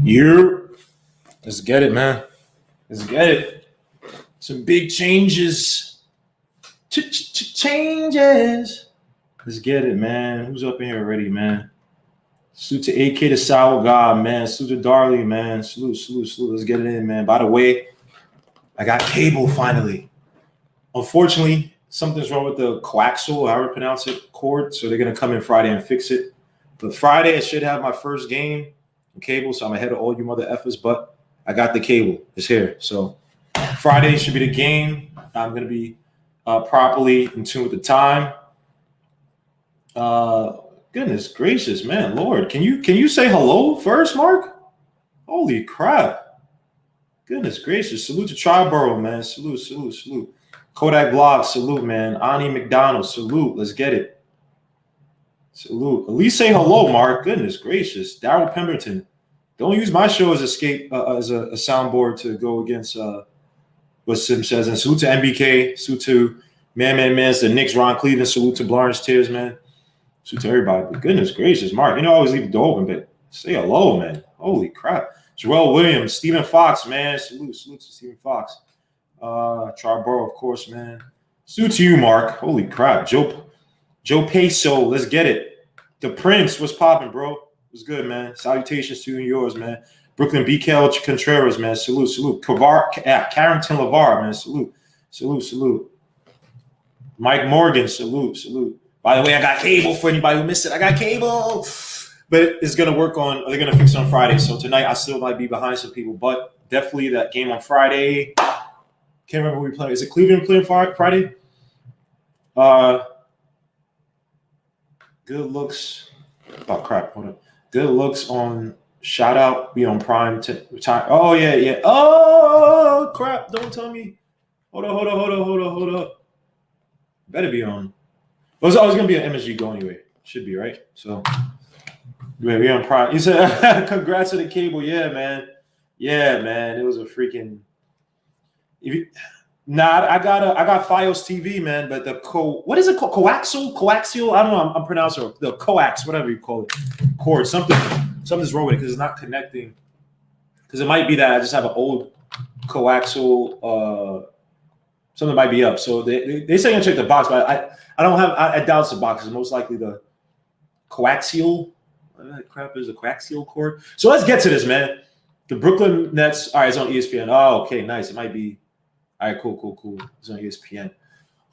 You, let's get it, man. Let's get it. Some big changes. Changes. Let's get it, man. Who's up in here already, man? Salute to AK the Sour God, man. Salute to Darley, man. Salute. Let's get it in, man. By the way, I got cable finally. Unfortunately, something's wrong with the coaxial, however you pronounce it, cord. So they're going to come in Friday and fix it. But Friday, I should have my first game on cable. So I'm ahead of all you mother effers. But I got the cable. It's here. So Friday should be the game. I'm going to be properly in tune with the time. Goodness gracious, man, Lord, can you say hello first, Mark? Holy crap! Goodness gracious, salute to Triborough, man. Salute. Kodak Vlog, salute, man. Ani McDonald, salute. Let's get it. Salute. At least say hello, Mark. Goodness gracious, Darryl Pemberton. Don't use my show as a soundboard to go against what Sim says. And salute to MBK. Salute to Man. The Knicks, Ron Cleveland. Salute to Lawrence Tears, man. Salute to everybody. But goodness gracious, Mark. I always leave the door open, but say hello, man. Holy crap. Joel Williams, Stephen Fox, man. Salute to Stephen Fox. Triborough, of course, man. Salute to you, Mark. Holy crap. Joe Peso, let's get it. The Prince, what's popping, bro? What's good, man? Salutations to you and yours, man. Brooklyn BKL Contreras, man. Salute. Carrington LeVar, man. Salute. Mike Morgan, salute. By the way, I got cable for anybody who missed it. I got cable. But it's going to work on, they're going to fix it on Friday. So tonight I still might be behind some people. But definitely that game on Friday. Can't remember who we playing. Is it Cleveland playing Friday? Good looks. Oh, crap. Hold on. Good looks on shout out. Be on prime time. Oh, yeah. Oh, crap. Don't tell me. Hold on. Better be on. It was always going to be an MSG go anyway. Should be, right? So, we on prime. He said, congrats to the cable. Yeah, man. It was a freaking. I got Fios TV, man. But what is it called? Coaxial? I don't know. I'm pronouncing it. The coax, whatever you call it. Cord. Something's wrong with it because it's not connecting. Because it might be that I just have an old coaxial. Something might be up. So they say you check the box, but I don't have. I doubt it's the box. It's most likely the coaxial. What the crap is the coaxial cord? So let's get to this, man. The Brooklyn Nets. All right, it's on ESPN. Oh, okay, nice. It might be. All right, cool. It's on ESPN.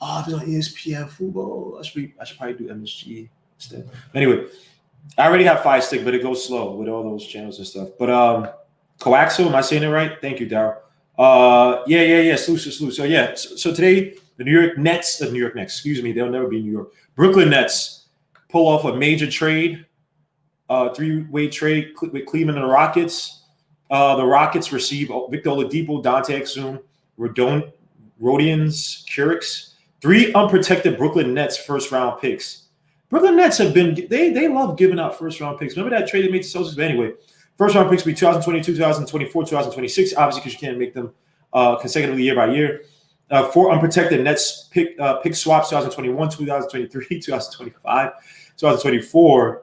Oh, if it's on ESPN football, I should probably do MSG instead. Anyway, I already have Fire Stick, but it goes slow with all those channels and stuff. But coaxial, am I saying it right? Thank you, Darryl. Yeah. Salute. So today the New York Nets, excuse me, they'll never be New York. Brooklyn Nets pull off a major trade, three-way trade with Cleveland and the Rockets. The Rockets receive Victor Oladipo, Dante Exum, Rodions, Curix, 3 unprotected Brooklyn Nets first-round picks. Brooklyn Nets have been they love giving out first-round picks. Remember that trade they made to Celtics? But anyway, first-round picks will be 2022, 2024, 2026, obviously because you can't make them consecutively year by year. 4 unprotected Nets pick swaps 2021, 2023, 2025, 2024,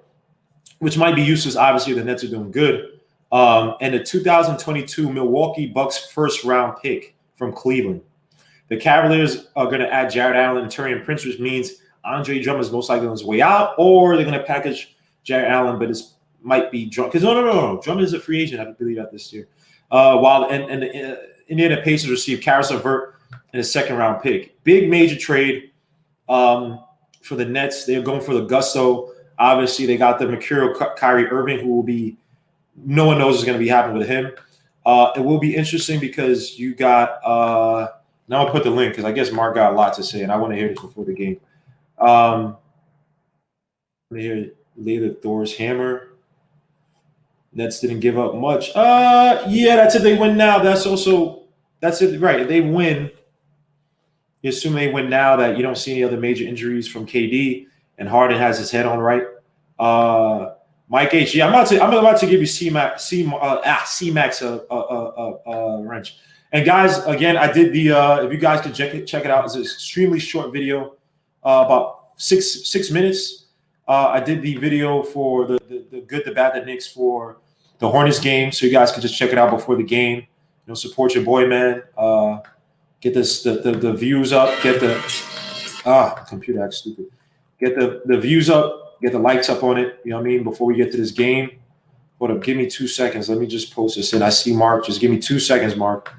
which might be useless. Obviously, the Nets are doing good. And the 2022 Milwaukee Bucks first-round pick from Cleveland. The Cavaliers are going to add Jared Allen and Taurean Prince, which means Andre Drummond is most likely on his way out, or they're going to package Jared Allen, but it might be Drummond. Because no. Drummond is a free agent, I believe, that this year. While the Indiana Pacers received Karis LeVert in a second-round pick. Big major trade for the Nets. They're going for the gusto. Obviously, they got the Mercurial Kyrie Irving, who will be no one knows what's going to be happening with him. It will be interesting because you got now I'll put the link because I guess Mark got a lot to say, and I want to hear this before the game. Let me hear Layla Thor's hammer. Nets didn't give up much. Yeah, that's it. They win now. That's it. Right. If they win, you assume they win now that you don't see any other major injuries from KD and Harden has his head on right. Mike H. Yeah, I'm about to give you C-Max wrench. And guys, again, I did the if you guys could check it out, it's an extremely short video, about six minutes. I did the video for the good, the bad, the Knicks for the Hornets game, so you guys can just check it out before the game. Support your boy, man. Get the views up. Get the computer acts stupid. Get the views up. Get the likes up on it. You know what I mean? Before we get to this game. Hold up. Give me 2 seconds. Let me just post this in. I see Mark. Just give me 2 seconds, Mark.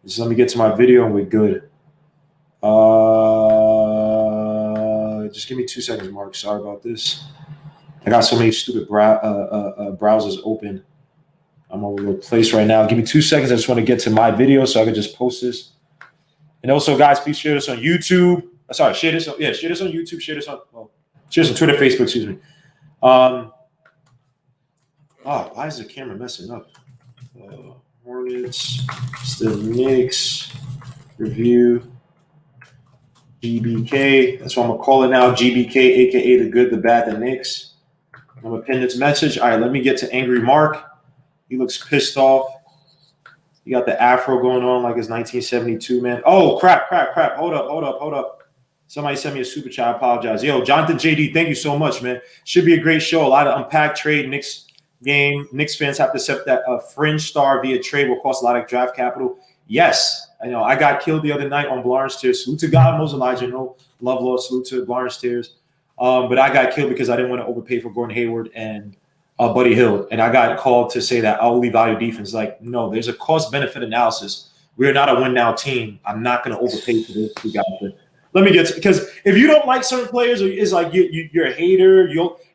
Just let me get to my video and we're good. Just give me 2 seconds, Mark. Sorry about this. I got so many stupid browsers open. I'm all over the place right now. Give me 2 seconds. I just want to get to my video so I can just post this. And also, guys, please share this on YouTube. Sorry, share this on YouTube. Share this on Twitter, Facebook. Excuse me. Why is the camera messing up? Hornets, the Knicks review. GBK. That's what I'm gonna call it now. GBK, aka the good, the bad, the Knicks. I'm gonna pin this message. All right, let me get to Angry Mark. He looks pissed off. You got the afro going on like it's 1972, man. Oh, crap. Hold up. Somebody sent me a super chat. I apologize. Yo, Jonathan JD, thank you so much, man. Should be a great show. A lot of unpacked trade. Knicks game. Knicks fans have to accept that a fringe star via trade will cost a lot of draft capital. Yes. I know. I got killed the other night on Blarn's Tears. Salute to God, Moses Elijah. No love, Lord. Salute to Blarn's Tears. But I got killed because I didn't want to overpay for Gordon Hayward and Buddy Hield. And I got called to say that I'll leave value defense. Like, no, there's a cost-benefit analysis. We are not a win-now team. I'm not going to overpay for this. You guys. Let me get to, because if you don't like certain players, it's like you're a hater.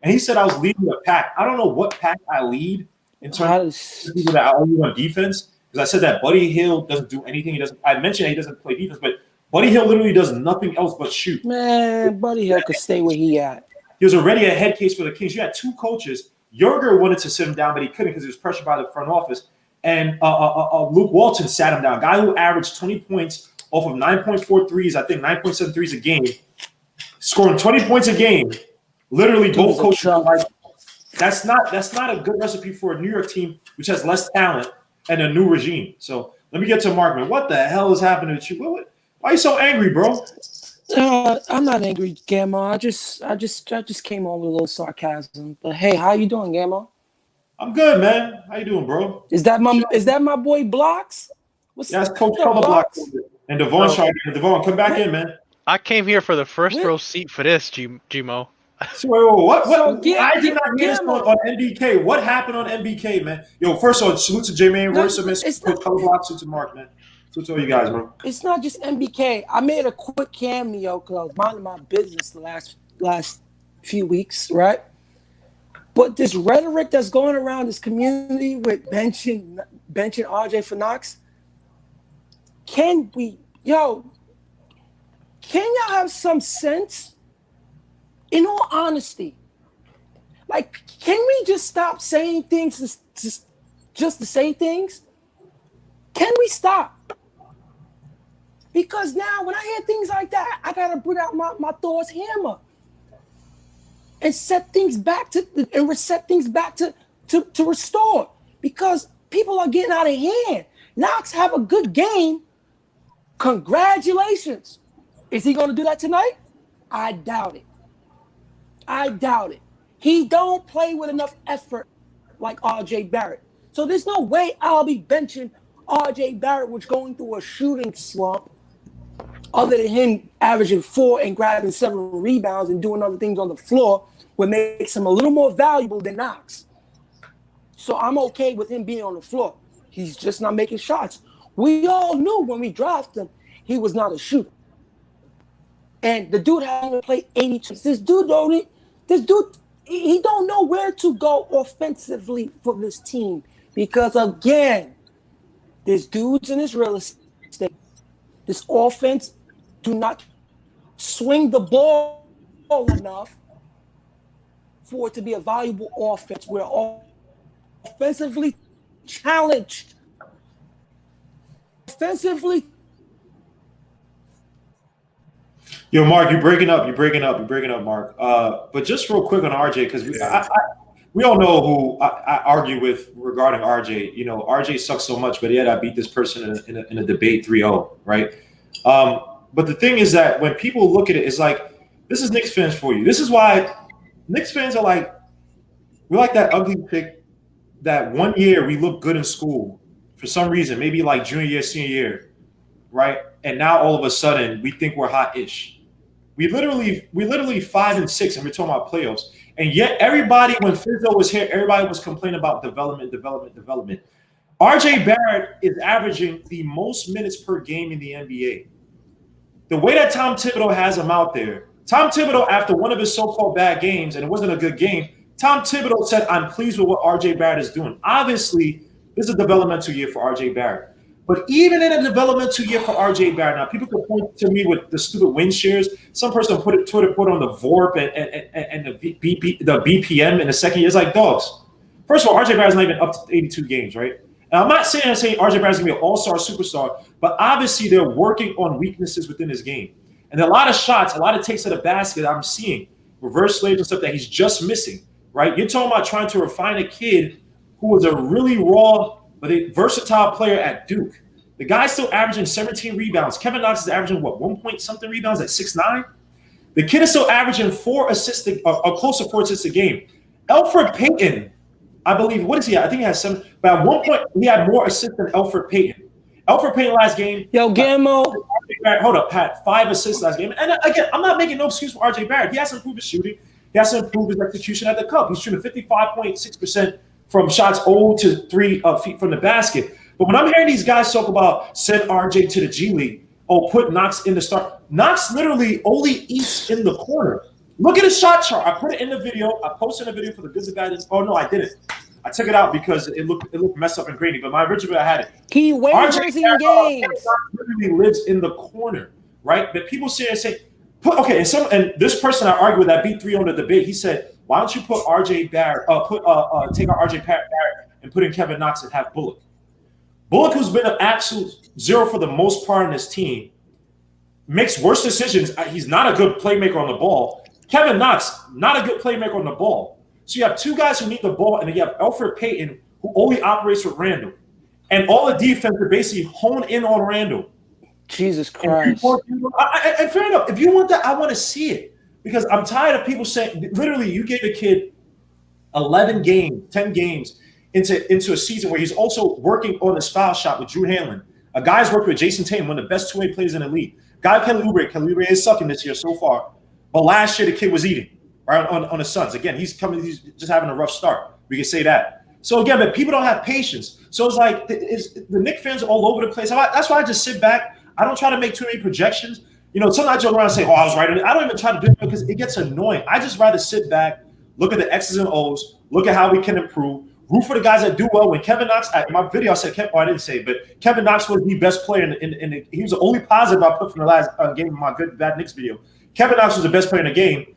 And he said I was leading a pack. I don't know what pack I lead in terms of people that I only on defense. Because I said that Buddy Hield doesn't do anything. I mentioned he doesn't play defense, but Buddy Hield literally does nothing else but shoot. Man, Buddy Hield could stay where he at. He was already a head case for the Kings. You had two coaches. Yerger wanted to sit him down, but he couldn't because he was pressured by the front office. And Luke Walton sat him down. Guy who averaged 20 points off of 9.4 threes, I think 9.7 threes a game, scoring 20 points a game. Literally, both coaches are like, that's not a good recipe for a New York team which has less talent and a new regime. So let me get to Mark, man. What the hell is happening to you? Why are you so angry, bro? I'm not angry, Gamma. I just came on with a little sarcasm. But hey, how you doing, Gamma? I'm good, man. How you doing, bro? Is that my boy Blocks? That's Coach Color Blocks. And Devon's trying to Devon, come back in, man. I came here for the first row seat for this, Gmo. So what? I did not get this on NBK. What happened on NBK, man? Yo, first of all, salute to Jermaine Royce, Coach Color Blocks, salute to Mark, man. Salute to all you guys, bro. It's not just NBK. I made a quick cameo because I was minding my business the last few weeks, right? But this rhetoric that's going around this community with benching RJ for Knox, can y'all have some sense? In all honesty, like, can we just stop saying things just to say things? Can we stop? Because now when I hear things like that, I gotta bring out my Thor's hammer and set things back to restore, because people are getting out of hand. Knox have a good game. Congratulations. Is he going to do that tonight? I doubt it. He don't play with enough effort like RJ Barrett. So there's no way I'll be benching RJ Barrett, which going through a shooting slump, other than him averaging 4 and grabbing 7 rebounds and doing other things on the floor, what makes him a little more valuable than Knox. So I'm okay with him being on the floor. He's just not making shots. We all knew when we drafted him, he was not a shooter. And the dude hasn't played 82. This dude, he don't know where to go offensively for this team. Because again, there's dudes in this real estate. This offense do not swing the ball enough for it to be a valuable offense. We're offensively challenged. Yo, Mark, you're breaking up, Mark. But just real quick on RJ, because we all know who I argue with regarding RJ. You know, RJ sucks so much, but yet I beat this person in a debate 3-0, right? But the thing is that when people look at it, it's like, this is Knicks fans for you. This is why Knicks fans are like, we're like that ugly chick that one year we look good in school for some reason, maybe like junior year, senior year, right? And now all of a sudden we think we're hot-ish. We literally 5-6, and we're talking about playoffs. And yet everybody, when Fizzo was here, everybody was complaining about development. RJ Barrett is averaging the most minutes per game in the NBA. The way that Tom Thibodeau has him out there, Tom Thibodeau, after one of his so-called bad games, and it wasn't a good game, Tom Thibodeau said, I'm pleased with what RJ Barrett is doing. Obviously, this is a developmental year for RJ Barrett. But even in a developmental year for RJ Barrett, now people can point to me with the stupid win shares. Some person put on the VORP and the BPM in the second year. It's like, dogs. First of all, RJ Barrett's not even up to 82 games, right? And I'm not saying RJ Barrett's gonna be an all-star superstar, but obviously they're working on weaknesses within his game. And a lot of shots, a lot of takes to the basket I'm seeing, reverse slaves and stuff that he's just missing, right? You're talking about trying to refine a kid who was a really raw, but a versatile player at Duke. The guy's still averaging 17 rebounds. Kevin Knox is averaging, 1 point something rebounds at 6'9"? The kid is still averaging 4 assists, close to 4 assists a game. Elfrid Payton, I believe, what is he at? I think he has 7. But at one point, he had more assists than Elfrid Payton. Elfrid Payton last game. Yo, Gammo. Hold up, had 5 assists last game. And again, I'm not making no excuse for RJ Barrett. He has to improve his shooting. He has to improve his execution at the cup. He's shooting 55.6% from shots 0 to 3 feet from the basket. But when I'm hearing these guys talk about send RJ to the G League, put Knox in the start. Knox literally only eats in the corner. Look at his shot chart. I put it in the video. I posted a video for the good guys. Oh no, I didn't. I took it out because it looked messed up and grainy. But my original video, I had it. He wavers in games. Literally lives in the corner, right? But people say, and this person I argued with that beat 3 on the debate, he said, why don't you put RJ Barrett, take out RJ Barrett and put in Kevin Knox and have Bullock? Bullock, who's been an absolute zero for the most part in this team, makes worse decisions. He's not a good playmaker on the ball. Kevin Knox, not a good playmaker on the ball. So you have 2 guys who need the ball, and then you have Elfrid Payton, who only operates with Randall. And all the defense are basically hone in on Randall. Jesus Christ. And fair enough. If you want that, I want to see it. Because I'm tired of people saying, literally, you gave a kid 11 games, 10 games into a season where he's also working on his foul shot with Drew Hanlon. A guy's working with Jason Tatum, one of the best 2-way players in the league. Guy Kelly Oubre is sucking this year so far. But last year, the kid was eating right on the Suns. Again, he's just having a rough start. We can say that. So again, but people don't have patience. So it's like the Knicks fans are all over the place. That's why I just sit back. I don't try to make too many projections. Sometimes I joke around and say, I was right. I don't even try to do it because it gets annoying. I just rather sit back, look at the X's and O's, look at how we can improve, root for the guys that do well. When Kevin Knox, in my video, I said, I didn't say, but Kevin Knox was the best player he was the only positive I put from the last game of my good bad Knicks video. Kevin Knox was the best player in the game,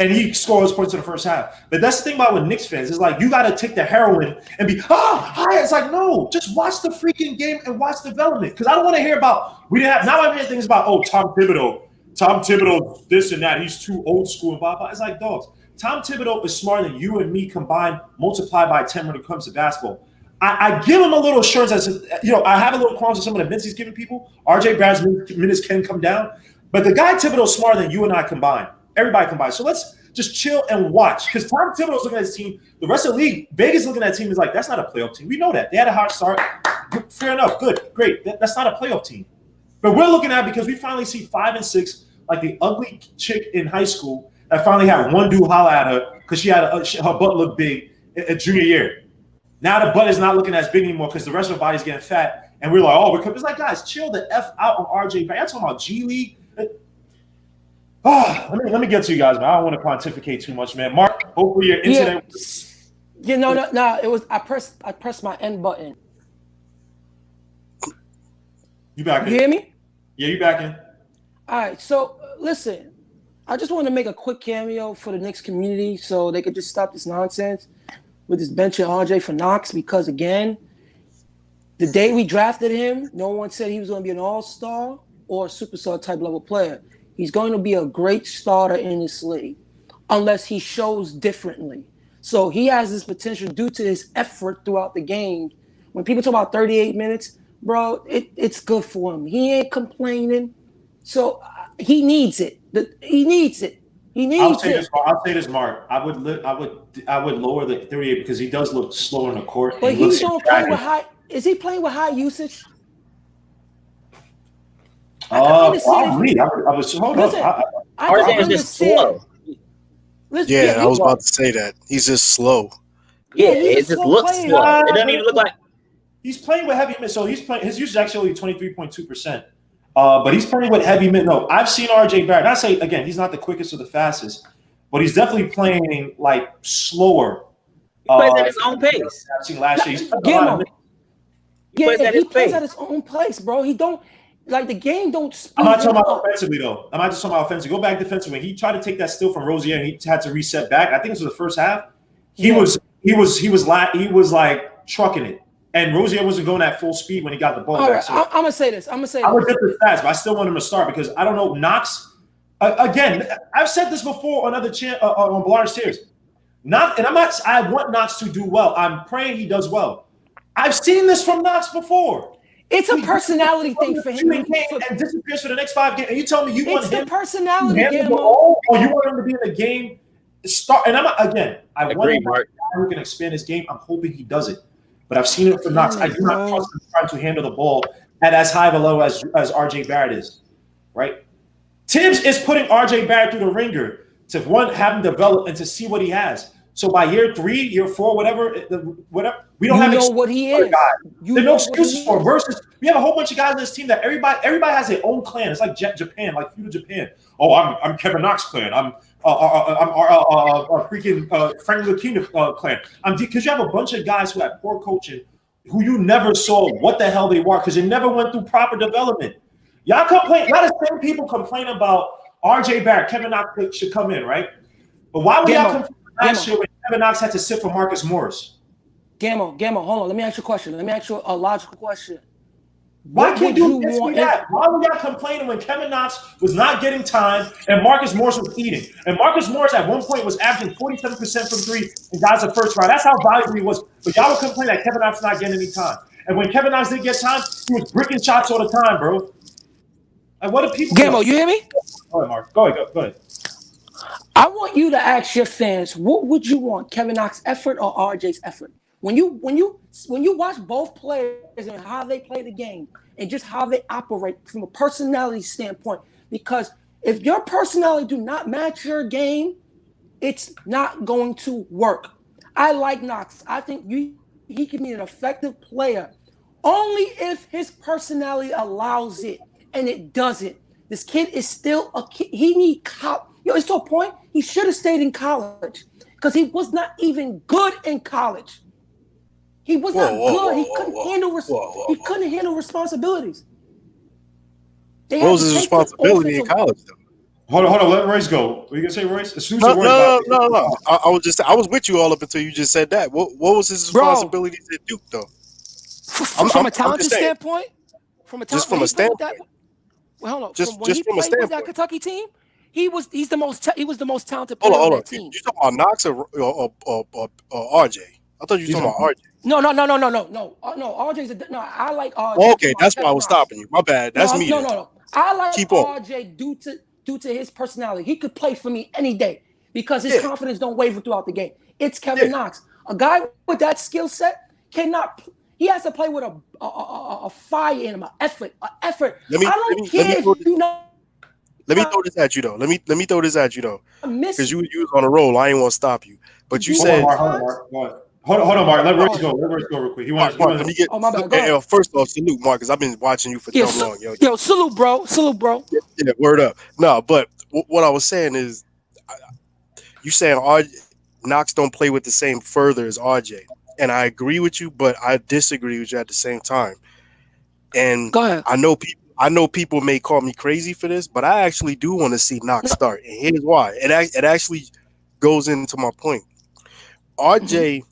and he scored his points in the first half. But that's the thing about with Knicks fans. It's like you got to take the heroin and be, It's like, no, just watch the freaking game and watch development. Because I don't want to hear about, now I'm hearing things about, Tom Thibodeau, this and that. He's too old school and blah, blah. It's like, dogs. Tom Thibodeau is smarter than you and me combined, multiplied by 10 when it comes to basketball. I give him a little assurance that, I have a little qualms with some of the minutes he's giving people. RJ Barrett's minutes can come down. But the guy Thibodeau is smarter than you and I combined. Everybody combined. So let's just chill and watch. Because Tom Thibodeau's looking at his team. The rest of the league, Vegas looking at that team is like, that's not a playoff team. We know that. They had a hot start. Fair enough. Good. Great. That's not a playoff team. But we're looking at it because we finally see 5 and 6, like the ugly chick in high school that finally had one dude holler at her because she had her butt looked big at junior year. Now the butt is not looking as big anymore because the rest of her body's getting fat. And we're like, it's like, guys, chill the F out on RJ Barrett. I'm talking about G League. Let me get to you guys, man. I don't want to pontificate too much, man. Mark, hopefully your internet. No. It was I pressed my end button. You back in? You hear me? Yeah, you back in. All right. So listen, I just want to make a quick cameo for the Knicks community so they could just stop this nonsense with this benching RJ for Knox. Because again, the day we drafted him, no one said he was going to be an all-star or a superstar type level player. He's going to be a great starter in this league unless he shows differently. So he has this potential due to his effort throughout the game. When people talk about 38 minutes, bro, it's good for him. He ain't complaining. So he needs it. He needs it. He needs it. I'll say this, Mark. I would lower the 38 because he does look slow in the court. But he don't play with high. Is he playing with high usage? I can understand. RJ is just slow. I was about to say that. He's just slow. Yeah, it just looks slow. It doesn't even look like he's playing with heavy mid. So he's playing. His usage is actually 23.2%. But he's playing with heavy mid. No, I've seen RJ Barrett. I say again, he's not the quickest or the fastest, but he's definitely playing like slower. He plays at his own pace. I've seen last year. He plays at his own pace, bro. He don't like the game. Don't. I'm not talking about offensively though. I'm not just talking about offensively. Go back defensively. When he tried to take that steal from Rozier and he had to reset back. I think it was the first half. He was like trucking it. And Rozier wasn't going at full speed when he got the ball back. Right, so I'm gonna say this. I would get the stats, but I still want him to start because I don't know. Knox, again, I've said this before on other on Blar's Tears. I want Knox to do well. I'm praying he does well. I've seen this from Knox before. It's a personality thing for him. And disappears for the next 5 games. And you tell me you want him? It's the personality game. Or you want him to be in the game start? And I want him who can expand his game. I'm hoping he does it. But I've seen it for Knox. I do not trust him trying to handle the ball at as high of a level as RJ Barrett is, right? Tibbs is putting RJ Barrett through the ringer to have him develop and to see what he has. So by year 3, year 4, whatever, we don't have what he is. There's no excuses for versus. We have a whole bunch of guys on this team that everybody has their own clan. It's like Japan, like feudal Japan. Oh, I'm Kevin Knox clan. I'm freaking Frank Lucchino clan. Because you have a bunch of guys who had poor coaching, who you never saw what the hell they were because they never went through proper development. Y'all the same people complain about RJ Barrett, Kevin Knox should come in, right? But why would y'all complain last year when Kevin Knox had to sit for Marcus Morris? Gamma, hold on. Let me ask you a question. Let me ask you a logical question. Why can't you answer that? Why were y'all complaining when Kevin Knox was not getting time and Marcus Morris was eating? And Marcus Morris at one point was averaging 47% from 3 and guys the first round. That's how valuable he was. But y'all were complaining that Kevin Knox is not getting any time. And when Kevin Knox didn't get time, he was bricking shots all the time, bro. Like, what do people Gammo, you hear me? Go ahead, Mark. Go ahead. I want you to ask your fans, what would you want, Kevin Knox's effort or RJ's effort? When you watch both players and how they play the game and just how they operate from a personality standpoint, because if your personality do not match your game, it's not going to work. I like Knox. I think he can be an effective player only if his personality allows it, and it doesn't. This kid is still a kid. He needs college. It's to a point he should have stayed in college because he was not even good in college. He was not good. He couldn't handle responsibilities. What was his responsibility in college, though? Hold on. Let Royce go. What you gonna say, Royce? No. I was with you all up until you just said that. What was his responsibilities at Duke, though? From a talented standpoint. Just from a standpoint. Well, hold on. Just when he from a played with that standpoint. Kentucky team, he was the most talented player Hold on on. that team. You talking about Knox or RJ? I thought you were talking about RJ. No. RJ's I like RJ. Oh, okay, that's why I was stopping you. My bad. That's me. No. I like Keep on. RJ due to his personality. He could play for me any day because his confidence don't waver throughout the game. It's Kevin Knox. A guy with that skill set cannot. He has to play with a fire in him, an effort. Let me throw this at you though. Let me throw this at you though. Because you was on a roll. I ain't want to stop you. But you said. Hold on, Mark. Let Royce go. Real quick. Mark, let me get. My bad. First off, salute, Mark, because I've been watching you for so long. Yo, salute, bro. Yeah, word up. No, but what I was saying is, you saying Knox don't play with the same further as RJ, and I agree with you, but I disagree with you at the same time. And go ahead. I know people may call me crazy for this, but I actually do want to see Knox start, and here's why. It actually goes into my point. RJ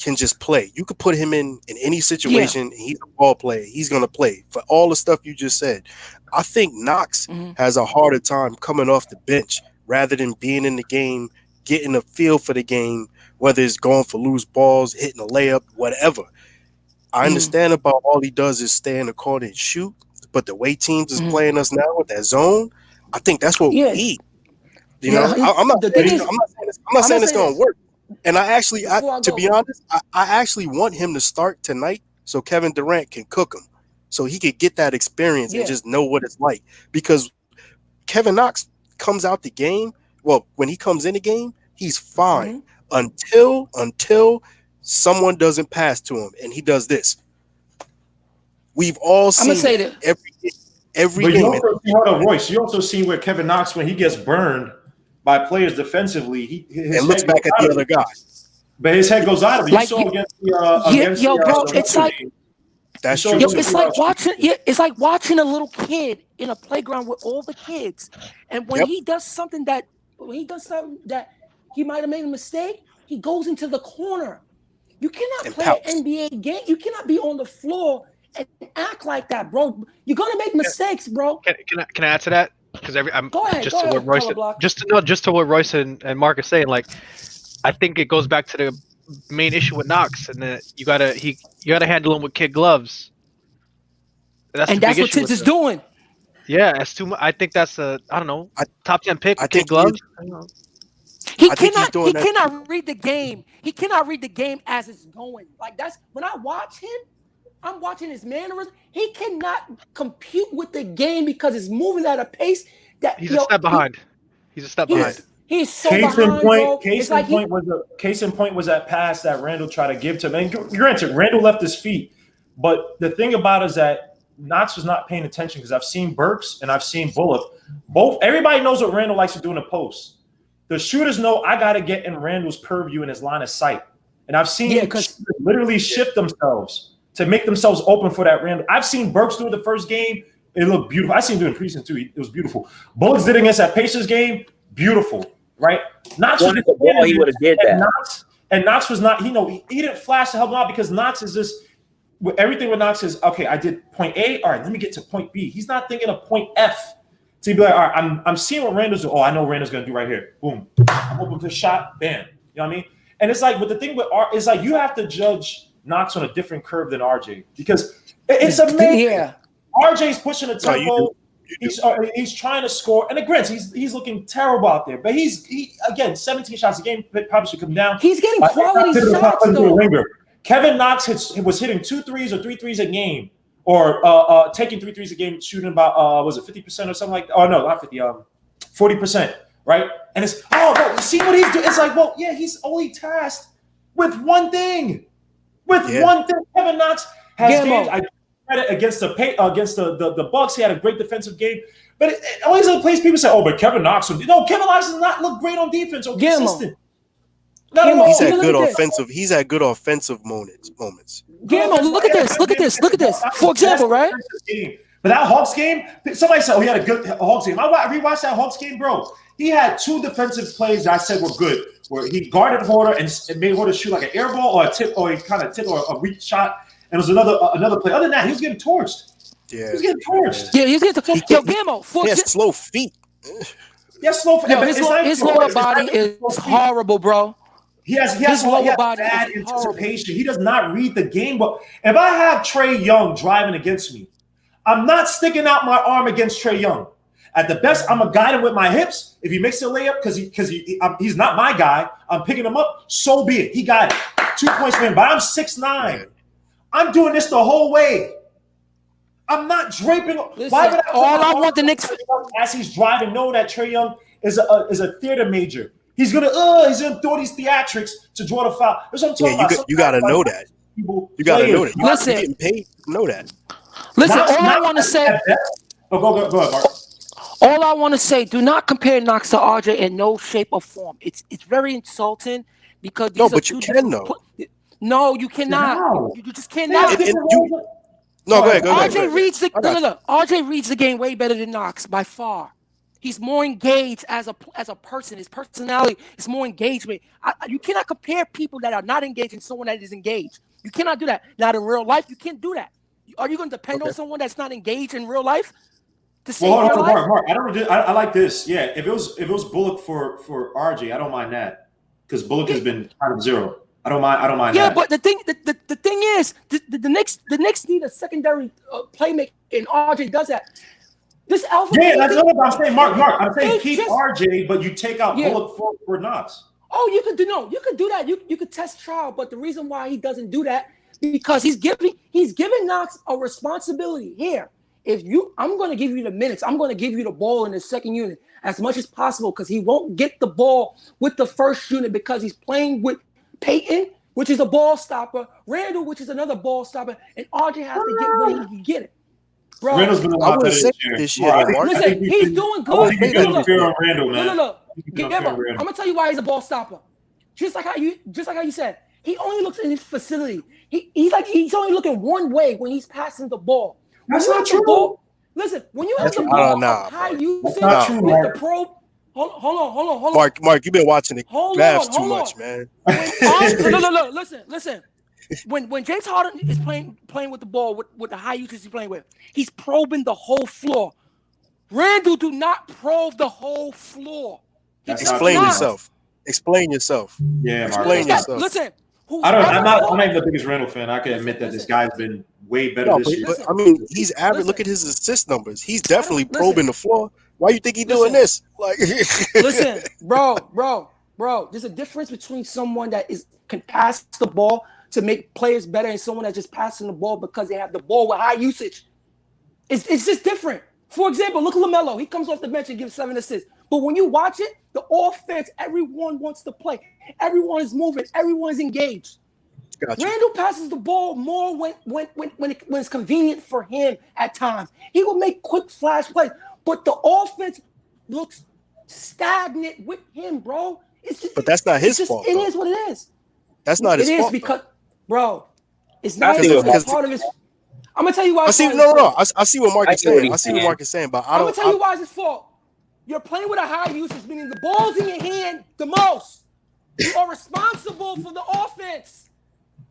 can just play. You could put him in any situation. And he's a ball player. He's going to play for all the stuff you just said. I think Knox has a harder time coming off the bench rather than being in the game, getting a feel for the game, whether it's going for loose balls, hitting a layup, whatever. I understand about all he does is stay in the corner and shoot, but the way teams is playing us now with that zone, I think that's what we need. You know, I'm not saying it's going to work. And to be honest, I actually want him to start tonight so Kevin Durant can cook him, so he could get that experience and just know what it's like. Because Kevin Knox comes out the game. Well, when he comes in the game, he's fine until someone doesn't pass to him and he does this. We've all seen every game. Royce, you also see where Kevin Knox, when he gets burned by players defensively, he looks back at the other guy. But his head goes out of it. Like, bro, it's like that's true. It's like watching a little kid in a playground with all the kids, and when he does something that he might have made a mistake, he goes into the corner. You cannot play an NBA game. You cannot be on the floor and act like that, bro. You're gonna make mistakes, bro. Can I add to that? Because Just to what Royce and Mark are saying, like, I think it goes back to the main issue with Knox, and that you gotta handle him with kid gloves. That's what Tibbs is doing. Yeah, that's too much. I think that's top 10 pick with kid gloves. He cannot read the game. He cannot read the game as it's going. Like, that's when I watch him. I'm watching his mannerisms. He cannot compute with the game because it's moving at a pace that he's a step behind. He's He's so behind, bro. Case in point was that pass that Randall tried to give to him. And granted, Randall left his feet. But the thing about it is that Knox was not paying attention, because I've seen Burks and I've seen Bullock. Everybody knows what Randall likes to do in the post. The shooters know I got to get in Randall's purview and his line of sight. And I've seen him literally shift themselves to make themselves open for that Randall. I've seen Burks do it the first game. It looked beautiful. I seen him do it in preseason too. It was beautiful. Bullets did it against that Pacers game. Beautiful, right? Knox was the ball, he would have did that. Knox was not. He didn't flash to help him out, because Knox is just everything with Knox is okay. I did point A. All right, let me get to point B. He's not thinking of point F. So he'd be like, all right, I'm seeing what Randall's doing. Oh, I know what Randall's gonna do right here. Boom. I'm open for the shot. Bam. You know what I mean? And it's like, but the thing with is like you have to judge Knox on a different curve than RJ, because it's amazing. Yeah. RJ's pushing the tempo. He's trying to score, and again, he's looking terrible out there. But he again 17 shots a game. Probably should come down. He's getting quality shots though. Kevin Knox was hitting 2 threes or 3 threes a game, or taking 3 threes a game, shooting about was it 50% or something like that? Oh no, not 50, 40%, right? And it's bro, see what he's doing? It's like, well, yeah, he's only tasked with one thing. One thing. Kevin Knox has games. Against the Bucks, he had a great defensive game, but it always in place. People say, "Oh, but Kevin Knox." Kevin Knox does not look great on defense or consistent. He's had good offensive moments. Gammo, look at this. For example, right? But that Hawks game, somebody said, "Oh, he had a good Hawks game." I rewatched that Hawks game, bro. He had 2 defensive plays that I said were good, where he guarded Horter and made Horter shoot like an air ball or a tip, or he kind of tipped or a weak shot. And it was another play. Other than that, he was getting torched. Yeah, he was getting torched. Yeah, he was getting torched. Yo, Gammo, he has slow feet. Yeah, slow feet. His lower body is horrible, bro. He has bad anticipation. He does not read the game. But if I have Trae Young driving against me, I'm not sticking out my arm against Trae Young. At the best, I'm gonna guide him with my hips. If he makes a layup, because he's not my guy, I'm picking him up. So be it. He got it. 2 points for him. But I'm 6'9". I'm doing this the whole way. I'm not draping. Listen, why would I want the Knicks as he's driving, knowing that Trae Young is a theater major? He's gonna throw these theatrics to draw the foul. That's what I'm talking about. You gotta know that. You gotta know that. Listen, getting paid to know that. Listen, all I want to say. Go ahead, Mark. All I want to say: do not compare Knox to RJ in no shape or form. It's very insulting, because but you can though. No, you cannot. No. You just cannot. Go ahead. RJ reads RJ reads the game way better than Knox by far. He's more engaged as a person. His personality is more engagement. You cannot compare people that are not engaged and someone that is engaged. You cannot do that. Not in real life. You can't do that. Are you going to depend on someone that's not engaged in real life to save your life? Mark, I like this. Yeah, if it was Bullock for RJ, I don't mind that, because Bullock has been kind of zero. I don't mind. Yeah, that. But the thing is, the Knicks need a secondary playmaker, and RJ does that. This alpha. Yeah, that's what I'm saying, Mark. I'm saying keep just, RJ, but you take out Yeah. Bullock for Knox. Oh, you could do that. You could test trial, but the reason why he doesn't do that because he's giving Knox a responsibility here. I'm going to give you the minutes. I'm going to give you the ball in the second unit as much as possible because he won't get the ball with the first unit because he's playing with Peyton, which is a ball stopper, Randall, which is another ball stopper, and RJ has to get where he can get it. Bro, Randall's been a lot better this year. Listen, he's doing good. I think you can fear on Randall, man. No. I'm gonna tell you why he's a ball stopper. Just like how you said, he only looks in his facility. He's only looking one way when he's passing the ball. That's not true. Listen, when you have the ball high usage with the probe. Hold on. Mark, you've been watching the Mavs too much, man. No. Listen. When James Harden is playing with the ball with the high usage he's playing with, he's probing the whole floor. Randall do not probe the whole floor. Explain yourself. Yeah, explain yourself. Listen, I'm not even the biggest Randall fan. I can admit that this guy's been way better this year. But I mean, he's average. Look at his assist numbers. He's definitely probing the floor. Why you think he's doing this? Like, listen, bro. There's a difference between someone that can pass the ball to make players better and someone that's just passing the ball because they have the ball with high usage. It's just different. For example, look at LaMelo. He comes off the bench and gives 7 assists. But when you watch it, the offense, everyone wants to play. Everyone is moving. Everyone is engaged. Gotcha. Randall passes the ball more when it's convenient for him at times. He will make quick flash plays. But the offense looks stagnant with him, bro. But that's not his fault. It is what it is. That's not his fault. It is because, bro, it's not it's part of his. I'm gonna tell you why. I see what Mark is saying. I see what Mark is saying, but I'm gonna tell you why it's his fault. You're playing with a high usage, meaning the ball's in your hand the most. You are responsible for the offense.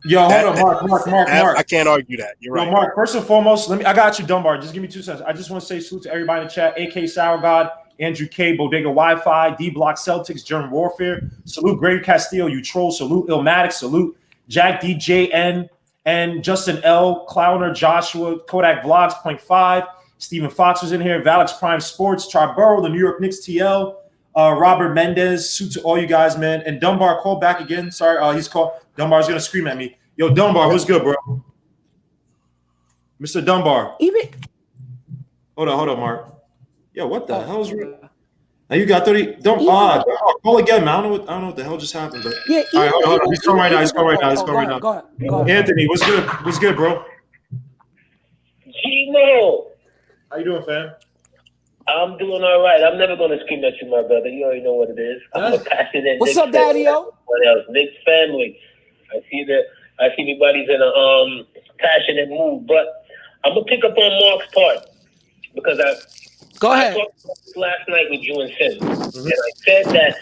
Yo, hold on, Mark. I can't argue that. You're right. Mark, first and foremost, I got you, Dunbar. Just give me 2 seconds. I just want to say salute to everybody in the chat. AK Sour God, Andrew K, Bodega Wi-Fi, D Block Celtics, German Warfare. Salute Greg Castillo, you troll. Salute Illmatic. Salute Jack DJN and Justin L, Clowner, Joshua, Kodak Vlogs, 0.5. Stephen Fox was in here. Valix Prime Sports, Charborough, the New York Knicks TL, Robert Mendez. Salute to all you guys, man. And Dunbar, call back again. Sorry, he's called. Dunbar's gonna scream at me. Yo, Dunbar, what's good, bro? Mr. Dunbar. Hold on, Mark. Yo, what the hell is real? Now you got 30. Call again, man. I don't know what the hell just happened, but yeah. All right, hold on. He's calling right now. Go ahead. Anthony, what's good? What's good, bro? Gino. How you doing, fam? I'm doing all right. I'm never going to scream at you, my brother. You already know what it is. I'm a passionate. What's up, Daddy-O? What else? Knicks family. I see everybody's in a passionate mood, but I'm gonna pick up on Mark's part because I talked about this last night with you and Sim, and I said that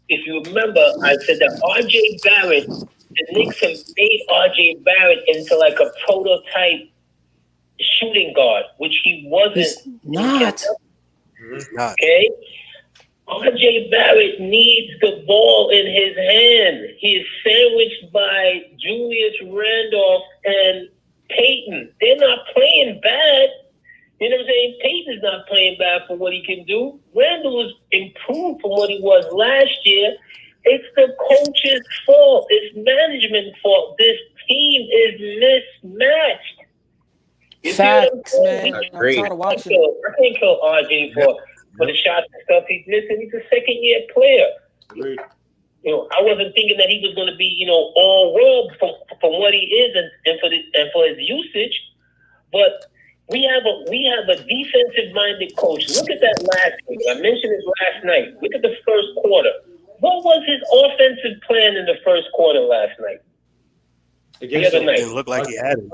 if you remember, I said that RJ Barrett, the Knicks have made RJ Barrett into like a prototype shooting guard, which he wasn't. He's not. Okay. RJ Barrett needs the ball in his hand. He is sandwiched by Julius Randolph and Peyton. They're not playing bad. You know what I'm saying? Peyton's not playing bad for what he can do. Randall is improved from what he was last year. It's the coach's fault. It's management's fault. This team is mismatched. You Facts, man. I can't kill RJ for the shots and stuff he's missing. He's a second-year player. Agreed. You know, I wasn't thinking that he was going to be, all world from what he is and for his usage. But we have a defensive-minded coach. Look at that last week. I mentioned it last night. Look at the first quarter. What was his offensive plan in the first quarter last night? The other night. Didn't look like he had it.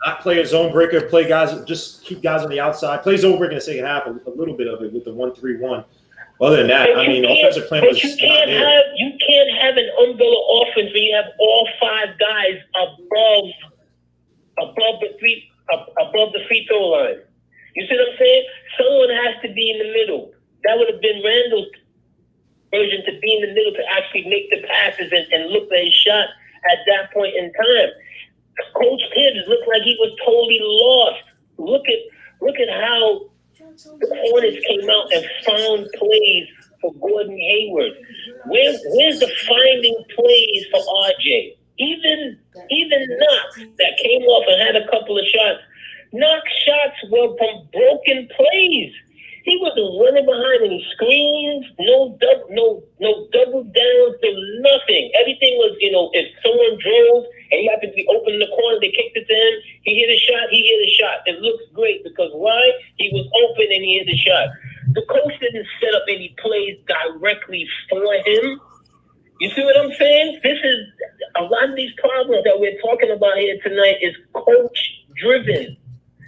Not play a zone breaker, play guys, just keep guys on the outside. Play zone breaker in the second half, a little bit of it with the 1-3-1. Other than that, offensive plan was you can't have an umbrella offense where you have all 5 guys above the free throw line. You see what I'm saying? Someone has to be in the middle. That would have been Randall's version, to be in the middle to actually make the passes and look at his shot at that point in time. Coach Tibbs looked like he was totally lost. Look Look at how the Hornets came out and found plays for Gordon Hayward. Where's the finding plays for RJ? Even Knox that came off and had a couple of shots. Knox shots were from broken plays. He wasn't running behind any screens, no double downs, no nothing. Everything was, if someone drove and he happened to be open in the corner, they kicked it to him. He hit a shot. It looks great because why? He was open and he hit a shot. The coach didn't set up any plays directly for him. You see what I'm saying? This is a lot of these problems that we're talking about here tonight is coach driven.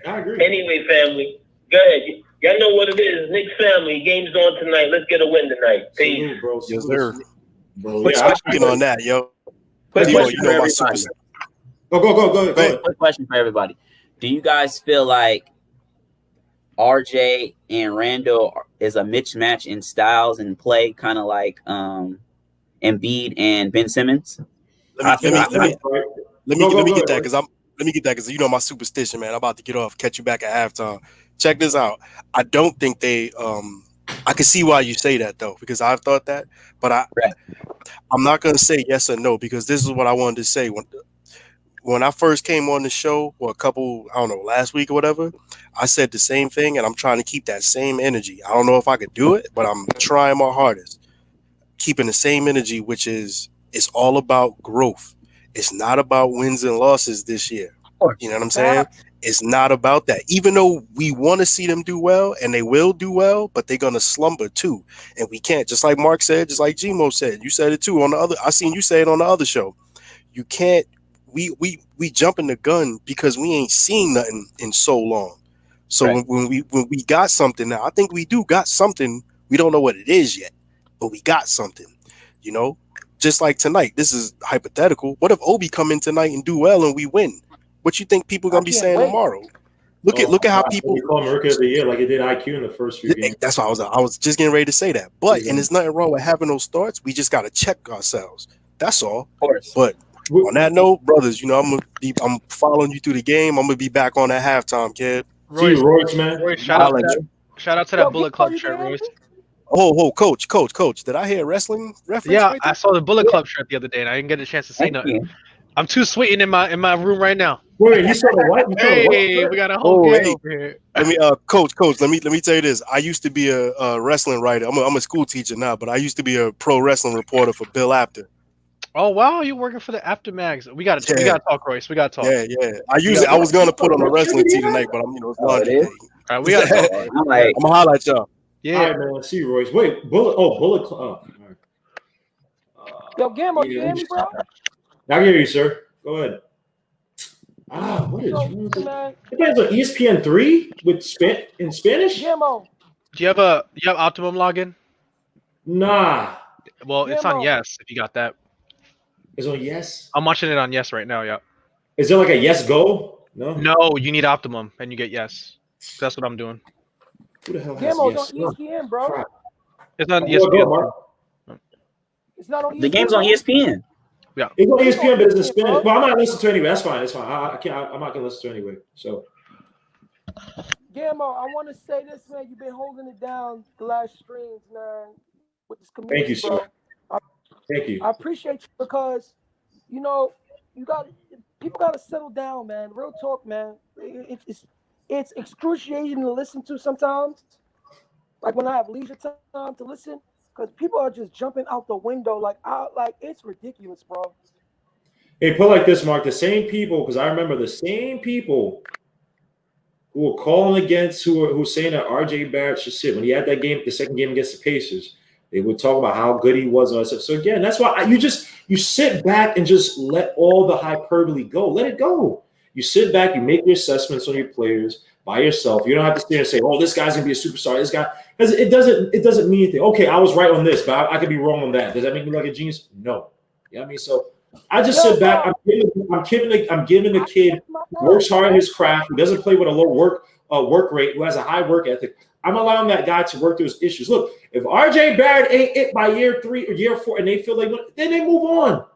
I agree. Anyway, family, go ahead. Y'all know what it is. Knicks family, game's on tonight. Let's get a win tonight. Peace. Bro, Yes, sir. Bro, Quick question on that, yo. Quick You know question for my everybody. super. Go ahead. Quick question for everybody. Do you guys feel like RJ and Randall is a mismatch in styles and play, kind of like Embiid and Ben Simmons? Let me get that because because you know my superstition, man. I'm about to get off. Catch you back at halftime. Check this out. I don't think they. I can see why you say that though, because I've thought that, but I'm not gonna say yes or no because this is what I wanted to say when I first came on the show, or last week or whatever. I said the same thing, and I'm trying to keep that same energy. I don't know if I could do it, but I'm trying my hardest, keeping the same energy, which is it's all about growth. It's not about wins and losses this year. You know what I'm saying? It's not about that. Even though we want to see them do well, and they will do well, but they're gonna slumber too. And we can't, just like Mark said, just like Gmo said. You said it too on the other. I seen you say it on the other show. You can't. We jumping the gun because we ain't seen nothing in so long. So when we got something now, I think we do got something. We don't know what it is yet, but we got something. Just like tonight. This is hypothetical. What if Obi come in tonight and do well and we win? What you think people gonna be saying tomorrow? Look at how people call him Rookie of the Year like it did IQ in the first few games. That's why I was just getting ready to say that. But and there's nothing wrong with having those starts. We just gotta check ourselves. That's all. Of course. But on that note, brothers, I'm following you through the game. I'm gonna be back on that halftime, kid. Royce, man. Royce, shout out to that Bullet Club shirt, Royce. Oh, coach. Did I hear a wrestling reference? Yeah, right there? I saw the Bullet Club shirt the other day, and I didn't get a chance to say nothing. I'm too sweating in my room right now. Wait, you saw the what? Hey, we got a whole game over here. Let me, coach. Let me tell you this. I used to be a wrestling writer. I'm a school teacher now, but I used to be a pro wrestling reporter for Bill Apter. Oh wow, you working for the After Mags? We gotta talk, Royce. We gotta talk. Yeah. I was gonna put on a wrestling team tonight, but it's laundry day. All right, we gotta talk. I'm gonna holler at y'all. Yeah, all right, man. See you, Royce. Wait, Bullet Club. Yo, Gammo, you hear me, bro? I hear you, sir. Go ahead. What is it? Depends on ESPN 3 with in Spanish. Gammo. Do you have Optimum login? Nah. Well, it's on Yes. If you got that, it's on Yes. I'm watching it on Yes right now. Yeah. Is there like a Yes Go? No. No, you need Optimum, and you get Yes. That's what I'm doing. Who the hell has Gammo's Yes? on ESPN, bro. It's on ESPN. It's not on ESPN. The game's on ESPN. Yeah. It's on ESPN, but it's in Spanish. Well, I'm not listening to it anyway. That's fine. It's fine. I'm not gonna listen to it anyway. So. Gammo, I want to say this, man. You've been holding it down the last streams, man, with this community. Thank you, sir. Thank you. I appreciate you because, people got to settle down, man. Real talk, man. It's excruciating to listen to sometimes. Like when I have leisure time to listen, because people are just jumping out the window. Like it's ridiculous, bro. Hey, put like this, Mark. The same people, because I remember the same people who were calling against, who were saying that RJ Barrett should sit when he had that game, the second game against the Pacers. They would talk about how good he was and all that stuff. So again, that's why you sit back and just let all the hyperbole go. Let it go. You sit back, you make your assessments on your players by yourself. You don't have to stand and say, "Oh, this guy's gonna be a superstar." This guy, because it doesn't mean anything. Okay, I was right on this, but I could be wrong on that. Does that make me like a genius? No. You know what I mean? So I just sit back. I'm giving the kid who works hard in his craft, who doesn't play with a low work rate, who has a high work ethic. I'm allowing that guy to work through his issues. Look, if RJ Barrett ain't it by year 3 or year 4 and they feel like, then they move on.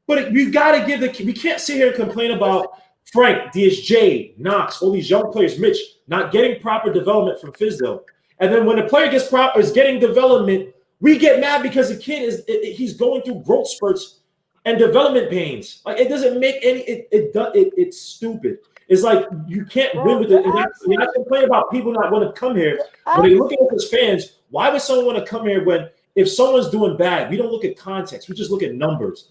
But you got to give we can't sit here and complain about Frank, DSJ, Knox, all these young players, Mitch, not getting proper development from Fizdale. And then when the player is getting development, we get mad because the kid he's going through growth spurts and development pains. Like it doesn't make any. It's stupid. It's like you can't win with it. You're not complaining about people not want to come here. When they look at us as fans, why would someone want to come here when if someone's doing bad, we don't look at context. We just look at numbers.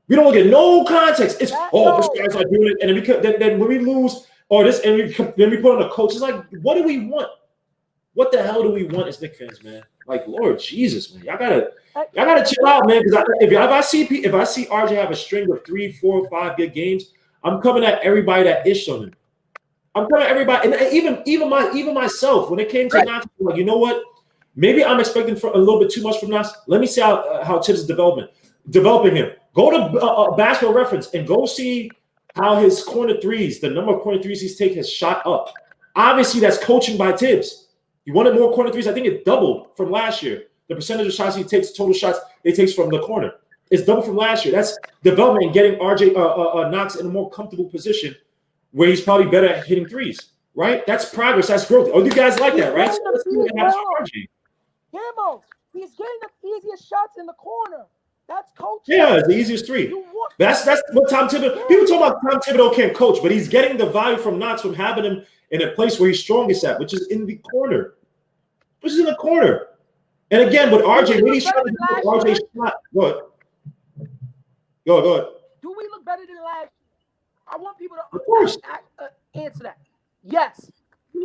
We don't look at no context. It's this guy's not doing it, and then when we lose then we put on a coach. It's like, what do we want? What the hell do we want as Knicks fans, man? Like, Lord Jesus, man, y'all gotta chill out, man. Because if I see RJ have a string of 3, 4, 5 good games, I'm coming at everybody that ished on him. I'm coming at everybody, and even myself. When it came to Knox, like, you know what? Maybe I'm expecting for a little bit too much from Knox. Let me see how Tibbs is developing him. Go to Basketball Reference and go see how his corner threes, the number of corner threes he's taken, has shot up. Obviously, that's coaching by Tibbs. He wanted more corner threes. I think it doubled from last year. The percentage of shots he takes, total shots he takes from the corner, it's doubled from last year. That's development and getting RJ Knox in a more comfortable position where he's probably better at hitting threes, right? That's progress. That's growth. Oh, you guys like that, right? So let's see what happens to RJ. He's getting the easiest shots in the corner. That's coaching. Yeah, it's the easiest three. That's what Tom Thibodeau. People talk about Tom Thibodeau can't coach, but he's getting the value from Knox from having him in a place where he's strongest at, which is in the corner. And again, with RJ, maybe RJ shot. Go ahead. Do we look better than last year? I want people to of course answer that. Yes.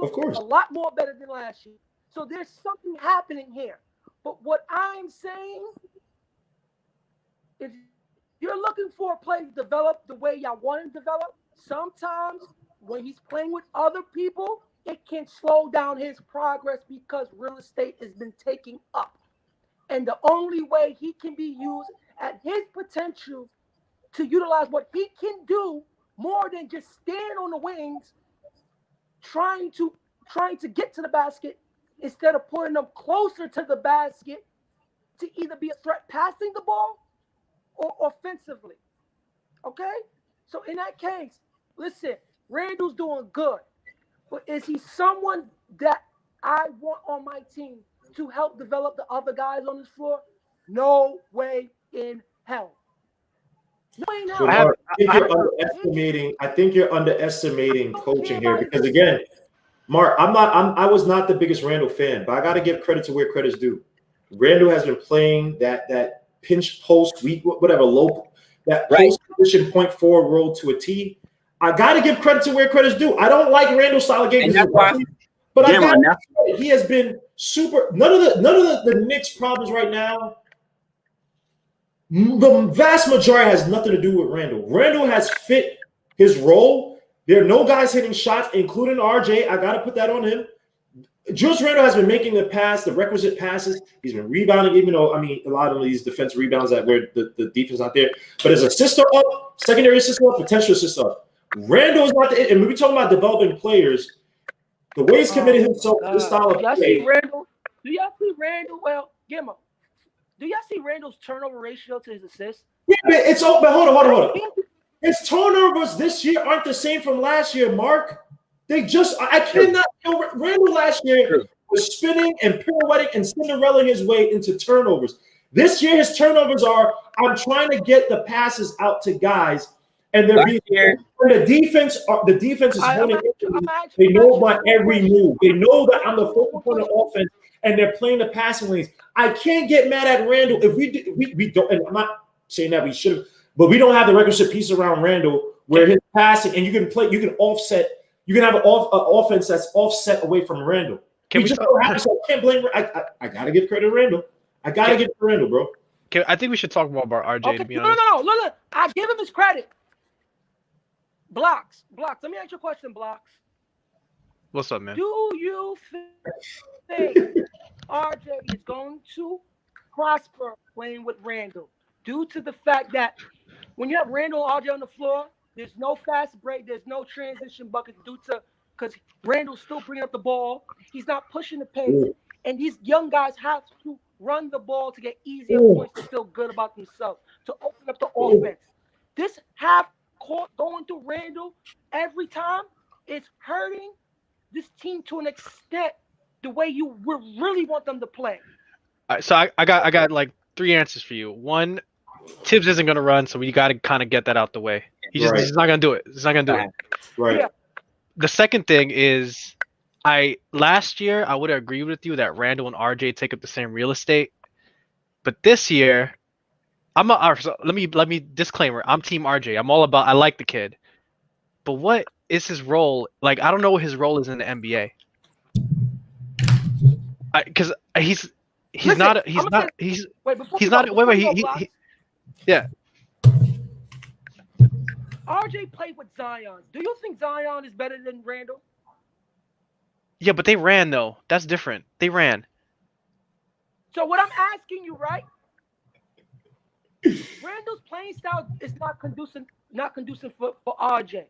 Of course. A lot more better than last year. So there's something happening here. But what I'm saying, if you're looking for a player to develop the way y'all want him to develop, sometimes when he's playing with other people, it can slow down his progress because real estate has been taking up. And the only way he can be used at his potential to utilize what he can do more than just stand on the wings, trying to get to the basket instead of putting them closer to the basket to either be a threat passing the ball or offensively. Okay? So in that case, listen, Randall's doing good. But is he someone that I want on my team to help develop the other guys on this floor? No way in hell. No way in hell. I think you're underestimating coaching here because again, Mark, I was not the biggest Randall fan, but I got to give credit to where credit's due. Randall has been playing that pinch post weak, whatever post position point forward role to a T. I got to give credit to where credit's due. I don't like Randall's style of game, but he has been super. None of the Knicks' problems right now. The vast majority has nothing to do with Randall. Randall has fit his role. There are no guys hitting shots, including RJ. I got to put that on him. Julius Randle has been making the requisite passes. He's been rebounding, even though, a lot of these defensive rebounds that where the defense not there. But as assist up, secondary assist up, potential assist up. Randle is not the – and when we talking about developing players, the way he's committed himself to this style of play. Do y'all see Randle? Well, Gimmo, do y'all see Randle's turnover ratio to his assists? Yeah, but hold on. His turnovers this year aren't the same from last year, Mark. They just – I cannot – Randle last year was spinning and pirouetting and Cinderellaing his way into turnovers. This year, his turnovers are, I'm trying to get the passes out to guys, and they're being – the defense is holding it. They know my every move. They know that I'm the focal point of offense, and they're playing the passing lanes. I can't get mad at Randle if we don't – and I'm not saying that we should have, but we don't have the requisite piece around Randle where his passing – and you can offset – you can have an offense that's offset away from Randle. So I can't blame. I gotta give credit to Randle. I gotta give it to Randle, bro. I think we should talk more about RJ. Okay. To be honest, No. Look. I give him his credit. Blocks. Let me ask you a question. Blocks. What's up, man? Do you think RJ is going to prosper playing with Randle due to the fact that when you have Randle and RJ on the floor? There's no fast break. There's no transition bucket because Randle's still bringing up the ball. He's not pushing the pace. And these young guys have to run the ball to get easier points to feel good about themselves, to open up the offense. This half caught going through Randall every time, it's hurting this team to an extent the way you would really want them to play. All right, so I got like 3 answers for you. One, Tibbs isn't gonna run, so we got to kind of get that out the way. He's not gonna do it. He's not gonna do it. Right. Yeah. The second thing is, last year I would have agreed with you that Randall and RJ take up the same real estate, but this year, so let me disclaimer. I'm Team RJ. I like the kid, but what is his role? Like, I don't know what his role is in the NBA. Because he's not. Yeah. RJ played with Zion. Do you think Zion is better than Randall? Yeah, but they ran though. That's different. They ran. So what I'm asking you, right? Randall's playing style is not conducive for RJ,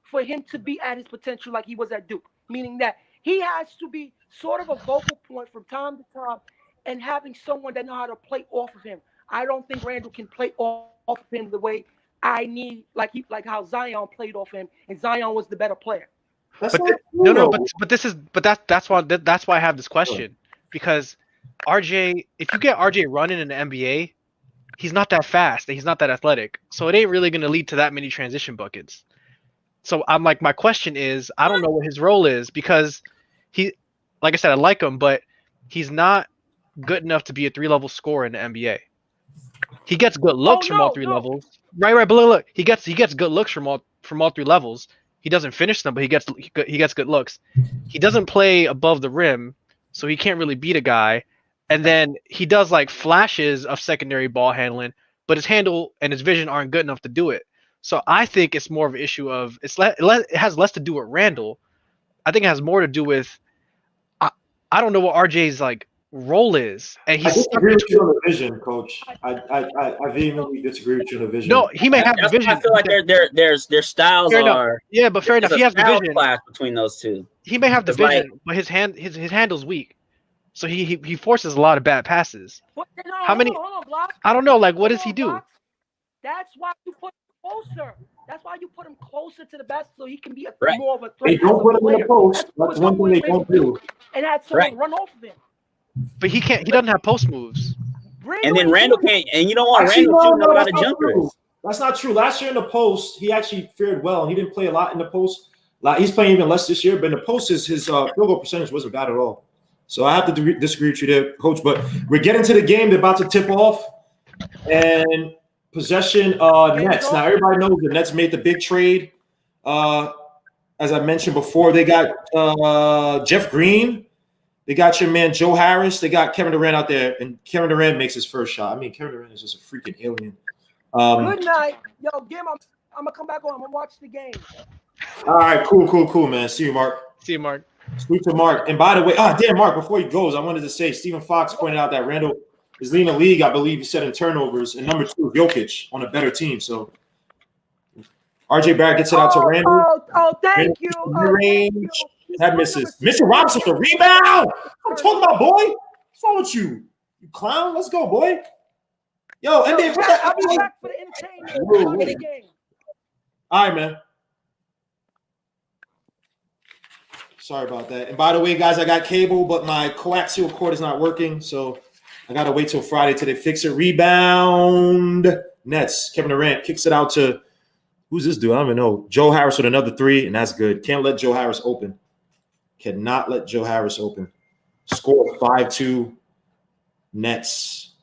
for him to be at his potential like he was at Duke. Meaning that he has to be sort of a focal point from time to time and having someone that know how to play off of him. I don't think Randall can play off of him the way I need, like how Zion played off him, and Zion was the better player. That's But that's why I have this question, because RJ, if you get RJ running in the NBA, he's not that fast and he's not that athletic, so it ain't really gonna lead to that many transition buckets. So I'm like, my question is, I don't know what his role is, because he, like I said, I like him, but he's not good enough to be a 3-level scorer in the NBA. He gets good looks from all 3 levels. Right. But look, he gets good looks from all 3 levels. He doesn't finish them, but he gets good looks. He doesn't play above the rim, so he can't really beat a guy. And then he does like flashes of secondary ball handling, but his handle and his vision aren't good enough to do it. So I think it's more of an issue of it has less to do with Randall. I think it has more to do with I don't know what RJ's like role is, and I disagree with you on the vision, Coach. I vehemently disagree with you on the vision. No, he may have the vision. I feel like their styles fair enough. are. Yeah, but fair enough. He has the vision clash between those two. He may have the It's vision, like, but his handle's weak, so he forces a lot of bad passes. How many? Hold on, Block. I don't know. Like, what does he do? Block. That's why you put him closer. That's why you put him closer to the basket so he can be more of a threat. They don't put him in the post. That's one thing they don't do. And had someone run off of him. But he can't. He doesn't have post moves. And then Randall can't. And you don't want Randall shooting a lot of jumpers. That's not true. Last year in the post, he actually fared well, and he didn't play a lot in the post. He's playing even less this year, but in the post, his field goal percentage wasn't bad at all. So I have to disagree with you there, Coach. But we're getting to the game. They're about to tip off, and possession Nets. Now everybody knows the Nets made the big trade. As I mentioned before, they got Jeff Green. They got your man Joe Harris. They got Kevin Durant out there, and Kevin Durant makes his first shot. I mean, Kevin Durant is just a freaking alien. Good night. Yo, Gim, I'm going to come back on. I'm going to watch the game. All right, cool, man. See you, Mark. See you, Mark. Sweet to Mark. And by the way, damn, Mark, before he goes, I wanted to say Stephen Fox pointed out that Randall is leading the league, I believe he said, in turnovers, and number 2 is Jokic on a better team. So RJ Barrett gets it out to Randall. Thank you. Range. That misses. Mitchell Robinson with the rebound. I'm talking about, boy. What's wrong with you? You clown? Let's go, boy. Yo, NBA, what's that? I'll be back for the entertainment. All right, man. Sorry about that. And by the way, guys, I got cable, but my coaxial cord is not working, so I got to wait till Friday till they fix it. Rebound. Nets. Kevin Durant kicks it out to who's this dude? I don't even know. Joe Harris with another 3, and that's good. Can't let Joe Harris open. Cannot let Joe Harris open. Score 5-2 Nets.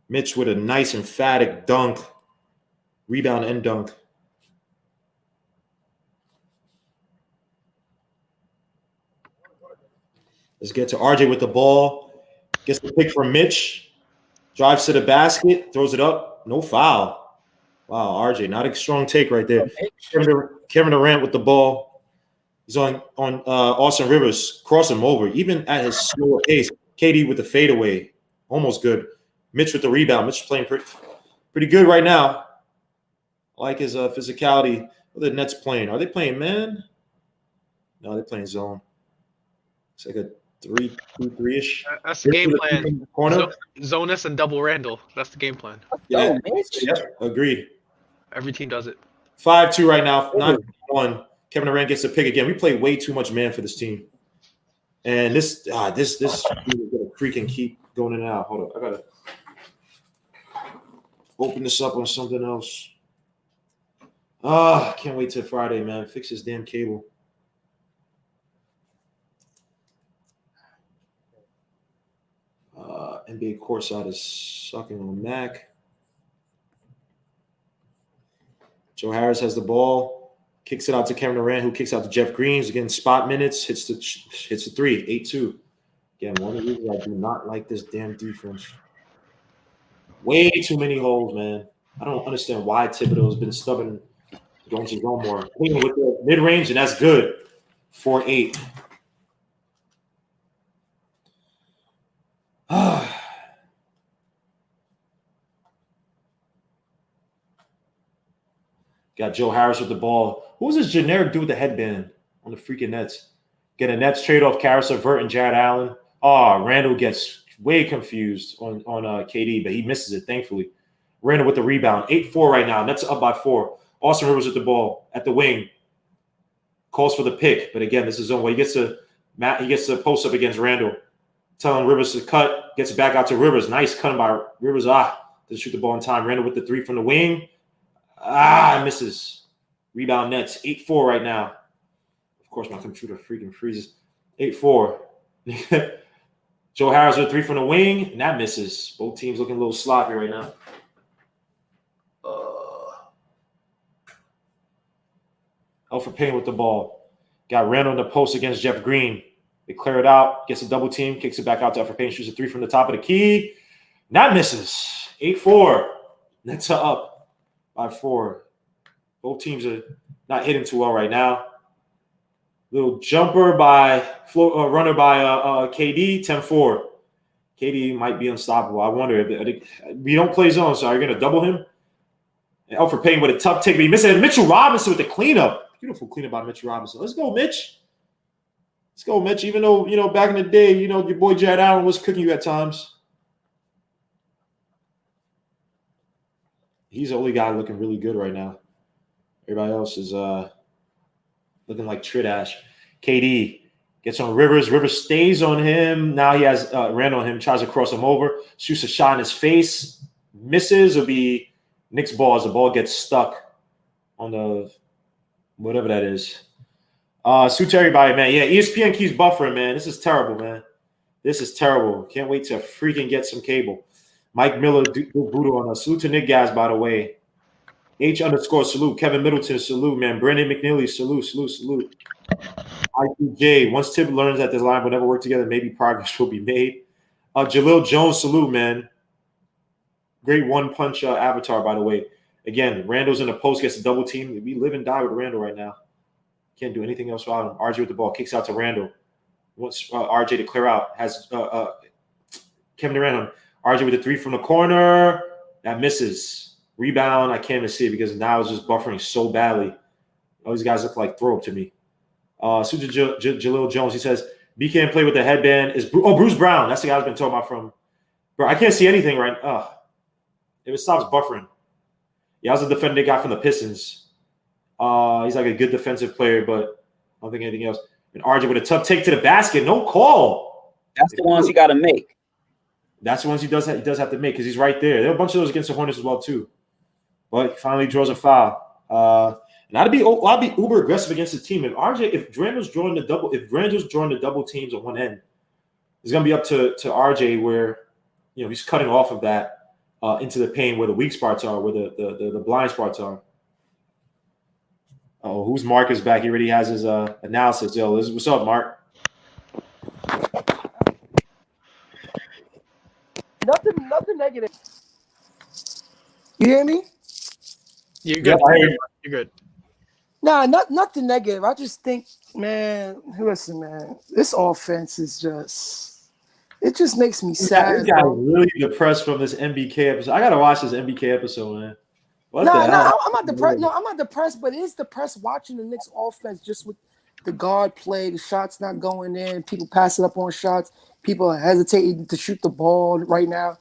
Mitch with a nice emphatic dunk. Rebound and dunk. Let's get to RJ with the ball. Gets the pick from Mitch. Drives to the basket. Throws it up. No foul. Wow, RJ, not a strong take right there. Kevin Durant with the ball. He's on Austin Rivers, crossing him over, even at his slower pace. KD with the fadeaway, almost good. Mitch with the rebound. Mitch playing pretty good right now. I like his physicality. What are the Nets playing? Are they playing man? No, they're playing zone. It's like a 3-2-3-ish. That's the game plan. Zonus and double Randall. That's the game plan. Yeah, agreed. Every team does it. 5-2 right now. 9-1. Kevin Durant gets a pick again. We play way too much man for this team. And this is gonna freaking keep going in and out. Hold up. I gotta open this up on something else. I can't wait till Friday, man. Fix this damn cable. NBA courtside is sucking on Mac. Joe Harris has the ball, kicks it out to Kevin Durant, who kicks out to Jeff Green. Again, spot minutes, hits the three, 8-2. Again, one of the reasons I do not like this damn defense. Way too many holes, man. I don't understand why Thibodeau has been stubborn going to zone more. With the mid-range, and that's good. 4-8. Got Joe Harris with the ball. Who was this generic dude with the headband on the freaking Nets? Get a Nets trade off Karis LeVert and Jared Allen. Randall gets way confused on KD, but he misses it, thankfully. Randall with the rebound. 8-4 right now. Nets up by 4. Austin Rivers with the ball at the wing. Calls for the pick, but again, this is zone where he gets to post up against Randall. Telling Rivers to cut, gets it back out to Rivers. Nice cutting by Rivers. Doesn't shoot the ball in time. Randall with the 3 from the wing. Misses. Rebound Nets. 8-4 right now. Of course, my computer freaking freezes. 8-4. Joe Harris with 3 from the wing, and that misses. Both teams looking a little sloppy right now. Elfrid Payton with the ball. Got Randall in the post against Jeff Green. They clear it out, gets a double team, kicks it back out to Elfrid Payton, shoots a 3 from the top of the key. And that misses. 8-4. Nets are up by 4. Both teams are not hitting too well right now. Little jumper by runner by KD, 10-4. KD might be unstoppable. I wonder if we don't play zone, so are you going to double him? And Elfrid Payton with a tough take, but he missed it. And Mitchell Robinson with the cleanup. Beautiful cleanup by Mitchell Robinson. Let's go, Mitch. Let's go, Mitch. Even though, back in the day, your boy Jared Allen was cooking you at times. He's the only guy looking really good right now. Everybody else is looking like Tridash. KD gets on Rivers. Rivers stays on him. Now he has Randall on him. Tries to cross him over. Shoots a shot in his face. Misses. It'll be Knicks ball as the ball gets stuck on the whatever that is. Suits everybody, man. Yeah, ESPN keeps buffering, man. This is terrible, man. This is terrible. Can't wait to freaking get some cable. Mike Miller, Budo on us. Salute to Nick Gaz, by the way. H_salute. Kevin Middleton, salute, man. Brandon McNeely, salute. IPJ, once Tib learns that this line will never work together, maybe progress will be made. Jalil Jones, salute, man. Great one-punch avatar, by the way. Again, Randall's in the post, gets a double team. We live and die with Randall right now. Can't do anything else without him. RJ with the ball, kicks out to Randall. Wants RJ to clear out. Has Kevin Durant on. RJ with the 3 from the corner. That misses. Rebound, I can't even see it because now it's just buffering so badly. All these guys look like throw up to me. Jalil Jones, he says, BK can play with the headband. Bruce Brown. That's the guy I've been talking about from. Bro, I can't see anything right now. If it stops buffering. Yeah, I was a defender guy from the Pistons. He's like a good defensive player, but I don't think anything else. And RJ with a tough take to the basket. No call. That's the ones he got to make. That's the ones he does have to make because he's right there. There are a bunch of those against the Hornets as well, too. But he finally draws a foul. And I'd be uber aggressive against the team. If Randall's drawing the double teams on one end, it's gonna be up to RJ where he's cutting off of that into the paint where the weak spots are, where the blind spots are. Oh, who's Marcus back? He already has his analysis. Yo, what's up, Mark? Nothing negative. You hear me? You're good. Yeah, You're good. Nah, nothing negative. I just think, man, listen, man, this offense is it just makes me sad. This guy really depressed from this MBK episode. I gotta watch this MBK episode, man. I'm not depressed. No, I'm not depressed, but it is depressed watching the Knicks offense just with the guard play, the shots not going in, people passing up on shots, people are hesitating to shoot the ball right now.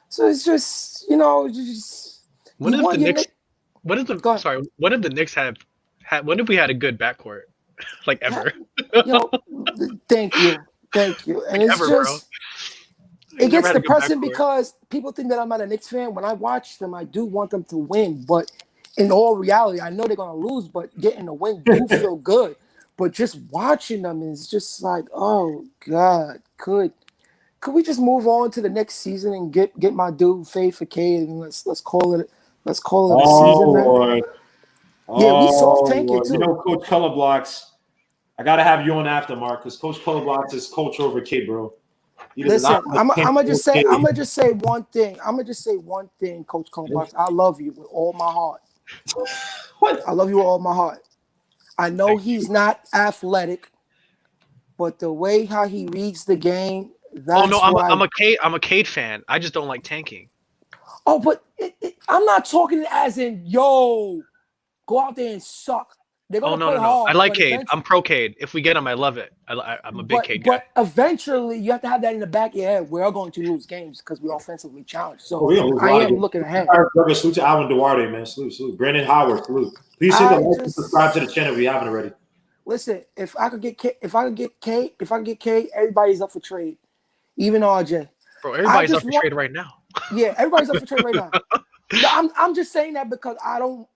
So it's just, When What is Go the ahead. sorry? When did the Knicks have? When did we had a good backcourt? Like ever? Yo, thank you. And it's Ever, bro. just We it never gets had a good depressing backcourt. because people think that I'm not a Knicks fan. When I watch them, I do want them to win, but in all reality, I know they're gonna lose. But getting a win do feel good. But just watching them is just like, oh God, could we just move on to the next season and get my dude Fade for Cade and let's call it a season, man. Lord. Yeah, we soft Oh, tank it Lord. too. You know, Coach Colorblocks. I gotta have you on after, Mark, because Coach Colorblocks is coach over kid, bro. He does Listen, not I'm gonna just say Kid. one thing. Coach Colombox. I love you with all my heart. What? I love you with all my heart. I know Thank he's not athletic, but the way how he reads the game, Oh that's no, what I'm a Cade fan. I just don't like tanking. Oh, but I'm not talking as in yo, go out there and suck. They're Oh gonna no, play no, no. I hard, like but Cade. eventually, I'm pro Cade. If we get him, I love it. I'm a big Cade guy. but eventually you have to have that in the back of your head. We're going to lose games because we're offensively challenged. So We don't lose a I lot of am games. looking ahead. Salute to Alvin Duarte, man. Salute. Brandon Howard, salute. Please hit the like and subscribe to the channel if you haven't already. Listen, if I could get K, everybody's up for trade. Even RJ. Bro, everybody's up for trade right now. Yeah, everybody's up for trade right now. No, I'm just saying that because I don't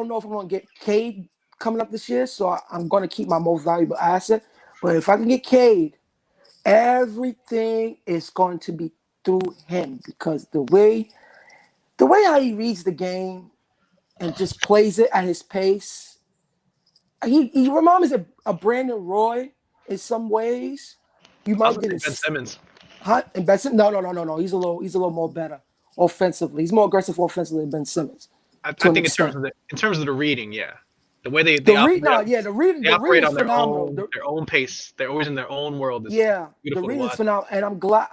know if I'm gonna get Cade coming up this year, so I'm gonna keep my most valuable asset. But if I can get Cade, everything is going to be through him because the way how he reads the game and just plays it at his pace, he reminds me of a Brandon Roy in some ways. You might get Ben Simmons. And Ben Simmons, no. He's a little more better offensively. He's more aggressive offensively than Ben Simmons. I think in terms of the reading, yeah, the way they the operate, reading is on phenomenal. their own pace. They're always in their own world. It's the beautiful reading to is watch. phenomenal, and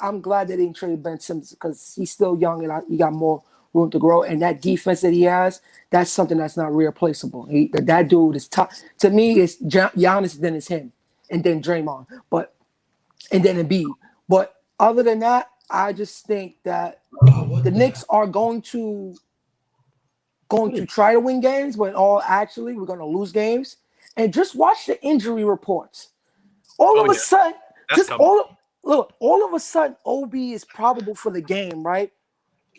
I'm glad they didn't trade Ben Simmons because he's still young and he got more room to grow. And that defense that he has, that's something that's not replaceable. That dude is top. To me, it's Giannis, then it's him, and then Draymond, and then Embiid. But other than that, I just think that the Knicks are going to try to win games, but actually we're going to lose games. And just watch the injury reports. All of a sudden, all of a sudden, OB is probable for the game, right?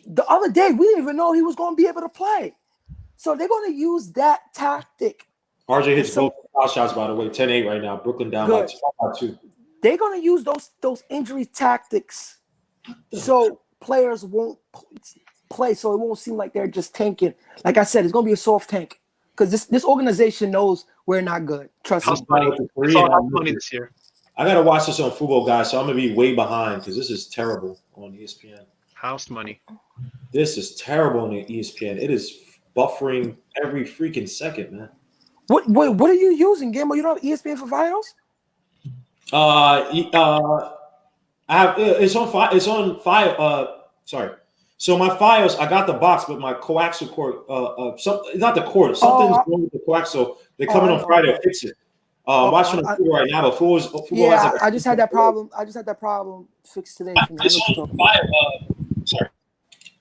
The other day, we didn't even know he was going to be able to play. So they're going to use that tactic. RJ hits both foul shots, by the way, 10-8 right now. Brooklyn down by 2. They're going to use those injury tactics so players won't play, so it won't seem like they're just tanking. Like I said, it's going to be a soft tank because this organization knows we're not good. Trust me. It's all house money this year. I got to watch this on Fubo, guys, so I'm going to be way behind because this is terrible on ESPN. House money. This is terrible on the ESPN. It is buffering every freaking second, man. What are you using, Gambo? You don't have ESPN for Fios? I have it's on Fire. Sorry. So my Fios, I got the box, but my coaxial cord, not the cord. Something's wrong with the coax. So they're coming on Friday to fix it. I'm watching the Fubo right now, but Fubo I just had that problem. I just had that problem fixed today. It's on Fire. Sorry.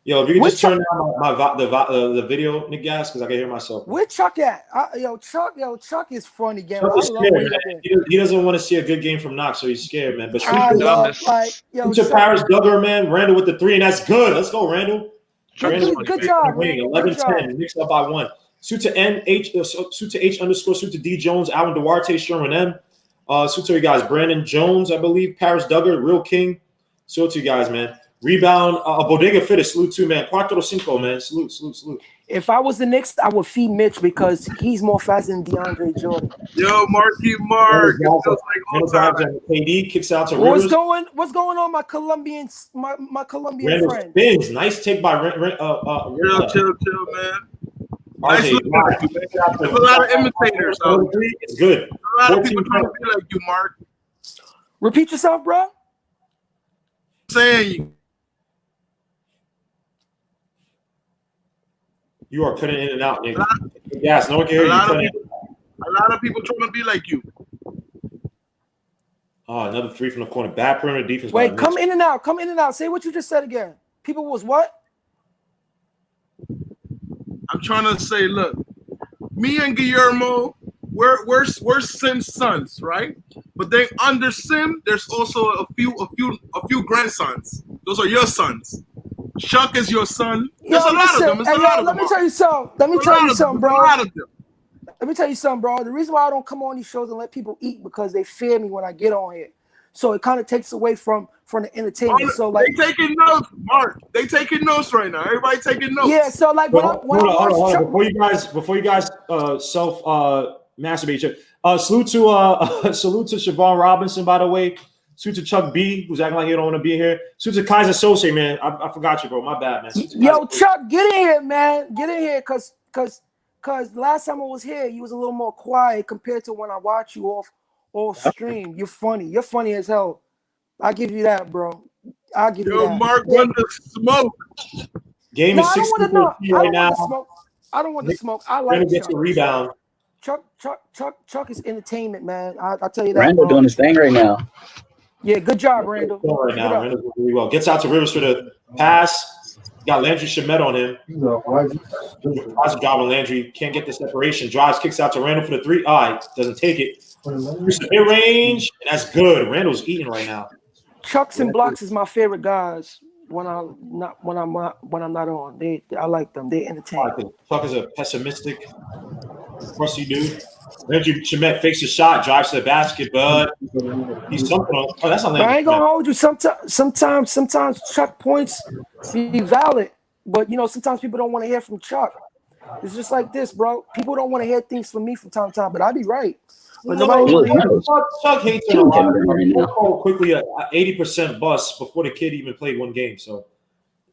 Yo, if you can just turn down the video, Nick Gas, because I can hear myself. Where Chuck at? Chuck is funny, game. Chuck is scared, man. He doesn't want to see a good game from Knox, so he's scared, man. But to Paris Duggar, man. Randall with the 3, and that's good. Let's go, Randall. Good job, man. 11-10. Knicks up by 1. Suit to H _ suit to D Jones, Alvin Duarte, Sherman M. Suit to you guys, Brandon Jones, I believe, Paris Duggar, Real King. Salute to you guys, man. Rebound, Bodega Fitter, salute too, man. 4-5, man. Salute. If I was the Knicks, I would feed Mitch because he's more faster than DeAndre Jordan. Yo, Marky Mark. It feels like all time. KD kicks out to Rivers. What's going on, my Colombian Randall friend? Spins. Nice take by Chill, man. Nice look at you, man. There's a lot of imitators. It's good. A lot of people trying to be like you, Mark. Repeat yourself, bro. Saying you are cutting in and out, nigga. Yes, no one can hear you. A lot of people trying to be like you. Oh, another 3 from the corner. Bad perimeter defense. Wait, come in and out. Say what you just said again. People was what? I'm trying to say, look, me and Guillermo, we're Sim's sons, right? But then under Sim, there's also a few grandsons. Those are your sons. Chuck is your son. There's a lot of them. There's a lot of them. Let me tell you something. Let me tell you something, bro. A lot of them. Let me tell you something, bro. The reason why I don't come on these shows and let people eat because they fear me when I get on here. So it kind of takes away from the entertainment. So like they taking notes, Mark. They taking notes right now. Everybody taking notes. Yeah. So like hold on. Before you guys self masturbate, salute to Siobhan Robinson, by the way. Salute to Chuck B, who's acting like he don't want to be here. Salute to Kaiser Sose, man. I forgot you, bro. My bad, man. Yo, Chuck, get in here, man. Get in here, cause last time I was here, you was a little more quiet compared to when I watch you off stream. You're funny. You're funny as hell. I give you that, bro. I'll give you that. Yo, Mark wanted to smoke. Game is 6-13 right now. I don't want to smoke. I like Chuck. Gets a rebound. Chuck is entertainment, man. I'll tell you that. Randall doing his thing right now. Yeah, good job, Randall. Right now, Randall's doing really well. Gets out to Rivers for the pass. Got Landry Shamet on him. Nice job on Landry. Can't get the separation. Drives, kicks out to Randall for the three. Doesn't take it. Mid-range. That's good. Randall's eating right now. Chucks and blocks is my favorite guys when I'm not on. I like them. They entertain. Chuck is a pessimistic, crusty dude. Landry Shamet fakes a shot, drives to the basket, but he's something on. Oh, that's not Landry. I ain't gonna hold you. Sometimes Chuck points be valid, but sometimes people don't want to hear from Chuck. It's just like this, bro. People don't want to hear things from me from time to time, but I be right. But Chuck hates it a lot. Quickly, 80% bust before the kid even played one game. So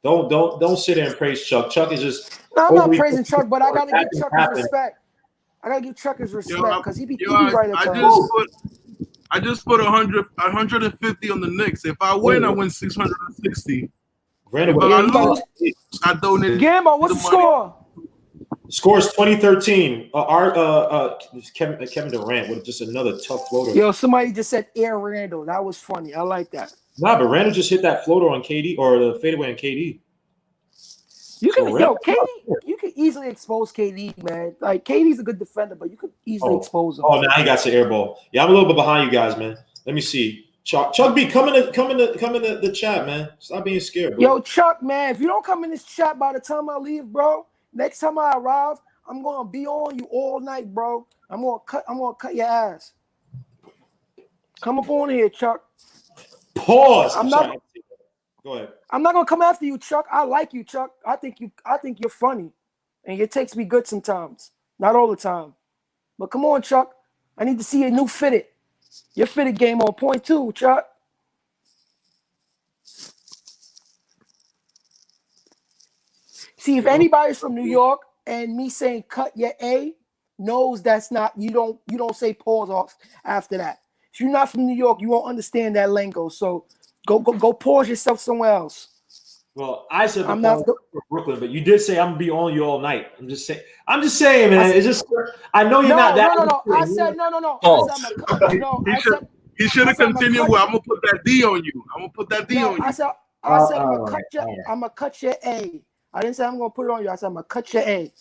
don't sit there and praise Chuck. Chuck is just. No, I'm not praising Chuck, but I gotta give Chuck his respect. I gotta give Chuck his respect because he be right at times. I just put 150 on the Knicks. If I win, I win 660. If I lose, I donate. Gambo, what's the score? Scores 2013. Kevin Durant with just another tough floater. Yo, somebody just said Air Randall. That was funny. I like that. Nah, but Randall just hit that floater on KD or the fadeaway on KD. KD, you can easily expose KD, man. Like KD's a good defender, but you could easily expose him. Oh, now he got the air ball. Yeah, I'm a little bit behind you guys, man. Let me see. Chuck B, come in the chat, man. Stop being scared, bro. Yo, Chuck, man, if you don't come in this chat by the time I leave, bro, next time I arrive, I'm gonna be on you all night, bro. I'm gonna cut your ass. Come up on here, Chuck. Pause. Go ahead. I'm not gonna come after you, Chuck. I like you, Chuck. I think you're funny, and your takes be good sometimes, not all the time. But come on, Chuck. I need to see your new fitted. Your fitted game on point too, Chuck. See, if anybody's from New York and me saying cut your A knows that's not you don't say pause off after that. If you're not from New York, you won't understand that lingo. So go pause yourself somewhere else. Well, I said I'm not from Brooklyn, but you did say I'm gonna be on you all night. I'm just saying, man. It's just I know you're not that. No. I said no. He should have continued with, I'm gonna put that D on you. I'm gonna put that D on you. I said I'm gonna cut your A. I didn't say I'm gonna put it on you. I said I'm gonna cut your A.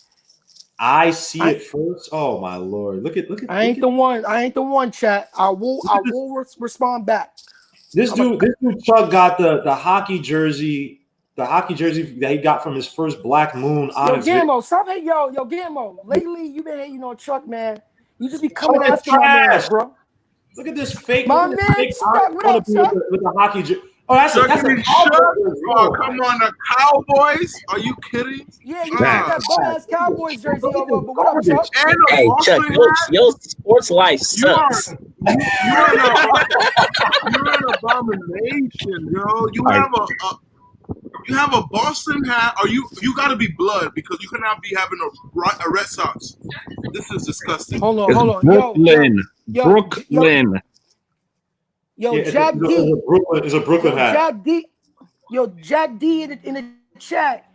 I see it first. Oh my lord! Look at. I ain't the one, chat. I will respond back. This dude Chuck got the hockey jersey. The hockey jersey that he got from his first Black Moon. Gambo, stop hating, yo, Gambo. Lately, you been hating on Chuck, man. You just be coming after my man, bro. Look at this fake. My man, what up, Chuck? With the hockey jersey. Oh, that's a oh, come on, the Cowboys? Are you kidding? Yeah, you got that bum-ass Cowboys jersey over. But what up, Chuck? Hey, Chuck, your sports life sucks. You're an abomination, yo. You have a Boston hat, or you got to be blood because you cannot be having a Red Sox. This is disgusting. Hold on, Brooklyn. Yo, yeah, Jack D. It's a Brooklyn hat. Jack D in the chat.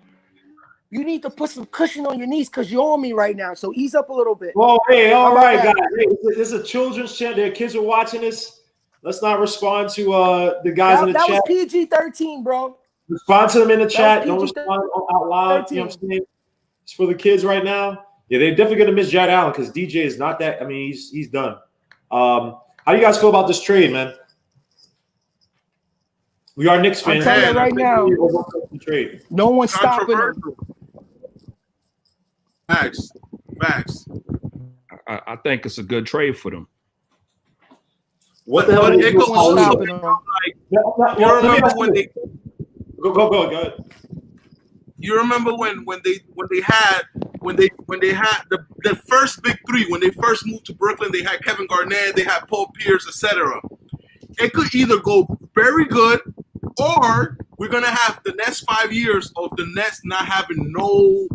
You need to put some cushion on your knees because you're on me right now. So ease up a little bit. Oh, hey, all right, guys. Hey, this is a children's chat. Their kids are watching this. Let's not respond to the guys in the chat. That was PG-13, bro. Respond to them in the chat. Don't respond out loud. You know what I'm saying? It's for the kids right now. Yeah, they're definitely going to miss Jared Allen because DJ is not that. I mean, he's done. How do you guys feel about this trade, man? We are Knicks fans. I'm telling you right now, trade. no one's stopping him. Facts. I think it's a good trade for them. What the hell? But it was stopping him. You remember when they go ahead. You remember when they had the first big three, when they first moved to Brooklyn, they had Kevin Garnett, they had Paul Pierce, etc. It could either go very good, or we're gonna have the next 5 years of the Nets not having no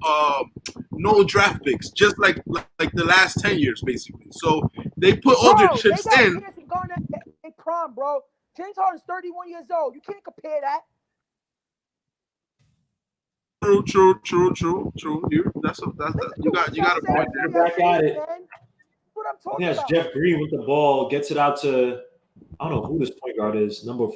draft picks, just like the last 10 years, basically. So they put all their chips in. Garnett, they prime, bro. James Harden's 31 years old. You can't compare that. True. You got a point there. Back at it. What I'm I talking think that's about. Jeff Green with the ball. Gets it out to, I don't know who this point guard is. Number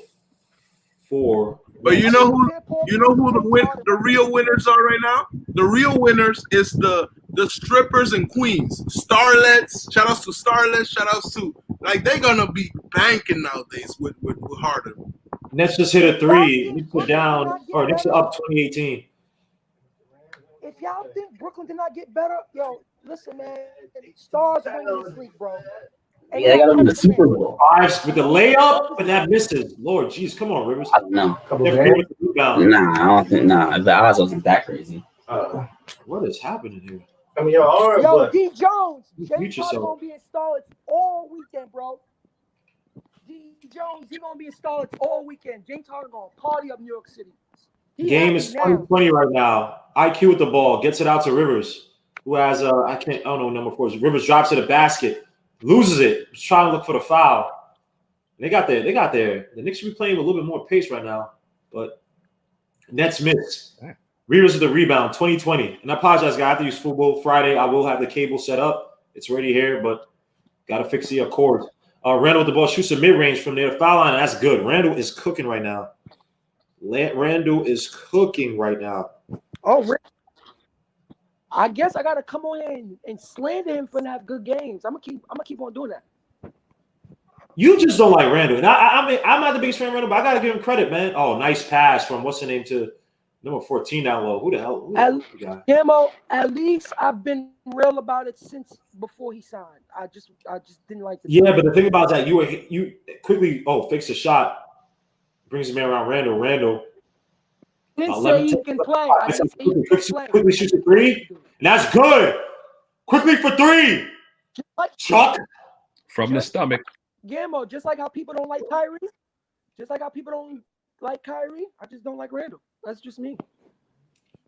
4. But you know who the real winners are right now? The real winners is the strippers and queens. Starlets. Shout outs to starlets. Shout outs to, like, they're gonna be banking nowadays with Harden. Nets just hit a 3. Knicks are down, or Knicks are up 2018. If y'all think Brooklyn did not get better, yo, listen, man. Stars winning this league, bro. And Yeah, they got to win the Super Bowl. 5 with the layup, and that misses. Lord, jeez, come on, Rivers. I don't know. Jeff Green with the rebound. Nah, I don't think. Nah, the odds wasn't that crazy. What is happening here? I mean, Yo, D. Jones, You James mute Harden yourself. gonna be in Starlets all weekend, bro. D. Jones, he gonna be in Starlets all weekend. James Harden gonna party up New York City. He Game is happy now. 20-20 right now. IQ with the ball. Gets it out to Rivers, who has, I don't know, number 4. Rivers drops to the basket. Loses it. He's trying to look for the foul. They got there. The Knicks should be playing with a little bit more pace right now, but Nets miss. Rivers with the rebound, 20-20. And I apologize, guys. I have to use Football Friday. I will have the cable set up. It's already here, but got to fix the accords. Randall with the ball shoots a mid-range from near the foul line. That's good. Randall is cooking right now. Oh, I guess I gotta come on in and slander him for not good games. I'm gonna keep on doing that. You just don't like Randall. And I mean, I'm not the biggest fan of Randall, but I gotta give him credit, man. Oh, nice pass from what's the name to number 14 down low. Who the hell? Gamo, at least I've been real about it since before he signed. I just didn't like the Yeah, but the thing about that, you quickly fix the shot, brings him around Randall. Randall didn't say he can play. I didn't say he can play. quickly shoots a 3, and that's good. Quickly for 3. Chuck From the stomach. Gamo, just like how people don't like Kyrie, I just don't like Randall. That's just me.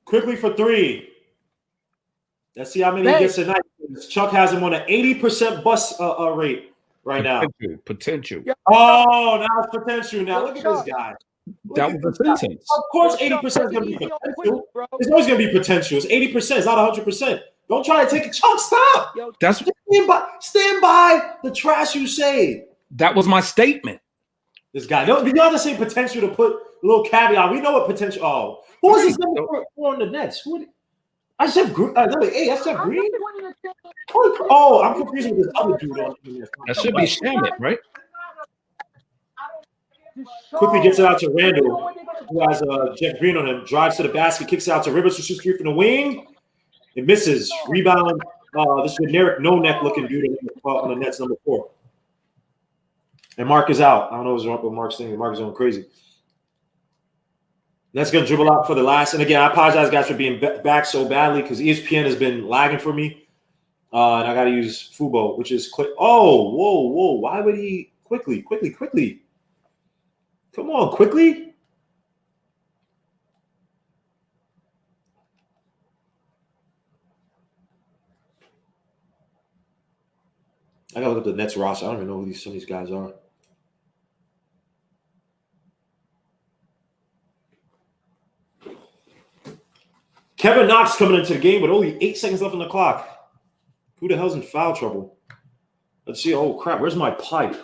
quickly for 3. Let's see how many he gets tonight. Chuck has him on an 80% bust rate right now. Potential. Oh, now it's potential. Now look at this guy. That was a sentence. Of course, 80% is going to be potential. It's always going to be potential. It's 80%. It's not 100%. Don't try to take it. Chuck, stop. That's Stand by the trash you say. That was my statement. This guy. You don't have to say potential to put a little caveat. We know what potential. Oh, who was this number 4 on the Nets? I said Green. That's Jeff Green. Oh, I'm confused with this other dude on here. That should be Shamit, right? Quickly gets it out to Randall, who has Jeff Green on him. Drives to the basket, kicks it out to Rivers, who shoots 3 from the wing. It misses. Rebound. This generic no-neck looking dude on the Nets, number 4. And Mark is out. I don't know what's wrong with Mark's thing. Mark is going crazy. That's going to dribble out for the last. And again, I apologize, guys, for being back so badly because ESPN has been lagging for me. And I got to use Fubo, which is quick. Oh, whoa. Why would he quickly? Come on, quickly. I got to look up the Nets roster. I don't even know who some of these guys are. Kevin Knox coming into the game with only 8 seconds left on the clock. Who the hell's in foul trouble? Let's see. Oh, crap. Where's my pipe?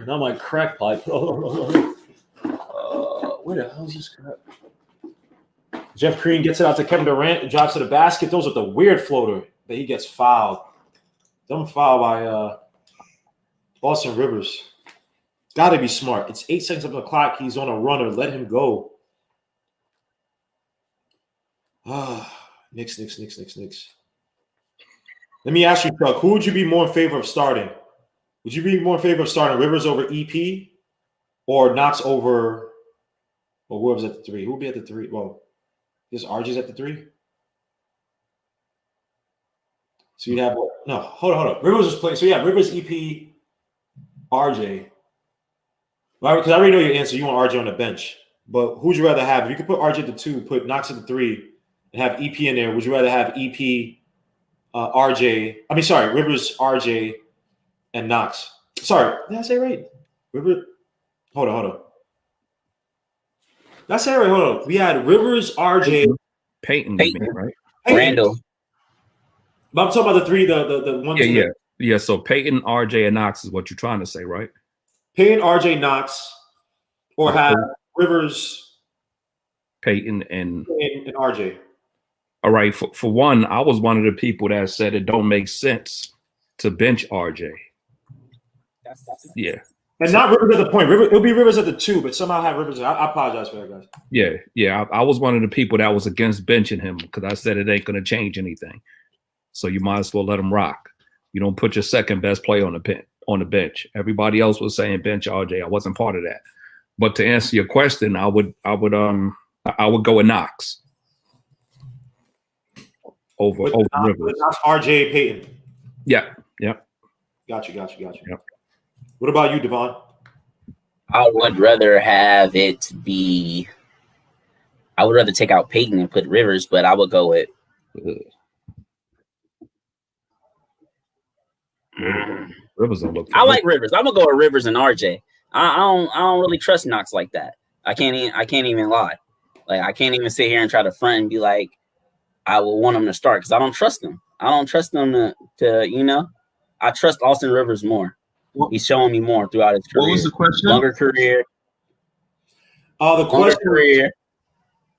Not my crack pipe. Where the hell is this crap? Jeff Green gets it out to Kevin Durant, drops to the basket. Those are the weird floater, but he gets fouled. Dumb foul by Austin Rivers. Got to be smart. It's 8 seconds on the clock. He's on a runner. Let him go. Knicks. Let me ask you, Chuck, who would you be more in favor of starting? Would you be more in favor of starting Rivers over EP or Knox over – well, whoever's at the 3? Who would be at the 3? Well, is RJ's at the 3? So you'd have – no, hold on. Rivers was playing – so, yeah, Rivers, EP, RJ. Because I already know your answer. You want RJ on the bench. But who would you rather have? If you could put RJ at the 2, put Knox at the 3, and have EP in there, would you rather have EP, Rivers, RJ, and Knox? Sorry, did I say it right? Rivers. Hold on. Did I say it right? Hold on. We had Rivers, RJ, Peyton, right? Randall. But I'm talking about the 3, the 1, 2. Yeah. So Peyton, RJ, and Knox is what you're trying to say, right? Payne, RJ, Knox, or have Rivers, Peyton, and RJ. All right. For one, I was one of the people that said it don't make sense to bench RJ. Yeah. And not Rivers at the point. It'll be Rivers at the 2, but somehow have Rivers. I apologize for that, guys. Yeah. I was one of the people that was against benching him because I said it ain't going to change anything. So you might as well let him rock. You don't put your second best player on the bench. Everybody else was saying bench RJ. I wasn't part of that. But to answer your question, I would go with Knox over Rivers. Knox, RJ, Peyton. Yeah. Got you. Yep. What about you, Devon? I would rather have it be. I would rather take out Peyton and put Rivers, but I would go with. Rivers don't look. I like Rivers. I'm gonna go with Rivers and RJ. I don't really trust Knox like that. I can't even lie. Like I can't even sit here and try to front and be like, I will want him to start because I don't trust him. I don't trust him to. I trust Austin Rivers more. He's showing me more throughout his career. What was the question? Longer career. The question. Career.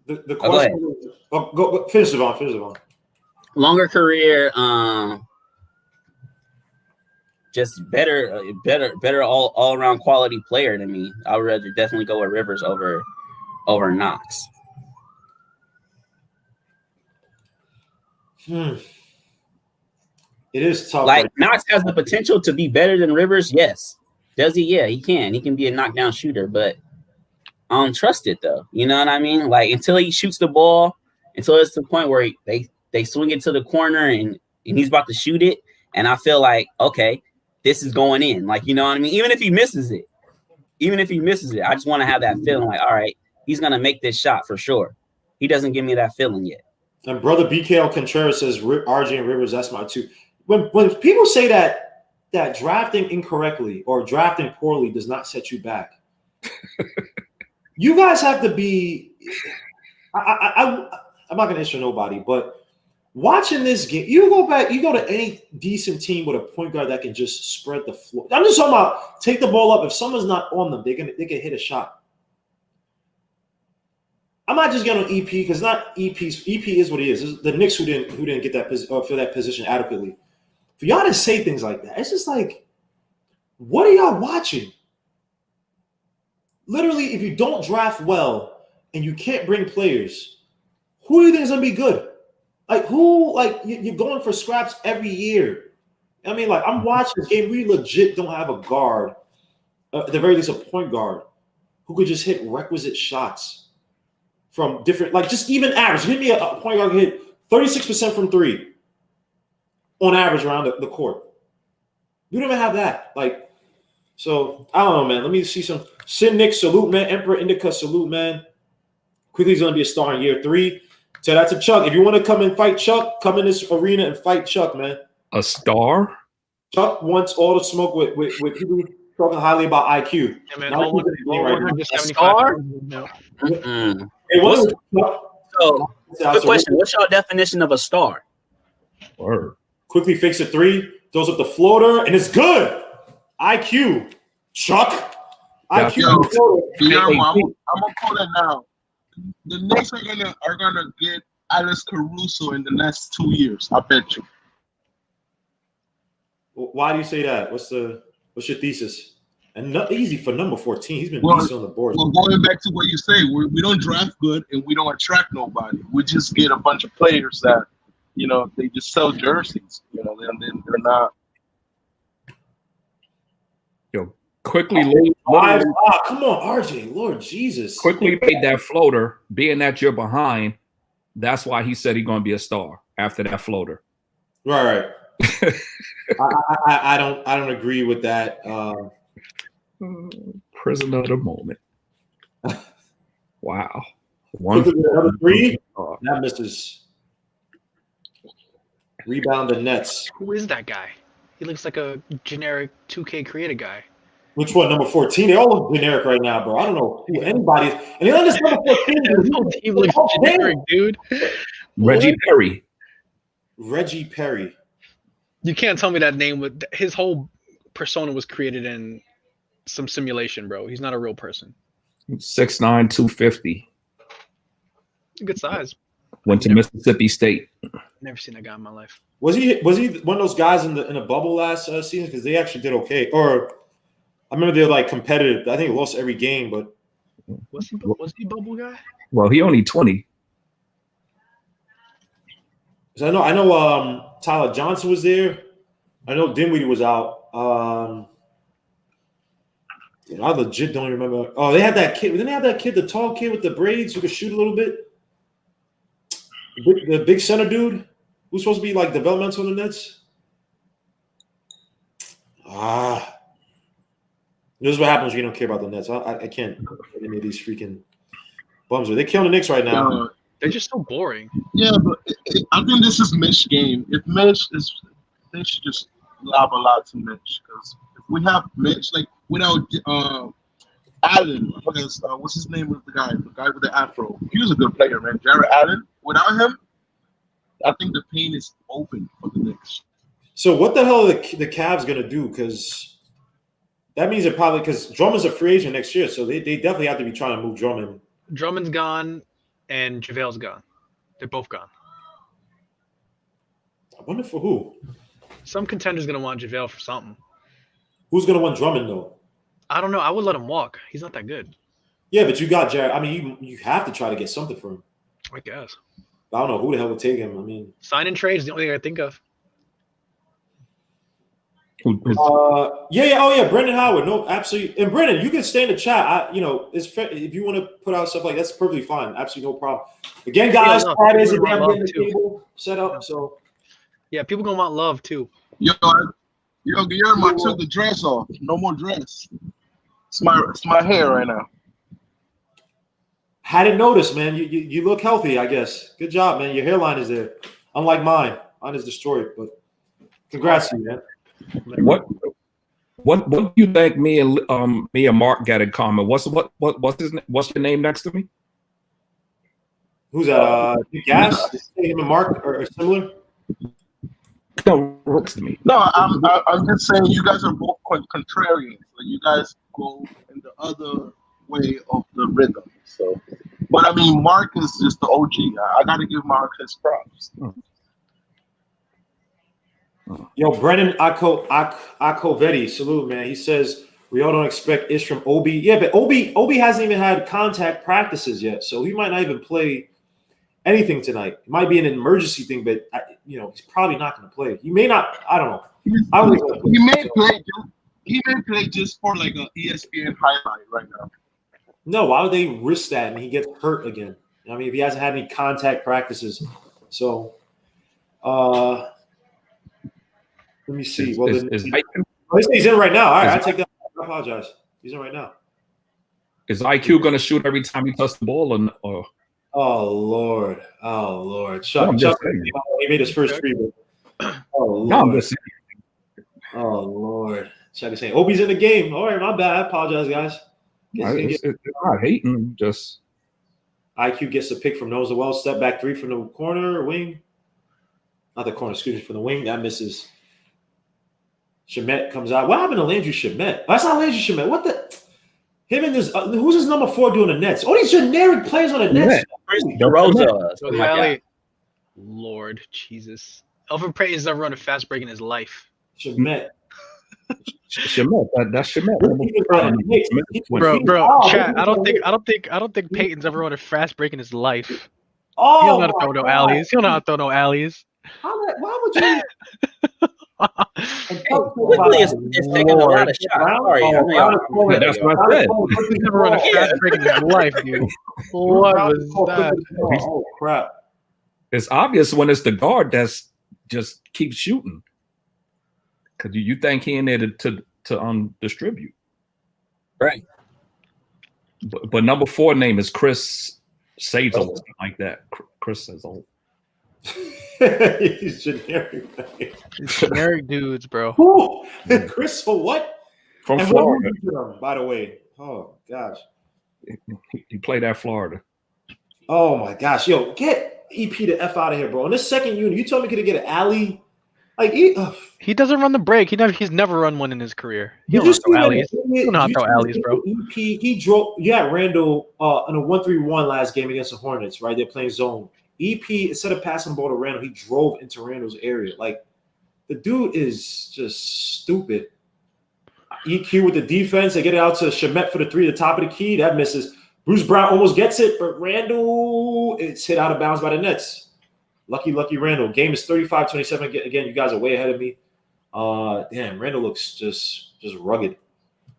The question. Go finish it on. Longer career. Just better all around quality player than me. I would rather definitely go with Rivers over Knox. It is tough. Like Knox has the potential to be better than Rivers. Yes. Does he? Yeah, he can. He can be a knockdown shooter, but I don't trust it though. You know what I mean? Like until he shoots the ball, until it's the point where they swing it to the corner and he's about to shoot it, and I feel like okay, this is going in. Like you know what I mean? Even if he misses it, I just want to have that feeling. Like all right, he's gonna make this shot for sure. He doesn't give me that feeling yet. And brother BKL Contreras says RJ and Rivers. That's my 2. When people say that drafting incorrectly or drafting poorly does not set you back, you guys have to be. I'm not going to issue nobody, but watching this game, you go to any decent team with a point guard that can just spread the floor. I'm just talking about take the ball up. If someone's not on them, they can hit a shot. I'm not just getting on EP because not EP's. EP is what he is. It's the Knicks who didn't get that fill that position adequately. For y'all to say things like that, it's just like, what are y'all watching? Literally, if you don't draft well and you can't bring players, who do you think is gonna be good? Like who? Like you're going for scraps every year. I mean, like I'm watching this game. We legit don't have a guard, at the very least a point guard, who could just hit requisite shots from different, like just even average. Give me a point guard who hit 36% from 3 on average around the court. We don't even have that. Like, so I don't know, man. Let me see some. Sin Nick, salute, man. Emperor Indica, salute, man. Quickly, he's gonna be a star in year 3. So that's a Chuck. If you want to come and fight Chuck, come in this arena and fight Chuck, man. A star? Chuck wants all the smoke with people talking highly about IQ. Yeah, man. Now, A star? Hey, what's So, quick question. What's your definition of a star? Word. Quickly fakes a 3, throws up the floater, and it's good. IQ, Chuck. IQ. Yo, Guillermo, I'm gonna pull that now. The Knicks are gonna get Alex Caruso in the next 2 years. I bet you. Why do you say that? What's your thesis? And not easy for number 14. He's been Well, beast on the board. Well, going back to what you say, we don't draft good and we don't attract nobody. We just get a bunch of players that, they just sell jerseys. They're not. Yo, quickly, come on, RJ, Lord Jesus. Quickly made that floater, being that you're behind. That's why he said he's going to be a star after that floater. Right. I don't agree with that. Prison of the moment. Wow. Another three. That misses. Rebound the Nets. Who is that guy? He looks like a generic 2K creative guy. Which one? Number 14? They all look generic right now, bro. I don't know who anybody is. And the other number 14 he looks generic, dude. Reggie Perry. Reggie Perry. You can't tell me that name. His whole persona was created in some simulation, bro. He's not a real person. 6'9", 250. Good size. Went to Mississippi State. Never seen that guy in my life. Was he one of those guys in the bubble last season? Because they actually did okay. Or I remember they were like competitive. I think they lost every game, but was he a bubble guy? Well, he only 20. I know Tyler Johnson was there. I know Dinwiddie was out. I legit don't remember. Oh, they had that kid. Didn't they have that kid, the tall kid with the braids who could shoot a little bit? The big center dude who's supposed to be like developmental in the Nets. This is what happens when you don't care about the Nets. I can't get any of these freaking bums. They're killing the Knicks right now. They're just so boring. Yeah, but I think this is Mitch's game. If Mitch is, they should just lob a lot to Mitch, because if we have Mitch, like without Allen, because what's his name with the guy with the afro? He was a good player, man. Jared Allen. Without him, I think the pain is open for the Knicks. So what the hell are the Cavs gonna do? Because that means they're probably, because Drummond's a free agent next year, so they definitely have to be trying to move Drummond. Drummond's gone and JaVale's gone. They're both gone. I wonder for who. Some contender's gonna want JaVale for something. Who's gonna want Drummond though? I don't know. I would let him walk. He's not that good. Yeah, but you got Jared. I mean, you have to try to get something for him. I guess. I don't know who the hell would take him. I mean, sign and trade is the only thing I think of. Oh yeah, Brendan Howard. No, absolutely. And Brendan, you can stay in the chat. It's if you want to put out stuff like that's perfectly fine. Absolutely no problem. Again, guys, Fridays are getting the table set up. So yeah, people gonna want love too. Yo, Guillermo, I took the dress off. No more dress. It's my hair right now. Hadn't noticed, man. You look healthy, I guess. Good job, man. Your hairline is there. Unlike mine. Mine is destroyed. But congrats to you, man. What do you think me and Mark got in common? What's your name next to me? Who's that? Gas? Him and Mark are similar? No, looks to me. No, I'm just saying you guys are both contrarians. So you guys go in the other way of the rhythm. So, but I mean, Mark is just the OG. I got to give Mark his props. Yo, Brennan Acovetti, salute, man. He says we all don't expect ish from Obi. Yeah, but Obi hasn't even had contact practices yet, so he might not even play anything tonight. It might be an emergency thing, but he's probably not going to play. He may not. I don't know. He may play just for like an ESPN highlight right now. No, why would they risk that and he gets hurt again? I mean, if he hasn't had any contact practices, so let me see. He's in right now. All right, I take that. I apologize. He's in right now. Is IQ going to shoot every time he touches the ball, or? Oh Lord! Chuck, he made his first free. Oh Lord! No, I'm just saying. Oh Lord! Chuck is saying, "Obi's in the game." All right, my bad. I apologize, guys. It's not hating. Just IQ gets the pick from nose to well. Step back three from the corner wing. Not the corner, excuse me, from the wing. That misses. Shamet comes out. What happened to Landry Shamet? That's not Landry Shamet. What the? Him and this who's his number 4 doing the Nets? All these generic players on the Nets. Chris DeRosa. Oh my God. Lord Jesus. Elvin Payton's never run a fast break in his life. Shemet. Shemet, that's Shemet. Bro, chat. I don't think Peyton's ever run a fast break in his life. He Oh, don't know how to throw no alleys. He don't know how to throw no alleys. why would you? Quickly is taking a lot of shots. Sorry, I know y'all- That's what I said. He's never run a fast break in his life, dude. What was that? Oh crap! It's obvious when it's the guard that's just keeps shooting. Because you think he in there to distribute. Right. But number 4 name is Chris Sazel, something like that. Chris Sazel. He's generic. These generic dudes, bro. Who? Chris for what? From And Florida. by the way. Oh gosh. He played at Florida. Oh my gosh. Yo, get EP the F out of here, bro. In this second unit, you told me could get an alley. Like He doesn't run the break. He's never run one in his career. He Did don't you throw see that alleys. idiot- He don't know how to did throw you alleys, see bro. EP, he drove. You had Randall in a 1-3-1 last game against the Hornets, right? They're playing zone. EP, instead of passing ball to Randall, he drove into Randall's area. Like the dude is just stupid. EQ with the defense, they get it out to Shemet for the 3, the top of the key. That misses. Bruce Brown almost gets it, but Randall, it's hit out of bounds by the Nets. Lucky Randall. Game is 35-27. Again, you guys are way ahead of me. Damn, Randall looks just rugged.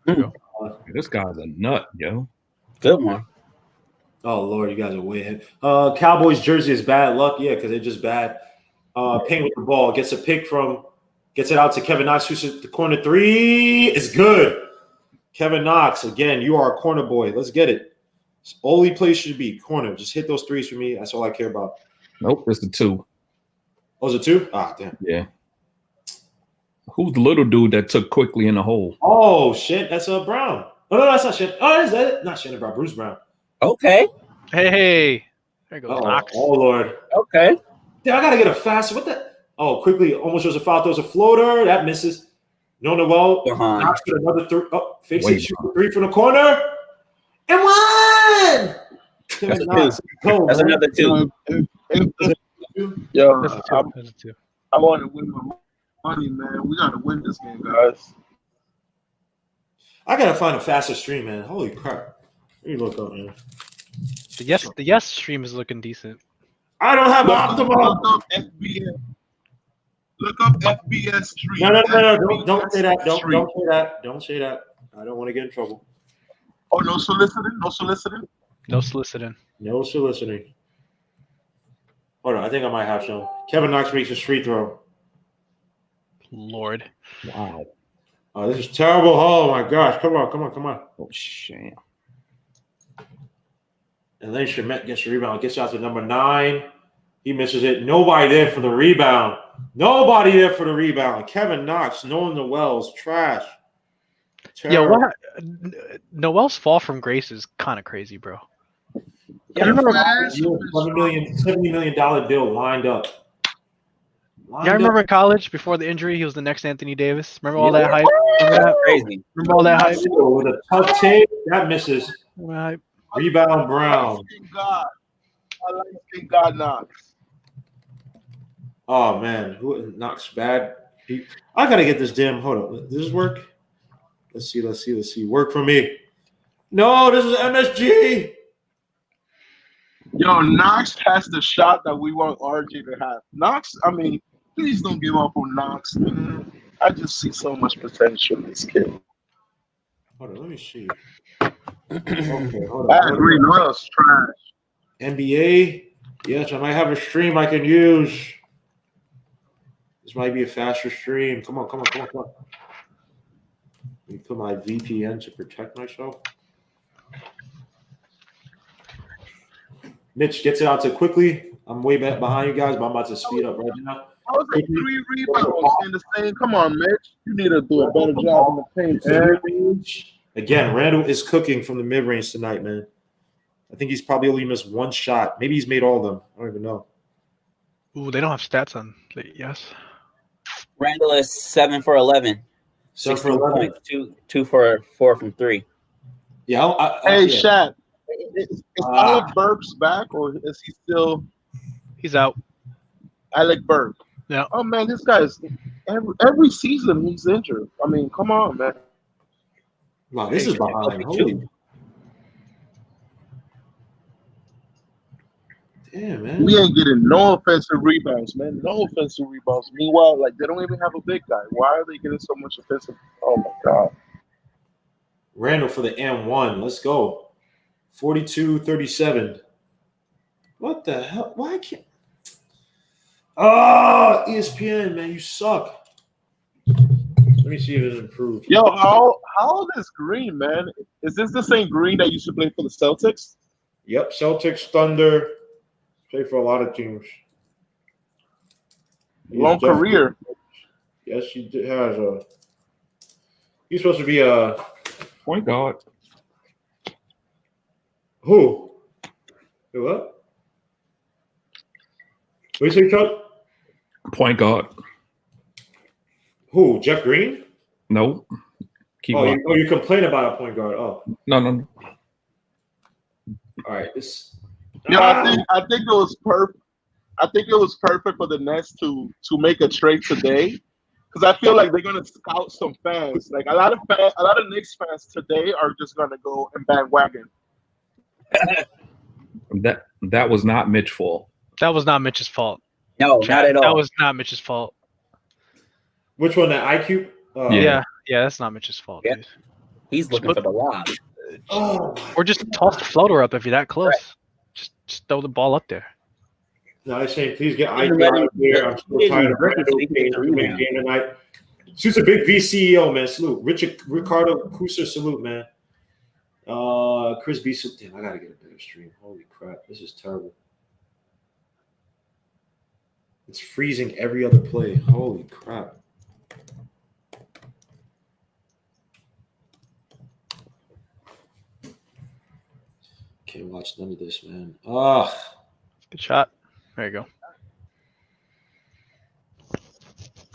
This guy's a nut, yo. Good one. Oh Lord, you guys are way ahead. Cowboys jersey is bad luck, yeah, because they're just bad. Payne with the ball gets it out to Kevin Knox, who's at the corner 3. It's good. Kevin Knox, again, you are a corner boy. Let's get it. It's only place should be corner. Just hit those 3s for me. That's all I care about. Nope, it's the 2. Oh, is it 2? Ah, damn. Yeah. Who's the little dude that took quickly in the hole? Oh shit, that's Brown. Oh no, that's not Shannon. Oh, is that it? Not Shannon Brown, Bruce Brown. Okay. Hey. There goes Knox. Oh Lord. Okay. Damn, I gotta get a fast. What the? Oh, quickly, almost shows a foul. Throws a floater. That misses. No, well. Behind. Knox with another 3. Oh, fakes Wait. it, shoot 3 from the corner. And 1! That's Knox. Go, That's man. another 2. Yo, That's a two. That's a 2. I want to win my money, man. We got to win this game, guys. I gotta find a faster stream, man. Holy crap. Let me look up, man. The yes stream is looking decent. I don't have Look optimal. up FBS. Look up FBS stream. No. Don't say that. Don't Stream. say that. Don't say that. I don't want to get in trouble. Oh, no soliciting? No soliciting? No soliciting. No soliciting. Hold on, I think I might have some. Kevin Knox makes a free throw. Lord. Wow. Oh, this is terrible. Oh my gosh. Come on. Oh, shit. And then Shemet gets the rebound. Gets out to number 9. He misses it. Nobody there for the rebound. Kevin Knox, knowing the Wells, trash. Yo, Terrible. what? Noel's fall from grace is kind of crazy, bro. Yeah, $70 million bill lined up. Yeah, I remember in college before the injury, he was the next Anthony Davis. Remember all that hype? Remember that? Crazy. Remember all that hype? With a tough take, that misses. Right. Rebound Brown. God. I like King God Knox. Oh man, who Knox bad? I gotta get this damn. Hold on, does this work? Let's see. Work for me. No, this is MSG. Yo, Knox has the shot that we want RJ to have. Knox, I mean, please don't give up on Knox, man. I just see so much potential in this kid. Hold on, let me see. Okay, hold on. I agree. Noel's trash. NBA. Yes, I might have a stream I can use. This might be a faster stream. Come on. Let me put my VPN to protect myself. Mitch gets it out too quickly. I'm way back behind you guys, but I'm about to speed up right now. I was like 3 rebounds in the same. Come on, Mitch. You need to do a better job in the paint, man. Mid-range. Again, Randall is cooking from the mid-range tonight, man. I think he's probably only missed 1 shot. Maybe he's made all of them. I don't even know. Ooh, they don't have stats on. Yes. Randall is 7 for 11. 7 for 16 11. points, 2 for 4 from 3. Yeah. Hey, Yeah. Shaq, is Alec Burks back or is he still He's out. Alec Burks? Yeah. Oh man, this guy is every season he's injured. I mean, come on, man. Wow, this is behind. Holy. Damn, man. We ain't getting no offensive rebounds, man. No offensive rebounds. Meanwhile, like they don't even have a big guy. Why are they getting so much offensive? Oh my god. Randall for the M1. Let's go. 42-37. What the hell? Why can't? Oh, ESPN, man, you suck. Let me see if it improved. Yo, how old is Green, man? Is this the same Green that used to play for the Celtics? Yep, Celtics, Thunder. Play for a lot of teams. Long career. Yes, he has a. He's supposed to be a Point guard. who? Who what? What do you say, Chuck? Point guard. Who? Jeff Green? No. Keep Oh, on. you complain about a point guard. Oh, No. all right. This. Yeah, I think it was perfect. I think it was perfect for the Nets to make a trade today, because I feel like they're gonna scout some fans. Like a lot of Knicks fans today are just gonna go and bandwagon. That was not Mitch's fault. That was not Mitch's fault. No, not at all. That was not Mitch's fault. Which one? That IQ? Yeah, that's not Mitch's fault. Yeah. Dude. He's looking for the lob. Oh. Or just toss the floater up if you're that close. Right. Just throw the ball up there. No, I'm saying please get Didn't IQ let out him- of there. I'm still didn't tired of let him Randall take being the the big rebound. game tonight. Suits a big V CEO, man. Salute. Ricardo Kuser, salute, man. Chris B. Damn, I gotta get a better stream. Holy crap. This is terrible. It's freezing every other play. Holy crap. Can't watch none of this, man. Good shot. There you go.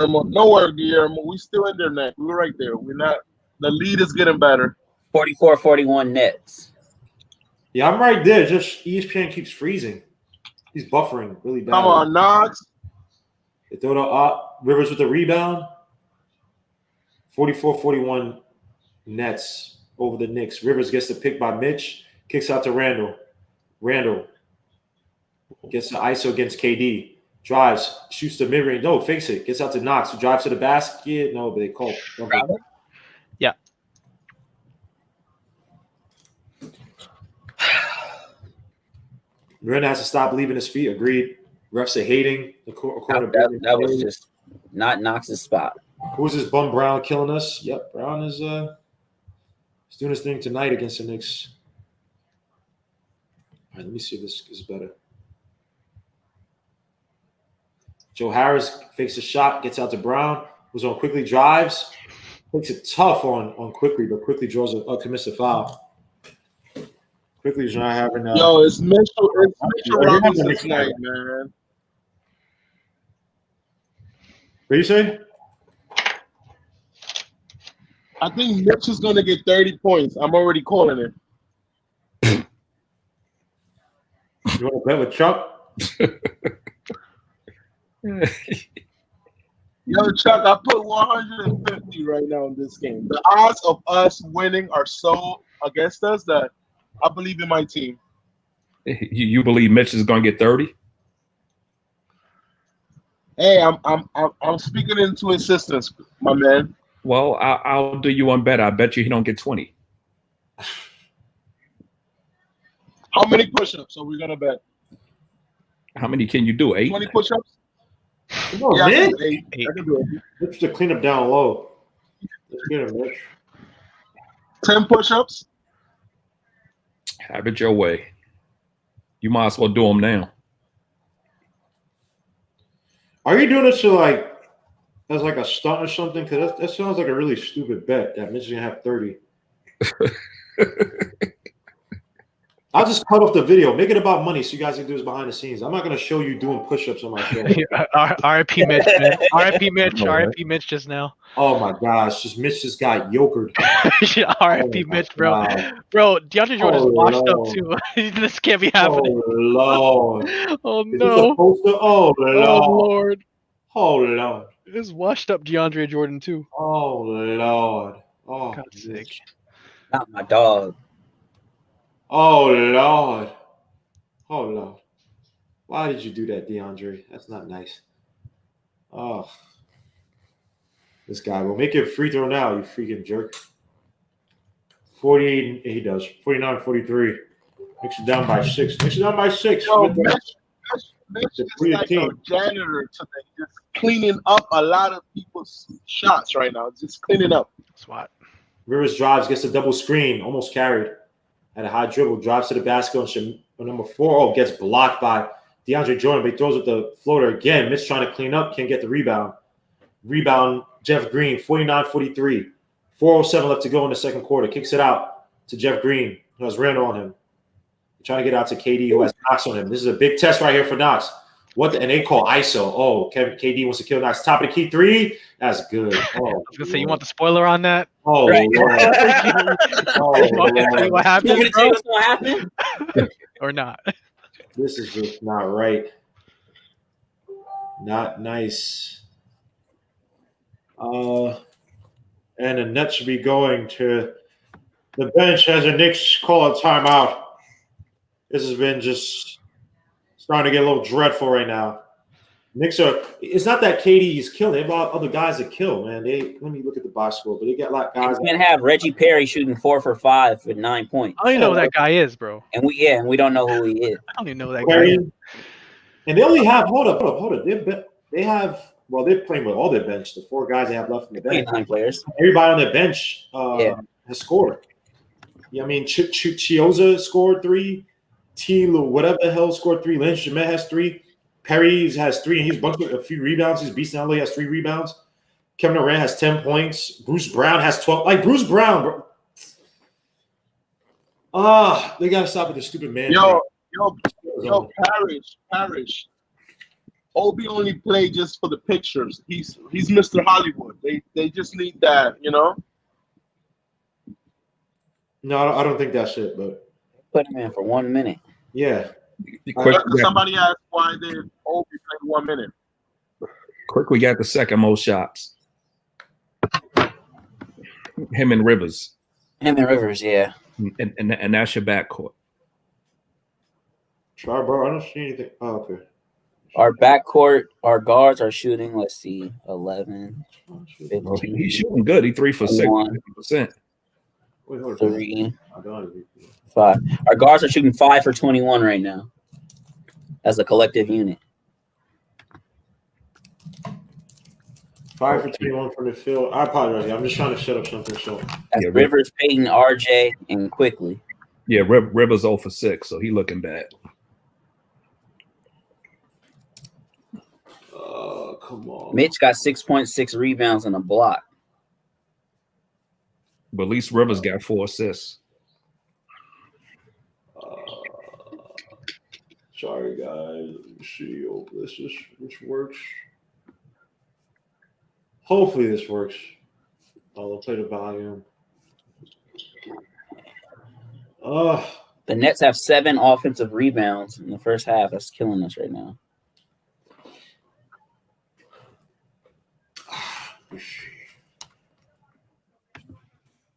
No worry, Guillermo. We still in there, Nick. We're right there. We're not. The lead is getting better. 44-41 Nets. Yeah, I'm right there. Just ESPN keeps freezing. He's buffering really bad. Come on, Knox. They throw it up. Rivers with the rebound. 44-41 Nets over the Knicks. Rivers gets the pick by Mitch. Kicks out to Randall. Randall gets the ISO against KD. Drives. Shoots the mid-range. No, fakes it. Gets out to Knox. Who drives to the basket. No, but they call. Yeah. Miranda has to stop leaving his feet. Agreed. Refs are hating. That was just not Knox's spot. Who's this bum Brown killing us? Yep, Brown is doing his thing tonight against the Knicks. All right, let me see if this is better. Joe Harris fakes a shot, gets out to Brown, who's on quickly drives, takes it tough on quickly, but quickly commits a foul. Quickly is not having. Yo, it's Mitchell Robinson's night, man. What do you say? I think Mitch is gonna get 30 points. I'm already calling it. You want to bet with Chuck? Yo, Chuck, I put 150 right now in this game. The odds of us winning are so against us that I believe in my team. You believe Mitch is going to get 30? Hey, I'm speaking into existence, my man. Well, I'll do you one better. I bet you he don't get 20. How many push-ups are we gonna bet? How many can you do? 8? 20 push-ups? Come on, Yeah, I man. can do 8. I can do it. Let's just clean up down low. Let's get him, Mitch. 10 push-ups? Have it your way. You might as well do them now. Are you doing this to as a stunt or something? Because that sounds like a really stupid bet that Mitch is gonna have 30. I'll just cut off the video. Make it about money so you guys can do this behind the scenes. I'm not going to show you doing push-ups on my show. R.I.P. Mitch, man. R.I.P. Mitch. R.I.P. Mitch just now. Oh, my gosh. Mitch just got yokered. R.I.P. Mitch, bro. God. Bro, DeAndre Jordan's washed Lord. up, too. This can't be happening. Oh, Lord. Oh, Is this a no. poster? Oh, Lord. Oh, Lord. Oh, Lord. This washed up DeAndre Jordan, too. Oh, Lord. Oh, God's sake. Not my dog. Oh, Lord. Oh, Lord. Why did you do that, DeAndre? That's not nice. Oh. This guy will make it a free throw now, you freaking jerk. 48, he does. 49-43. Knicks it down by 6. Knicks it down by 6. Yo, Mitch is like a janitor today, just cleaning up a lot of people's shots right now. Just cleaning up. SWAT. Rivers drives, gets a double screen, almost carried. Had a high dribble, drives to the basket on number 4. Oh, gets blocked by DeAndre Jordan, but he throws with the floater again. Mitch trying to clean up, can't get the rebound. Rebound, Jeff Green, 49-43. 4:07 left to go in the second quarter. Kicks it out to Jeff Green, who has Randall on him. Trying to get out to KD, who has Knox on him. This is a big test right here for Knox. And they call ISO. Oh, KD wants to kill Knox. Top of the key 3. That's good. Oh, I was going to say, you want the spoiler on that? Oh, Right. Lord. Oh, You want me to tell you what You want me happened, to tell you bro? what's gonna happen? Or not? This is just not right. Not nice. And the Nets should be going to the bench as the Knicks call a timeout. This has been just starting to get a little dreadful right now. Knicks are. It's not that KD is killing. They have a lot of other guys that kill, man. Let me look at the box score, but they got a lot of guys. You can't have Reggie Perry shooting 4 for 5 with 9 points. I don't even know who that guy is, bro. And we don't know who he is. I don't even know who that guy is. And they only have hold up. They have they're playing with all their bench. The 4 guys they have left in the bench. 9 players. Everybody on their bench has scored. Yeah, I mean Chioza scored 3. Whatever the hell scored 3. Lynch Jemet has 3. Perry has 3, and he's bunked with a few rebounds. He's beasting LA, has 3 rebounds. Kevin Durant has 10 points. Bruce Brown has 12. Like Bruce Brown, bro. They gotta stop with the stupid man. Yo, Parrish. Obi only played just for the pictures. He's Mr. Hollywood. They just need that, you know. No, I don't think that's it, but Put him in for 1 minute. yeah. Somebody asked why did Obi play 1 minute. Quickly got the second most shots. Him and Rivers. Him and Rivers, yeah. And that's your backcourt. Try, bro. I don't see anything. Oh, okay. Our backcourt, our guards are shooting, let's see, 11, 15, He's shooting good. He 3 for 6, 50%. Wait, hold on. 3, 5. Our guards are shooting 5 for 21 right now as a collective unit. 5 for 21 from the field. I apologize. I'm just trying to shut up something. So That's Rivers, Payton, RJ, and Quickly. Yeah, Rivers 0 for 6, so he looking bad. come on. Mitch got 6.6 rebounds and a block. But at least Rivers got 4 assists. Sorry, guys. Let me see. Which works. Hopefully this works. I'll play the volume. The Nets have 7 offensive rebounds in the first half. That's killing us right now.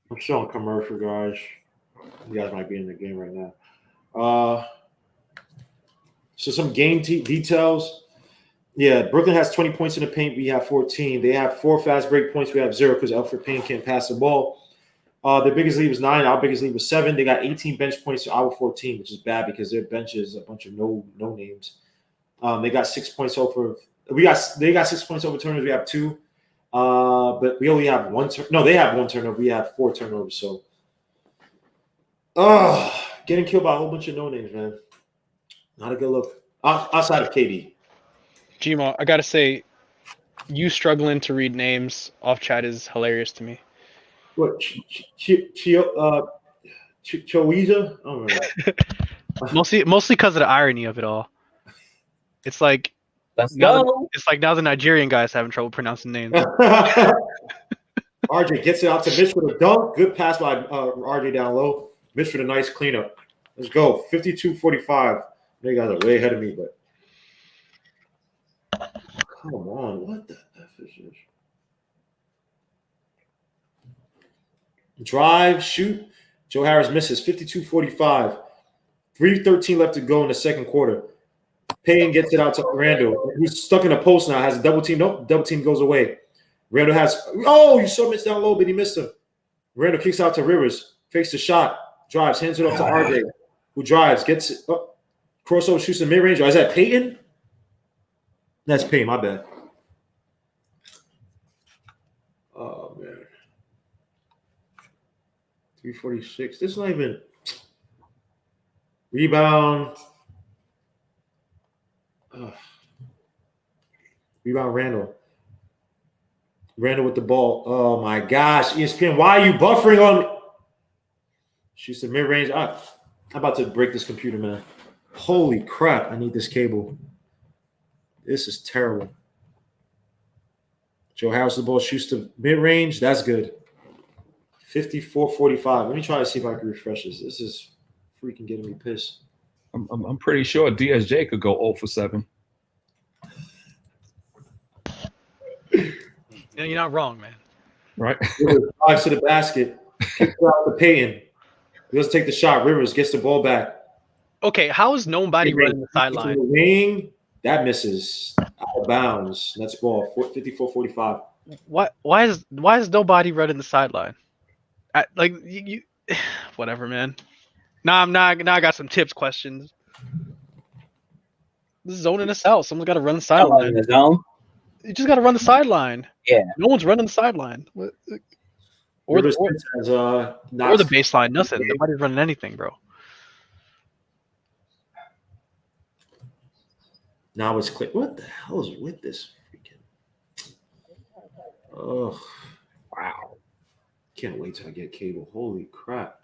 I'm still on commercial, guys. You guys might be in the game right now. So some game details. Yeah, Brooklyn has 20 points in the paint. We have 14. They have 4 fast break points. We have 0 because Elfrid Payne can't pass the ball. Their biggest lead was 9. Our biggest lead was 7. They got 18 bench points to our 14, which is bad because their bench is a bunch of no names. They got 6 points over. They got 6 points over turnovers. We have 2. But we only have 1 no, they have 1 turnover. We have 4 turnovers. So getting killed by a whole bunch of no names, man. Not a good look. Outside of KD. Gmo, I gotta say, you struggling to read names off chat is hilarious to me. What? Choiza? I don't know. Mostly because of the irony of it all. It's like Let's now go. it's like now the Nigerian guys having trouble pronouncing names. RJ gets it out to Mitch with a dunk. Good pass by RJ down low. Mitch with a nice cleanup. Let's go. 52-45. You guys are way ahead of me, but come on. What the F is this? Drive, shoot. Joe Harris misses. 52-45. 3:13 left to go in the second quarter. Payne gets it out to Randall. He's stuck in a post now. Has a double team. Nope. Double team goes away. Randall has. Oh, you saw Mitch down low, but he missed him. Randall kicks out to Rivers. Fakes the shot. Drives. Hands it off to RJ, who drives. Gets it. Oh, crossover, shoots in mid range. Oh, is that Payton? That's Payne. My bad. Oh, man. 3:46. This is not even. Rebound. Rebound Randall. Randall with the ball. Oh my gosh, ESPN, why are you buffering on? Shoots the mid-range. I'm about to break this computer, man. Holy crap, I need this cable. This is terrible. Joe Harris the ball shoots to mid-range. That's good. 54-45. Let me try to see if I can refresh this. This is freaking getting me pissed. I'm pretty sure DSJ could go 0 for 7. Yeah, you're not wrong, man. Right? Drives to the basket. Kicks it out to Payton. He doesn't take the shot. Rivers gets the ball back. Okay, how is nobody running the sideline? The wing, that misses. Out of bounds. That's ball. 54-45. Why is nobody running the sideline? You whatever, man. Now I got some tips questions. This is zoning us out. Someone's got to run the sideline. In the zone. You just got to run the sideline. Yeah. No one's running the sideline. Or the baseline. Nothing. Nobody's running anything, bro. Now it's click. What the hell is with this freaking? Oh, wow. Can't wait till I get cable. Holy crap.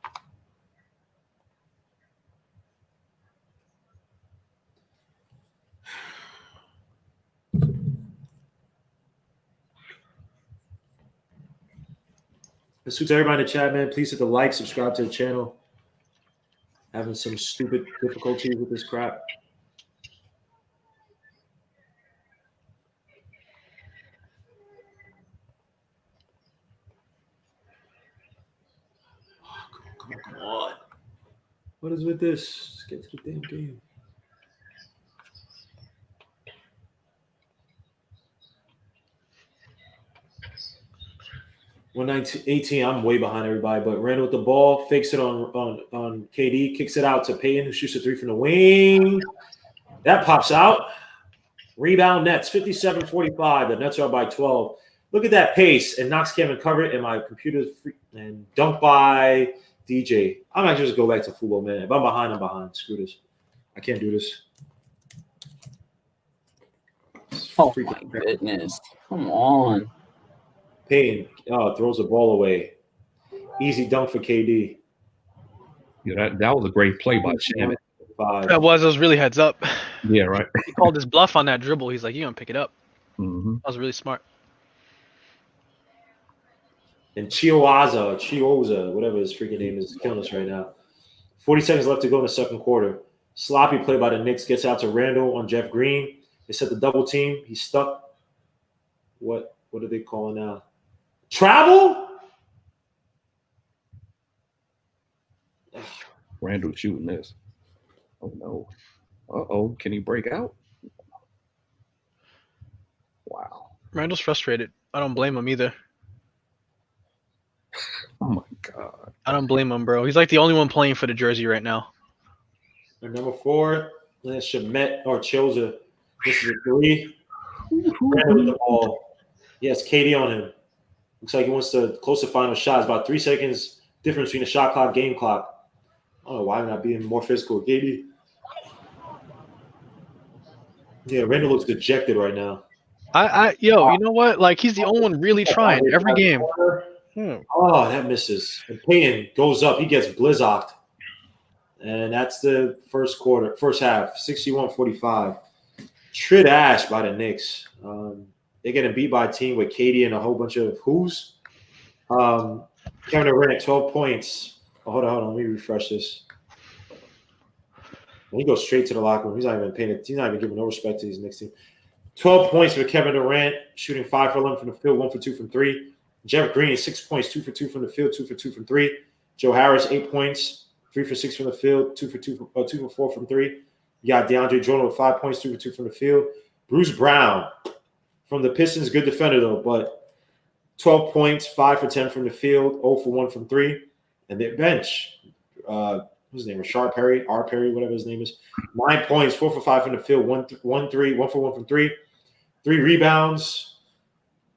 Let's to everybody in the chat, man. Please hit the like, subscribe to the channel. Having some stupid difficulties with this crap. Oh, come on. What is with this? Let's get to the damn game. $119.18. I'm way behind everybody, but Randall with the ball, fakes it on KD, kicks it out to Payton, who shoots a three from the wing. That pops out. Rebound Nets, 57-45. The Nets are up by 12. Look at that pace, and Knox can't even cover it, and my computer's free, and dunked by DJ. I might just go back to football, man. If I'm behind, I'm behind. Screw this. I can't do this. Oh my goodness! Come on. Payne throws the ball away. Easy dunk for KD. Yeah, that was a great play by Shannon. That was really heads up. Yeah, right. He called his bluff on that dribble. He's like, "You gonna pick it up?" Mm-hmm. That was really smart. And Chioza, whatever his freaking name is killing us right now. 40 seconds left to go in the second quarter. Sloppy play by the Knicks gets out to Randall on Jeff Green. They set the double team. He's stuck. What are they calling now? Travel? Randall shooting this. Oh no. Uh-oh. Can he break out? Wow. Randall's frustrated. I don't blame him either. Oh my God. I don't blame him, bro. He's like the only one playing for the jersey right now. And number 4, that's Shamet or Choza. This is a 3. Randall with the ball. Yes, KD on him. Looks like he wants to close the final shot. It's about 3 seconds difference between the shot clock, game clock. I don't know why I'm not being more physical. KD. Yeah, Randall looks dejected right now. You know what? Like, he's the only one really trying every game. Oh, that misses. And Payton goes up. He gets blizzocked. And that's the first half, 61-45. Trash by the Knicks. They're getting beat by a team with Katie and a whole bunch of who's. Kevin Durant, 12 points. Oh, hold on. Let me refresh this. He goes straight to the locker room. He's not even giving no respect to these Knicks team. 12 points for Kevin Durant, shooting 5 for 11 from the field, 1 for 2 from 3. Jeff Green, 6 points, 2 for 2 from the field, 2 for 2 from 3. Joe Harris, 8 points, 3 for 6 from the field, 2 for 4 from 3. You got DeAndre Jordan with 5 points, 2 for 2 from the field. Bruce Brown from the Pistons, good defender though, but 12 points, 5 for 10 from the field, 0 for 1 from 3. And their bench, what's his name? Rashard Perry, R. Perry, whatever his name is. 9 points, 4 for 5 from the field, 1 for 1 from 3. 3 rebounds.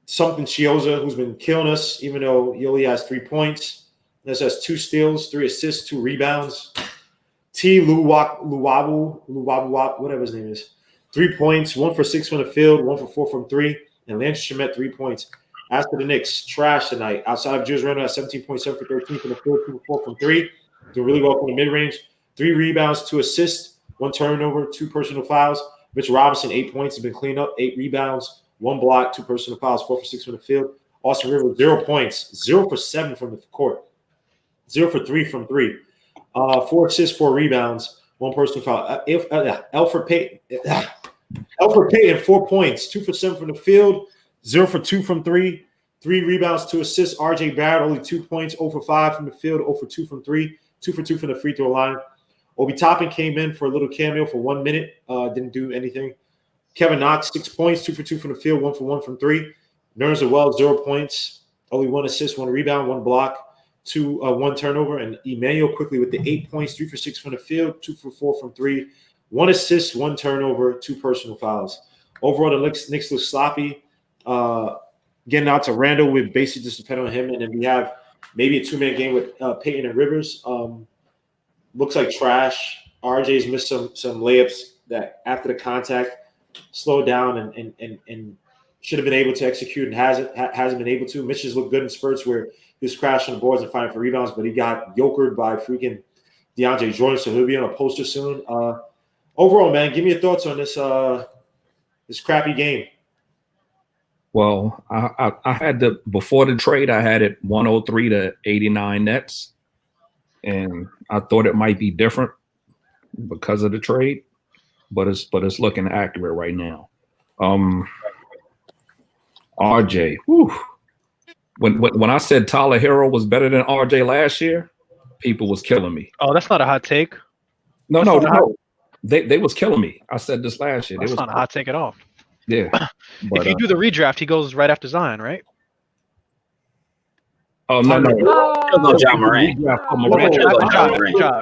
Something Chioza, who's been killing us, even though he only has 3 points. This has 2 steals, 3 assists, 2 rebounds. Luwabu, whatever his name is. 3 points, 1 for 6 from the field, 1 for 4 from 3. And Lance Shamet, 3 points. As for the Knicks, trash tonight. Outside of Julius Randle at 17.7 for 13 from the field, 2 for 4 from 3. Doing really well from the mid-range. 3 rebounds, 2 assists, 1 turnover, 2 personal fouls. Mitch Robinson, 8 points, has been cleaned up, 8 rebounds, 1 block, 2 personal fouls, 4 for 6 from the field. Austin Rivers, 0 points, 0 for 7 from the court, 0 for 3 from 3. 4 assists, 4 rebounds, 1 personal foul. Elfrid Payton, 4 points, 2 for 7 from the field, 0 for 2 from 3. 3 rebounds, 2 assists. RJ Barrett, only 2 points, 0 for 5 from the field, 0 for 2 from 3, 2 for 2 from the free throw line. Obi Toppin came in for a little cameo for 1 minute, didn't do anything. Kevin Knox, 6 points, 2 for 2 from the field, 1 for 1 from 3. Nerlens Noel, 0 points, only 1 assist, 1 rebound, 1 block, 1 turnover. And Emmanuel quickly with the 8 points, 3 for 6 from the field, 2 for 4 from 3, 1 assist, 1 turnover, 2 personal fouls. Overall, the Knicks look sloppy. Getting out to Randall, we basically just depend on him. And then we have maybe a 2-man game with Payton and Rivers. Looks like trash. RJ's missed some layups that after the contact slowed down and should have been able to execute and hasn't been able to. Mitch has looked good in spurts where he was crashing the boards and fighting for rebounds, but he got yokered by freaking DeAndre Jordan, so he'll be on a poster soon. Overall, man, give me your thoughts on this crappy game. Well, I had before the trade, I had it 103 to 89 Nets, and I thought it might be different because of the trade, but it's looking accurate right now. RJ, whew. When I said Tyler Hero was better than RJ last year, people was killing me. Oh, that's not a hot take. No. They was killing me. I said this last year. That's not a hot take at all. Yeah. But, if you do the redraft, he goes right after Zion, right? Oh no. He'll go Ja Morant. Ja,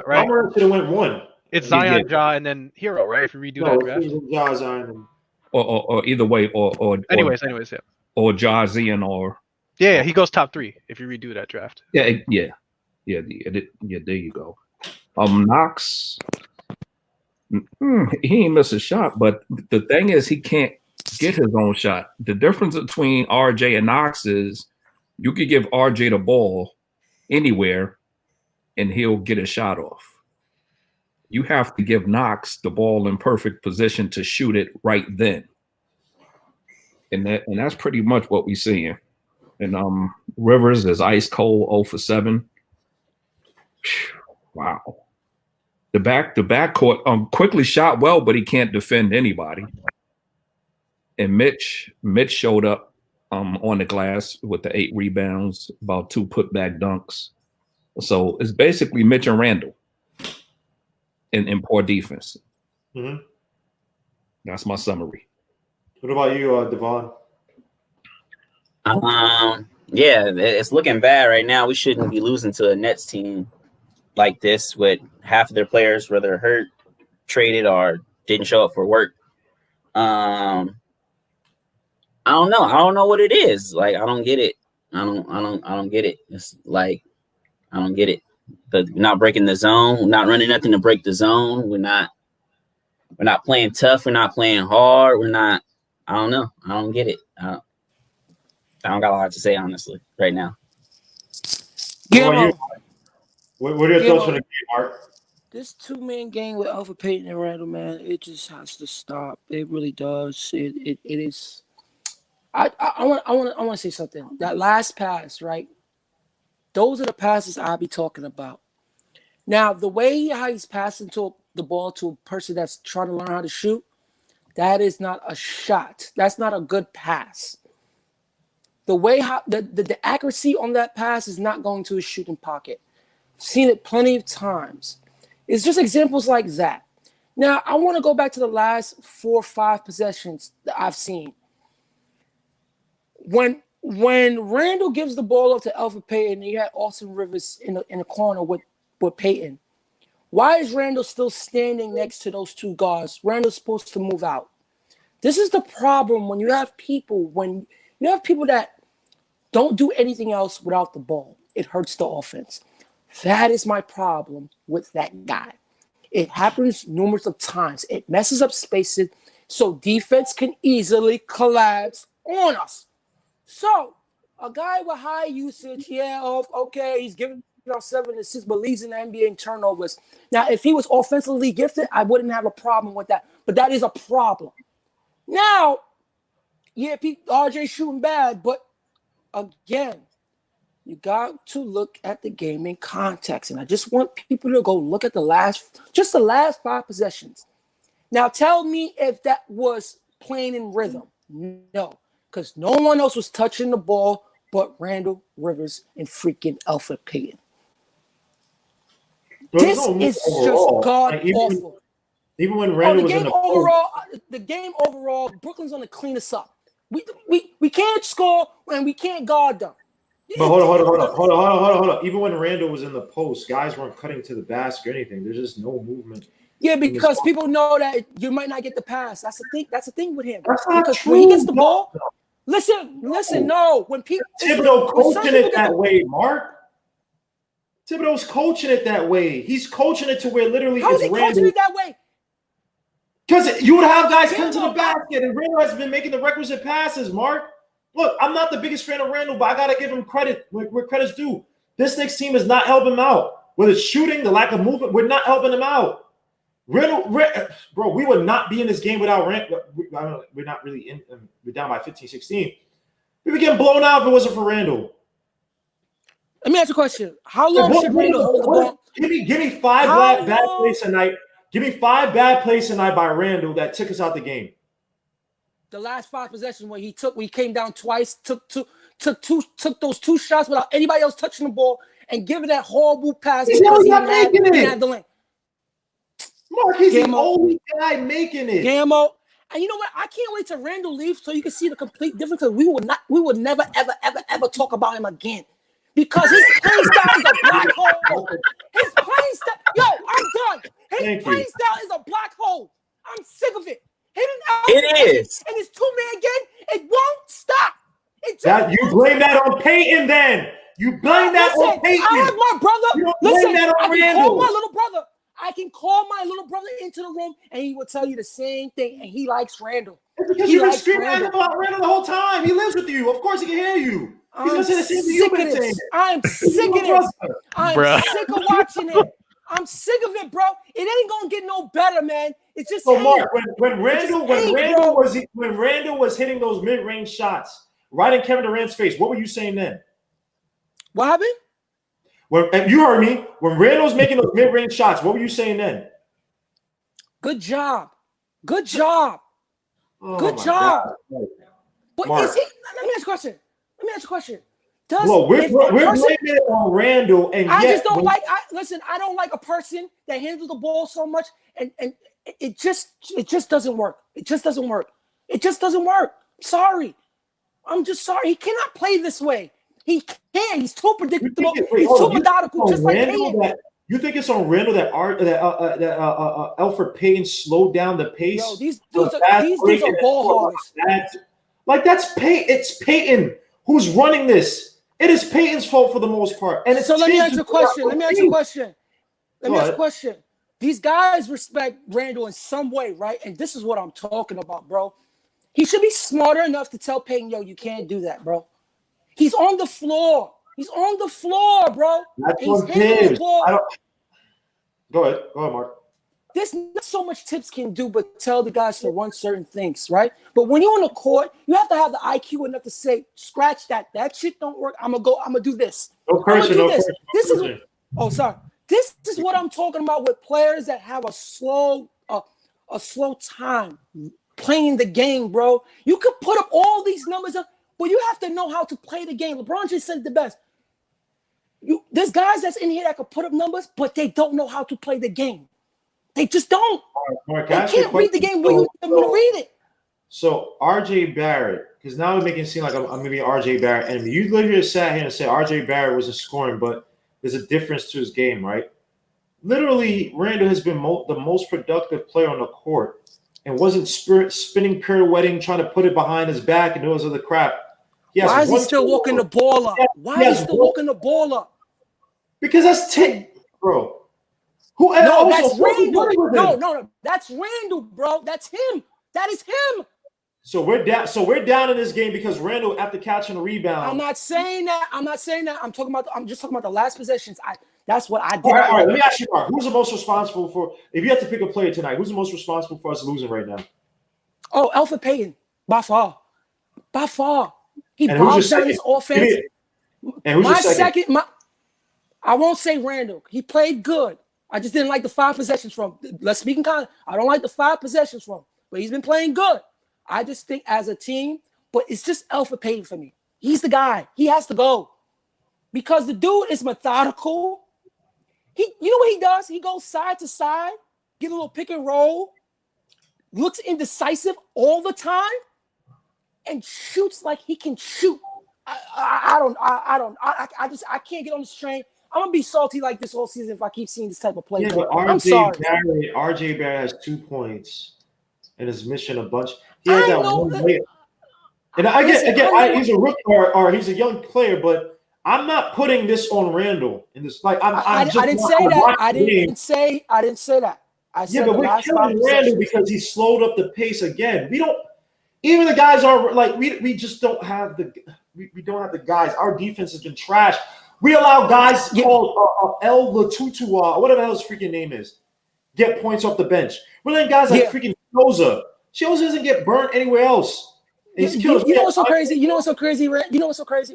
right? Morant should have went 1. It's Zion, Ja, and then Hero, right? If you redo that draft. Ja, Zion, or either way, or anyways, yeah. Or Ja Zion, or yeah, he goes top 3 if you redo that draft. Yeah. There you go. Knox, he ain't miss a shot, but the thing is, he can't get his own shot. The difference between RJ and Knox is you could give RJ the ball anywhere, and he'll get a shot off. You have to give Knox the ball in perfect position to shoot it right then. And that's pretty much what we're seeing. And Rivers is ice cold, 0 for 7. Wow. The backcourt quickly shot well, but he can't defend anybody. And Mitch showed up on the glass with the 8 rebounds, about 2 putback dunks. So it's basically Mitch and Randall in poor defense. Mm-hmm. That's my summary. What about you, Devon? Yeah, it's looking bad right now. We shouldn't be losing to a Nets team like this with half of their players whether hurt, traded, or didn't show up for work. I don't know. I don't know what it is. Like, I don't get it. I don't get it. It's like, I don't get it. But we're not breaking the zone. We're not running nothing to break the zone. We're not playing tough. We're not playing hard. I don't know. I don't get it. I don't got a lot to say, honestly, right now. What about you? Guillermo, What are your thoughts on the game, Mark? this 2-man game with Alpha Payton and Randall, man, it just has to stop. It really does. It is. I want to say something. That last pass, right? Those are the passes I'll be talking about. Now, the way how he's passing the ball to a person that's trying to learn how to shoot, that is not a shot. That's not a good pass. The way how the accuracy on that pass is not going to a shooting pocket. I've seen it plenty of times. It's just examples like that. Now, I want to go back to the last 4 or 5 possessions that I've seen. When Randall gives the ball up to Alpha Payton, and you had Austin Rivers in the corner with Payton, why is Randall still standing next to those 2 guards? Randall's supposed to move out. This is the problem when you have people that don't do anything else without the ball. It hurts the offense. That is my problem with that guy. It happens numerous of times. It messes up spaces, so defense can easily collapse on us. So a guy with high usage, okay, he's giving 7 assists, but leads in the NBA in turnovers. Now, if he was offensively gifted, I wouldn't have a problem with that. But that is a problem. Now, RJ shooting bad, but again, you got to look at the game in context. And I just want people to go look at the last 5 possessions. Now, tell me if that was playing in rhythm. No, because no one else was touching the ball but Randall Rivers and freaking Alpha Payton. This is just god-awful. Even when Randall was in the game overall, Brooklyn's going to clean us up. We can't score and we can't guard them. But hold on. Even when Randall was in the post, guys weren't cutting to the basket or anything. There's just no movement. Yeah, because people know that you might not get the pass. That's the thing. That's the thing with him. That's not because true. When he gets the ball, listen. No, when people Thibodeau coaching it that way, Mark. Thibodeau's coaching it that way. He's coaching it to where literally how is he coaching it that way? Because you would have guys come to the basket, and Randall has been making the requisite passes, Mark. Look, I'm not the biggest fan of Randall, but I got to give him credit where credit's due. This Knicks team is not helping him out. Whether it's shooting, the lack of movement, we're not helping him out. Randall, bro, we would not be in this game without Randall. We're not really in. We're down by 15, 16. We would get blown out if it wasn't for Randall. Let me ask you a question. How long should Randall hold the ball? Give me 5 bad plays tonight. Give me 5 bad plays tonight by Randall that took us out the game. The last 5 possessions where he came down twice, took those 2 shots without anybody else touching the ball and giving that horrible pass because he had the lane. Mark, he's the only guy making it. Gammo. And you know what? I can't wait till Randall leaves so you can see the complete difference. We would never, ever talk about him again. Because his playing style is a black hole. His playing style, I'm done. His playing style is a black hole. I'm sick of it. It is. And his 2-man game, it won't stop. You blame that on Payton then. You blame that on Payton. I have my brother. You don't blame that on Randall. I can call my little brother into the room and he will tell you the same thing. And he likes Randall. It's because you've been screaming at him about Randall the whole time. He lives with you. Of course he can hear you. He's going to say the same thing you've been saying. I'm sick of this. I'm sick of watching it. I'm sick of it, bro. It ain't gonna get no better, man. It's just Mark, when Randall was hitting those mid-range shots right in Kevin Durant's face, what were you saying then? What happened? You heard me. When Randall was making those mid-range shots, what were you saying then? Good job. Good job. Good job. But is he? Let me ask a question. We're blaming it on Randall, and I just don't like. I don't like a person that handles the ball so much, and it just doesn't work. It just doesn't work. Sorry, I'm just sorry. He cannot play this way. He can't. He's too predictable. He's too methodical, just like Payton. You think it's on Randall that Alfred Payton slowed down the pace? Yo, these dudes are ball hogs. It's Payton who's running this. It is Payton's fault for the most part. And so let me ask you a question. These guys respect Randall in some way, right? And this is what I'm talking about, bro. He should be smarter enough to tell Payton, yo, you can't do that, bro. He's on the floor. He's on the floor, bro. That's He's what hitting the Tibbs. ball. Go ahead, Mark. There's not so much Tibbs can do but tell the guys to run certain things, right? But when you're on the court, you have to have the IQ enough to say, scratch that. That shit don't work. I'm gonna do this. No person, no person. This is sorry. This is what I'm talking about with players that have a slow time playing the game, bro. You could put up all these numbers up, but you have to know how to play the game. LeBron just said the best. There's guys that's in here that could put up numbers, but they don't know how to play the game. They just don't. Mark, they can't read the game where you want them to read it. So RJ Barrett, because now we're making it seem like I'm going to be RJ Barrett enemy. You literally sat here and said RJ Barrett wasn't scoring, but there's a difference to his game, right? Literally, Randall has been the most productive player on the court and wasn't spinning pirouetting, trying to put it behind his back and those other crap. Why is he still walking the ball up? Why is he still walking the ball up? Because that's bro. No, that's Randall. No, that's Randall, bro. That's him. That is him. So we're down in this game because Randall, after catching a rebound. I'm not saying that. I'm just talking about the last possessions. That's what I did. All right. Let me ask you, Mark. Who's the most responsible for? If you had to pick a player tonight, who's the most responsible for us losing right now? Oh, Elfrid Payton, by far. He bogs down his offense. And who's your second? I won't say Randall. He played good. I just didn't like the 5 possessions from him. Let's speak in kind. I don't like the 5 possessions from him, but he's been playing good. I just think as a team, but it's just Elfrid Payton for me. He's the guy. He has to go because the dude is methodical. You know what he does? He goes side to side, get a little pick and roll, looks indecisive all the time, and shoots like he can shoot. I can't get on this train. I'm gonna be salty like this all season if I keep seeing this type of play. Yeah, but RJ Barrett has 2 points and is missing a bunch. He has that one player. And he's a rookie or he's a young player, but I'm not putting this on Randall. In this, like I didn't say that. I didn't say that. I said but we're killing Randall because he slowed up the pace again. We don't. Even the guys are like we just don't have the we don't have the guys. Our defense has been trash. We allow guys called El Latutu, whatever the hell his freaking name is, get points off the bench. We're letting guys like freaking Choza. Choza doesn't get burnt anywhere else. You know what's so crazy? You know what's so crazy,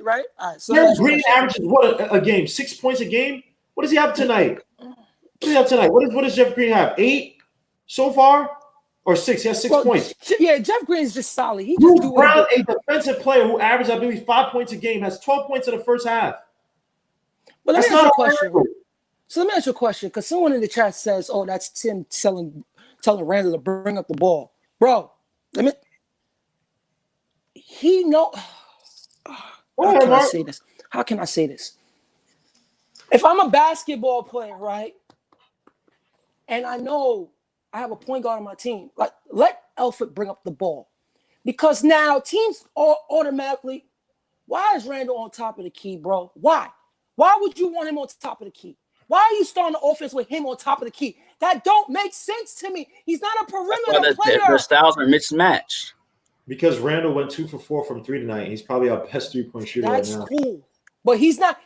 right? All right, so Green averages what a game? 6 points a game? What does he have tonight? What does Jeff Green have? 8 so far? Or 6? He has 6 points. Yeah, Jeff Green is just solid. He just Brown, a defensive player who averages, I believe, 5 points a game, has 12 points in the first half. But let me ask you a question. So let me ask you a question, because someone in the chat says, "Oh, that's Tim telling Randall to bring up the ball, bro." He know. How can I say this? How can I say this? If I'm a basketball player, right, and I know I have a point guard on my team, like let Elfrid bring up the ball, because now teams automatically. Why is Randall on top of the key, bro? Why? Why would you want him on top of the key? Why are you starting the offense with him on top of the key? That don't make sense to me. He's not a perimeter player. Their styles are mismatched. Because Randall went 2 for 4 from 3 tonight. He's probably our best 3-point shooter right now. That's cool. But he's not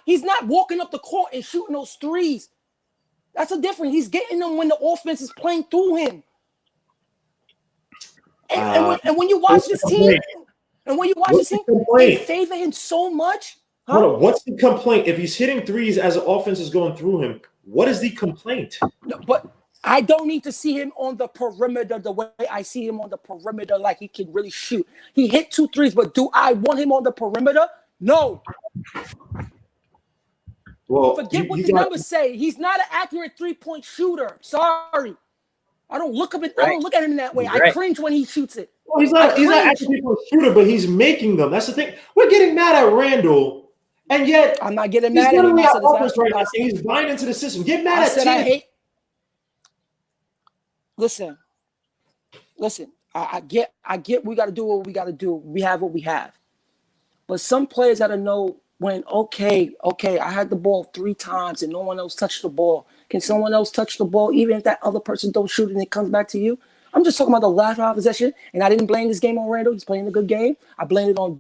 walking up the court and shooting those threes. That's a difference. He's getting them when the offense is playing through him. And when you watch this team, they favor him so much. Hold on, what's the complaint? If he's hitting threes as the offense is going through him, what is the complaint? No, but I don't need to see him on the perimeter the way I see him on the perimeter, like he can really shoot. He hit 2 threes, but do I want him on the perimeter? No. Well, forget what the numbers say. He's not an accurate 3-point shooter. Sorry. I don't look at him that way. I cringe when he shoots it. Well, he's not actually a shooter, but he's making them. That's the thing. We're getting mad at Randall. And yet, I'm not getting mad at him. Right, he's buying into the system. Get mad at Tim. Listen. I get. We got to do what we got to do. We have what we have. But some players got to know when. Okay. I had the ball 3 times and no one else touched the ball. Can someone else touch the ball, even if that other person don't shoot and it comes back to you? I'm just talking about the last round possession, and I didn't blame this game on Randall. He's playing a good game. I blamed it on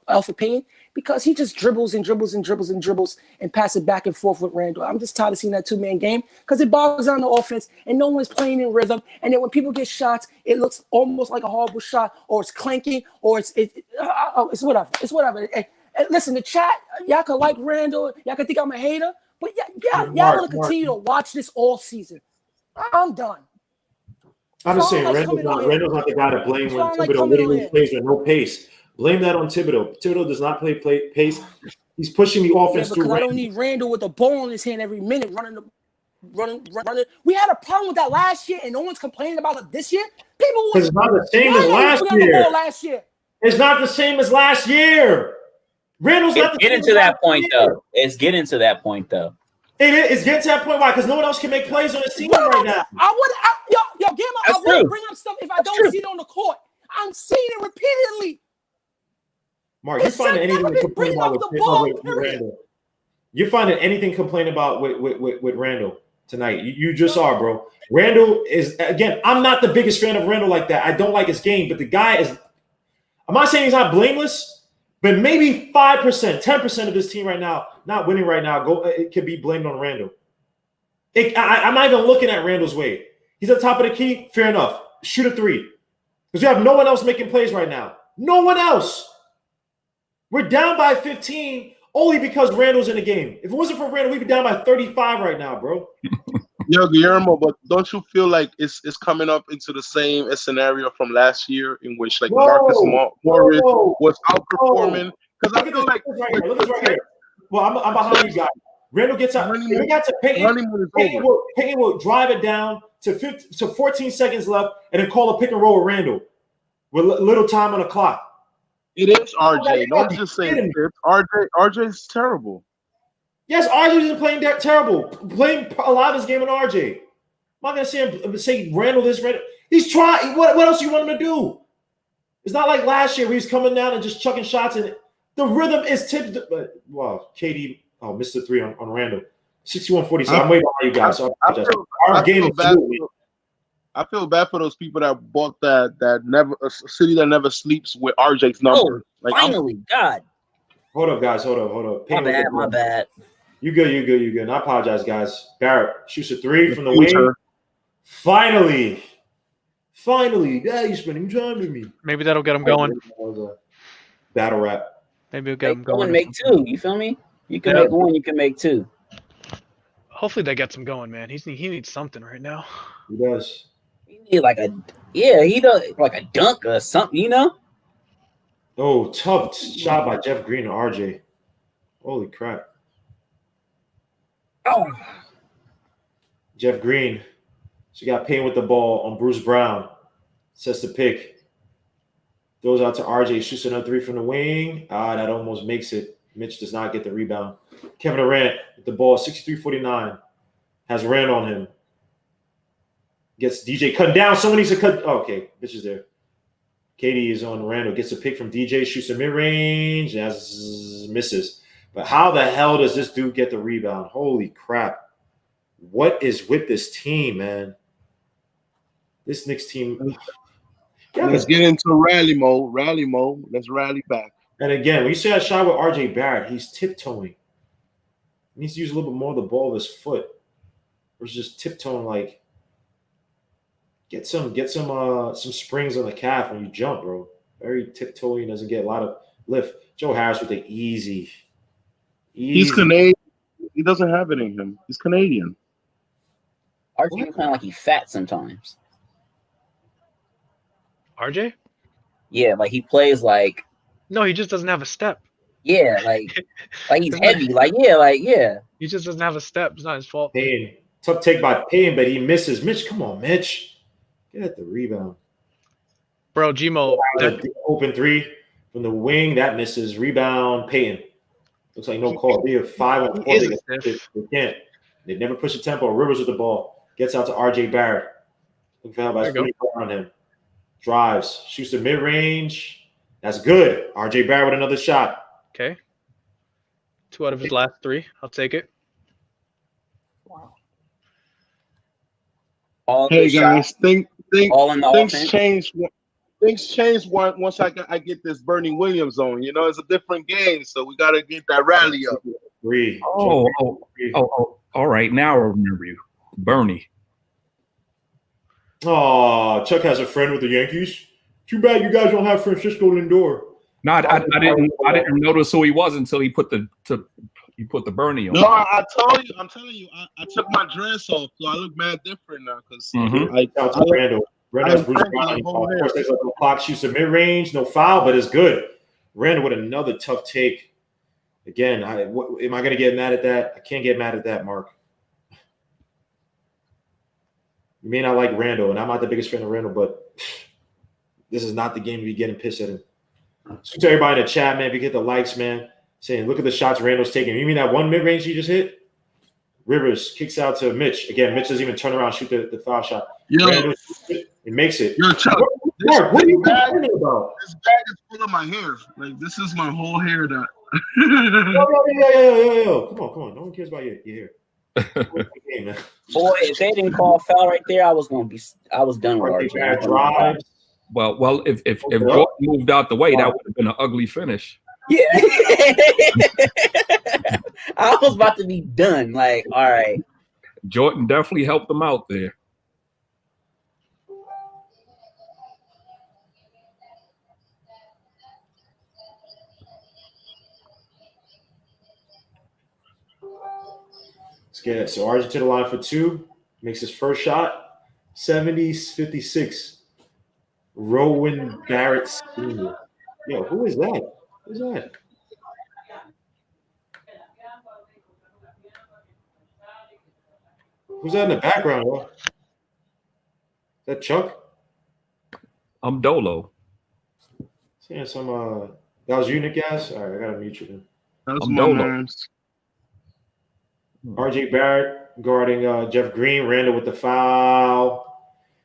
Elfrid Payton. because he just dribbles and dribbles and dribbles and dribbles and pass it back and forth with Randall. I'm just tired of seeing that two-man game because it bogs down the offense and no one's playing in rhythm. And then when people get shots, it looks almost like a horrible shot, or it's clanking, or it's whatever. It's whatever. Hey, listen, the chat, y'all can like Randall, y'all can think I'm a hater, but y'all want to continue to watch this all season. I'm done. I'm just saying, Randall's not the guy to blame when Thibodeau literally plays with no pace. Blame that on Thibodeau. Thibodeau does not play pace. He's pushing the offense through. Because I don't need Randall with a ball in his hand every minute running. We had a problem with that last year, and no one's complaining about it this year. People was it's not the same as last year. It's not the same as last year. Randall's not the same. Getting to that point though. It's getting to that point though. It's getting to that point. Why? Because no one else can make plays on this team right now. I wouldn't bring up stuff if I don't see it on the court. I'm seeing it repeatedly. Mark, you're finding anything to complain about with Randall. You're finding anything to complain about with Randall tonight. You just are, bro. Randall is, again, I'm not the biggest fan of Randall like that. I don't like his game, but the guy is, I'm not saying he's not blameless, but maybe 5%, 10% of this team right now, not winning right now, it could be blamed on Randall. I'm not even looking at Randall's way. He's at the top of the key, fair enough. Shoot a three. Because we have no one else making plays right now. No one else. We're down by 15 only because Randall's in the game. If it wasn't for Randall, we'd be down by 35 right now, bro. Yo, Guillermo, but don't you feel like it's coming up into the same scenario from last year in which like Marcus Morris was outperforming? Because I feel like look at this right here. Well, I'm behind you guys. Randall gets out. We got to Payton will drive it down to 14 seconds left and then call a pick and roll with Randall with little time on the clock. It is RJ. Don't just say it's RJ's terrible. Yes, RJ isn't playing that terrible. Playing a lot of his game on RJ. I'm not gonna say Randall this, Randall. He's trying. What else do you want him to do? It's not like last year where he's coming down and just chucking shots, and the rhythm is tipped. Wow, KD missed the three on Randall. 61-40. So I'm waiting on you guys. So I feel bad for those people that bought that never a city that never sleeps with RJ's number. Finally, God. Hold up, guys. Hold up. My bad. You good. And I apologize, guys. Barrett shoots a three from the wing. Finally. Yeah, you're spending time with me. Maybe that'll get him going. Battle rap. Maybe it'll get him going. Make two. You feel me? You can make one. You can make two. Hopefully that gets him going, man. He needs something right now. He does. He does like a dunk or something, you know? Oh, tough shot by Jeff Green and RJ. Holy crap. Oh. Jeff Green. She got Payne with the ball on Bruce Brown. Sets the pick. Throws out to RJ. Shoots another three from the wing. That almost makes it. Mitch does not get the rebound. Kevin Durant with the ball, 63-49. Has Rand on him. Gets DJ cut down. Someone needs to cut. Oh, okay, Mitch is there. KD is on Randall. Gets a pick from DJ. Shoots a mid-range. Misses. But how the hell does this dude get the rebound? Holy crap. What is with this team, man? This Knicks team. Let's get into rally mode. Let's rally back. And again, when you see that shot with RJ Barrett, he's tiptoeing. He needs to use a little bit more of the ball of his foot. Or just tiptoeing like get some springs on the calf when you jump, bro. Very tiptoeing, doesn't get a lot of lift. Joe Harris with the easy. He's Canadian. He doesn't have it in him. He's Canadian. RJ kind of like he's fat sometimes. RJ? Yeah, like he plays like. No, he just doesn't have a step. Yeah, like he's heavy. Yeah. He just doesn't have a step. It's not his fault. Payne. Tough take by Payne, but he misses. Mitch, come on, Mitch. Get at the rebound. Bro, Gmo. Open three from the wing. That misses. Rebound, Payton. Looks like no call. They have 5 on 4. They can't. They never push the tempo. Rivers with the ball. Gets out to RJ Barrett. Looking for help by 24 on him. Drives. Shoots the mid-range. That's good. RJ Barrett with another shot. Okay. 2 out of his last 3. I'll take it. Wow. Hey guys, all in the things offense. changed. things change once I get this Bernie Williams on. You know, it's a different game, so we got to get that rally up. Agree. Oh, all right. Now I remember you, Bernie. Oh, Chuck has a friend with the Yankees. Too bad you guys don't have Francisco Lindor. No, I didn't notice who he was until he put the Bernie on. No, I'm telling you, I took my dress off, so I look mad different now. Because Randall. Randall's Bruce Brown. Of course, there's no clock shoots a mid range, no foul, but it's good. Randall with another tough take. Again, am I going to get mad at that? I can't get mad at that, Mark. You may not like Randall, and I'm not the biggest fan of Randall, but this is not the game to be getting pissed at him. So to everybody in the chat, man, if you get the likes, man, saying, look at the shots Randall's taking. You mean that one mid-range he just hit? Rivers kicks out to Mitch. Again, Mitch doesn't even turn around, shoot the foul shot. Randall, it makes it. Yo, Chuck, Mark, what are you complaining about? This bag is full of my hair. Like, this is my whole hair. That. Yo. Come on. No one cares about your hair. Boy, if they didn't call foul right there, I was done with RJ. Well, if Jordan moved out the way, that would have been an ugly finish. Yeah. I was about to be done. Like, all right. Jordan definitely helped them out there. Let's get it. So RJ to the line for two. Makes his first shot. 70-56. Rowan Barrett Sr. Yo, who is that? Who's that? Who's that in the background? Yo? Is that Chuck? I'm Dolo. Saying some that was you, Nick Gas? All right, I gotta mute you then. That's my names. RJ Barrett guarding Jeff Green. Randall with the foul.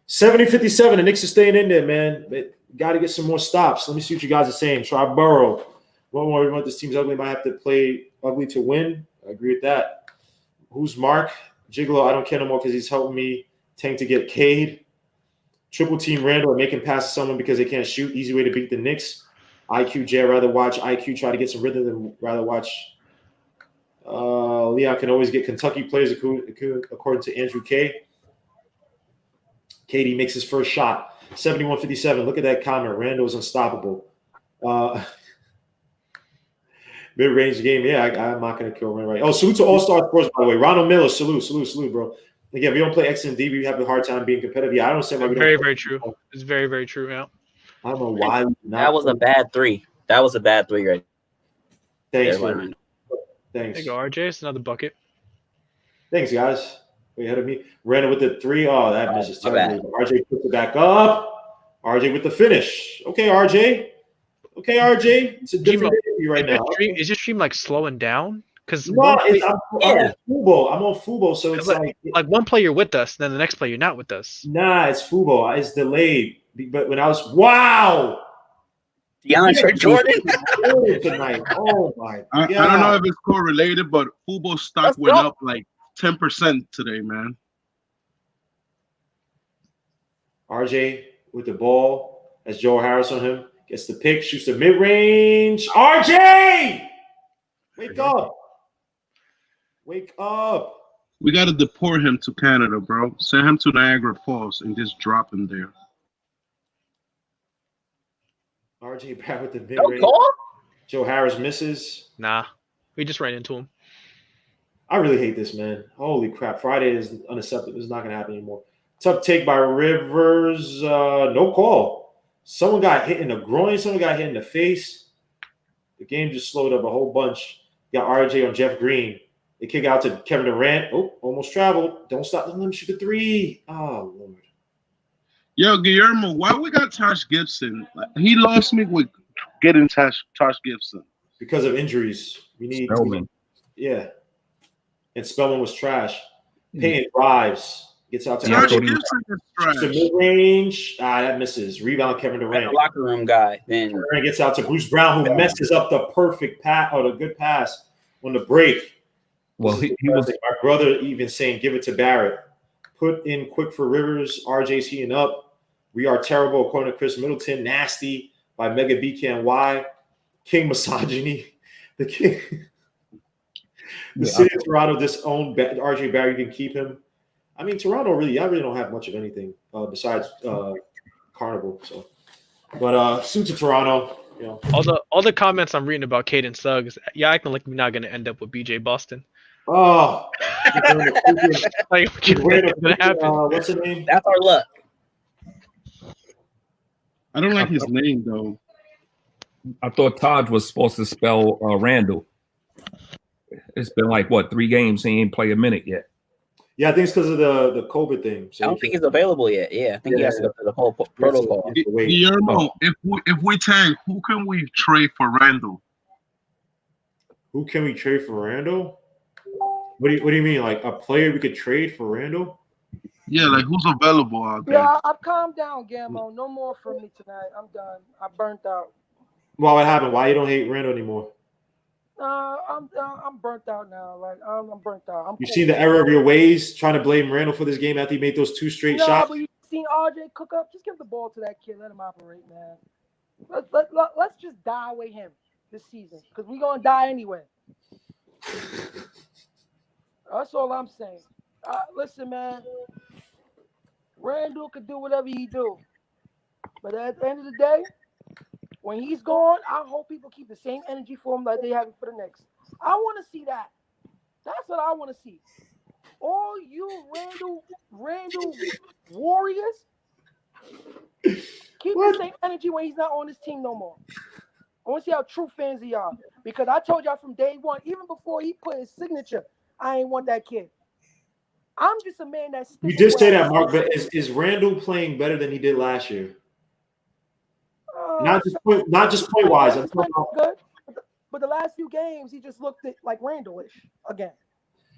70-57. The Knicks are staying in there, man. Got to get some more stops. Let me see what you guys are saying. Try Burrow. One more. This team's ugly. Might have to play ugly to win. I agree with that. Who's Mark? Gigolo, I don't care no more because he's helping me tank to get Cade. Triple team Randall and making passes to someone because they can't shoot. Easy way to beat the Knicks. IQ J, rather watch IQ try to get some rhythm than rather watch. Leon can always get Kentucky players according to Andrew K. Katie makes his first shot. 71-57. Look at that comment. Randall is unstoppable. Mid-range game. Yeah, I'm not going to kill Randall. Right. Oh, salute to All-Star Sports, by the way. Ronald Miller, salute, bro. Again, we don't play X and D. We have a hard time being competitive. Yeah, I don't say why we don't. Very true. It's very, very true. Yeah. I don't know why. That was a bad three. That was a bad three, right? Thanks, man. Thanks. There you go, RJ. It's another bucket. Thanks, guys. Way ahead of me. Ran with the three. Oh, that misses terribly. RJ puts it back up. RJ with the finish. Okay, RJ. It's a different interview right now. Is your stream like slowing down? Because I'm on Fubo, so it's like one player with us, then the next player not with us. Nah, it's Fubo. It's delayed. But when I was DeAndre Jordan tonight. Oh my God. I don't know if it's correlated, but Fubo stock went up like 10% today, man. RJ with the ball as Joe Harris on him. Gets the pick, shoots the mid-range. RJ! Wake up. We got to deport him to Canada, bro. Send him to Niagara Falls and just drop him there. RJ back with the mid-range. Joe Harris misses. Nah, we just ran into him. I really hate this, man. Holy crap. Friday is unacceptable. It's not going to happen anymore. Tough take by Rivers. No call. Someone got hit in the groin. Someone got hit in the face. The game just slowed up a whole bunch. Got RJ on Jeff Green. They kick out to Kevin Durant. Oh, almost traveled. Don't stop. Don't let him shoot the three. Oh, Lord. Yo, Guillermo, why we got Tosh Gibson? He lost me with getting Tosh Gibson. Because of injuries. We need Spellman. Yeah. And Spellman was trash. Payne drives. Gets out to Tosh Gibson is trash. The mid-range. That misses. Rebound Kevin Durant. Locker room guy. Then Durant gets out to Bruce Brown, who messes up the perfect pass or the good pass on the break. Well, he was my brother even saying, give it to Barrett. Put in quick for Rivers. RJ's heating up. We Are Terrible, according to Chris Middleton. Nasty by Mega BKNY. King Misogyny. The King. The city of Toronto disowned RJ Barrett. You can keep him. I mean, Toronto I really don't have much of anything besides Carnival. So, but suit to Toronto. You know, all the comments I'm reading about Caden Suggs, yeah, acting like we're not gonna end up with BJ Boston. oh, Like, what you think is gonna happen? What's the name? That's our luck. I don't like his name though. I thought Todd was supposed to spell Randall. It's been like, what, 3 games? He ain't play a minute yet. Yeah, I think it's because of the COVID thing. So I don't think he's available yet. Yeah, I think he has to go through the whole protocol. Guillermo, if we tank, who can we trade for Randall? Who can we trade for Randall? What do you mean? Like a player we could trade for Randall? Yeah, like who's available out there? Yeah, I've calmed down, Gammo. No more from me tonight. I'm done. I burnt out. Well, what happened? Why you don't hate Randall anymore? I'm burnt out now. Like I'm burnt out. You see the error of your ways, trying to blame Randall for this game after he made those 2 straight shots. But you seen RJ cook up. Just give the ball to that kid. Let him operate, man. Let's just die with him this season because we're gonna die anyway. That's all I'm saying. Listen, man. Randall could do whatever he do, but at the end of the day, when he's gone, I hope people keep the same energy for him like they have it for the Knicks. I want to see that. That's what I want to see. All you Randall Warriors, keep the same energy when he's not on this team no more. I want to see how true fans he are. Because I told y'all from day one, even before he put his signature, I ain't want that kid. I'm just a man that's. You did say that, Mark, but is Randall playing better than he did last year? Not just point wise. I'm talking about good, but the last few games he just looked like Randall-ish again.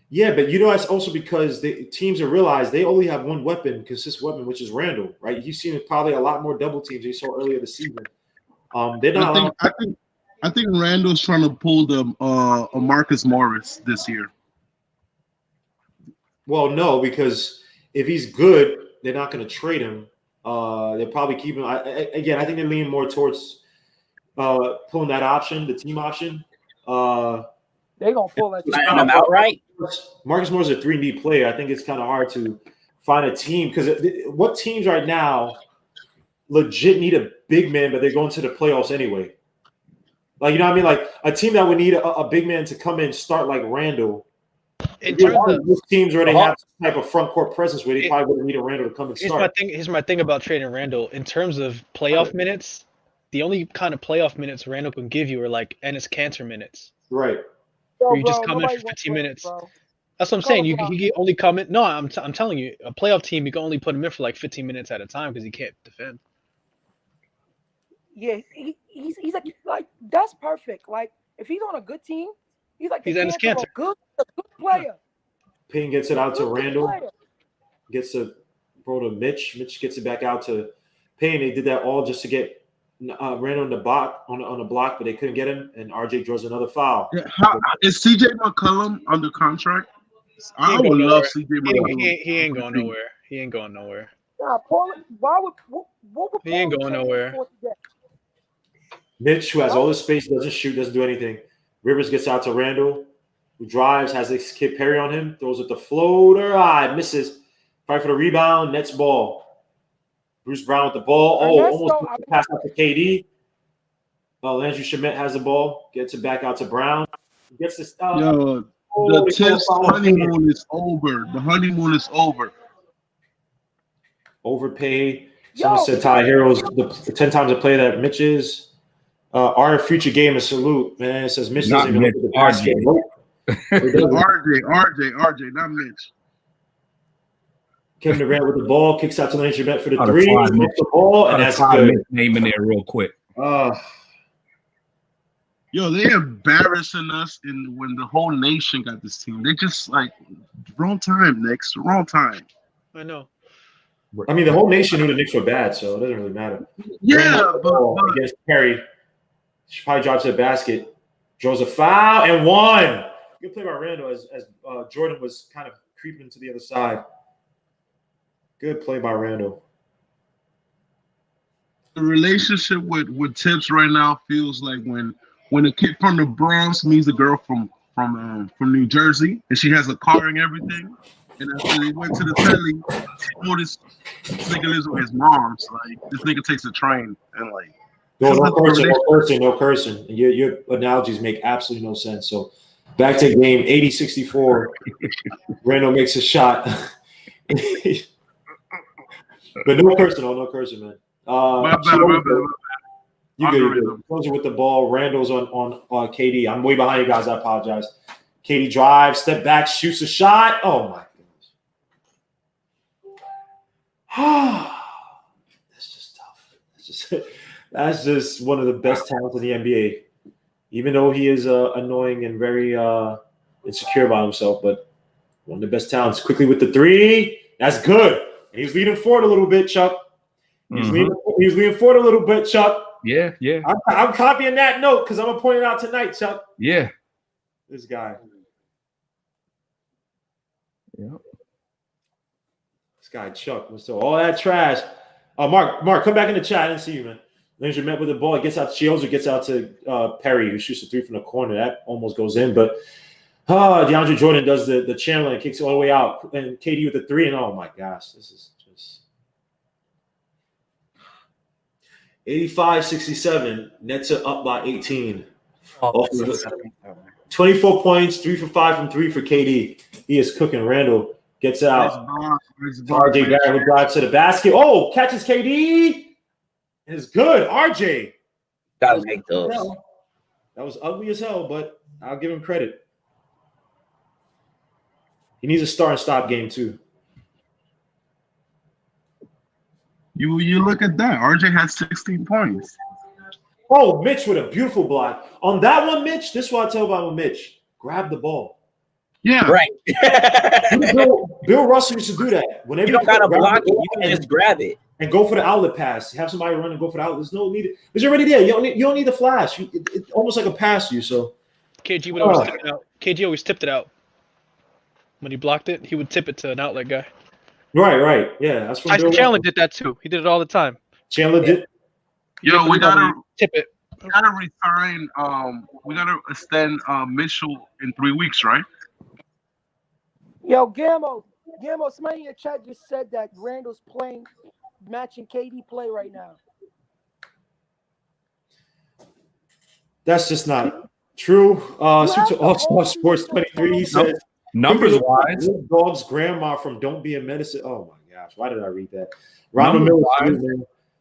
Yeah, but you know that's also because the teams have realized they only have one consistent weapon, which is Randall, right? You've seen probably a lot more double teams you saw earlier this season. They're not. I think Randall's trying to pull the Marcus Morris this year. Well, no, because if he's good, they're not going to trade him. They'll probably keep him. I think they're leaning more towards pulling that option, the team option. They're going to pull that. Signing him outright. Marcus Morris is a 3-and-D player. I think it's kind of hard to find a team because what teams right now legit need a big man, but they're going to the playoffs anyway. Like, you know what I mean? Like a team that would need a big man to come in and start like Randall. In terms of most teams already have some type of front court presence where they probably wouldn't need a Randall to come and start. Here's my thing about trading Randall. In terms of playoff minutes, the only kind of playoff minutes Randall can give you are like Enes Kanter minutes. Right. Where you just come in for 15 minutes. That's what I'm saying. You can only come in. No, I'm telling you, a playoff team, you can only put him in for like 15 minutes at a time because he can't defend. Yeah, he's like that's perfect. Like if he's on a good team, he's Enes Kanter. A good player. Payne gets it out to Randall. Gets to Mitch. Mitch gets it back out to Payne. They did that all just to get Randall on the block, on the block, but they couldn't get him. And RJ draws another foul. Yeah, is CJ McCollum under contract? I would love CJ McCollum. He ain't going nowhere. He ain't going nowhere. Nah, Paul, what would he ain't going nowhere. Mitch, who has all the space, doesn't shoot, doesn't do anything. Rivers gets out to Randall, who drives, has this kid Perry on him, throws it the floater. Misses. Fight for the rebound, Nets ball. Bruce Brown with the ball. Almost pass out to KD. Landry Shamet has the ball, gets it back out to Brown. Gets this. The Tips honeymoon is over. The honeymoon is over. Overpaid. Someone said Ty Heroes, the 10 times a play that Mitch is. Our future game is salute, man. It says Mitch doesn't even look at the basket. RJ, not Mitch. Kevin Durant with the ball, kicks out to Landry Shamet for the 3. Mitch the ball, and that's good. Name in there real quick. Yo, they embarrassing us when the whole nation got this team. They just like wrong time, Knicks. Wrong time. I know. I mean, the whole nation knew the Knicks were bad, so it doesn't really matter. Yeah, but against Perry, she probably drops a basket, draws a foul, and one. Good play by Randall as Jordan was kind of creeping to the other side. Good play by Randall. relationship with Tips right now feels like when a kid from the Bronx meets a girl from New Jersey, and she has a car and everything. And after they went to the telly, she noticed this nigga lives with his mom's. Like, this nigga takes a train and like. No cursing. Your analogies make absolutely no sense. So back to game 80-64. Randall makes a shot. But no cursing, man. My bad. You good. Closer with the ball. Randall's on KD. I'm way behind you guys. I apologize. KD drives, step back, shoots a shot. Oh my goodness. That's just tough. That's just one of the best talents in the NBA. Even though he is annoying and very insecure about himself, but one of the best talents. Quickly with the three. That's good. And he's leaning forward a little bit, Chuck. He's leaning forward a little bit, Chuck. Yeah. I'm copying that note because I'm going to point it out tonight, Chuck. Yeah. This guy. Yep. This guy, Chuck. So all that trash. Mark, come back in the chat. I didn't see you, man. Langer met with the ball. It gets out to Shields or gets out to Perry, who shoots the three from the corner. That almost goes in. But DeAndre Jordan does the Chandler and kicks it all the way out. And KD with the three. And oh, my gosh. This is just 85-67. Nets are up by 18. 24 points, 3 for 5 from 3 for KD. He is cooking. Randall gets out. RJ Barrett who drives to the basket. Oh, catches KD. It's good. RJ. Gotta make those. That was ugly as hell, but I'll give him credit. He needs a start and stop game too. You look at that. RJ has 16 points. Oh, Mitch with a beautiful block. On that one, Mitch, this is what I tell about Mitch. Grab the ball. Yeah. Right. Bill Russell used to do that. Whenever you don't gotta block it, you can just grab it. And go for the outlet pass. Have somebody run and go for the outlet. There's no need. Because you're already there. You don't need the flash. It's almost like a pass to you. So KG would always tip it out. KG always tipped it out. When he blocked it, he would tip it to an outlet guy. Right. Yeah. That's from Tyson Chandler did that too. He did it all the time. Chandler did. Yo, we gotta tip it. We gotta resign. We gotta extend Mitchell in 3 weeks, right? Yo, Gammo, somebody in your chat just said that Randall's playing matching KD play right now. That's just not true. All-Star Sports 23 says numbers wise, Dog's grandma from Don't Be a Medicine. Oh my gosh, why did I read that? Ronald Miller,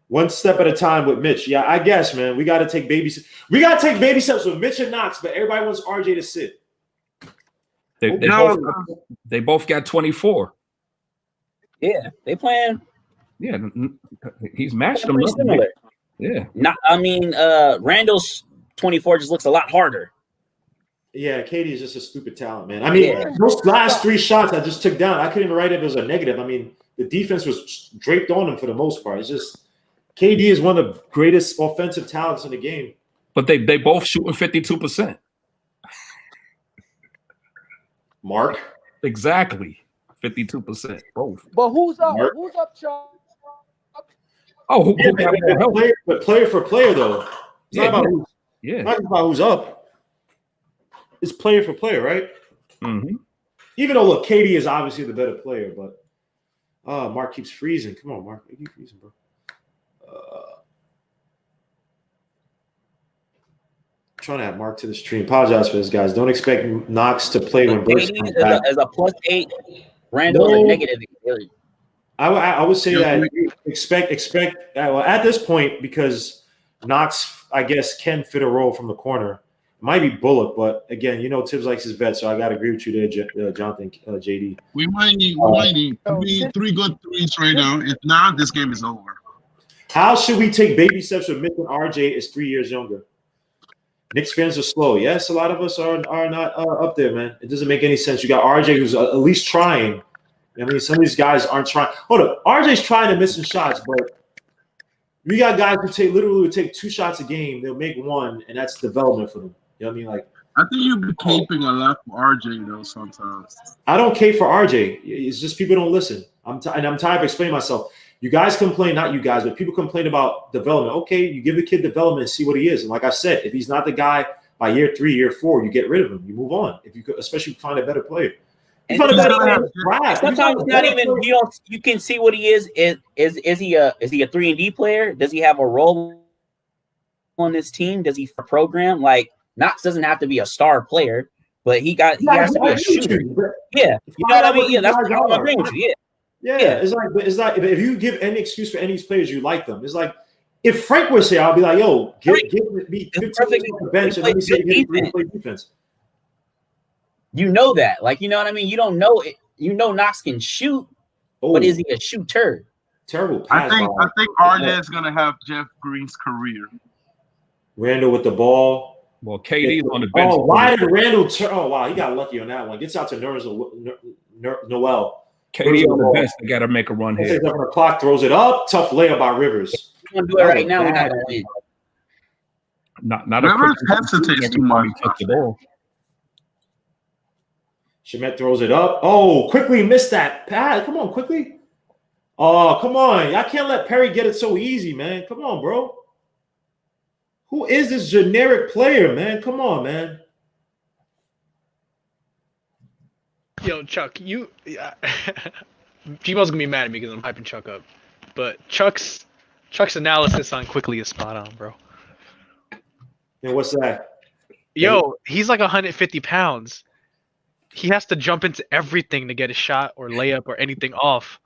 one step at a time with Mitch. Yeah, I guess, man. We got to take baby steps. We got to take baby steps with Mitch and Knox, but everybody wants RJ to sit. They both got 24. Yeah, they playing. Yeah, he's matched them. Similar. Yeah. Randall's 24 just looks a lot harder. Yeah, KD is just a stupid talent, man. I mean, those last 3 shots I just took down, I couldn't even write it as a negative. I mean, the defense was draped on him for the most part. It's just KD is one of the greatest offensive talents in the game. But they both shooting 52%. Mark? Exactly. 52%. Both. But who's up? Mark? Who's up, Chuck? Oh, who got more help? But player for player, though. It's not about not about who's up. It's player for player, right? Mm-hmm. Even though, look, KD is obviously the better player, but Mark keeps freezing. Come on, Mark. You keep freezing, bro. Trying to add Mark to the stream. Apologize for this, guys. Don't expect Knox to play when Burks comes back. As a +8, Randall is a negative. I would say that expect at this point, because Knox, I guess, can fit a role from the corner. It might be Bullock, but again, Tibbs likes his vet, so I got to agree with you there, Jonathan, JD. We might need 3 good threes right now. If not, this game is over. How should we take baby steps with Mitch and RJ is 3 years younger? Knicks fans are slow. Yes, a lot of us are not up there, man. It doesn't make any sense. You got RJ who's at least trying. I mean, some of these guys aren't trying. Hold up. RJ's trying to miss some shots, but we got guys who would take 2 shots a game. They'll make 1, and that's development for them. You know what I mean? Like, I think you've been caping a lot for RJ, though, sometimes. I don't cape for RJ. It's just people don't listen. I'm tired of explaining myself. You guys complain, not you guys, but people complain about development. Okay, you give the kid development and see what he is. And like I said, if he's not the guy by year 3, year 4, you get rid of him. You move on. If you could, especially find a better player. And sometimes not even you can see what he is. Is he a 3-and-D player? Does he have a role on this team? Does he program? Like Knox doesn't have to be a star player, but he has to be a shooter. Yeah, you know what I mean. Yeah, that's what I'm agreeing with you. Yeah. It's like if you give any excuse for any of these players, you like them. It's like if Frank was here, I'll be like, yo, give me 15 minutes on the bench and let me see you play defense. You know that, like, you know what I mean. You don't know it. You know Knox can shoot, but is he a shooter? Terrible pass. I think RJ is gonna have Jeff Green's career. Randall with the ball. Well, KD's on the bench. Oh, why did Randall turn? Oh, wow, he got lucky on that one. Gets out to Noel. KD on the bench. They got to make a run here. Up on the clock, throws it up. Tough layup by Rivers. We're gonna do it right now. We're not gonna win. Not Rivers hesitates too much. Touch the ball. Shamet throws it up. Oh, quickly missed that pass. Come on, quickly. Oh, come on. I can't let Perry get it so easy, man. Come on, bro. Who is this generic player, man? Come on, man. Yo, Chuck, people's gonna be mad at me because I'm hyping Chuck up, but Chuck's analysis on Quickly is spot on, bro. And what's that? Yo, he's like 150 pounds. He has to jump into everything to get a shot or layup or anything off.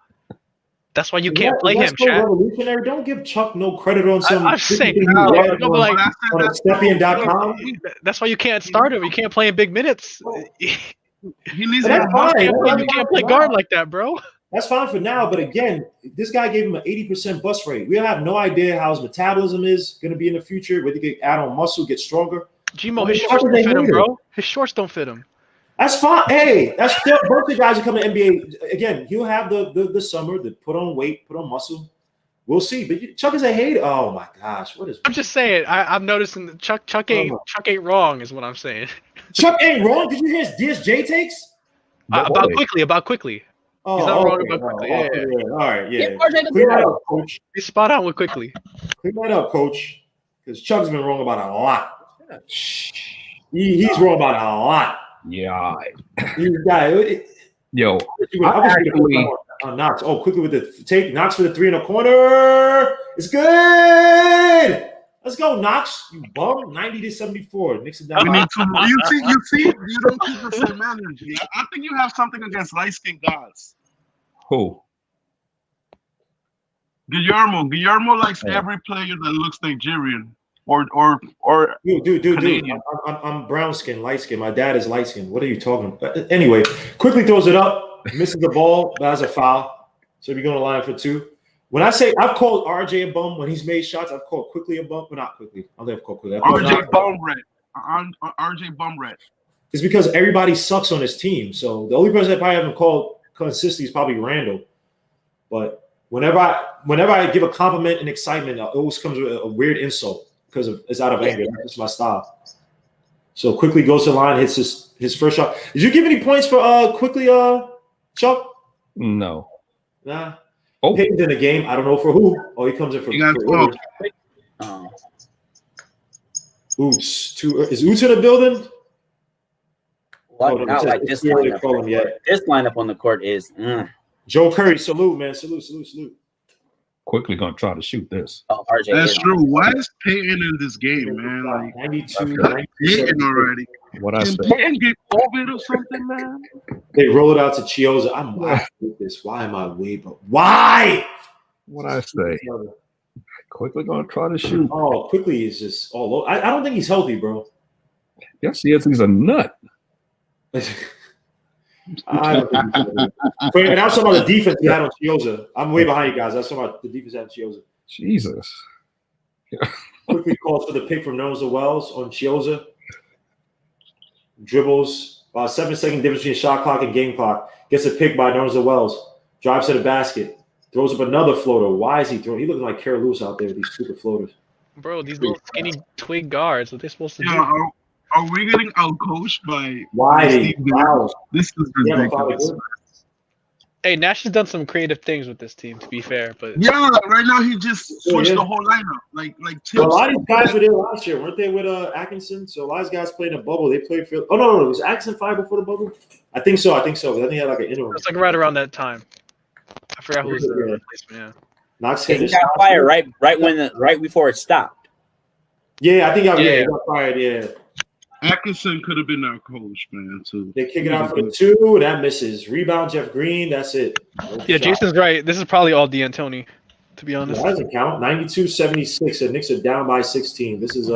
That's why you can't play him, so Chad. Revolutionary. Don't give Chuck no credit on some. I'm saying, on Stepien.com. That's why you can't start him. You can't play in big minutes. He needs You can't play guard like that, bro. That's fine for now, but again, this guy gave him an 80% bust rate. We have no idea how his metabolism is going to be in the future. Whether he can add on muscle, get stronger. Gmo, his shorts don't fit him, bro. His shorts don't fit him. That's fine. Hey, that's still both the guys who come to NBA. Again, he'll have the summer to put on weight, put on muscle. We'll see. But Chuck is a hater. Oh my gosh, what is? I'm just saying. I'm noticing that Chuck ain't wrong, is what I'm saying. Chuck ain't wrong. Did you hear his DSJ takes? About quickly. Oh, he's not wrong about quickly. Yeah. All right, yeah. Clean that up, coach. He's spot on with quickly. Clean that up, coach. Because Chuck's been wrong about a lot. He's wrong about a lot. Yeah. Yo, actually, Knox. Oh, quickly with the take. Knox for the 3 in the corner. It's good. Let's go, Knox. You bum. 90-74. Knicks it down. We need to. You see, you don't keep the same energy. I think you have something against light-skinned guys. Who? Guillermo likes every player that looks Nigerian or Dude. I'm brown skin, light skin. My dad is light skin. What are you talking about? Anyway, quickly throws it up, misses the ball, but has a foul. So we're going to line for 2. When I say I've called RJ a bum when he's made shots, I've called quickly a bum, but not quickly. I'll never call quickly. RJ bum red. It's because everybody sucks on his team. So the only person I probably haven't called consistently is probably Randall. But whenever I give a compliment and excitement, it always comes with a weird insult because it's out of anger. That's my style. So quickly goes to the line, hits his first shot. Did you give any points for quickly, Chuck? No. Nah. Oh, Payton's in the game. I don't know for who. Oh, he comes in for. Oots. Is Oots in the building? Not like this lineup. This lineup on the court is. Joe Curry, salute, man. Salute. Quickly gonna try to shoot this. Oh, RJ, that's true. Why is Payton in this game, man? Like 92, Payton already. What I said. Payton get COVID or something, man? They roll it out to Chioza. I'm laughing with this. Why am I way? But why? What I say? Quickly gonna try to shoot. Oh, quickly is just all over. I don't think he's healthy, bro. Yes, he is. He's a nut. I don't think he's healthy. And I was talking about the defense he had on Chioza. I'm way behind you guys. I was talking about the defense had on Chioza. Jesus. Quickly calls for the pick from Nerlens Wells on Chioza. Dribbles. About 7-second difference between shot clock and game clock. Gets a pick by Nerlens Wells. Drives to the basket. Throws up another floater. Why is he throwing? He looking like Carol Lewis out there with these stupid floaters. Bro, these little skinny twig guards. What they supposed to do? Are we getting outcoached by Why? This is ridiculous. Hey, Nash has done some creative things with this team, to be fair, but Yeah, right now he just switched yeah. the whole lineup. Like Well, a tips. lot of these guys were there last year, weren't they? With Atkinson, so a lot of these guys played in a bubble. They played for. Oh no, was Atkinson fired before the bubble? I think so. I think he had like an interim. it's like right around that time. I forgot who was the Yeah. replacement. Yeah. Knox He got fired right before it stopped. Yeah, I think Yeah. he got fired. Yeah, Atkinson could have been our coach, man. Too. they kick it out for the 2, that misses. Rebound, Jeff Green. That's it. No Yeah, shot. Jason's right. This is probably all D'Antoni, to be honest. That doesn't count. 92-76. The Knicks are down by 16. This is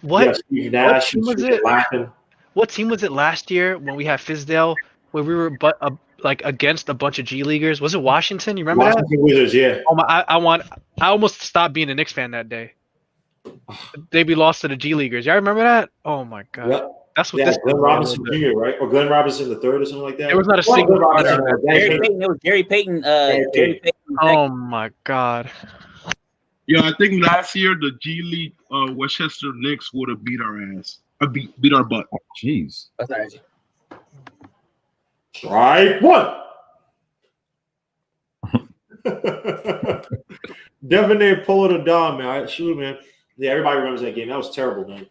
What? Yeah, Steve Nash team was and it? laughing. What team was it last year when we had Fizdale, where we were against a bunch of G Leaguers? Was it Washington? You remember Washington Wizards, yeah. that? Oh my! I almost stopped being a Knicks fan that day. We lost to the G Leaguers. Y'all remember that? Oh my god! Yep. That's what Yeah, this. Glenn Robinson Jr., right? Or Glenn Robinson the third or something like that. There was not a Oh, single. Glenn Robinson, Gary Payton. It was Gary Payton. Gary Payton. Oh my god! Yeah, I think last year the G League Westchester Knicks would have beat our ass. Beat our butt. Jeez. That's all right. Strike one. Devonair pull it down, man. All right, shoot, man. Yeah, everybody remembers that game. That was terrible, man.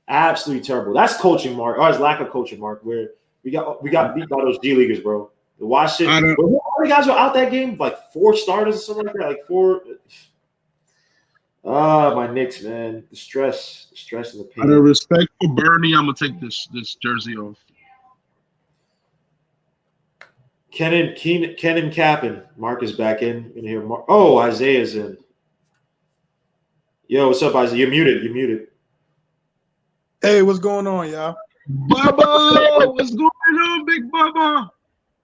Absolutely terrible. That's coaching, Mark. Or it's lack of coaching, Mark. Where we got beat by those G Leaguers, bro. The Washington. How many guys were out that game? Like 4 starters or something like that. Like 4. My Knicks, man. The stress and the pain. Out of respect for Bernie, I'm gonna take this jersey off. Kenan Capin. Mark is back in here. Oh, Isaiah's in. Yo, what's up, Isaiah? You're muted. Hey, what's going on, y'all? Bubba, what's going on, Big Bubba?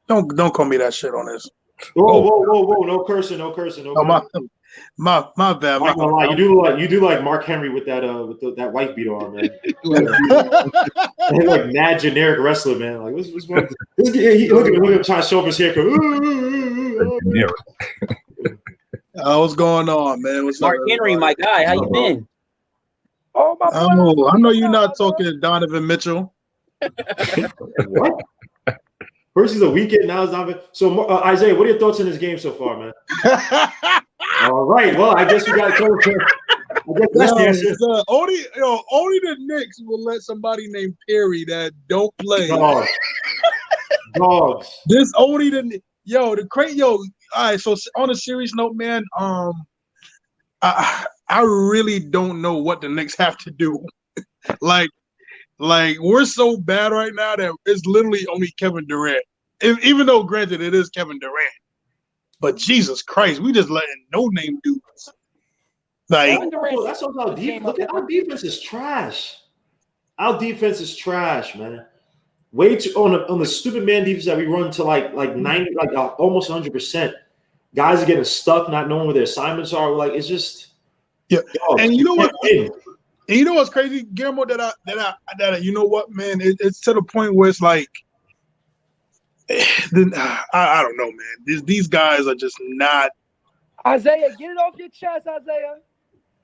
Don't call me that shit on this. Whoa. No cursing. Oh, my bad. I'm not gonna lie. You do like Mark Henry with that that wife beater on, man. Like mad generic wrestler, man. Like what's wrong with this? Look at him trying to show off his haircut. What's going on, man? What's Mark up, Henry, everybody? my guy. How you been? Oh my! Oh, I know you're not talking to Donovan Mitchell. What? First he's a weekend, now it's not. So Isaiah, what are your thoughts on this game so far, man? All right. Well, I guess we got to cover. I guess that's the answer. Only the Knicks will let somebody named Perry that don't play. Dogs. This only the crazy. All right. So on a serious note, man, I really don't know what the Knicks have to do. like we're so bad right now that it's literally only Kevin Durant. Even though, granted, it is Kevin Durant, but Jesus Christ, we just letting no name dudes. Like That's what our defense. Look at our defense is trash. Our defense is trash, man. Way too on the stupid man defense that we run to like 90, like almost 100%. Guys are getting stuck, not knowing where their assignments are. Like it's just And you know what? And you know what's crazy, Guillermo? That you know what, man? It's to the point where it's like, I don't know, man. These guys are just not. Isaiah, get it off your chest, Isaiah.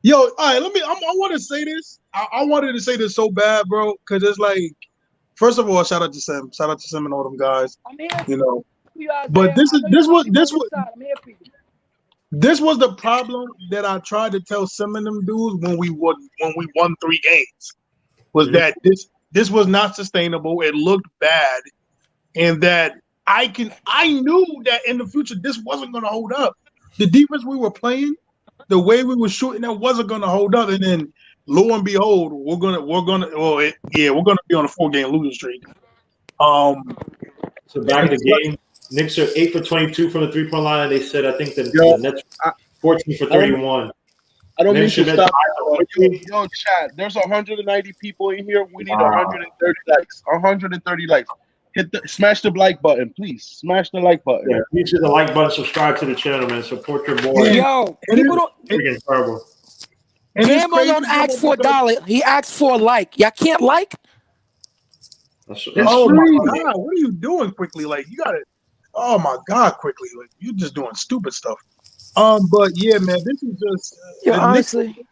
Yo, all right. I want to say this. I wanted to say this so bad, bro, because it's like, first of all, shout out to Sim and all them guys. I'm here. You know, You, Isaiah. but this was I'm here for you. This was the problem that I tried to tell some of them dudes when we won 3 games, was that this was not sustainable. It looked bad, and that I knew that in the future this wasn't going to hold up. The defense we were playing, the way we were shooting, that wasn't going to hold up. And then lo and behold, we're gonna be on a 4-game losing streak. So back in the game. Knicks are 8 for 22 from the 3-point line, and they said I think the Nets 14 for 31. I don't mean to stop. Yo, chat. There's 190 people in here. We need 130 likes. 130 likes. Smash the like button, please. Smash the like button. Yeah, please hit the like button. Subscribe to the channel, man. Support your boy. Yo, people don't. Freaking terrible. Gamble don't ask for $1. He asks for a like. Y'all can't like. Oh my God, what are you doing quickly? Like you got to. Oh my God, quickly! Like you're just doing stupid stuff. But yeah, man, this is just honestly.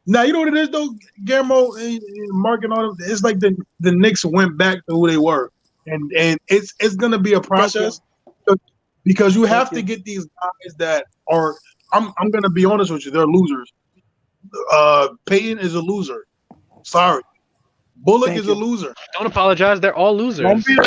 Now you know what it is though, Guillermo and Mark and all of. It's like the Knicks went back to who they were, and it's gonna be a process. because you have to get these guys that are. I'm gonna be honest with you. They're losers. Payton is a loser. Sorry. Bullock is a loser. Don't apologize. They're all losers. Don't be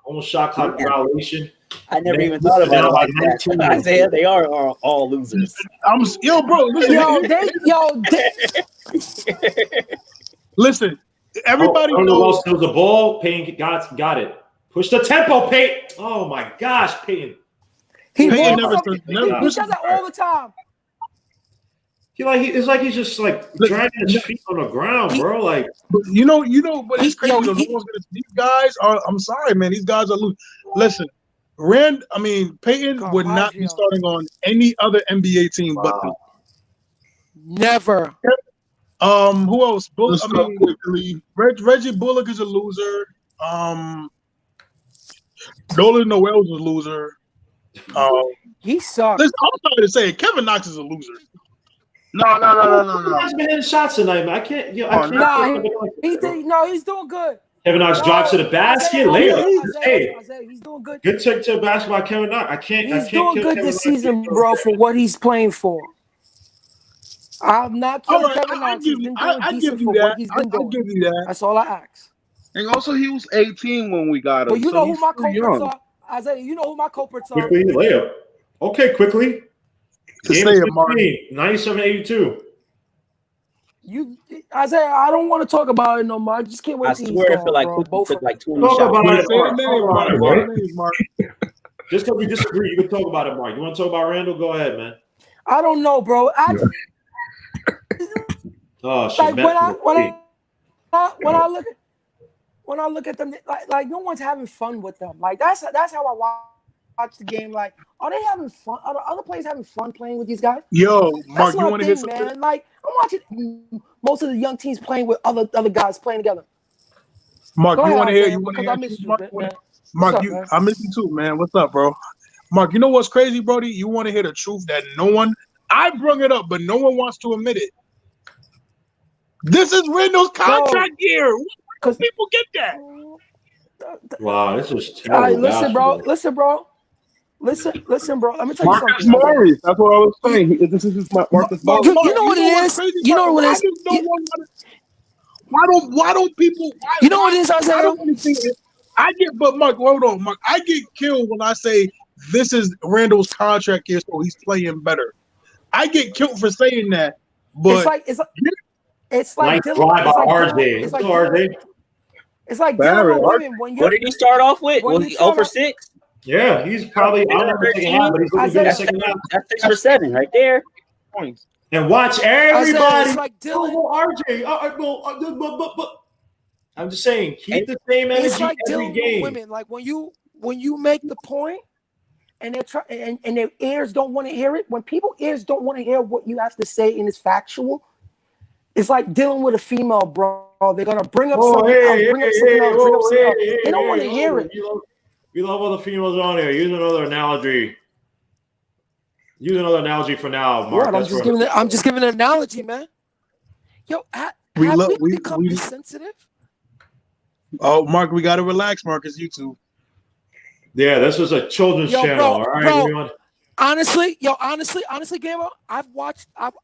almost shot clock violation. I never even thought about it like that. Isaiah, they are all losers. Bro, listen. Everybody knows the ball. Payton got it. Push the tempo, Payton. Oh my gosh, Payton. Payton never does that all the time. It's like he's just like dragging his feet on the ground, bro. Like but it's crazy. These guys are. I'm sorry, man. These guys are losing. Listen, Payton would not be starting on any other NBA team but this. Never. Who else? Reggie Bullock is a loser. Nolan Noel's a loser. He sucks. Listen, I'm sorry to say it. Kevin Knox is a loser. No. He's been hitting shots tonight, man. I can't. He's doing good. Kevin Knox drives to the basket. Isaiah, he's doing good. Good check to basketball, Kevin Knox. He's doing good this season, bro, for what he's playing for. I'm not killing Kevin Knox. He's been doing decent for what he's been doing. I'll give you that. That's all I ask. And also, he was 18 when we got him. But you know who my culprits are, Isaiah. You know who my culprits are. Quickly layup. Okay, quickly. Game 97-82. Isaiah, I don't want to talk about it no more. I just can't wait. I swear, I feel like Cooper took like 20 shots. Mark. Just because we disagree, you can talk about it, Mark. You want to talk about Randall? Go ahead, man. I don't know, bro. When I look at them, like no one's having fun with them. Like that's how I watch the game. Like, are they having fun? Are the other players having fun playing with these guys? Yo, Mark, you want to hear something? Man, like I'm watching most of the young teams playing with other guys playing together. Mark, you want to hear? I miss you, man. Mark, I miss you too, man. What's up, bro? Mark, you know what's crazy, Brody? You want to hear the truth that I brought it up, but no one wants to admit it. This is Randall's contract year. Because people get that. Wow, this is terrible. Listen, bro. Listen, bro. Let me tell you something. Morris. That's what I was saying. This is Marcus Morris. You know what it is? You know what it is? Why don't people? You know what it is, Isaiah? But Mark, hold on, Mark. I get killed when I say this is Randall's contract year, so he's playing better. I get killed for saying that, but it's like RJ. It's like dealing with women when you. What did he start off with? Was he 0 for 6? Yeah, he's probably. I don't know the second half, but he's going to get a second half. That's 6 for 7 right there. Points. And watch everybody. It's like dealing RJ. I'm just saying, keep the same energy it's like every dealing game. with women, like when you make the point, and and their ears don't want to hear it. When people's ears don't want to hear what you have to say and it's factual, it's like dealing with a female, bro. They're gonna bring up something else, bring up something else. They don't want to hear it. You love all the females on here. Use another analogy. For now, Mark. I'm just giving an analogy, man. Yo, we become sensitive? Oh, Mark, we gotta relax, Marcus. YouTube. Yeah, this is a children's channel. All right, bro, honestly, Gamer, I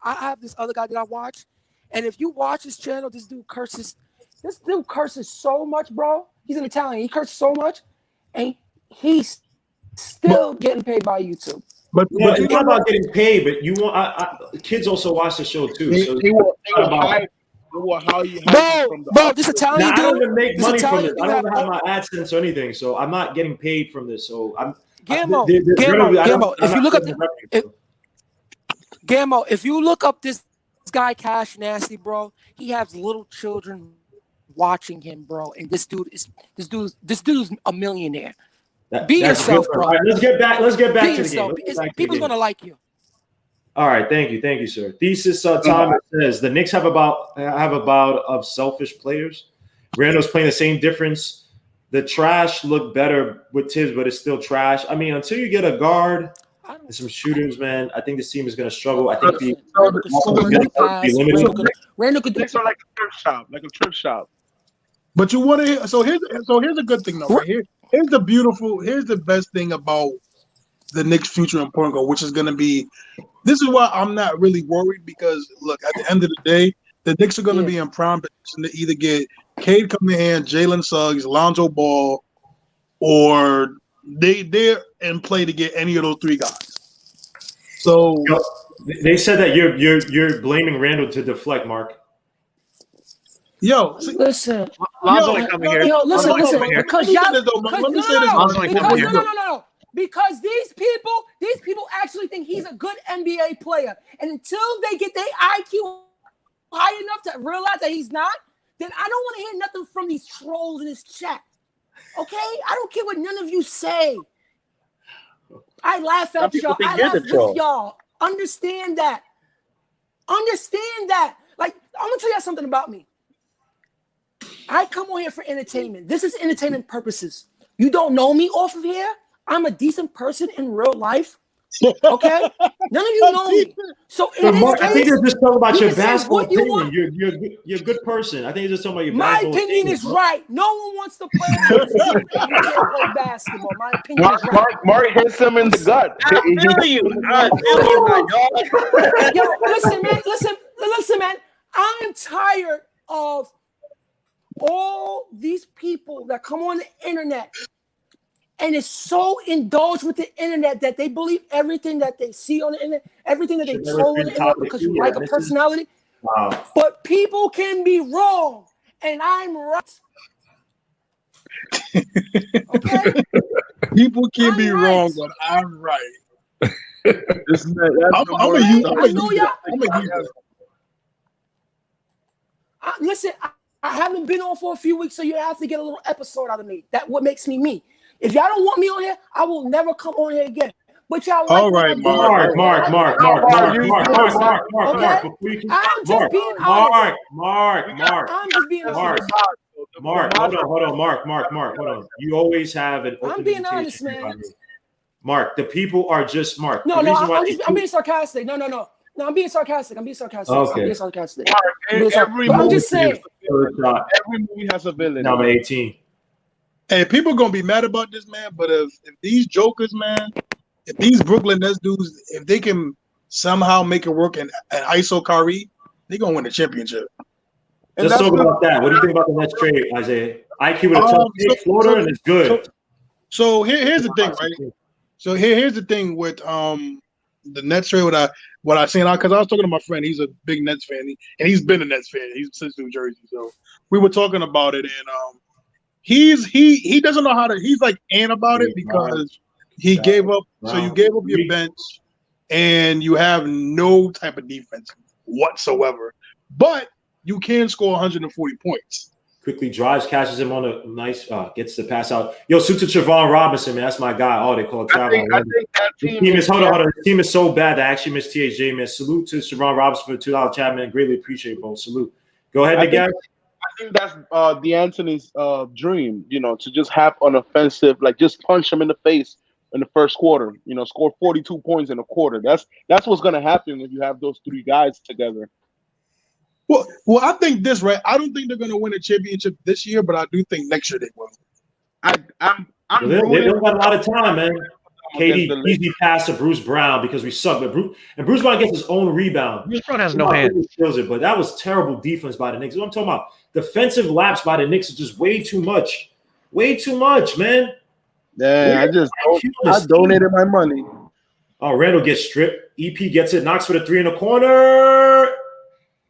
have this other guy that I watch, and if you watch his channel, this dude curses so much, bro. He's an Italian. He curses so much, and he's still getting paid by YouTube. But it's not about getting paid, but you want kids also watch the show too. So bro, this Italian dude. I don't even make money from this. I don't have my AdSense or anything, so I'm not getting paid from this. So I'm Gammo. If you look up this guy Cash Nasty, bro, he has little children watching him, bro, and this dude's a millionaire. Be yourself, bro. Right, let's get back to the game. People's gonna like you. All right, thank you, sir. Thesis time says the Knicks have about of selfish players. Randall's playing the same difference. The trash look better with Tibbs, but it's still trash. I mean, until you get a guard and some shooters, man, I think this team is going to struggle. I think Randall could Knicks are like a thrift shop, But you want to. So here's a good thing though. Right here, here's the best thing about the Knicks' future in point guard, which is going to be. This is why I'm not really worried because look, at the end of the day, the Knicks are going to be in prime position to either get Cade Cunningham, Jalen Suggs, Lonzo Ball, or they're in play to get any of those three guys. So they said that you're blaming Randall to deflect, Mark. Yo, listen. Lonzo ain't coming here. Yo, listen. Because Because these people actually think he's a good NBA player, and until they get their IQ high enough to realize that he's not, then I don't want to hear nothing from these trolls in this chat. Okay, I don't care what none of you say. I laugh at y'all. I laugh with y'all. Understand that. Like, I'm gonna tell y'all something about me. I come on here for entertainment. This is entertainment purposes. You don't know me off of here. I'm a decent person in real life. Okay? None of you know me. So in this Mark, case, I think they're just talking about your basketball you opinion. You're a good person. I think they're just talking about your my basketball opinion is right. No one wants to play on this team and you can't play basketball. My opinion is right. Mark hits him in the gut. I feel you. I feel you, my dog. Yo, listen, man. I'm tired of all these people that come on the internet and is so indulged with the internet that they believe everything that they see on the internet, everything that they told on the internet because you like a personality. Wow. But people can be wrong, and I'm right. Okay? People can be wrong, but I'm right. Listen, I haven't been on for a few weeks, so you have to get a little episode out of me. That's what makes me me. If y'all don't want me on here, I will never come on here again. But y'all like all right, Mark. I'm just being honest. Mark, hold on, Mark, hold on. You always have an open I'm being honest, man. Mark, the people are just Mark. No, I'm being sarcastic. No, I'm being sarcastic. Okay. I'm just saying. Every movie has a villain. Number 18. Hey, people gonna be mad about this, man. But if these jokers, man, if these Brooklyn Nets dudes, if they can somehow make it work in ISO Kyrie, they gonna win the championship. Let's talk about that. What do you think about the Nets trade, Isaiah? IQ with a tough floater and it's good. So here's the thing, right? So here's the thing with the Nets trade. What I seen out because I was talking to my friend. He's a big Nets fan, and he's been a Nets fan. He's since New Jersey, so we were talking about it, and he doesn't know how to. He's like about it because he gave up. So you gave up your bench, and you have no type of defense whatsoever. But you can score 140 points. Quickly drives, catches him on a nice, gets the pass out. Yo, salute to Trevon Robinson, man. That's my guy. Oh, they call it Trevon. I think that team is hold on. The team is so bad that I actually missed THJ, man. Salute to Trevon Robinson for the $2 chat, man. Greatly appreciate it, bro. Salute. Go ahead, Nick. I think that's D'Antoni's dream, to just have an offensive, like just punch him in the face in the first quarter, score 42 points in a quarter. That's what's going to happen when you have those three guys together. Well, I think this, right? I don't think they're going to win a championship this year, but I do think next year they will. They don't got a lot of time, man. KD easy pass to Bruce Brown because we suck. But Bruce Brown gets his own rebound. Bruce Brown has no hands. But that was terrible defense by the Knicks. What I'm talking about, defensive laps by the Knicks is just way too much. Way too much, man. Yeah, I donated my money. Oh, Randall gets stripped. EP gets it. Knocks for the three in the corner.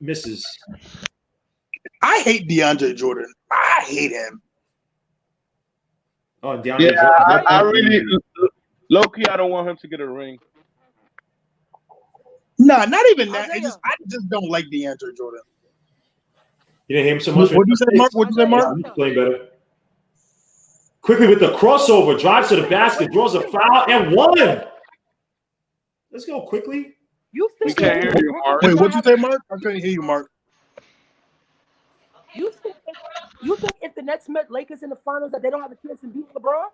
Misses. I hate DeAndre Jordan. I hate him. Oh, DeAndre. Yeah, I really, low-key, I don't want him to get a ring. Nah, not even that. I just don't like DeAndre Jordan. You didn't hear him so much. What did you say, Mark? He's playing better. Quickly with the crossover, drives to the basket, draws a foul, and one. Let's go quickly. You think we can't hear you, Mark. Wait, what'd you say, Mark? I couldn't hear you, Mark. You think if the Nets met Lakers in the finals that they don't have a chance to beat LeBron?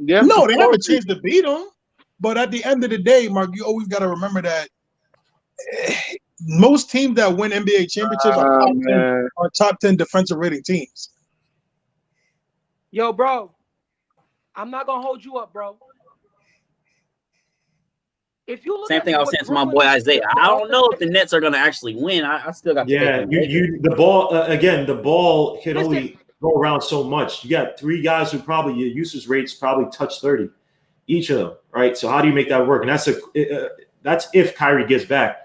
Yeah, no, they have a chance to beat them. But at the end of the day, Mark, you always got to remember that most teams that win NBA championships are top 10 defensive rating teams. Yo, bro, I'm not gonna hold you up, bro. If you look Same thing I was saying to my boy Isaiah. I don't know if the Nets are gonna actually win. I still got to the ball again. The ball can only go around so much. You got three guys who probably your usage rates probably touch 30, each of them, right? So how do you make that work? And that's if Kyrie gets back.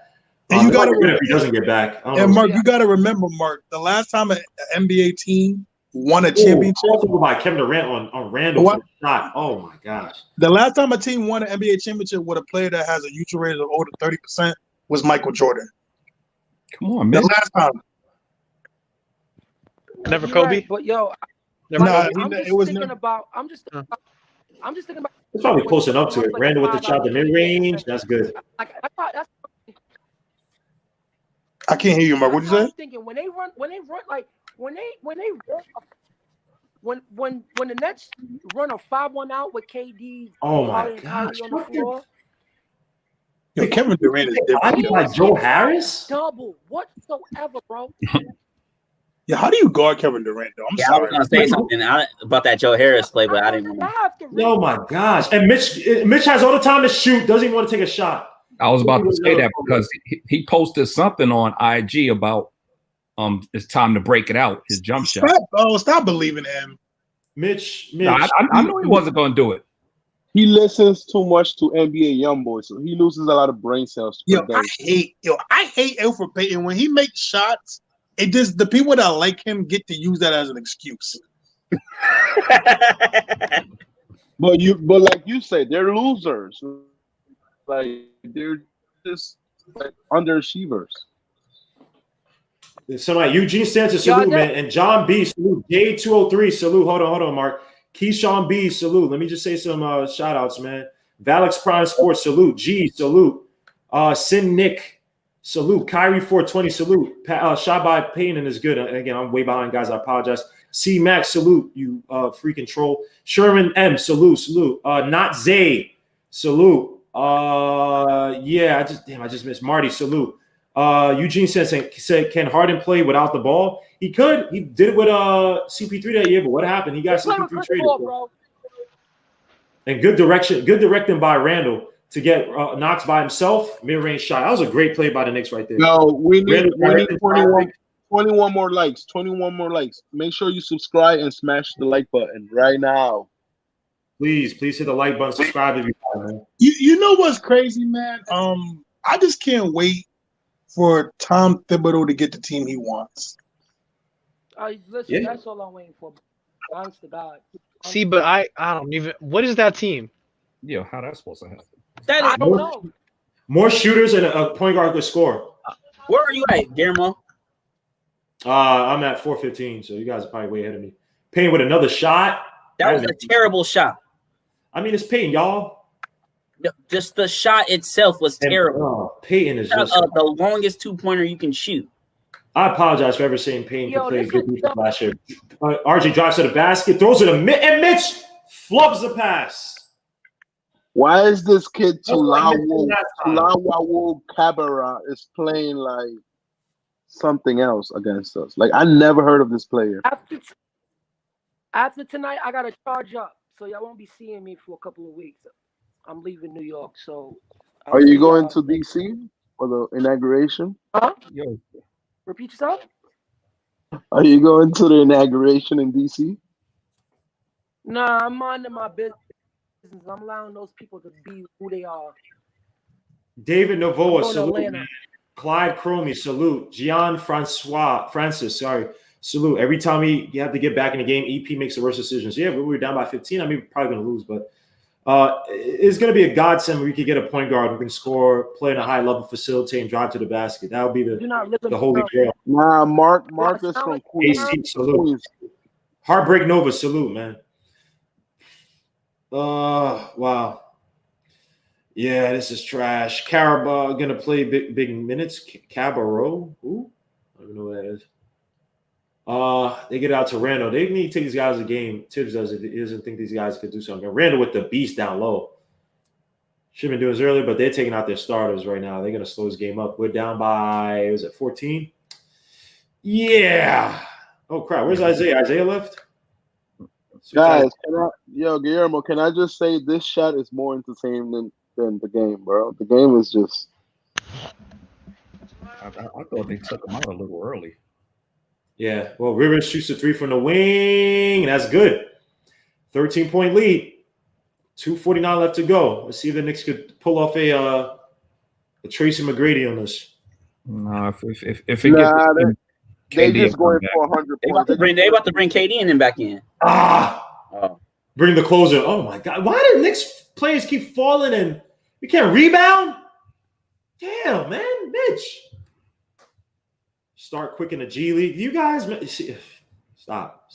And you got to if he doesn't get back. And Mark, you got to remember, Mark, the last time an NBA team won a championship. Also by Kevin Durant on Randall for the shot. Oh my gosh! The last time a team won an NBA championship with a player that has a usage rate of over 30% was Michael Jordan. Come on, man. The last time. Never Kobe. Right, but yo, I'm just thinking about. It's probably close enough to it. Randall with the shot, the mid range. That's good. I can't hear you, Mark. What you say? I'm thinking when the Nets run a 5-1 out with KD. Oh my gosh! on the floor. Yo, Kevin Durant is different. Like Joe Harris? Double whatsoever, bro. Yeah, how do you guard Kevin Durant though? I'm sorry. I was gonna say something about that Joe Harris play, but I didn't want to. Oh my gosh! And Mitch has all the time to shoot. Doesn't even want to take a shot. I was about to say that because he posted something on IG about it's time to break it out, his jump shot. Stop believing him. Mitch. No, I knew he wasn't going to do it. He listens too much to NBA YoungBoy, so he loses a lot of brain cells. I hate Elfrid Payton when he makes shots. It just the people that like him get to use that as an excuse. But like you say, they're losers. Like they're just like underachievers. Somebody, Eugene Sanchez, salute, man. And John B, salute. J203, salute. Hold on, Mark. Keyshawn B, salute. Let me just say some shout outs, man. Valix Prime Sports, salute. G, salute. Sin Nick, salute. Kyrie 420, salute. Shot by Payton is good. Again, I'm way behind, guys. I apologize. C Max, salute. You freaking troll. Sherman M, salute. Not Zay, salute. I just missed Marty, salute. Eugene said, can Harden play without the ball? He could. He did it with CP3 that year, but what happened? He got CP3 traded. And good directing by Randall to get Knox by himself, mid-range shot. That was a great play by the Knicks right there. No, we need 21 more likes. 21 more likes. Make sure you subscribe and smash the like button right now. Please hit the like button, subscribe if you want, man. You know what's crazy, man? I just can't wait for Tom Thibodeau to get the team he wants. Listen, that's all I'm waiting for. Honest to God. See, but I don't even. What is that team? Yeah, how that's supposed to happen? I don't know. More shooters and a point guard could score. Where are you at, Guillermo? I'm at 415, so you guys are probably way ahead of me. Payne with another shot. That was a terrible shot. I mean, it's Payton, y'all. Just the shot itself was terrible. Payton is just the longest 2-pointer you can shoot. I apologize for ever saying Payton could play good defense last year. RJ drives to the basket, throws it and Mitch flubs the pass. Why is this kid Tulawo Cabrera is playing like something else against us? Like I never heard of this player. After tonight, I gotta charge up, so y'all won't be seeing me for a couple of weeks. I'm leaving New York, so. Are you going to DC for the inauguration? Huh? Yo. Repeat yourself. Are you going to the inauguration in DC? Nah, I'm minding my business. I'm allowing those people to be who they are. David Novoa, salute. Clyde Cromie, salute. Gian Francis, salute. Every time you have to get back in the game, EP makes the worst decisions. Yeah, we were down by 15. I mean, we're probably going to lose, but it's going to be a godsend when we could get a point guard who can score, play in a high level, facilitate, and drive to the basket. That would be the holy grail. Nah, Marcus from Queens. Salute. Heartbreak Nova, salute, man. Wow. Yeah, this is trash. Carabao gonna play big minutes. Cabarro, who? I don't even know what that is. They get out to Randall. They need to take these guys a game. Tibbs does it. He doesn't think these guys could do something. Randall with the beast down low. Should have been doing this earlier, but they're taking out their starters right now. They're going to slow this game up. We're down by, was it 14? Yeah. Oh, crap. Where's Isaiah? Isaiah left? Guys, Guillermo, can I just say this shot is more entertaining than the game, bro? The game is just. I thought they took him out a little early. Yeah. Well, Rivers shoots a 3 from the wing. That's good. 13-point lead. 2:49 left to go. Let's see if the Knicks could pull off a Tracy McGrady on this. No, if it They KD just going back. for 100 They points. about to bring KD in and back in. Oh. Bring the closer. Oh, my God. Why do Knicks players keep falling and you can't rebound? Damn, man. Bitch. Start quick in the G League. You guys, stop.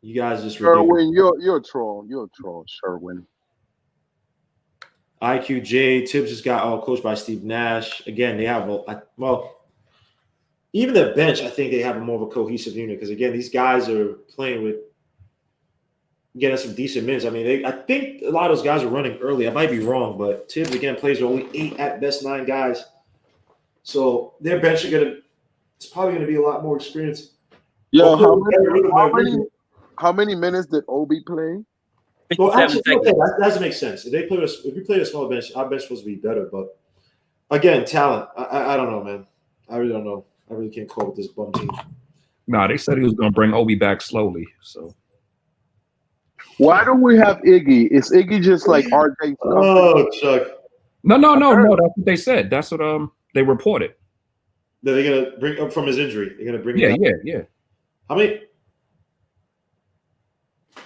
You guys just Sherwin, you're a troll. You're a troll, Sherwin. IQJ Tibbs just got coached by Steve Nash. Again, they have even the bench. I think they have more of a cohesive unit because again, these guys are playing with getting some decent minutes. I mean, I think a lot of those guys are running early. I might be wrong, but Tibbs again plays with only 8 at best 9 guys. So their bench it's probably gonna be a lot more experience. Yo, how many minutes did Obi play? Well, actually, that doesn't make sense. If you play a small bench, our bench supposed to be better. But again, talent. I don't know, man. I really don't know. I really can't call with this bum team. No, they said he was going to bring Obi back slowly. So why don't we have Iggy? Is Iggy just like RJ? Oh, Chuck. No. That's what they said. That's what they reported. That they're gonna bring up from his injury. They're gonna bring. Yeah. How many?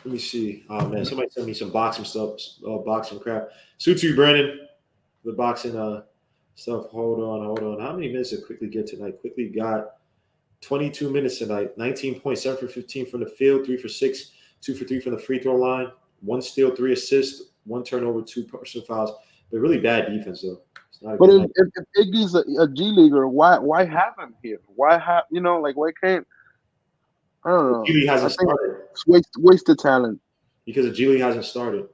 Let me see. Oh man, somebody sent me some boxing stuff, boxing crap. Suit to you, Brandon. The boxing stuff. Hold on. How many minutes did Quickly get tonight? Quickly got 22 minutes tonight. 19.7 for 15 from the field, 3 for 6, 2 for 3 from the free throw line, 1 steal, 3 assists, 1 turnover, 2 personal fouls. But really bad defense though. It's not but if Iggy's a G leaguer, why have him here? Why can't? I don't know. G League hasn't started. It's wasted talent. Because the G League hasn't started.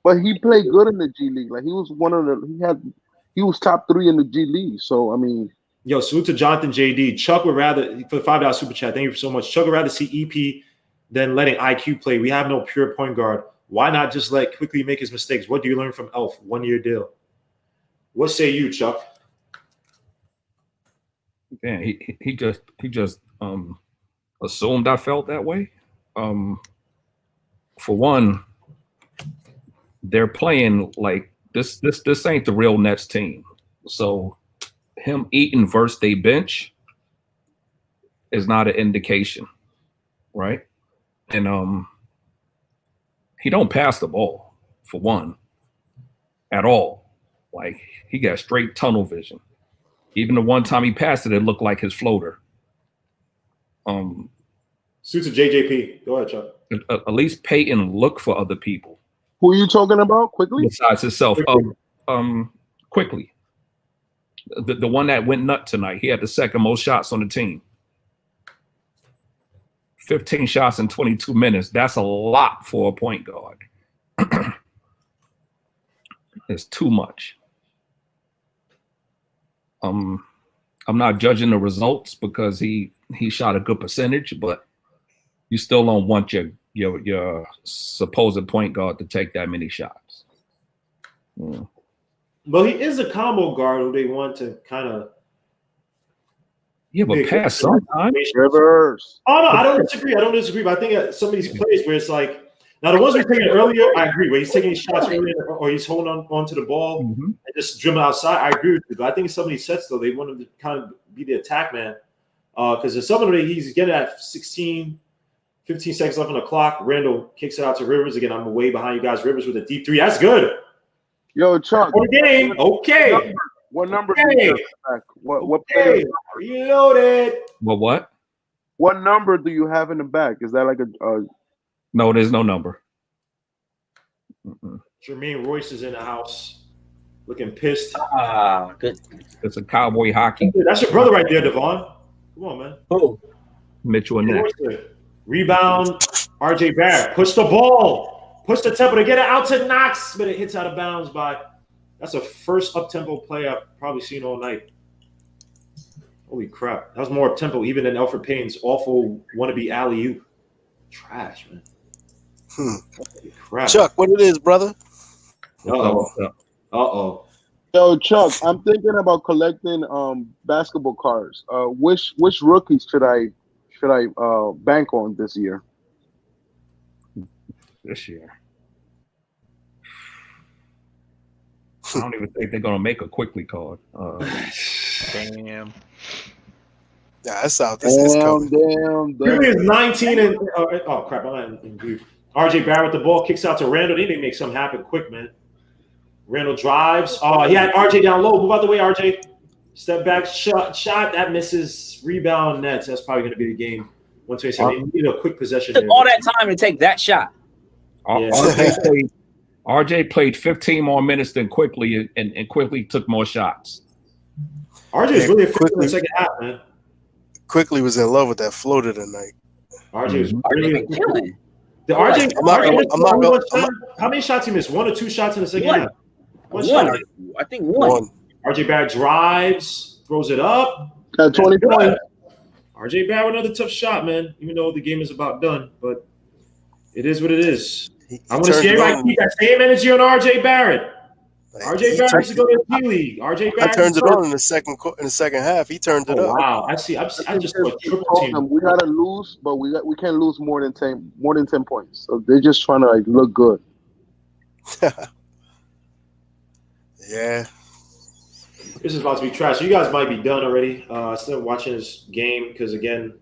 But he played good in the G League. Like he was he was top 3 in the G League. So I mean, yo, salute to Jonathan JD. Chuck would rather for the $5 super chat. Thank you so much. Chuck would rather see EP than letting IQ play. We have no pure point guard. Why not just let Quickly make his mistakes? What do you learn from Elf? 1-year deal. What say you, Chuck? Yeah, he just assumed I felt that way. For one, they're playing like this ain't the real Nets team. So him eating versus they bench is not an indication, right? And he don't pass the ball, for one, at all. Like he got straight tunnel vision. Even the one time he passed it, it looked like his floater. Suits of JJP. Go ahead, Chuck. At least Peyton look for other people. Who are you talking about? Quickly? Besides himself. Quickly. The one that went nut tonight. He had the second most shots on the team. 15 shots in 22 minutes. That's a lot for a point guard. It's too much. I'm not judging the results because he shot a good percentage, but you still don't want your supposed point guard to take that many shots. Yeah. Well, he is a combo guard who they want to kind of. Yeah, but pass sometimes. Rivers. Oh no, I don't disagree. But I think at some of these plays where it's like, now the ones we're taking earlier, I agree. Where he's taking these shots earlier, or he's holding on to the ball and just dribbling outside. I agree with you. But I think some of these sets though, they want him to kind of be the attack man. Because there's some of them he's getting at 15 seconds left on the clock. Randall kicks it out to Rivers. Again, I'm way behind you guys. Rivers with a deep 3. That's good. Yo, Chuck. For the game. Okay. What number? Okay. What player? Reloaded. What? What number do you have in the back? Is that like a? No, there's no number. Jermaine Royce is in the house, looking pissed. Good. It's a cowboy hockey. That's your brother right there, Devon. Come on, man. Mitchell and Ness. Rebound. RJ Barrett. Push the ball. Push the tempo to get it out to Knox, but it hits out of bounds by. That's the first up-tempo play I've probably seen all night. Holy crap. That was more up-tempo even than Alfred Payne's awful wannabe alley-oop. Trash, man. Holy crap. Chuck, what it is, brother? Uh-oh. Yo, Chuck, I'm thinking about collecting basketball cards. Which rookies should I bank on this year? This year. I don't even think they're gonna make a quickly card. Damn. Yeah, that's out. This is coming. Quickly is 19 and oh crap, I'm in view. RJ Barrett with the ball kicks out to Randall. They need to make something happen quick, man. Randall drives. He had RJ down low. Move out the way, RJ. Step back, shot that misses. Rebound Nets. That's probably going to be the game. 127. They need a quick possession. Took all that time to take that shot. Yeah. RJ played 15 more minutes than Quickly, and Quickly took more shots. RJ is really effective in the second half, man. Quickly was in love with that floater tonight. RJ was Really really killing. How many shots he missed? 1 or 2 shots in the second half? One. I think one. RJ Barrett drives, throws it up. Got 20 points. RJ Barrett, another tough shot, man. Even though the game is about done, but it is what it is. I want to see everybody keep that same energy on RJ Barrett. RJ Barrett used to go to the G League. RJ Barrett turns it on in the second half. He turned it up. Wow, I see. I just saw a triple team. We gotta lose, but we can't lose more than 10 points. So they're just trying to look good. Yeah. This is about to be trash. So you guys might be done already. Still watching this game because again,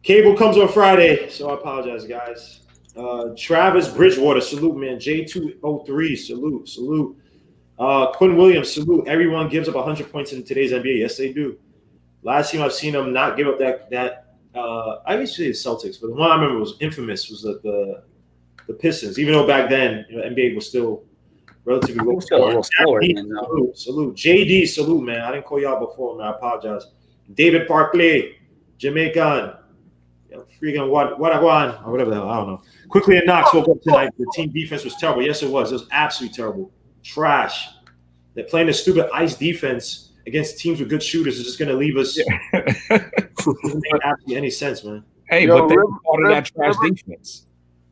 cable comes on Friday, so I apologize, guys. Travis Bridgewater, salute, man. J203, salute. Quinn Williams, salute. Everyone gives up 100 points in today's NBA. Yes, they do. Last team I've seen them not give up that. I used to say the Celtics, but the one I remember was infamous was the Pistons. Even though back then, NBA was still relatively low. Still a little slower. Salute. JD, salute, man. I didn't call y'all before, man. I apologize. David Barkley, Jamaican. Freaking Wadawan, or whatever the hell, I don't know. Quickly and Knox woke up tonight. The team defense was terrible. Yes, it was. It was absolutely terrible. Trash. They're playing this stupid ice defense against teams with good shooters. It's just going to leave us. It doesn't make absolutely any sense, man. Hey, but they were part of that trash defense.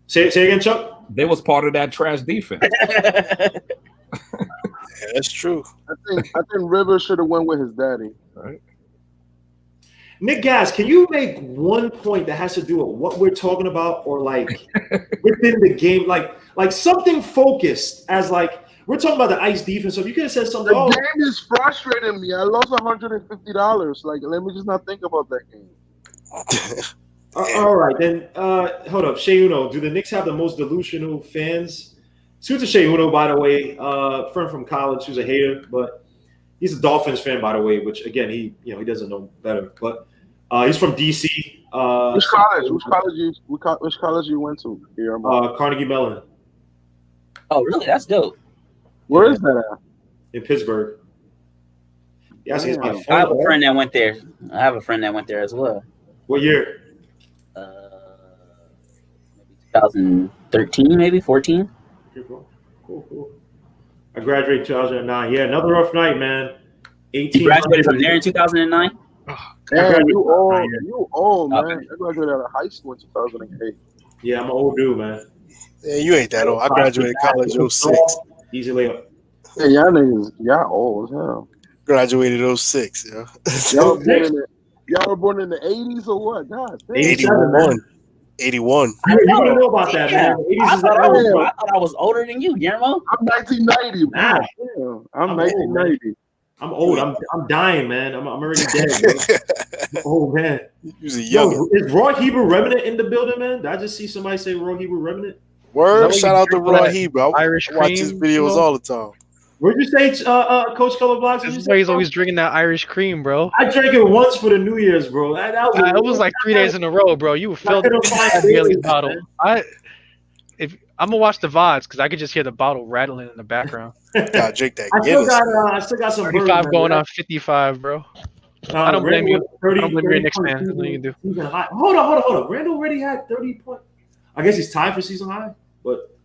Say again, Chuck? They was part of that trash defense. Yeah, that's true. I think Rivers should have went with his daddy. Right. Nick Gass, can you make one point that has to do with what we're talking about, or like within the game, like something focused as like we're talking about the ice defense. So if you could have said something. The game is frustrating me. I lost $150. Like, let me just not think about that game. All right, then. Hold up, Shea Uno. Do the Knicks have the most delusional fans? Suits to Shea Uno, by the way, friend from college who's a hater, but he's a Dolphins fan, by the way. Which again, he doesn't know better, but. He's from DC. Which college you went to? Here, Carnegie Mellon. Oh, really? That's dope. Where is that at? In Pittsburgh. Yeah, I have a friend that went there. I have a friend that went there as well. What year? Maybe 2013, maybe 14. Cool. I graduated in 2009. Yeah, another rough night, man. 18. You graduated from there in 2009? Damn, you old, man. I graduated out of high school in 2008. Yeah, I'm an old dude, man. Yeah, you ain't that old. I graduated college in 06. Easy layup. Hey, y'all old as hell. Graduated 06, yeah. Y'all were born in the 80s or what? God, 81. 81. You wouldn't know about that, man. The 80s is I thought I was older than you, Guillermo. I'm 1990, man. I'm 1990. I'm old. I'm dying, man. I'm already dead. Oh man, young. Is Raw Hebrew Remnant in the building, man? Did I just see somebody say Raw Hebrew Remnant? Word, shout out to Raw Hebrew. Irish I watch his videos all the time. What'd you say, Coach Colorblocks? This is why he's always drinking that Irish cream, bro. I drank it once for the New Year's, bro. That it was like 3 days in a row, bro. You filled that Bailey's bottle. I'm gonna watch the VODs because I could just hear the bottle rattling in the background. God, Jake, that I still got some 35 going on 55, bro. I don't blame you. I don't blame your Knicks fan. That's what you can do. Hold on. Randall already had 30 points. I guess he's tied for season high, but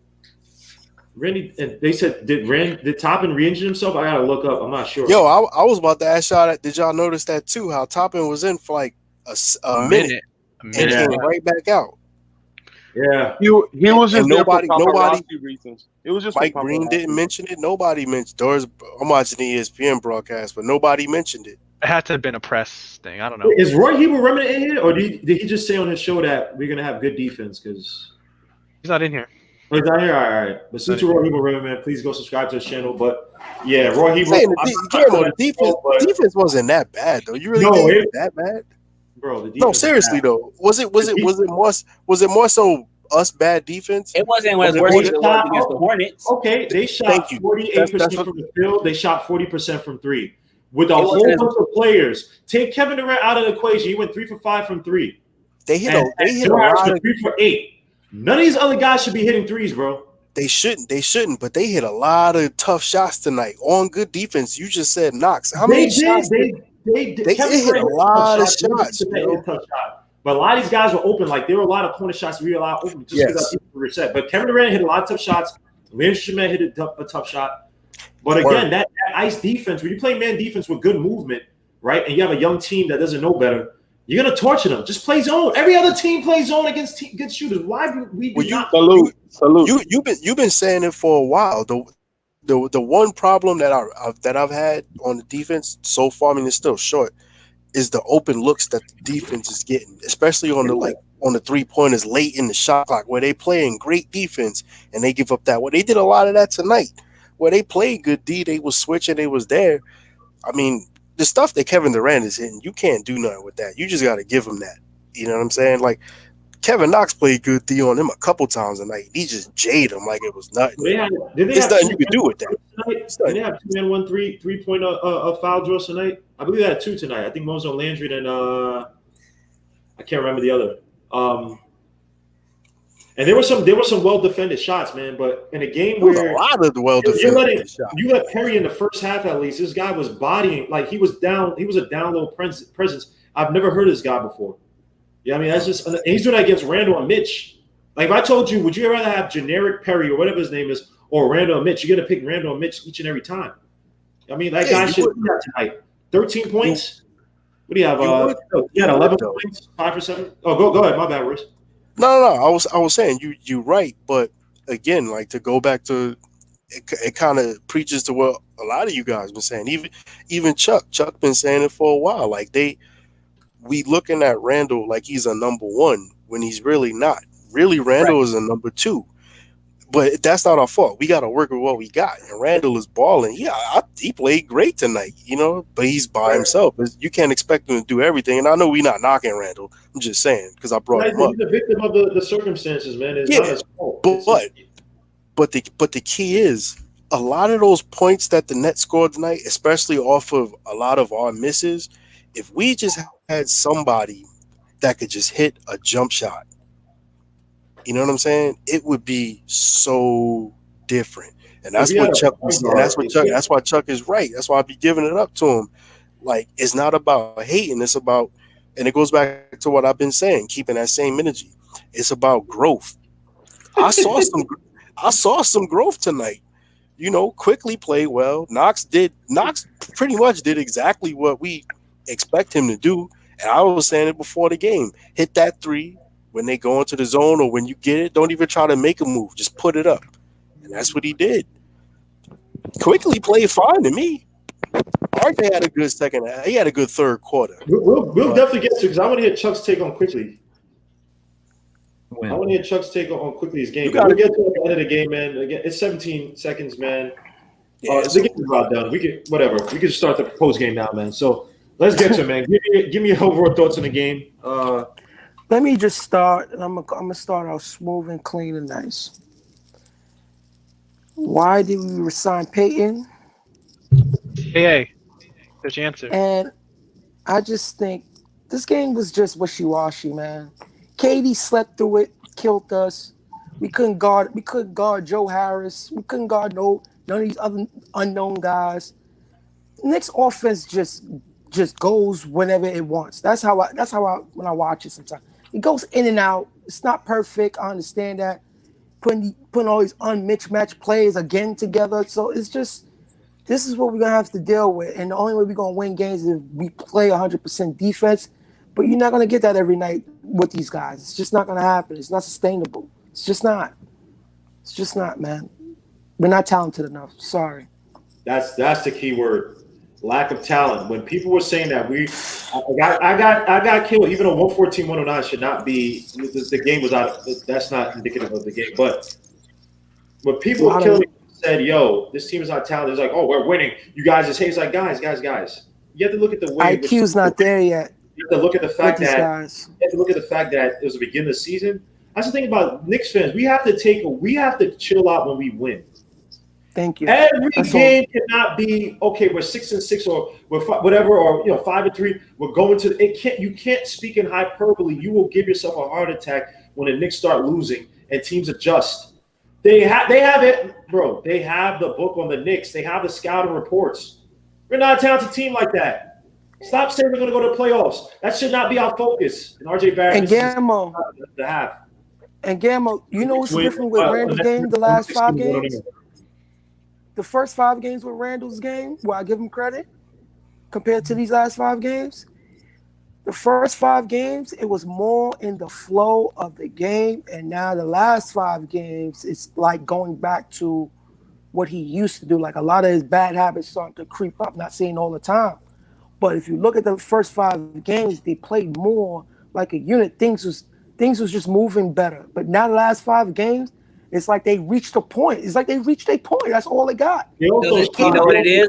Randy, and they said did Toppin re-injure himself? I gotta look up. I'm not sure. Yo, I was about to ask y'all that. Did y'all notice that too? How Toppin was in for like a minute and came right back out. Yeah, he was just there for nobody, paparazzi reasons. It was just Mike Green didn't mention it. Nobody mentioned. I'm watching the ESPN broadcast, but nobody mentioned it. It had to have been a press thing. I don't know. Is Roy Hebel Remnant in here, or did he just say on his show that we're gonna have good defense? Because he's not in here. Oh, he's not here. All right. But since you're Roy Hebel Remnant, please go subscribe to his channel. But yeah, Roy Hebel. The defense wasn't that bad though. You really think it was that bad, bro? The defense no, seriously though. Was it more so us bad defense? It wasn't as worse as it was against the Hornets. Okay, they shot 48% from the field. They shot 40% from three. With a whole bunch of players, take Kevin Durant out of the equation. He went 3 for 5 from three. They hit a lot of 3 for 8. None of these other guys should be hitting threes, bro. They shouldn't. But they hit a lot of tough shots tonight on good defense. You just said Knox. How many shots? They hit a lot of shots, bro. But a lot of these guys were open. Like there were a lot of corner shots we were allowed open just because people were reset. But Kevin Durant hit a lot of tough shots. Landry Shamet hit a tough shot. But again, that ice defense, when you play man defense with good movement, right, and you have a young team that doesn't know better, you're gonna torture them. Just play zone. Every other team plays zone against good shooters. Why do we not? Salute. You've been saying it for a while. The one problem that I've had on the defense so far, I mean, it's still short, is the open looks that the defense is getting, especially on the 3-pointers late in the shot clock where they playing great defense and they give up that. Well, they did a lot of that tonight. Where they played good D, they was switching, they was there. I mean, the stuff that Kevin Durant is hitting, you can't do nothing with that. You just got to give him that. You know what I'm saying? Like, Kevin Knox played good D on him a couple times tonight. He just jaded him like it was nothing. There's nothing you could do with that. Did they have 2-man 3-point foul draws tonight? I believe they had 2 tonight. I think one was on Landry and I can't remember the other. And there were some well defended shots, man. But in a game where a lot of the well defended shots, you let Perry in the first half at least. This guy was bodying like he was down. He was a down low presence. I've never heard of this guy before. Yeah, I mean that's just. And he's doing that against Randall and Mitch. Like if I told you, would you rather have generic Perry or whatever his name is, or Randall and Mitch? You're gonna pick Randall and Mitch each and every time. I mean that guy should do that tonight. 13 points. What do you have? He had 11 points, 5 for 7. Oh, go ahead. My bad, Royce. No. I was saying you right, but again, like to go back to it kind of preaches to what a lot of you guys been saying. Even Chuck been saying it for a while. Like we looking at Randall like he's a number 1 when he's really not. Really, Randall is a number 2. But that's not our fault. We got to work with what we got. And Randall is balling. Yeah, he played great tonight, but he's by himself. You can't expect him to do everything. And I know we're not knocking Randall. I'm just saying because I brought him up. He's a victim of the circumstances, man. It's not his fault. But the key is a lot of those points that the Nets scored tonight, especially off of a lot of our misses, if we just had somebody that could just hit a jump shot, you know what I'm saying? It would be so different. And that's what Chuck was saying. That's why Chuck is right. That's why I be giving it up to him. Like, it's not about hating. It's about, and it goes back to what I've been saying, keeping that same energy. It's about growth. I saw some growth tonight. Quickly played well. Knox pretty much did exactly what we expect him to do. And I was saying it before the game. Hit that 3. When they go into the zone or when you get it, don't even try to make a move. Just put it up. And that's what he did. Quickly played fine to me. RJ had a good second. He had a good third quarter. We'll definitely get to because I want to hear Chuck's take on Quickly. I want to hear Chuck's take on Quickly's game. We'll get to the end of the game, man. Again, it's 17 seconds, man. The game is about done. We can start the post game now, man. So let's get to it, man. Give me your overall thoughts on the game. Let me just start, and I'm gonna start out smooth and clean and nice. Why did we resign Peyton? Hey, there's your answer. And I just think this game was just wishy-washy, man. KD slept through it, killed us. We couldn't guard Joe Harris. We couldn't guard none of these other unknown guys. Knicks offense just goes whenever it wants. That's how I when I watch it sometimes. It goes in and out. It's not perfect. I understand that. putting all these unmismatched players again together. So it's just, this is what we're gonna have to deal with. And the only way we're gonna win games is if we play 100% defense. But you're not gonna get that every night with these guys. It's just not gonna happen. It's not sustainable. It's just not. It's just not, man. We're not talented enough. Sorry. That's the key word. Lack of talent. When people were saying that, I got killed. Even though 114-109 should not be, the game was out. That's not indicative of the game. But when people were killing, said, "Yo, this team is not talented," it's like, "Oh, we're winning." You guys just hate. It's like, guys. You have to look at the way IQ's not there yet. You have to look at the fact that it was the beginning of the season. That's the thing about Knicks fans. We have to chill out when we win. Thank you. Every game cannot be okay. We're 6-6 or we're whatever, or 5-3. We're going to it. You can't speak in hyperbole. You will give yourself a heart attack when the Knicks start losing and teams adjust. They have it, bro. They have the book on the Knicks. They have the scouting reports. We're not a talented team like that. Stop saying we're going to go to the playoffs. That should not be our focus. And RJ Barrett and Gammo. And Gammo, you know what's different with Randall's game the last 5 games? The first 5 games with Randall's game, where I give him credit, compared to these last 5 games, the first 5 games, it was more in the flow of the game. And now the last 5 games, it's like going back to what he used to do. Like a lot of his bad habits starting to creep up, not saying all the time. But if you look at the first 5 games, they played more like a unit. Things was just moving better. But now the last 5 games, it's like they reached a point. It's like they reached a point. That's all they got. You know what it is?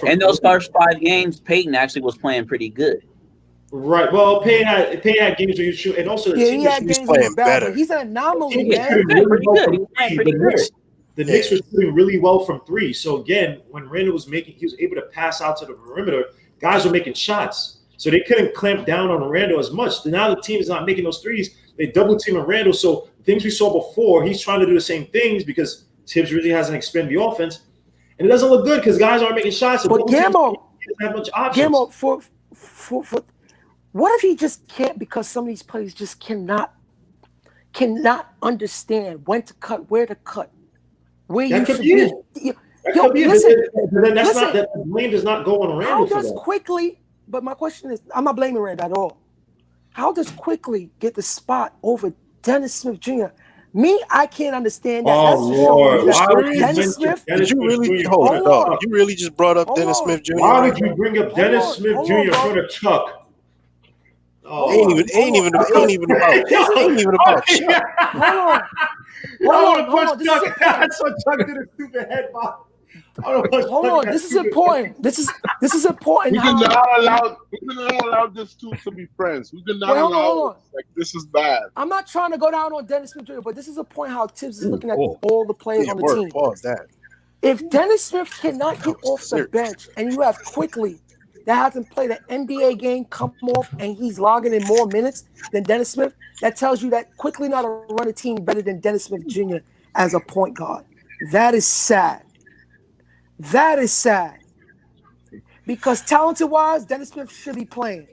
In those first 5 games, Peyton actually was playing pretty good. Right. Well, Payne had games where you shoot, and also the team was playing better. He's an anomaly, man. The Knicks were shooting really well from 3. So again, when Randall was able to pass out to the perimeter, guys were making shots. So they couldn't clamp down on Randall as much. Now the team is not making those threes. They double team Randall. So things we saw before, he's trying to do the same things because Tibbs really hasn't expanded the offense, and it doesn't look good because guys aren't making shots. But Gammo, have much options. for what if he just can't, because some of these players just cannot understand when to cut, where to cut, where you should be. That blame does not go on Randall. How does Quickly? But my question is, I'm not blaming Randall at all. How does Quickly get the spot over Dennis Smith Jr.? Me, I can't understand that. Oh, Lord. Dennis Smith? Did you really hold it up? You really just brought up Dennis Smith Jr.? Why would you bring up Dennis Smith Jr. in front of Chuck? Ain't even about Chuck. Hold on. I saw Chuck did a stupid head bob. Hold on, this is important. This is important. We cannot allow this two to be friends. We cannot allow this. Like, this is bad. I'm not trying to go down on Dennis Smith Jr., but this is a point how Tibbs is looking at all the players on the team. Pause that. If Dennis Smith cannot get off the bench and you have Quickly that hasn't played an NBA game come off and he's logging in more minutes than Dennis Smith, that tells you that Quickly not to run a team better than Dennis Smith Jr. as a point guard. That is sad. That is sad. Because talented-wise, Dennis Smith should be playing.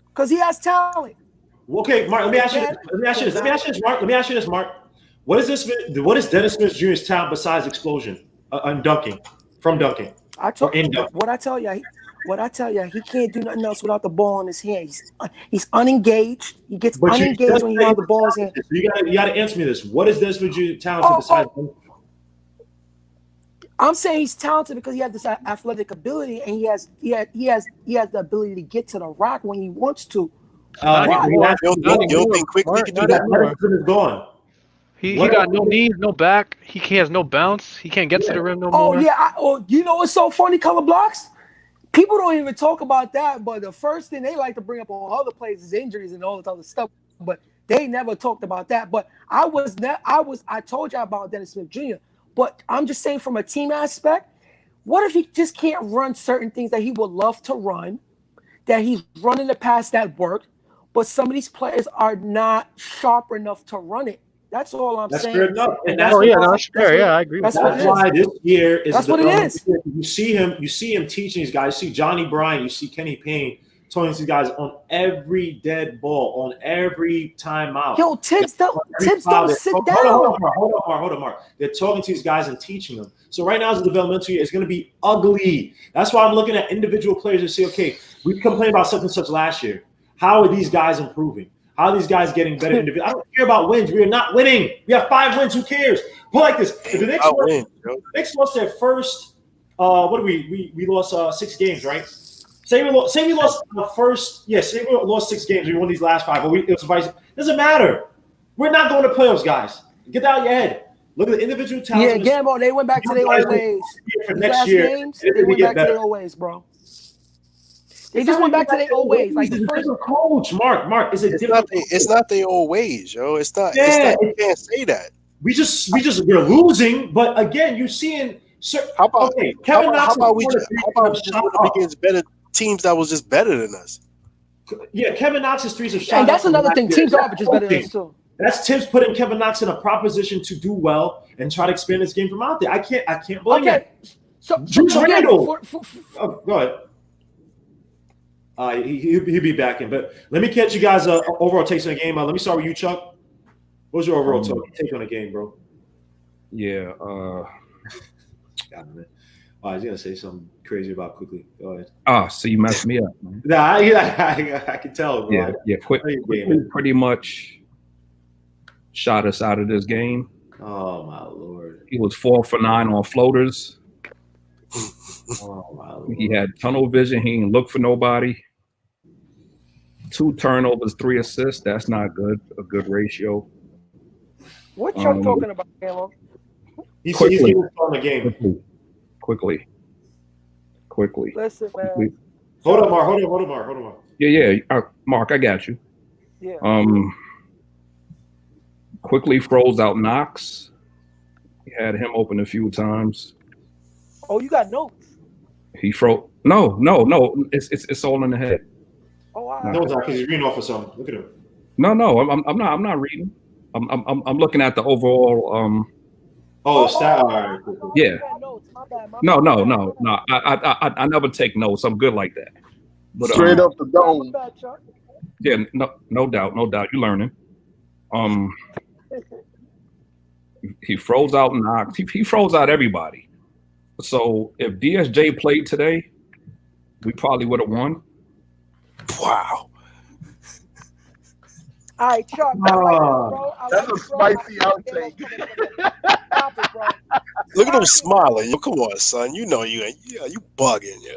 Because he has talent. Okay, Mark, let me ask you this, Mark. What is Dennis Smith Jr.'s talent besides explosion and dunking? From dunking. What I tell you, he can't do nothing else without the ball in his hand. He's unengaged. He gets unengaged when he has the ball in his hand. You got to answer me this. What is Dennis Smith Jr.'s talent besides dunking? I'm saying he's talented because he has this athletic ability, and he has the ability to get to the rock when he wants to. You don't think Quickly can do that? Is gone. He got no knees, no back. He has no bounce. He can't get to the rim no more. Oh yeah. You know what's so funny? Color blocks. People don't even talk about that, but the first thing they like to bring up on other players is injuries and all this other stuff. But they never talked about that. But I told you about Dennis Smith Jr. But I'm just saying from a team aspect, what if he just can't run certain things that he would love to run, that he's running the pass that worked, but some of these players are not sharp enough to run it. That's all I'm saying. Fair enough. And that's fair. Yeah, I agree. That's why this year is. That's what it is. You see him teaching these guys. You see Johnny Bryant. You see Kenny Payne talking to these guys on every dead ball, on every timeout. Yo, Tibbs don't sit down. Hold on, Mark. They're talking to these guys and teaching them. So right now, as a developmental year, it's going to be ugly. That's why I'm looking at individual players and say, okay, we complained about such and such last year. How are these guys improving? How are these guys getting better individually? I don't care about wins. We are not winning. We have 5 wins. Who cares? Put like this. If the Knicks lost their first, what do we lost 6 games, right? Say we lost the first, say we lost 6 games. We won these last 5, but it was vice. Doesn't matter. We're not going to playoffs, guys. Get that out of your head. Look at the individual talent. Yeah, Gambo, they went back to their old ways. For next year, they went back to their old ways, bro. They just went back to their old ways. Like the first coach, Mark, it's not their old ways, yo. It's not. You can't say that. We're losing, but again, you're seeing. How about we just go up against better teams that was just better than us? Yeah, Kevin Knox's threes of shot. And that's another thing. Teams are just better than us too. That's Tibbs putting Kevin Knox in a proposition to do well and try to expand this game from out there. I can't blame that. So Randle. Go ahead. He'll be back in, but let me catch you guys overall takes on the game. Let me start with you, Chuck. What's your overall take on the game, bro? Yeah. He's gonna say something crazy about quickly. Go ahead. So you messed me up, man. Nah, I can tell, bro. Yeah. Quickly pretty much shot us out of this game. Oh my Lord. He was 4 for 9 on floaters. Oh my Lord. He had tunnel vision. He didn't look for nobody. 2 turnovers, 3 assists. That's not good. A good ratio. What Chuck talking about, Caleb? He's on the game. Quickly. Listen, man. Quickly. Hold on, Mark. Yeah. Mark, I got you. Yeah. Quickly froze out Knox. He had him open a few times. Oh, you got notes? He froze. No. It's all in the head. Oh, wow. No, it's not because he's reading off of something. Look at him. No. I'm not reading. I'm looking at the overall. Stat. Yeah. No. I never take notes. I'm good like that. But, straight up the dome. Yeah, no doubt. You're learning. He froze out Knox. He froze out everybody. So if DSJ played today, we probably would have won. Wow. All right, Chuck. That's a spicy outtake. Look at him smiling. Come on, son. You know you bugging, yo.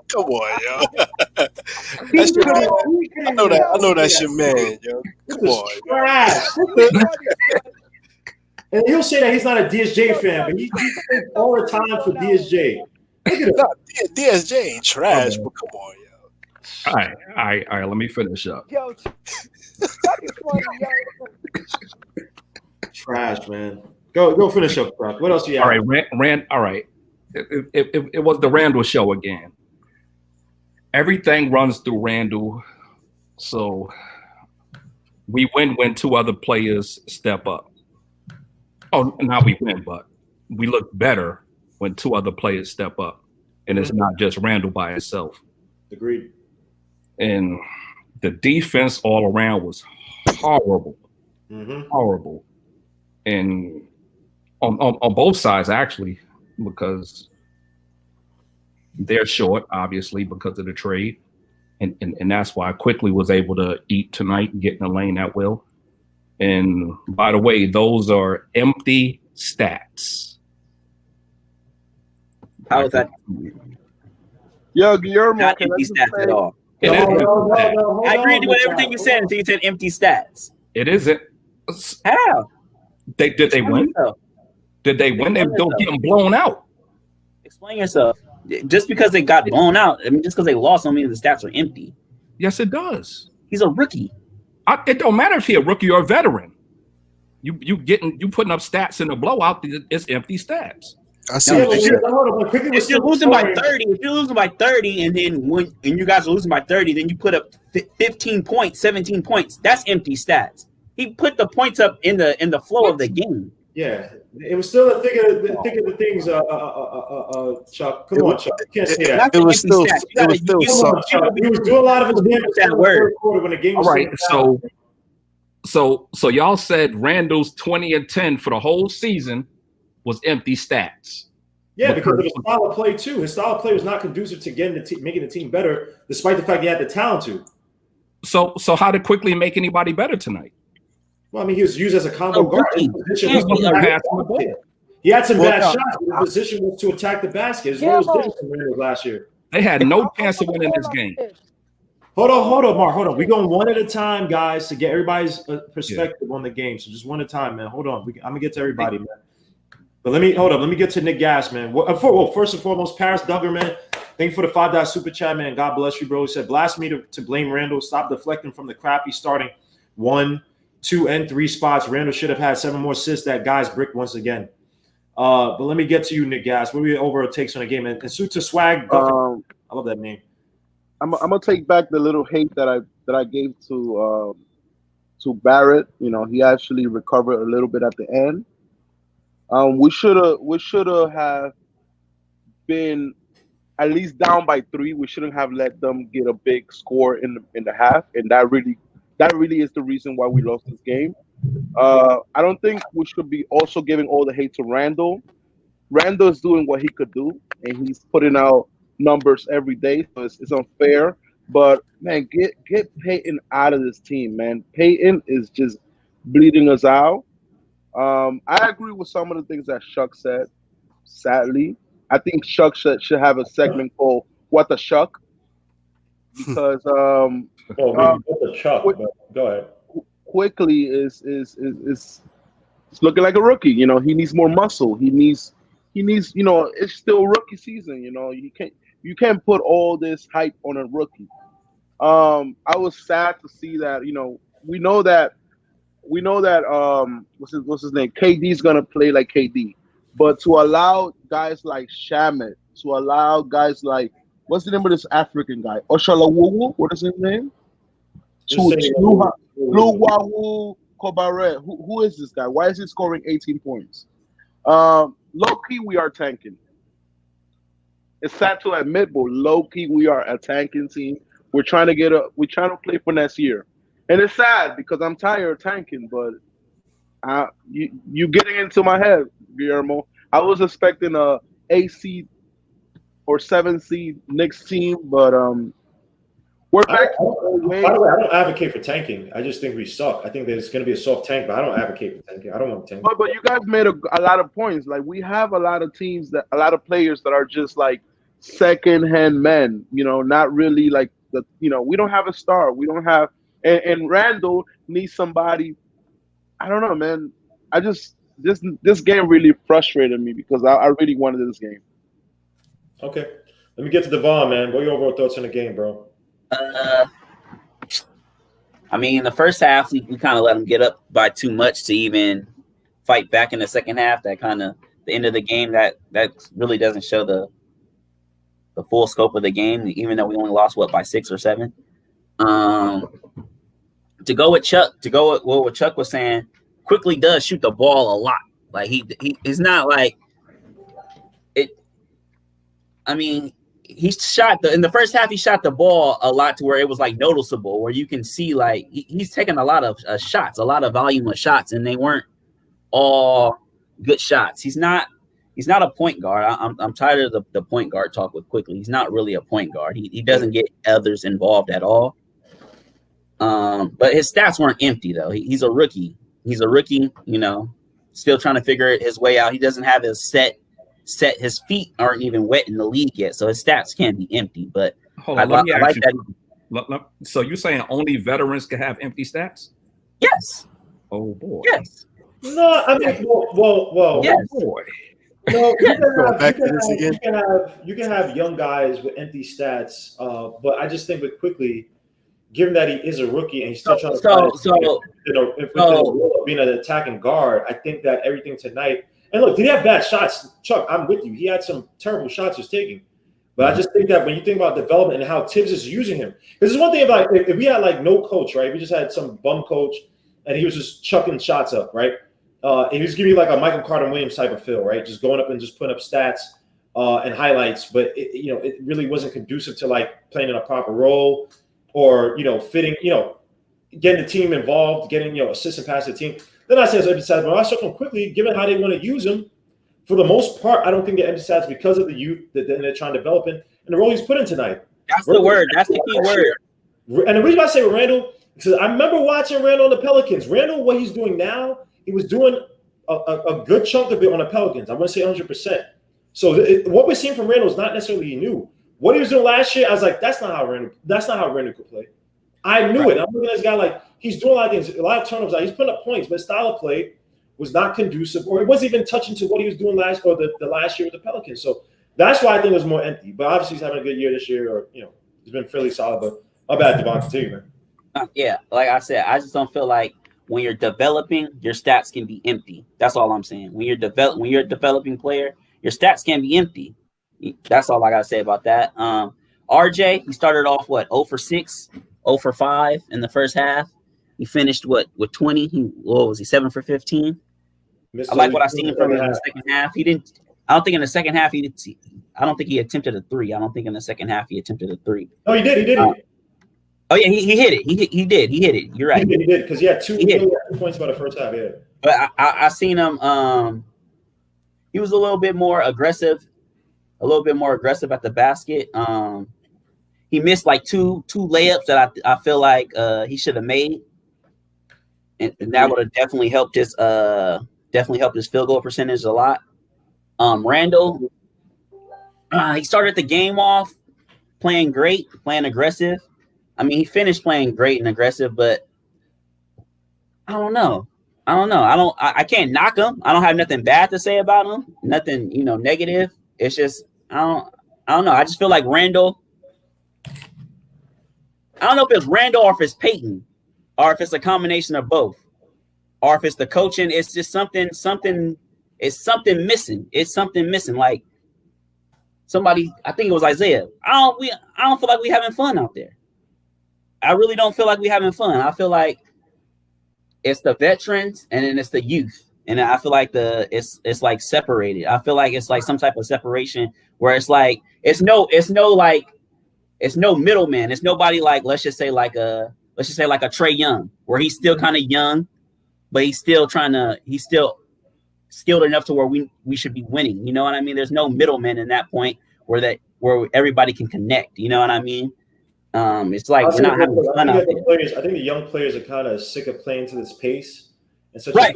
Come on, yo. That's your man. I know that's your man, yo. Come on. And he'll say that he's not a DSJ fan, but he plays all the time for DSJ. DSJ ain't trash, but come on, yo. All right. Let me finish up. Yo, trash, man. Go finish up, bro. What else do you have? All right, Rand. All right. It was the Randall show again. Everything runs through Randall, so we win when 2 other players step up. Oh, now we win, but we look better when 2 other players step up, and it's not just Randall by itself. Agreed. And the defense all around was horrible, horrible, and on both sides actually, because they're short, obviously, because of the trade, and that's why I quickly was able to eat tonight and get in the lane at will. And by the way, those are empty stats. How is that? Yo, Guillermo, Not empty stats at all. I agreed with everything you said until you said empty stats. It isn't. How? Did they win? Did they win? They don't get them blown out. Explain yourself. Just because they got blown out, just because they lost, don't mean the stats are empty. Yes, it does. He's a rookie. It don't matter if he's a rookie or a veteran. You putting up stats in a blowout. It's empty stats. I see. If you're losing by 30, and then and you guys are losing by 30, then you put up 15 points, 17 points. That's empty stats. He put the points up in the flow of the game. Yeah, it was still a thick of the things. Chuck, come on, Chuck, you can't say that. It was still Come on, Chuck. He was doing a lot of his damage in the third quarter when the game was All right, still down. so y'all said Randall's 20 and 10 for the whole season was empty stats. Yeah, because of his style of play too. His style of play was not conducive to getting making the team better, despite the fact he had the talent to. So how did Quickly make anybody better tonight? Well, I mean, he was used as a combo guard. His position was He to was attack the basket. He had some bad no. shots, but his position was to attack the basket. His role was different from Randall last year. They had no chance of winning this game. Hold on, Mark. Hold on. We're going one at a time, guys, to get everybody's perspective on the game. So just one at a time, man. Hold on. I'm gonna get to everybody, man. But let me get to Nick Gas, man. First and foremost, Paris Duggar, man. Thank you for the $5 super chat, man. God bless you, bro. He said, blasphemy to blame Randall. Stop deflecting from the crappy starting 1, 2, and 3 spots. Randall should have had 7 more assists. That guy's brick once again. But let me get to you, Nick Gas. What are your overall takes on the game? And suit to swag. I love that name. I'm gonna take back the little hate that I gave to Barrett. You know, he actually recovered a little bit at the end. We should have been at least down by 3. We shouldn't have let them get a big score in the half, and that really is the reason why we lost this game. I don't think we should be also giving all the hate to Randall. Randall is doing what he could do, and he's putting out numbers every day, so it's unfair. But man, get Peyton out of this team, man. Peyton is just bleeding us out. I agree with some of the things that Shuck said. Sadly, I think Shuck should have a segment called "What the Shuck," because Chuck, but go ahead. Quickly is looking like a rookie. You know, he needs more muscle. He needs. You know, it's still rookie season. You know, you can't put all this hype on a rookie. I was sad to see that. You know, we know that what's his name? KD's gonna play like KD, but to allow guys like Shamet, to allow guys like what's the name of this African guy? Oshalawu, what is his name? Luwawu Kobare. Who is this guy? Why is he scoring 18 points? Low key, we are tanking. It's sad to admit, but low key, we are a tanking team. We're trying to play for next year. And it's sad because I'm tired of tanking, but you getting into my head, Guillermo. I was expecting a 8 seed or 7 seed Knicks team, but we're back to the old way. By the way, I don't advocate for tanking. I just think we suck. I think there's going to be a soft tank, but I don't advocate for tanking. I don't want to tank. But you guys made a lot of points. Like we have a lot of teams a lot of players that are just like second-hand men. You know, not really like we don't have a star. We don't have. And Randall needs somebody. I don't know, man. I just this game really frustrated me because I really wanted this game. Okay, let me get to Devon, man. What are your overall thoughts on the game, bro? I mean, in the first half, we kind of let them get up by too much to even fight back in the second half. That kind of the end of the game that really doesn't show the full scope of the game, even though we only lost by 6 or 7. To go with what Chuck was saying, Quickly does shoot the ball a lot. Like he's not like it. I mean, he shot in the first half. He shot the ball a lot to where it was like noticeable, where you can see like he's taking a lot of shots, a lot of volume of shots, and they weren't all good shots. He's not a point guard. I'm tired of the point guard talk with Quickly. He's not really a point guard. He doesn't get others involved at all. But his stats weren't empty though. He's a rookie. He's a rookie, you know, still trying to figure his way out. He doesn't have his set. His feet aren't even wet in the league yet, so his stats can't be empty. But hold on, let me ask you. So you're saying only veterans can have empty stats? Yes. Oh boy. Yes. No, I mean, well. Yes. Oh boy. No, you can have young guys with empty stats, but I just think with Quickly, given that he is a rookie and he's still trying to being an attacking guard, I think that everything tonight. And look, did he have bad shots? Chuck, I'm with you. He had some terrible shots he was taking. But I just think that when you think about development and how Tibbs is using him, because there's one thing about if we had like no coach, right? We just had some bum coach and he was just chucking shots up, right? he was giving you like a Michael Carter Williams type of feel, right? Just going up and just putting up stats and highlights, but it really wasn't conducive to like playing in a proper role or fitting, getting the team involved, getting assists and passes to the team. Then I say it's empty stats, but I saw him quickly, given how they want to use him. For the most part, I don't think they're empty stats because of the youth that they're trying to develop in and the role he's put in tonight. That's the word. That's the key word. And the reason I say with Randall, because I remember watching Randall on the Pelicans. Randall, what he's doing now, he was doing a good chunk of it on the Pelicans. I want to say 100%. So what we're seeing from Randall is not necessarily new. What he was doing last year, I was like, that's not how Randall could play. I knew it. I'm looking at this guy like he's doing a lot of things, a lot of turnovers. He's putting up points, but his style of play was not conducive, or it wasn't even touching to what he was doing the last year with the Pelicans. So that's why I think it was more empty. But obviously he's having a good year this year, or he's been fairly solid. But my bad, Devon, continue, man. Yeah, like I said, I just don't feel like when you're developing, your stats can be empty. That's all I'm saying. When you're a developing player, your stats can be empty. That's all I gotta say about that. RJ, he started off 0 for 6, 0 for 5 in the first half. He finished with 20. What was he, 7 for 15? I like what I seen from him in the second half. I don't think in the second half I don't think he attempted a 3. I don't think in the second half he attempted a 3. Oh, he did. He did it. Oh yeah, he hit it. He did. He hit it. You're right. He did because he had 2 points by the first half. Yeah. But I seen him. He was a little bit more aggressive at the basket. He missed like two layups that I feel like he should have made, and that would have definitely helped his field goal percentage a lot. Randall, he started the game off playing great, playing aggressive. I mean, he finished playing great and aggressive, but I don't know. I can't knock him. I don't have nothing bad to say about him. Nothing, negative. It's just I don't know. I just feel like Randall. I don't know if it's Randall or if it's Peyton, or if it's a combination of both, or if it's the coaching. It's just something. It's something missing. It's something missing. Like somebody, I think it was Isaiah. I don't feel like we having fun out there. I really don't feel like we having fun. I feel like it's the veterans and then it's the youth. And I feel like it's like separated. I feel like it's like some type of separation where it's like it's no middleman. It's nobody like let's just say like a Trae Young, where he's still kind of young, but he's still skilled enough to where we should be winning. You know what I mean? There's no middleman in that point where everybody can connect. You know what I mean? It's like we're not having fun out there. I think the young players are kind of sick of playing to this pace. And such right.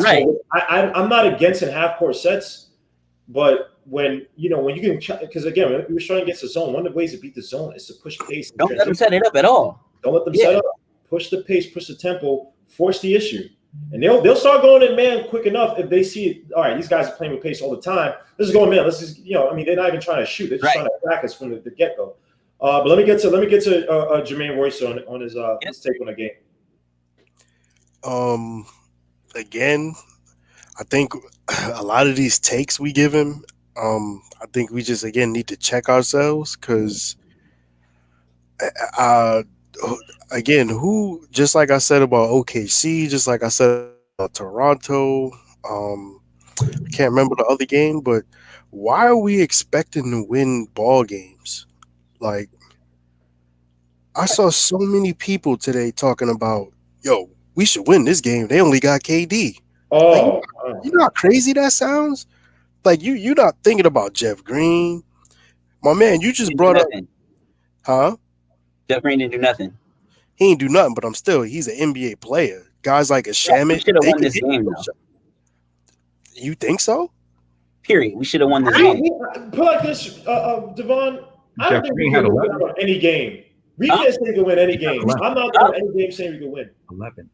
Right. I'm not against in half court sets, but when you can, because again, when we were trying against the zone, one of the ways to beat the zone is to push pace. Don't let them set it up at all. Don't let them set up. Push the pace, push the tempo, force the issue. And they'll start going in man quick enough if they see it. All right, these guys are playing with pace all the time. This is going man. Let's just, they're not even trying to shoot. They're just trying to attack us from the get-go. But let me get to Jermaine Royce on his take on the game. Again, I think a lot of these takes we give him, I think we just again need to check ourselves because, again, who just like I said about OKC, just like I said about Toronto, I can't remember the other game, but why are we expecting to win ball games? Like, I saw so many people today talking about, we should win this game. They only got KD. Oh, like, you know how crazy that sounds? Like, you're not thinking about Jeff Green. My man, you just brought up. Huh? Jeff Green didn't do nothing. He ain't do nothing, but he's an NBA player. Guys like a Shamit. We should have won this game, though. You think so? Period. We should have won this game. Put like this, Devon. I don't think we can win any game. We can't say we can win any game. I'm not going any game saying we can win. 11.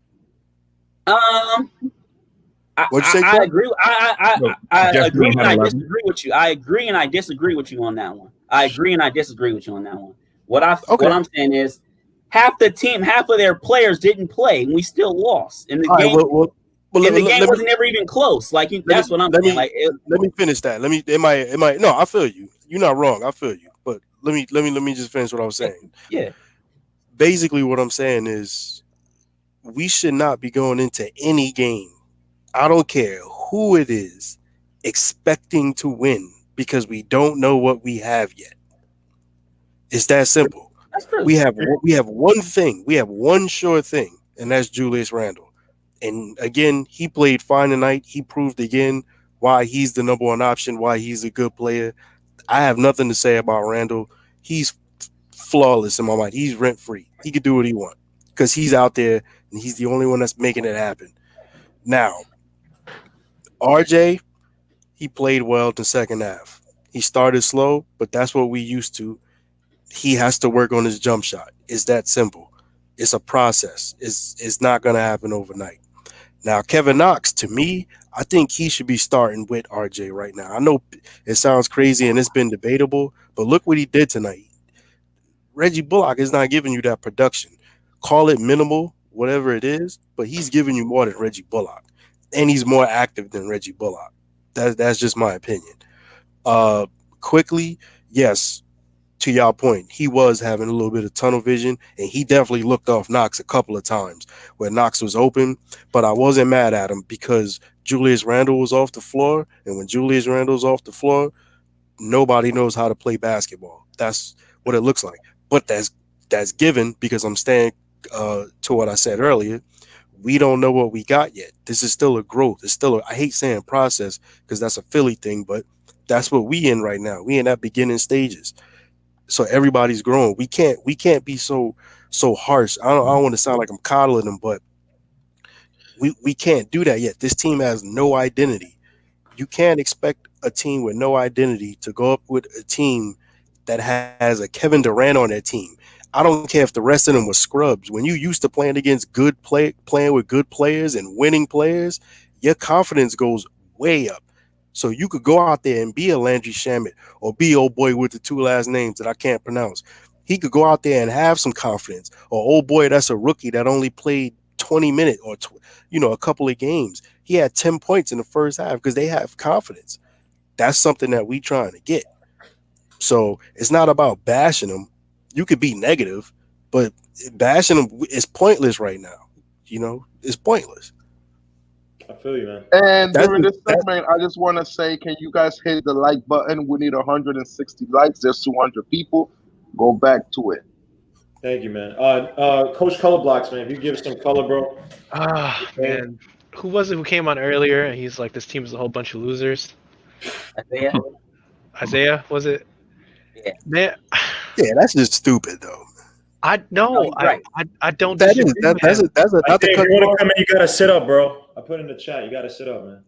What'd you say? I agree. I agree and I disagree with you. I agree and I disagree with you on that one. What I'm saying is half of their players didn't play and we still lost. And the game the game was never even close. Like that's what I'm saying. Let me finish that. No, I feel you. You're not wrong. I feel you. But let me just finish what I was saying. Yeah. Basically what I'm saying is we should not be going into any game I don't care who it is, expecting to win because we don't know what we have yet. It's that simple. That's true. We have one thing. We have one sure thing, and that's Julius Randle. And again, he played fine tonight. He proved again why he's the number one option, why he's a good player. I have nothing to say about Randle. He's flawless in my mind. He's rent free. He can do what he wants because he's out there and he's the only one that's making it happen. Now, RJ, he played well in the second half. He started slow, but that's what we used to. He has to work on his jump shot. It's that simple. It's a process. It's not going to happen overnight. Now, Kevin Knox, to me, I think he should be starting with RJ right now. I know it sounds crazy and it's been debatable, but look what he did tonight. Reggie Bullock is not giving you that production. Call it minimal, whatever it is, but he's giving you more than Reggie Bullock. And he's more active than Reggie Bullock. That's just my opinion. Quickly, yes, to y'all point, he was having a little bit of tunnel vision, and he definitely looked off Knox a couple of times where Knox was open, but I wasn't mad at him because Julius Randle was off the floor, and when Julius Randle's off the floor, nobody knows how to play basketball. That's what it looks like. But that's given because I'm staying to what I said earlier. We don't know what we got yet. This is still a growth. It's still I hate saying process because that's a Philly thing, but that's what we in right now. We in that beginning stages. So everybody's growing. We can't be so harsh. I don't want to sound like I'm coddling them, but we can't do that yet. This team has no identity. You can't expect a team with no identity to go up with a team that has a Kevin Durant on their team. I don't care if the rest of them were scrubs. When you used to playing against playing with good players and winning players, your confidence goes way up. So you could go out there and be a Landry Shamet or be old boy with the two last names that I can't pronounce. He could go out there and have some confidence. Or old boy that's a rookie that only played 20 minutes or a couple of games. He had 10 points in the first half because they have confidence. That's something that we trying to get. So it's not about bashing them. You could be negative, but bashing them is pointless right now. It's pointless. I feel you, man. And during this segment, I just want to say, can you guys hit the like button? We need 160 likes. There's 200 people. Go back to it. Thank you, man. Coach Color Blocks, man. If you give us some color, bro. Man. Who was it who came on earlier? And he's like, this team is a whole bunch of losers. Isaiah, was it? Yeah. Man. Yeah, that's just stupid, though. I don't. That's not the if you want to come in, you gotta sit up, bro. I put in the chat. You gotta sit up, man.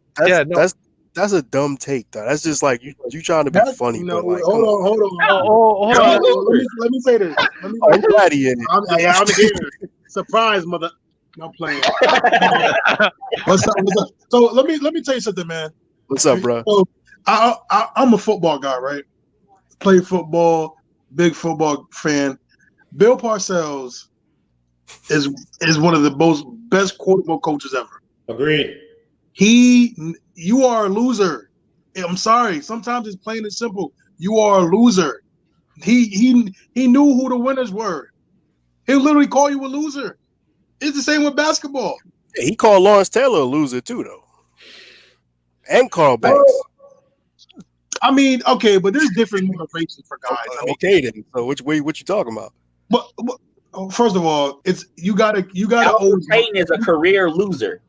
That's a dumb take, though. That's just like you trying to be funny. No, but like, hold on. Let me say this. I'm glad he in it. I'm here. Surprise, mother. I'm playing. What's up? So let me tell you something, man. What's up, bro? So, I'm a football guy, right? Play football, big football fan. Bill Parcells is one of the best quarterback coaches ever. Agreed. You are a loser. I'm sorry. Sometimes it's plain and simple. You are a loser. He knew who the winners were. He'll literally call you a loser. It's the same with basketball. Yeah, he called Lawrence Taylor a loser too, though, and Carl Banks. I mean, okay, but there's different motivations for guys. Okay, then. So what you talking about? But first of all, it's you gotta Alfred Payton is a career loser.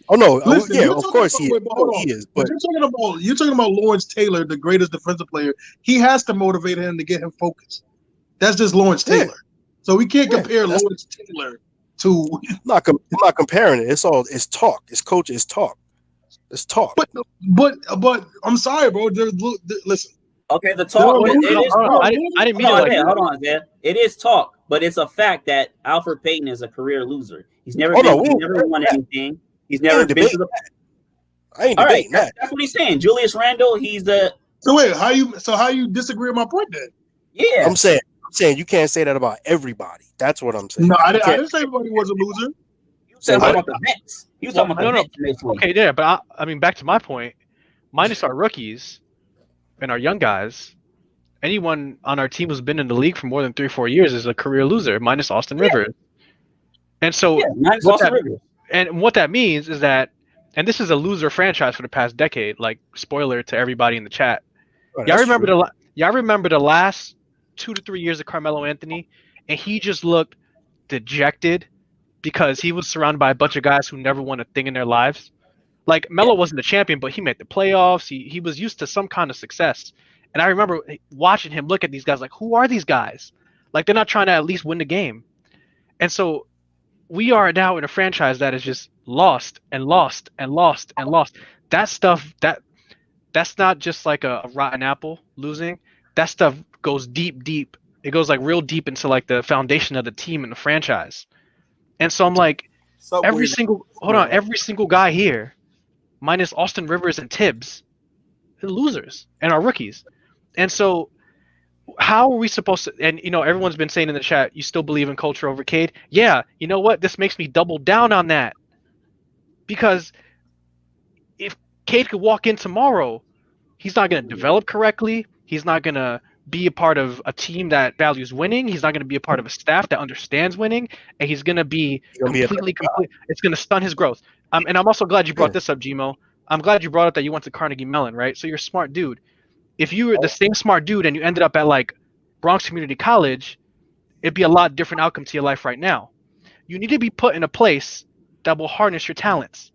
Oh no, listen, yeah, of course he is. But you're talking about Lawrence Taylor, the greatest defensive player. He has to motivate him to get him focused. That's just Lawrence Taylor. So we can't compare Lawrence Taylor to. I'm not comparing it. It's talk. It's coach. It's talk. It's talk. But I'm sorry, bro. Listen. Okay, the talk. It is talk. I didn't mean it. Hold on, Zed. It is talk, but it's a fact that Alfred Payton is a career loser. He's never never won anything. He's never been to the. I ain't debating that. That's what he's saying. Julius Randle, he's the. So wait, how you disagree with my point then? Yeah, I'm saying you can't say that about everybody. That's what I'm saying. No, I didn't say everybody was a loser. You said about the Mets. He was talking about the Mets. Okay, yeah, but I mean, back to my point. Minus our rookies and our young guys, anyone on our team who's been in the league for more than 3 or 4 years is a career loser, minus Austin Rivers. And so, minus Austin Rivers. And what that means is that and this is a loser franchise for the past decade. Like, spoiler to everybody in the chat. Oh, Y'all that's remember true. y'all remember the last 2 to 3 years of Carmelo Anthony, and he just looked dejected because he was surrounded by a bunch of guys who never won a thing in their lives. Like, Melo wasn't the champion, but he made the playoffs. He was used to some kind of success. And I remember watching him look at these guys like, who are these guys? Like, they're not trying to at least win the game. And so we are now in a franchise that is just lost and lost and lost and lost. That stuff, that's not just like a rotten apple losing. That stuff goes deep, deep. It goes like real deep into like the foundation of the team and the franchise. And so I'm like, every single guy here, minus Austin Rivers and Tibbs, they're losers and are rookies. And so how are we supposed to, and everyone's been saying in the chat, you still believe in culture over Cade? Yeah, you know what? This makes me double down on that. Because if Cade could walk in tomorrow, he's not going to develop correctly. He's not going to be a part of a team that values winning. He's not going to be a part of a staff that understands winning. And he's going to be completely. It's going to stun his growth. And I'm also glad you brought this up, Gmo. I'm glad you brought up that you went to Carnegie Mellon, right? So you're a smart dude. If you were the same smart dude and you ended up at like Bronx Community College, it'd be a lot different outcome to your life right now. You need to be put in a place that will harness your talents.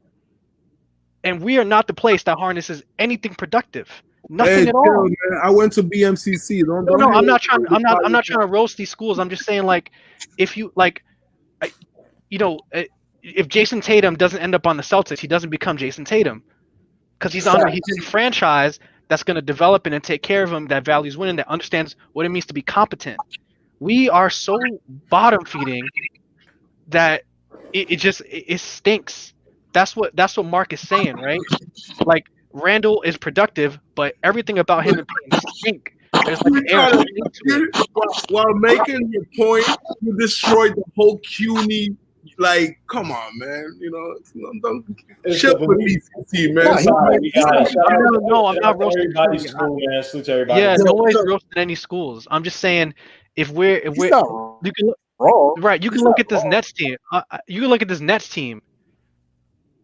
And we are not the place that harnesses anything productive. Nothing at all. Man, I went to BMCC. No, I'm not trying to roast these schools. I'm just saying, like, if you like, if Jason Tatum doesn't end up on the Celtics, he doesn't become Jason Tatum because he's in a franchise that's going to develop and take care of him, that values winning, that understands what it means to be competent. We are so bottom feeding that it stinks. That's what Mark is saying, right? Like, Randall is productive, but everything about him and Payton stink. There's like an air to it. While making your point, you destroyed the whole CUNY. Like, come on, man. Don't ship with BCC, man. No, I'm not roasting everybody's school, man. Salute to everybody. Yeah, no one's roasting any schools. I'm just saying, if we're you can look at this Nets team. You can look at this Nets team.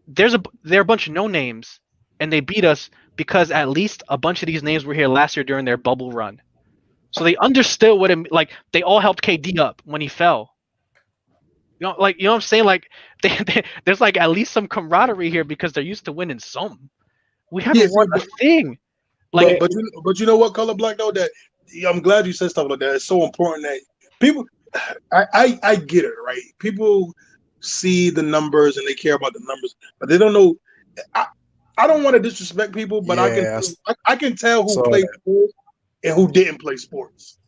They're a bunch of no names, and they beat us because at least a bunch of these names were here last year during their bubble run. So they understood what it like. They all helped KD up when he fell. You know what I'm saying? Like, there's like at least some camaraderie here because they're used to winning some. We haven't won a thing. Like, but you know what, Color Black, though, that I'm glad you said stuff like that. It's so important that people. I get it, right? People see the numbers and they care about the numbers, but they don't know. I don't want to disrespect people, but I can tell who played sports and who didn't play sports,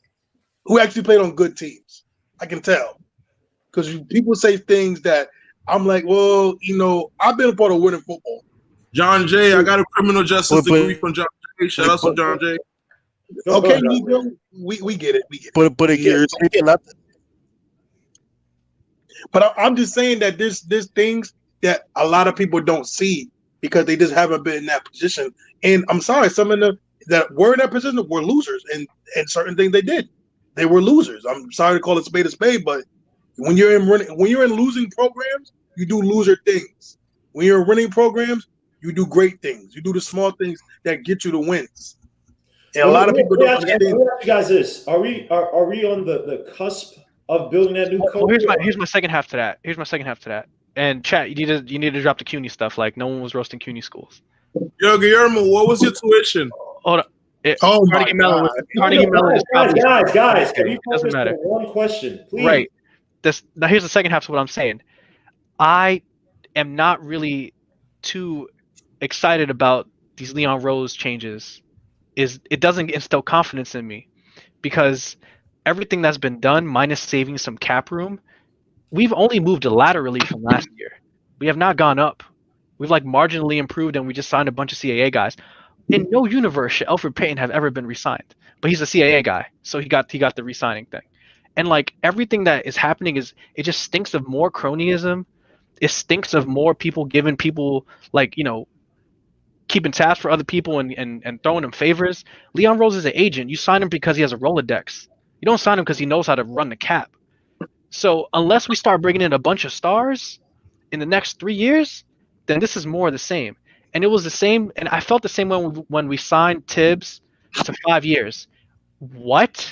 who actually played on good teams. I can tell. Because people say things that I'm like, well, I've been a part of winning football. John Jay, I got a criminal justice degree from John Jay. Shout out to John Jay. Okay, Nico, we get it. But again, but I'm just saying that there's things that a lot of people don't see because they just haven't been in that position. And I'm sorry, some of them that were in that position were losers, and certain things they did, they were losers. I'm sorry to call it a spade, but when you're in losing programs, you do loser things. When you're in winning programs, you do great things. You do the small things that get you the wins. And a lot of people don't understand. Let me ask you guys this: Are we on the cusp of building that new culture? Well, here's my second half to that. And chat, you need to drop the CUNY stuff. Like, no one was roasting CUNY schools. Yo, Guillermo, what was your tuition? Hold on. Carnegie Mellon is probably guys. Can you focus on one question, please? Right. Now here's the second half to what I'm saying. I am not really too excited about these Leon Rose changes. It doesn't instill confidence in me because everything that's been done, minus saving some cap room, we've only moved laterally from last year. We have not gone up. We've like marginally improved, and we just signed a bunch of CAA guys. In no universe should Elfrid Payton have ever been re-signed, but he's a CAA guy, so he got the re-signing thing. And like everything that is happening it just stinks of more cronyism. It stinks of more people giving people like, keeping tabs for other people and throwing them favors. Leon Rose is an agent. You sign him because he has a Rolodex. You don't sign him because he knows how to run the cap. So unless we start bringing in a bunch of stars in the next 3 years, then this is more of the same. And it was the same, and I felt the same way when we signed Tibbs to 5 years. What?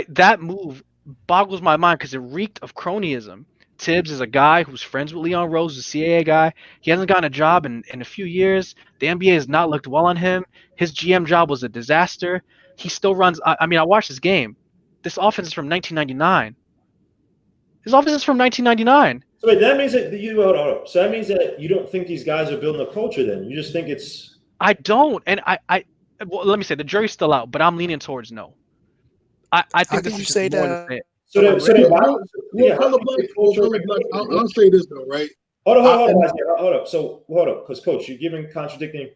That move boggles my mind because it reeked of cronyism. Tibbs is a guy who's friends with Leon Rose, the CAA guy. He hasn't gotten a job in a few years. The NBA has not looked well on him. His GM job was a disaster. He still runs. I watched this game. This offense is from 1999. His offense is from 1999. So wait, that means that hold on. So that means that you don't think these guys are building a culture. Then you just think it's. I don't, and well, let me say the jury's still out, but I'm leaning towards no. I think this you is say more that? than it. I'll say this though, right? Hold up. So hold up, because Coach, you're giving contradicting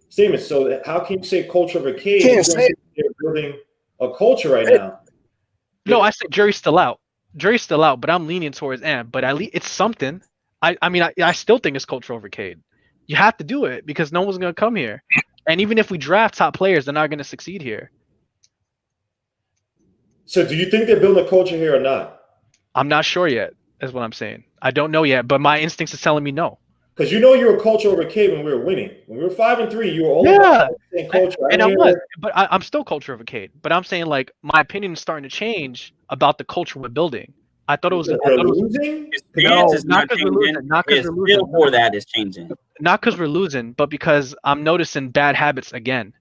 statements. So how can you say culture of a cage? They're building a culture right now. No, I said jury's still out. Jury's still out, but I'm leaning towards but at least it's something. I still think it's culture over Cade. You have to do it because no one's gonna come here, and even if we draft top players, they're not gonna succeed here. So do you think they're building a culture here or not? I'm not sure yet, is what I'm saying. I don't know yet, but my instincts is telling me no. Because you know you were culture over Cade when we were winning. When we were 5-3, you were all about the same culture. I'm still culture over Cade. But I'm saying like my opinion is starting to change about the culture we're building. I thought it was losing. No, not because we're losing. Not because we're losing. For that is changing. Not because we're losing, but because I'm noticing bad habits again.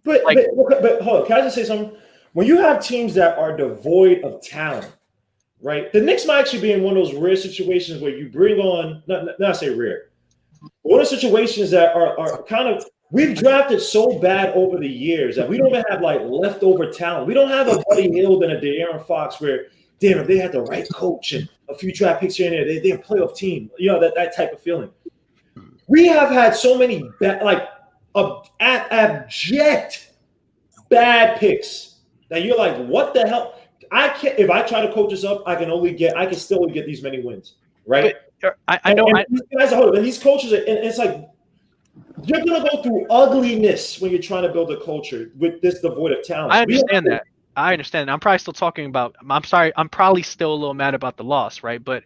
But hold on, can I just say something? When you have teams that are devoid of talent, right? The Knicks might actually be in one of those rare situations where you bring on, not say rare, but one of the situations that are kind of, we've drafted so bad over the years that we don't even have like leftover talent. We don't have a Buddy Hield and a De'Aaron Fox where, damn, if they had the right coach and a few draft picks here and there, they're a playoff team. You know, that type of feeling. We have had so many abject bad picks that you're like, what the hell? I can't. If I try to coach this up, I can still only get these many wins, right? But I know. These coaches, and it's like you're gonna go through ugliness when you're trying to build a culture with this devoid of talent. I understand that. I understand. I'm probably still talking about. I'm sorry. I'm probably still a little mad about the loss, right? But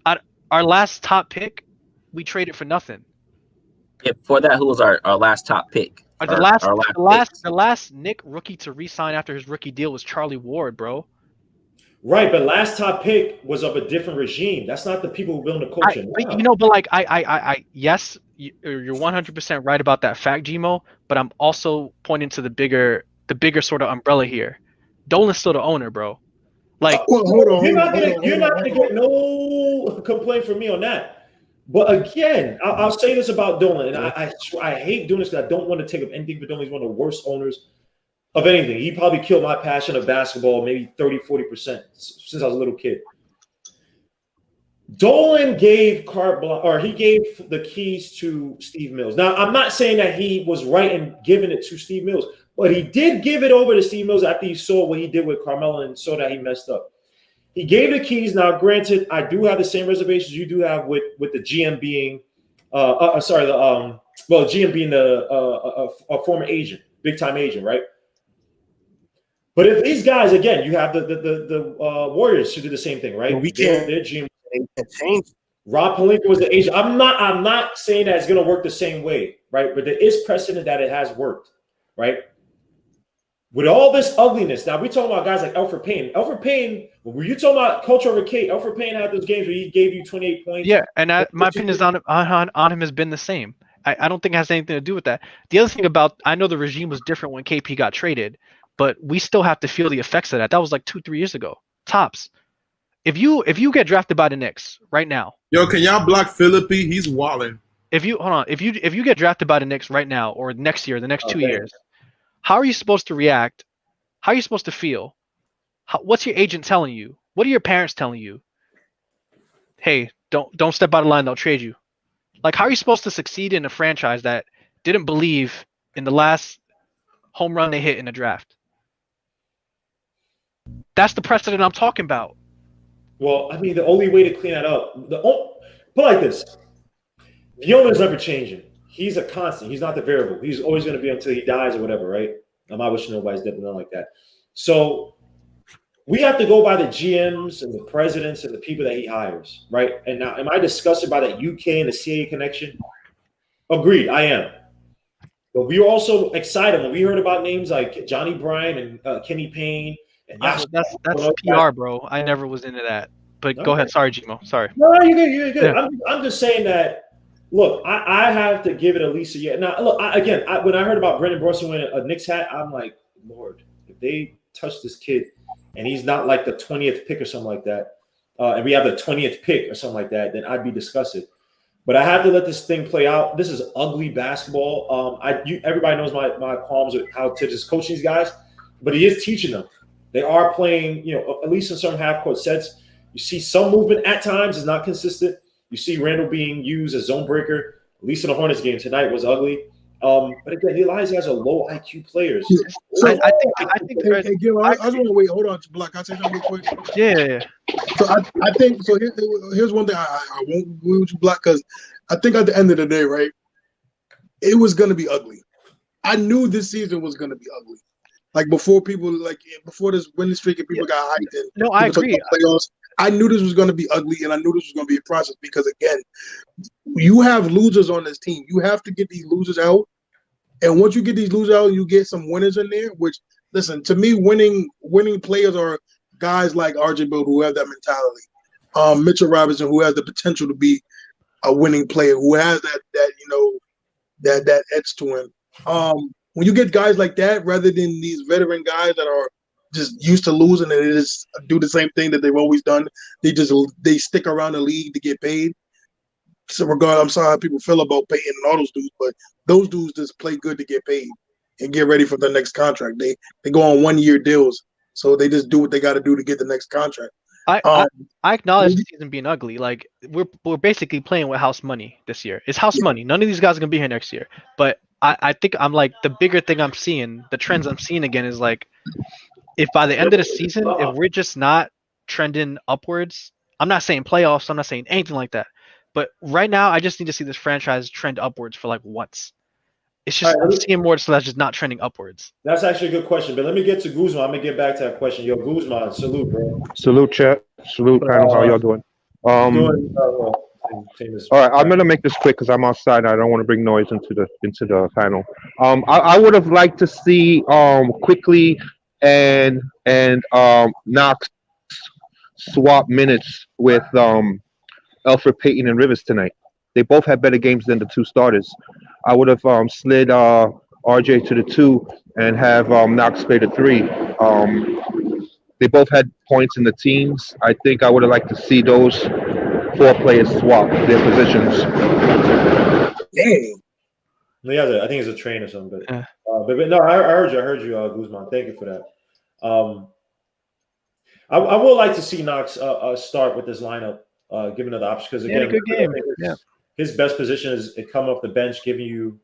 our last top pick, we traded for nothing. Yeah, for that, who was our last top pick? The last Knick rookie to re-sign after his rookie deal was Charlie Ward, bro. Right, but last top pick was of a different regime. That's not the people who build the culture. Yes, you're 100% right about that fact, Gmo. But I'm also pointing to the bigger sort of umbrella here. Dolan's still the owner, bro. Like, hold on. You're not gonna get no complaint from me on that. But again, I'll say this about Dolan, and I hate doing this because I don't want to take up anything for Dolan. He's one of the worst owners of anything. He probably killed my passion of basketball maybe 30-40% since I was a little kid. Dolan gave he gave the keys to Steve Mills. Now, I'm not saying that he was right in giving it to Steve Mills, but he did give it over to Steve Mills after he saw what he did with Carmelo and saw that he messed up. He gave the keys. Now, granted, I do have the same reservations you do have with the GM being, GM being a former agent, big time agent, right? But if these guys, again, you have the Warriors who did the same thing, right? We can't. Their GM change. Rob Pelinka was the agent. I'm not saying that it's going to work the same way, right? But there is precedent that it has worked, right? With all this ugliness, now we're talking about guys like Elfrid Payton. Elfrid Payton, when you talking about culture over Cade, Elfrid Payton had those games where he gave you 28 points. Yeah, and my opinion is on him has been the same. I don't think it has anything to do with that. The other thing I know the regime was different when KP got traded, but we still have to feel the effects of that. That was like 2-3 years ago, tops. If you get drafted by the Knicks right now, yo, can y'all block Philippi? He's walling. If you get drafted by the Knicks right now or next year, the next 2 years. How are you supposed to react? How are you supposed to feel? What's your agent telling you? What are your parents telling you? Hey, don't step out of line. They'll trade you. Like, how are you supposed to succeed in a franchise that didn't believe in the last home run they hit in the draft? That's the precedent I'm talking about. Well, I mean, the only way to clean that up, put like this: the owner's never changing. He's a constant. He's not the variable. He's always going to be until he dies or whatever, right? I wish nobody's dead, nothing like that. So we have to go by the GMs and the presidents and the people that he hires, right? And now, am I disgusted by that UK and the CA connection? Agreed, I am. But we were also excited when we heard about names like Johnny Bryan and Kenny Payne. And That's PR, bro. I never was into that. But go ahead. Sorry, Gmo. Sorry. No, you're good. You're good. Yeah. I'm just saying that. Look, I have to give it at least a year. Now, look, when I heard about Brendan Brunson winning a Knicks hat, I'm like, Lord, if they touch this kid and he's not like the 20th pick or something like that, and we have the 20th pick or something like that, then I'd be disgusted. But I have to let this thing play out. This is ugly basketball. Everybody knows my qualms with how Tibbs is coaching these guys, but he is teaching them. They are playing, at least in some half-court sets. You see some movement at times is not consistent. You see Randall being used as zone breaker. At least in the Hornets game tonight was ugly. But again, Elias has a low IQ players. So I think. Hey, Gil, I just want to wait. Hold on, Block. I'll say something real quick. Yeah. So I think so. Here's one thing I won't agree with you, Block, because I think at the end of the day, right, it was gonna be ugly. I knew this season was gonna be ugly. Like before this winning streak and people got hyped in. No, I agree. Playoffs, I knew this was going to be ugly, and I knew this was going to be a process because, again, you have losers on this team. You have to get these losers out, and once you get these losers out, you get some winners in there. Which, listen, to me, winning players are guys like RJ Bill who have that mentality, Mitchell Robinson who has the potential to be a winning player, who has that edge to him. When you get guys like that, rather than these veteran guys that are just used to losing and they just do the same thing that they've always done, they stick around the league to get paid. So I'm sorry how people feel about Peyton and all those dudes, but those dudes just play good to get paid and get ready for the next contract. They go on 1-year deals, so they just do what they got to do to get the next contract. I acknowledge the season being ugly. Like we're basically playing with house money this year. It's house money. None of these guys are gonna be here next year. But I think I'm like the bigger thing I'm seeing, the trends I'm seeing again is like if by the end of the season, if we're just not trending upwards, I'm not saying playoffs, I'm not saying anything like that. But right now, I just need to see this franchise trend upwards for like once. It's just I'm seeing more so that's just not trending upwards. That's actually a good question, but let me get to Guzman. I'm gonna get back to that question. Yo, Guzman, salute, bro. Salute, chat. Salute, panel. How y'all doing? Well. All right, I'm gonna make this quick because I'm outside. I don't want to bring noise into the panel. I would have liked to see Quickly and Knox swap minutes with Elfrid Payton and Rivers tonight. They both had better games than the two starters. I would have slid RJ to the 2 and have Knox play the 3. They both had points in the teams. I think I would have liked to see those 4 players swap their positions. Dang. Yeah, I think it's a train or something. But no, I heard you, Guzman. Thank you for that. I would like to see Knox start with this lineup, given the option, because again, good game. His best position is come off the bench, giving you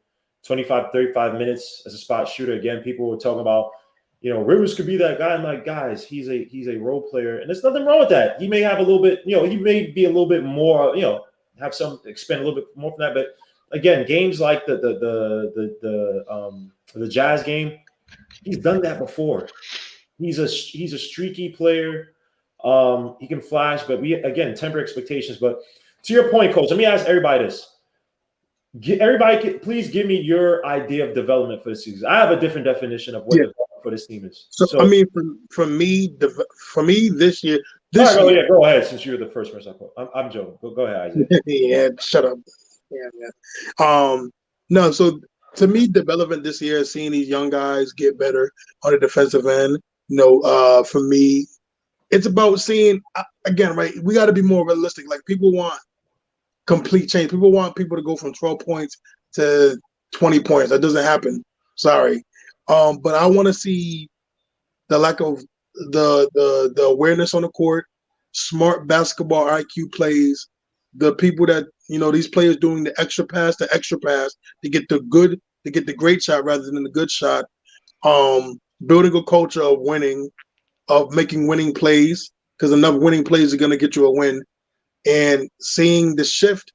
25, 35 minutes as a spot shooter. Again, people were talking about, Rivers could be that guy. I'm like, guys, he's a role player, and there's nothing wrong with that. He may have a little bit, he may be a little bit more, have some expend a little bit more from that. But again, games like the Jazz game, he's done that before. He's a streaky player. He can flash, but we again temper expectations. But to your point, Coach, let me ask everybody this. Please give me your idea of development for the season. I have a different definition of what development for this team is. So I mean, for me this year. Go ahead. Since you're the first person I put, I'm joking. Go ahead, Isaac. Yeah, shut up. Yeah. No. So to me, development this year is seeing these young guys get better on the defensive end. For me, it's about seeing again, right? We got to be more realistic. Like people want complete change. People want people to go from 12 points to 20 points. That doesn't happen. Sorry. But I want to see the lack of the awareness on the court, smart basketball IQ plays, the people that these players doing the extra pass to get the great shot rather than the good shot. Building a culture of winning, of making winning plays, because enough winning plays are going to get you a win. And seeing the shift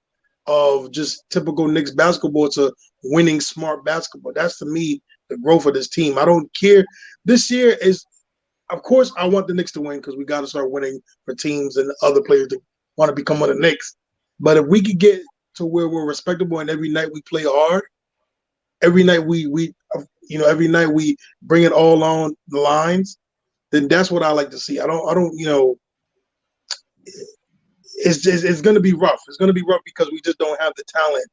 of just typical Knicks basketball to winning smart basketball. That's, to me, the growth of this team. I don't care. This year of course, I want the Knicks to win because we got to start winning for teams and other players that want to become one of the Knicks. But if we could get to where we're respectable and every night we play hard, every night every night we bring it all on the lines, then that's what I like to see. I don't, it's going to be rough. It's going to be rough because we just don't have the talent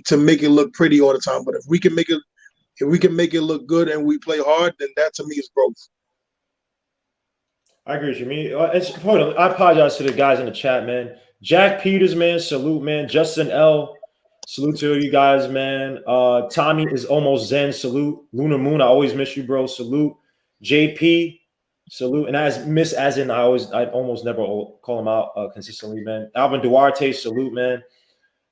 to make it look pretty all the time. But if we can make it look good and we play hard, then that to me is growth. I agree with you. I apologize to the guys in the chat, man. Jack Peters, man, salute, man. Justin L, salute to you guys, man. Tommy is almost Zen, salute. Lunar Moon, I always miss you, bro. Salute. JP, salute. And I almost never call him out consistently, man. Alvin Duarte, salute, man.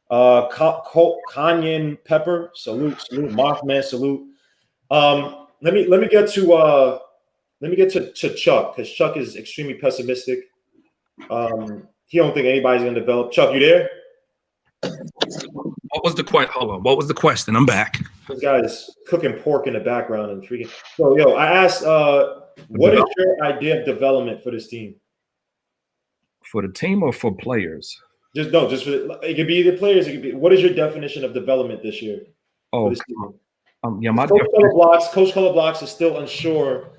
Kanyan Pepper, salute. Mothman, salute. Let me get to Chuck, because Chuck is extremely pessimistic. He don't think anybody's gonna develop. Chuck, you there? What was the question? Hold on. What was the question? I'm back. This guy's cooking pork in the background and freaking. So, I asked, what is your idea of development for this team? For the team or for players? Just for it could be either players. It could be. What is your definition of development this year? Oh, my Coach Color Blocks is still unsure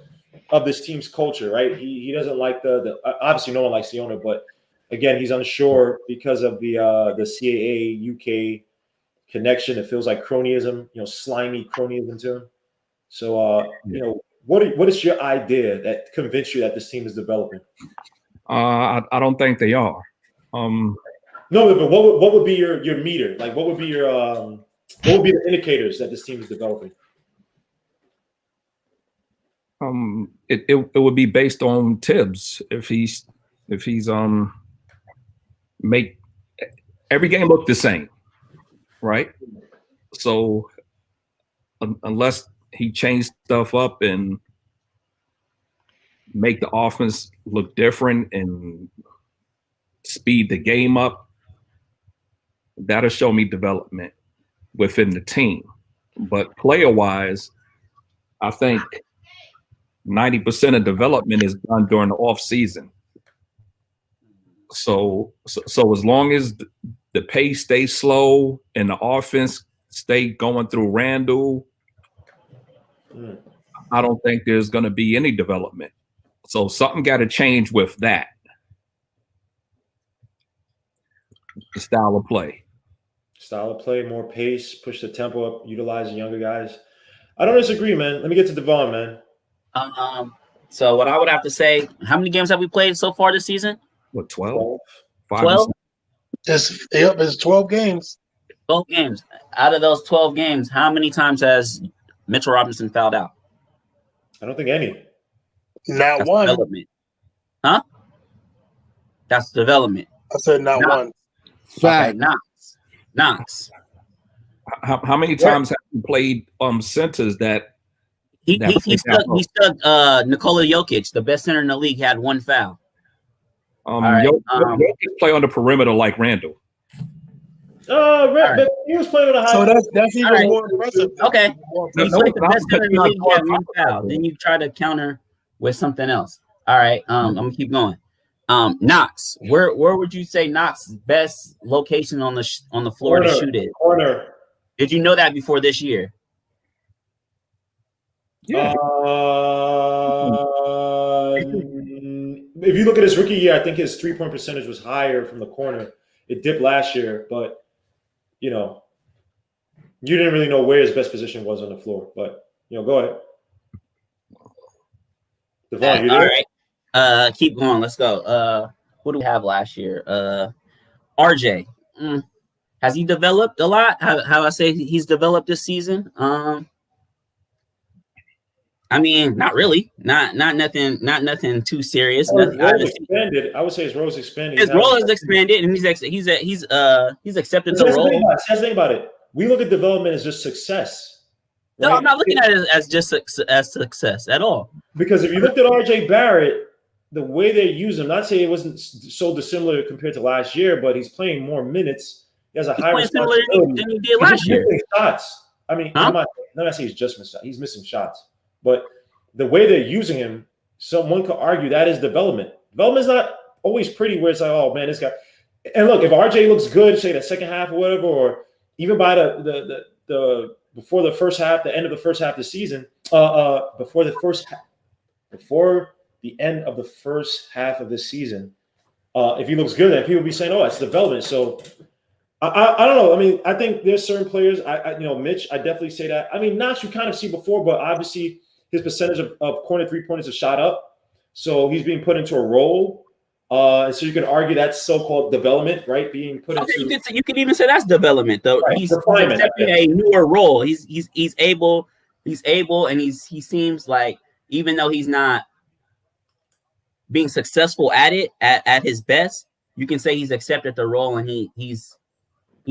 of this team's culture, right? He doesn't like the obviously no one likes the owner, but again, he's unsure because of the CAA UK connection. It feels like cronyism, slimy cronyism to him. So, what is your idea that convinced you that this team is developing? I don't think they are. No, but what would be your meter? Like, what would be your what would be the indicators that this team is developing? It would be based on Tibbs if he's make every game look the same, right? So unless he changed stuff up and make the offense look different and speed the game up, that'll show me development within the team. But player-wise, I think 90% of development is done during the off season. So as long as the pace stays slow and the offense stay going through Randall, I don't think there's going to be any development. So something got to change with that. The style of play. Style of play, more pace, push the tempo up, utilize the younger guys. I don't disagree, man. Let me get to Devon, man. So what I would have to say, how many games have we played so far this season? What, 12? 12? It's 12 games. 12 games. Out of those 12 games, how many times has Mitchell Robinson fouled out? I don't think any. Not That's one. Development. Huh? That's development. I said not one. Okay, Knox. How many times have you played centers that he stuck Nikola Jokic, the best center in the league, had one foul. Jokic play on the perimeter like Randall. But he was playing with a high. So that's even more impressive. Okay. He's like the best center in the league, he had one foul. Then you try to counter with something else. All right. I'm gonna keep going. Knox, where would you say Knox's best location on the floor to shoot it? Corner. Did you know that before this year? Yeah. If you look at his rookie year, I think his 3-point percentage was higher from the corner. It dipped last year, but you didn't really know where his best position was on the floor. But go ahead. Devon, you there? All right. Keep going. Let's go. What do we have last year? RJ. Has he developed a lot? How I say he's developed this season? I mean, not really. Not nothing too serious. Expanded. I would say his role is expanded. His role is expanded, and he's accepted the role. That's the thing about it. We look at development as just success. Right? No, I'm not looking at it as just as success at all. Because if you looked at RJ Barrett, the way they use him, not saying it wasn't so dissimilar compared to last year, but he's playing more minutes. He has a higher responsibility than he did last year. Shots. I mean, I'm not saying he's just missing shots. He's missing shots. But the way they're using him, someone could argue that is development. Development's not always pretty where it's like, oh man, this guy. And look, if RJ looks good, say the second half or whatever, or even by the before the first half, the end of the first half of the season, before the end of the first half of the season, if he looks good, then people will be saying, oh, that's development. So I don't know. I mean, I think there's certain players. Mitch, I definitely say that. I mean, Knox you kind of see before, but obviously his percentage of corner 3-pointers has shot up, so he's being put into a role. So you could argue that's so-called development, right? Being put into. You could even say that's development, though. Right, he's accepting a newer role. He's able, and he seems like, even though he's not being successful at it at his best, you can say he's accepted the role, and he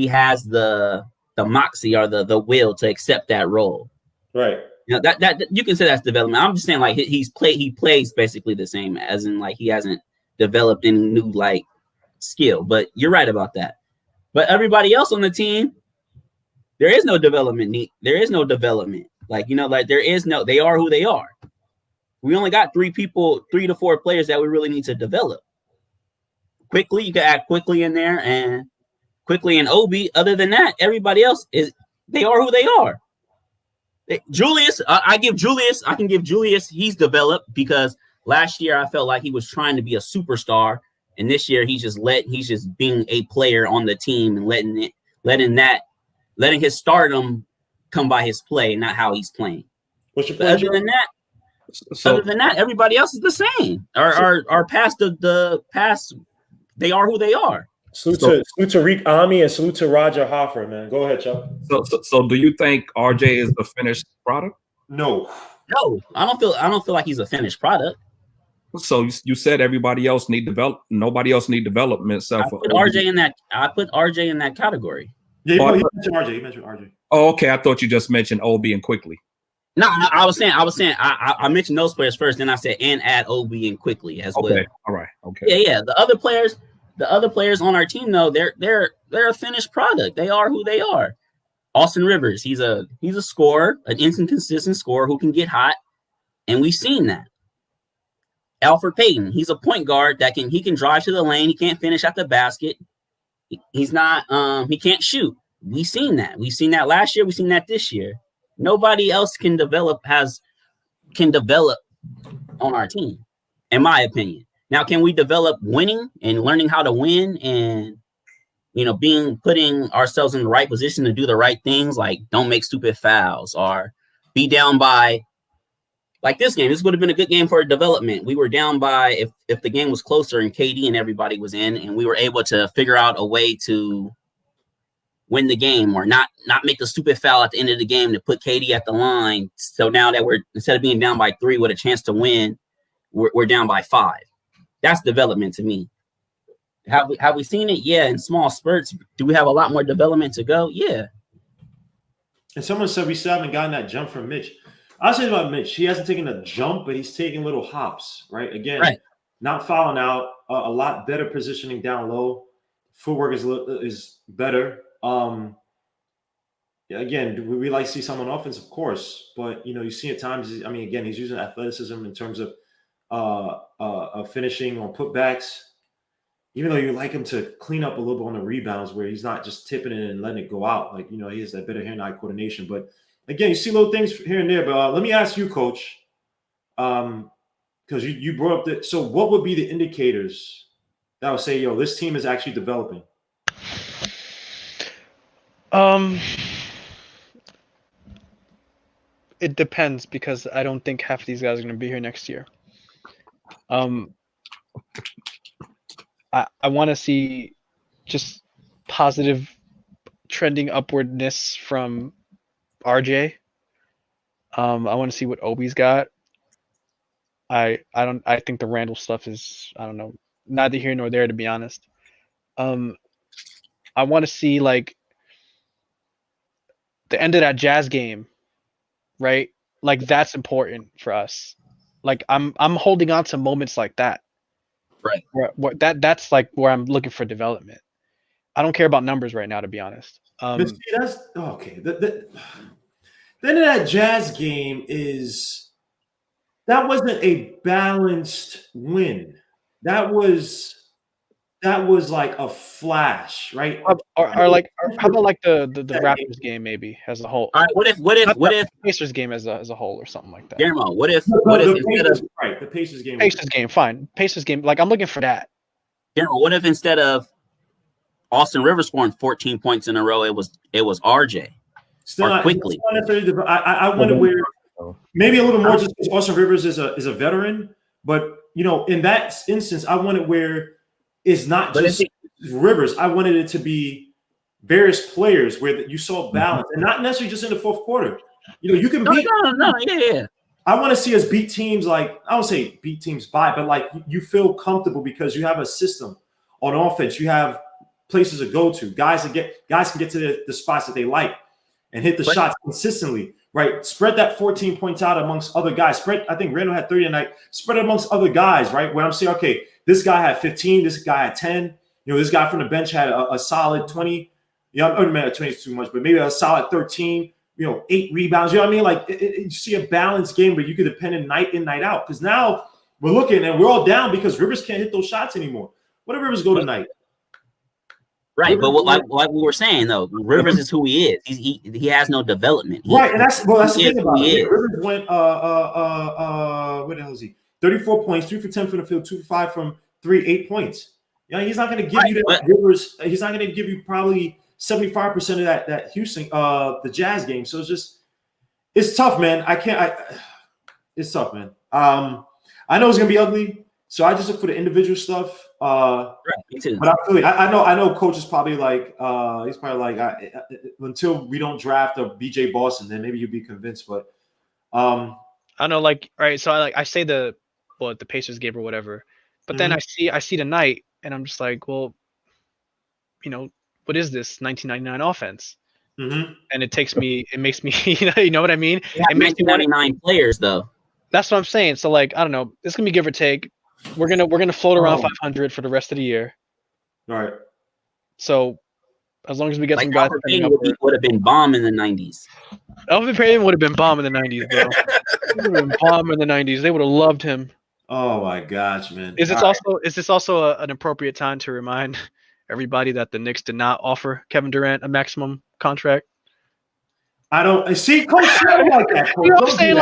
has the moxie or the will to accept that role. Right. That you can say that's development. I'm just saying, like, he plays basically the same, as in, like, he hasn't developed any new, like, skill. But you're right about that. But everybody else on the team, there is no development. There is no development. Like, like, they are who they are. We only got 3 to 4 players that we really need to develop. Quickly, you can add Quickly in there, and Quickly and Obi. Other than that, everybody else they are who they are. Julius, I can give Julius, he's developed, because last year I felt like he was trying to be a superstar, and this year he's just being a player on the team and letting his stardom come by his play, not how he's playing. What's your point? Other than that, everybody else is the same. Our past the past, they are who they are. Salute to Reek Ami and salute to Roger Hoffer, man. Go ahead, Chuck. So do you think RJ is the finished product? No, I don't feel like he's a finished product. So you said everybody else need nobody else need development. So I put RJ in that category. Yeah, you mentioned RJ. Oh, okay. I thought you just mentioned Obi and Quickly. No, I was saying I mentioned those players first, then I said and add Obi and Quickly as well. Okay, all right, okay. Yeah. The other players on our team, though, they're a finished product. They are who they are. Austin Rivers, he's a scorer, an inconsistent scorer who can get hot, and we've seen that. Alfred Payton, he's a point guard that he can drive to the lane. He can't finish at the basket. He's not he can't shoot. We've seen that. We've seen that last year. We've seen that this year. Nobody else can develop on our team, in my opinion. Now, can we develop winning and learning how to win and, putting ourselves in the right position to do the right things, like don't make stupid fouls or be down by, like this game. This would have been a good game for development. We were down by, if the game was closer and KD and everybody was in, and we were able to figure out a way to win the game or not make the stupid foul at the end of the game to put KD at the line. So now that we're, instead of being down by 3 with a chance to win, we're down by 5. That's development to me. Have we seen it? Yeah, in small spurts. Do we have a lot more development to go? Yeah. And someone said we still haven't gotten that jump from Mitch. I'll say about Mitch, he hasn't taken a jump, but he's taking little hops, right? Again, not fouling out, a lot better positioning down low. Footwork is better. Again, do we like to see someone offense? Of course, but you see at times. I mean, again, he's using athleticism in terms of finishing on putbacks. Even though you like him to clean up a little bit on the rebounds, where he's not just tipping it and letting it go out. Like he has that better hand-eye coordination. But again, you see little things here and there. But let me ask you, Coach, because you brought up that. So, what would be the indicators that would say, "Yo, this team is actually developing"? It depends, because I don't think half of these guys are going to be here next year. I want to see just positive trending upwardness from RJ. I want to see what Obi's got. I think the Randall stuff is, I don't know, neither here nor there, to be honest. I want to see like the end of that Jazz game, right? Like that's important for us. Like I'm holding on to moments like that. Right. That's like where I'm looking for development. I don't care about numbers right now, to be honest. That's okay. The end of that Jazz game is that wasn't a balanced win. That was like a flash, right? How about like the Raptors game maybe as a whole? All right, what if The Pacers game as a whole or something like that? Guillermo, what if the instead of the Pacers game. Pacers game, fine. Pacers game, like I'm looking for that. Guillermo, what if instead of Austin Rivers scoring 14 points in a row, it was RJ? Still not quickly. I wonder where maybe a little more just because Austin Rivers is a veteran, but in that instance, I wanted where it's not just Rivers. I wanted it to be various players where you saw balance, and not necessarily just in the fourth quarter. You can beat. Yeah. I want to see us beat teams like I don't say beat teams by, but like you feel comfortable because you have a system on offense. You have places to go to. Guys can get to the spots that they like and hit the shots consistently. Right, spread that 14 points out amongst other guys. I think Randall had 30 tonight. Spread it amongst other guys, right? Where I'm saying, okay, this guy had 15, this guy had 10. This guy from the bench had a solid 20. I don't know, 20 is too much, but maybe a solid 13. 8 rebounds. You know what I mean? Like you see a balanced game where you could depend on night in, night out. Because now we're looking and we're all down because Rivers can't hit those shots anymore. What did Rivers go tonight? Right, but like we were saying though, Rivers is who he is. He has no development. Right, and that's the thing about it. Rivers went what the hell is he? 34 points, 3 for 10 from the field, 2 for 5 from 3, 8 points. He's not going to give you that Rivers. He's not going to give you probably 75% of that Houston the Jazz game. So it's tough, man. It's tough, man. I know it's going to be ugly. So I just look for the individual stuff. Me too. But I know coach is probably like he's probably like until we don't draft a BJ Boston, then maybe you'll be convinced. But I know, like, all right. So I say the Pacers game or whatever, but then I see tonight, and I'm just like, well, what is this 1999 offense? Mm-hmm. And it makes me, you know what I mean? It makes 1999 players though. That's what I'm saying. So like, I don't know. It's gonna be give or take. We're gonna float around 500 for the rest of the year. All right. So as long as we get some guys, would have been bomb in the 90s. Elvin Payton would have been bomb in the 90s, bro. He would have been bomb in the 90s. They would have loved him. Oh my gosh, man! Is this also an appropriate time to remind everybody that the Knicks did not offer Kevin Durant a maximum contract? I don't see Coach like that. Coach. You know what I'm saying?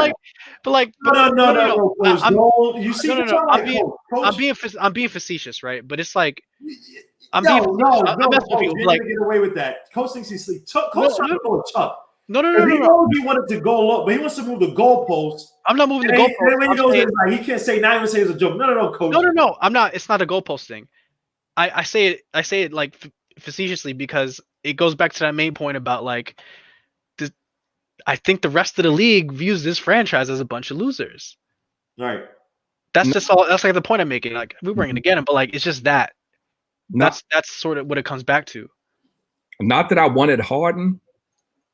I'm being facetious, right? But it's like I'm messing with people. You're like gonna get away with that. Coach thinks he's sleep. Coach trying to go with Chuck. No. He knows he wanted to go low, but he wants to move the goalpost. I'm not moving the goalpost. When he goes in, like, he can't say not even say it's a joke. No, Coach. No. I'm not. It's not a goalpost thing. I say it like facetiously because it goes back to that main point about like. I think the rest of the league views this franchise as a bunch of losers. Right. That's just all. That's like the point I'm making. Like we bring it again, but like it's just that. That's sort of what it comes back to. Not that I wanted Harden,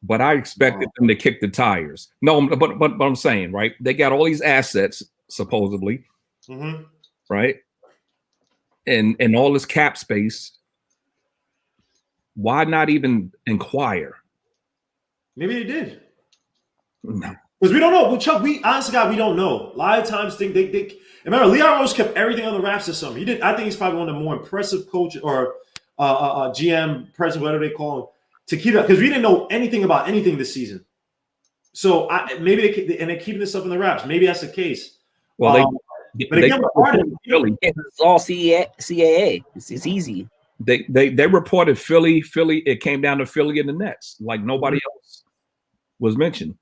but I expected them to kick the tires. No, but I'm saying, right? They got all these assets supposedly, right? And all this cap space. Why not even inquire? Maybe they did. No. Because we don't know. Well, Chuck, honestly, God, we don't know. A lot of times they remember Leon Rose kept everything on the wraps this summer. He did. I think he's probably one of the more impressive coaches or GM, president, whatever they call him, to keep that because we didn't know anything about anything this season. So maybe they're keeping this up in the wraps. Maybe that's the case. Well, but again, it's all CAA. It's easy. They reported Philly. It came down to Philly and the Nets, like nobody else was mentioned.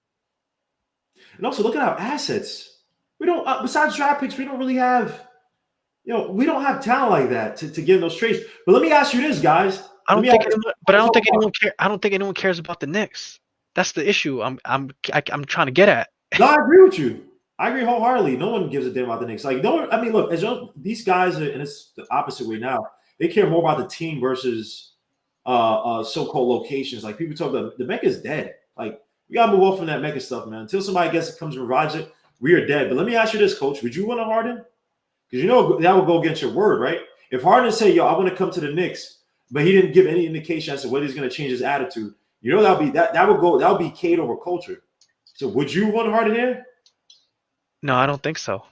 And also, look at our assets. We don't, besides draft picks, we don't really have, we don't have talent like that to get in those trades. But let me ask you this, guys. I don't think anyone cares about the Knicks. That's the issue. I'm trying to get at. No, I agree with you. I agree wholeheartedly. No one gives a damn about the Knicks. Like, look, these guys are, and it's the opposite way now. They care more about the team versus so-called locations. Like people talk about the Mecca's dead. Like we gotta move off from that Mecca stuff, man. Until somebody comes and revives it, we are dead. But let me ask you this, Coach: would you want to Harden? Because that would go against your word, right? If Harden say, "Yo, I want to come to the Knicks," but he didn't give any indication as to whether he's going to change his attitude, that would be Cade over culture. So would you want Harden there? No, I don't think so.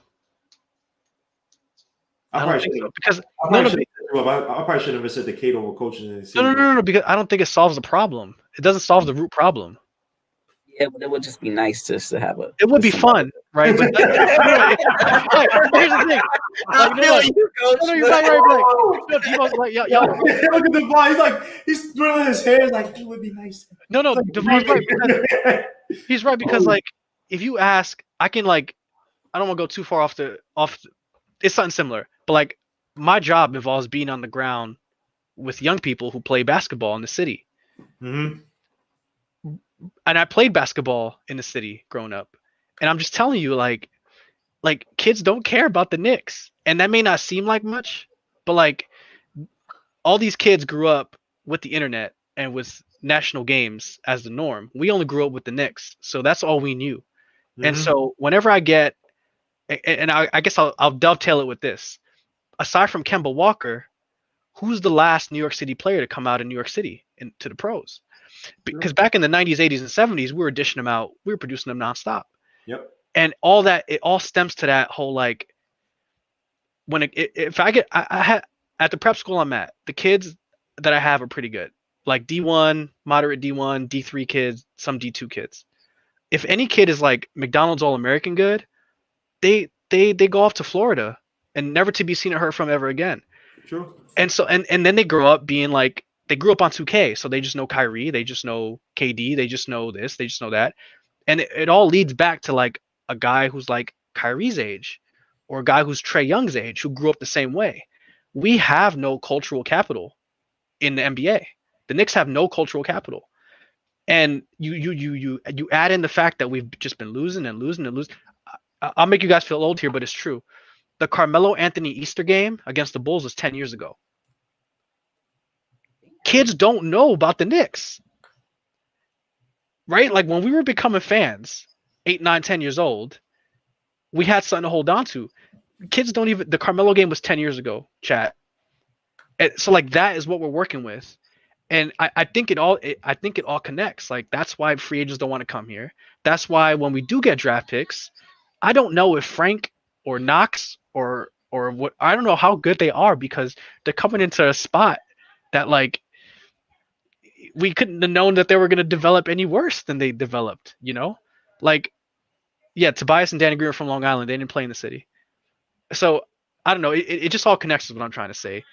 I I don't probably think should so have. because I no, probably should have said the Cato were coaching in the city. no, because I don't think it solves the problem. It doesn't solve the root problem. Yeah, but it would just be nice just to have a. It would be fun, right? But like, here's the thing. I feel you, coach. No, you're right. Like, Devon's like, yo, Look at the ball. He's throwing his hair. Like, it would be nice. no, Devon's right because he's right because like, if you ask, I can like, I don't want to go too far off. It's something similar, but like, my job involves being on the ground with young people who play basketball in the city. Mm-hmm. And I played basketball in the city growing up, and I'm just telling you, like kids don't care about the Knicks, and that may not seem like much, but like all these kids grew up with the internet and with national games as the norm. We only grew up with the Knicks, so that's all we knew. Mm-hmm. And so whenever I get, and I guess I'll dovetail it with this, aside from Kemba Walker, who's the last New York City player to come out in New York City to the pros? Because back in the 90s, 80s, and 70s, we were dishing them out. We were producing them nonstop. Yep. And all that, it all stems to that whole, like, when if I get, I had, at the prep school I'm at, the kids that I have are pretty good. Like D1, moderate D1, D3 kids, some D2 kids. If any kid is like McDonald's All-American good, they go off to Florida and never to be seen or heard from ever again. True. And so, and then they grow up being like, they grew up on 2K, so they just know Kyrie, they just know KD, they just know this, they just know that. And it all leads back to like a guy who's like Kyrie's age or a guy who's Trae Young's age who grew up the same way. We have no cultural capital in the NBA. The Knicks have no cultural capital. And you add in the fact that we've just been losing and losing and losing. I'll make you guys feel old here, but it's true. The Carmelo Anthony Easter game against the Bulls was 10 years ago. Kids don't know about the Knicks, right? Like when we were becoming fans, 8, 9, 10 years old, we had something to hold on to. Kids don't even, the Carmelo game was 10 years ago, chat. And so like that is what we're working with. And I think it all connects. Like that's why free agents don't want to come here. That's why when we do get draft picks, I don't know if Frank or Knox or what, I don't know how good they are because they're coming into a spot that like we couldn't have known that they were going to develop any worse than they developed, you know? Like, yeah, Tobias and Danny Green are from Long Island. They didn't play in the city. So, I don't know. It just all connects with what I'm trying to say.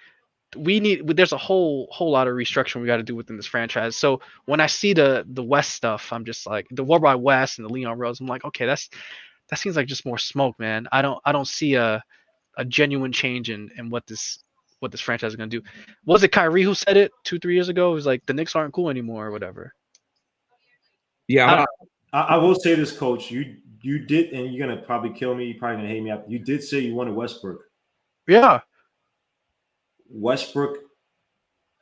There's a whole lot of restructuring we got to do within this franchise. So, when I see the West stuff, I'm just like, the Worldwide West and the Leon Rose, I'm like, okay, that seems like just more smoke, man. I don't see a genuine change in what this franchise is going to do. Was it Kyrie who said it 2-3 years ago? It was like the Knicks aren't cool anymore or whatever. Yeah, I will say this, Coach. You did, and you're gonna probably kill me. You're probably gonna hate me up. You did say you wanted Westbrook. Yeah. Westbrook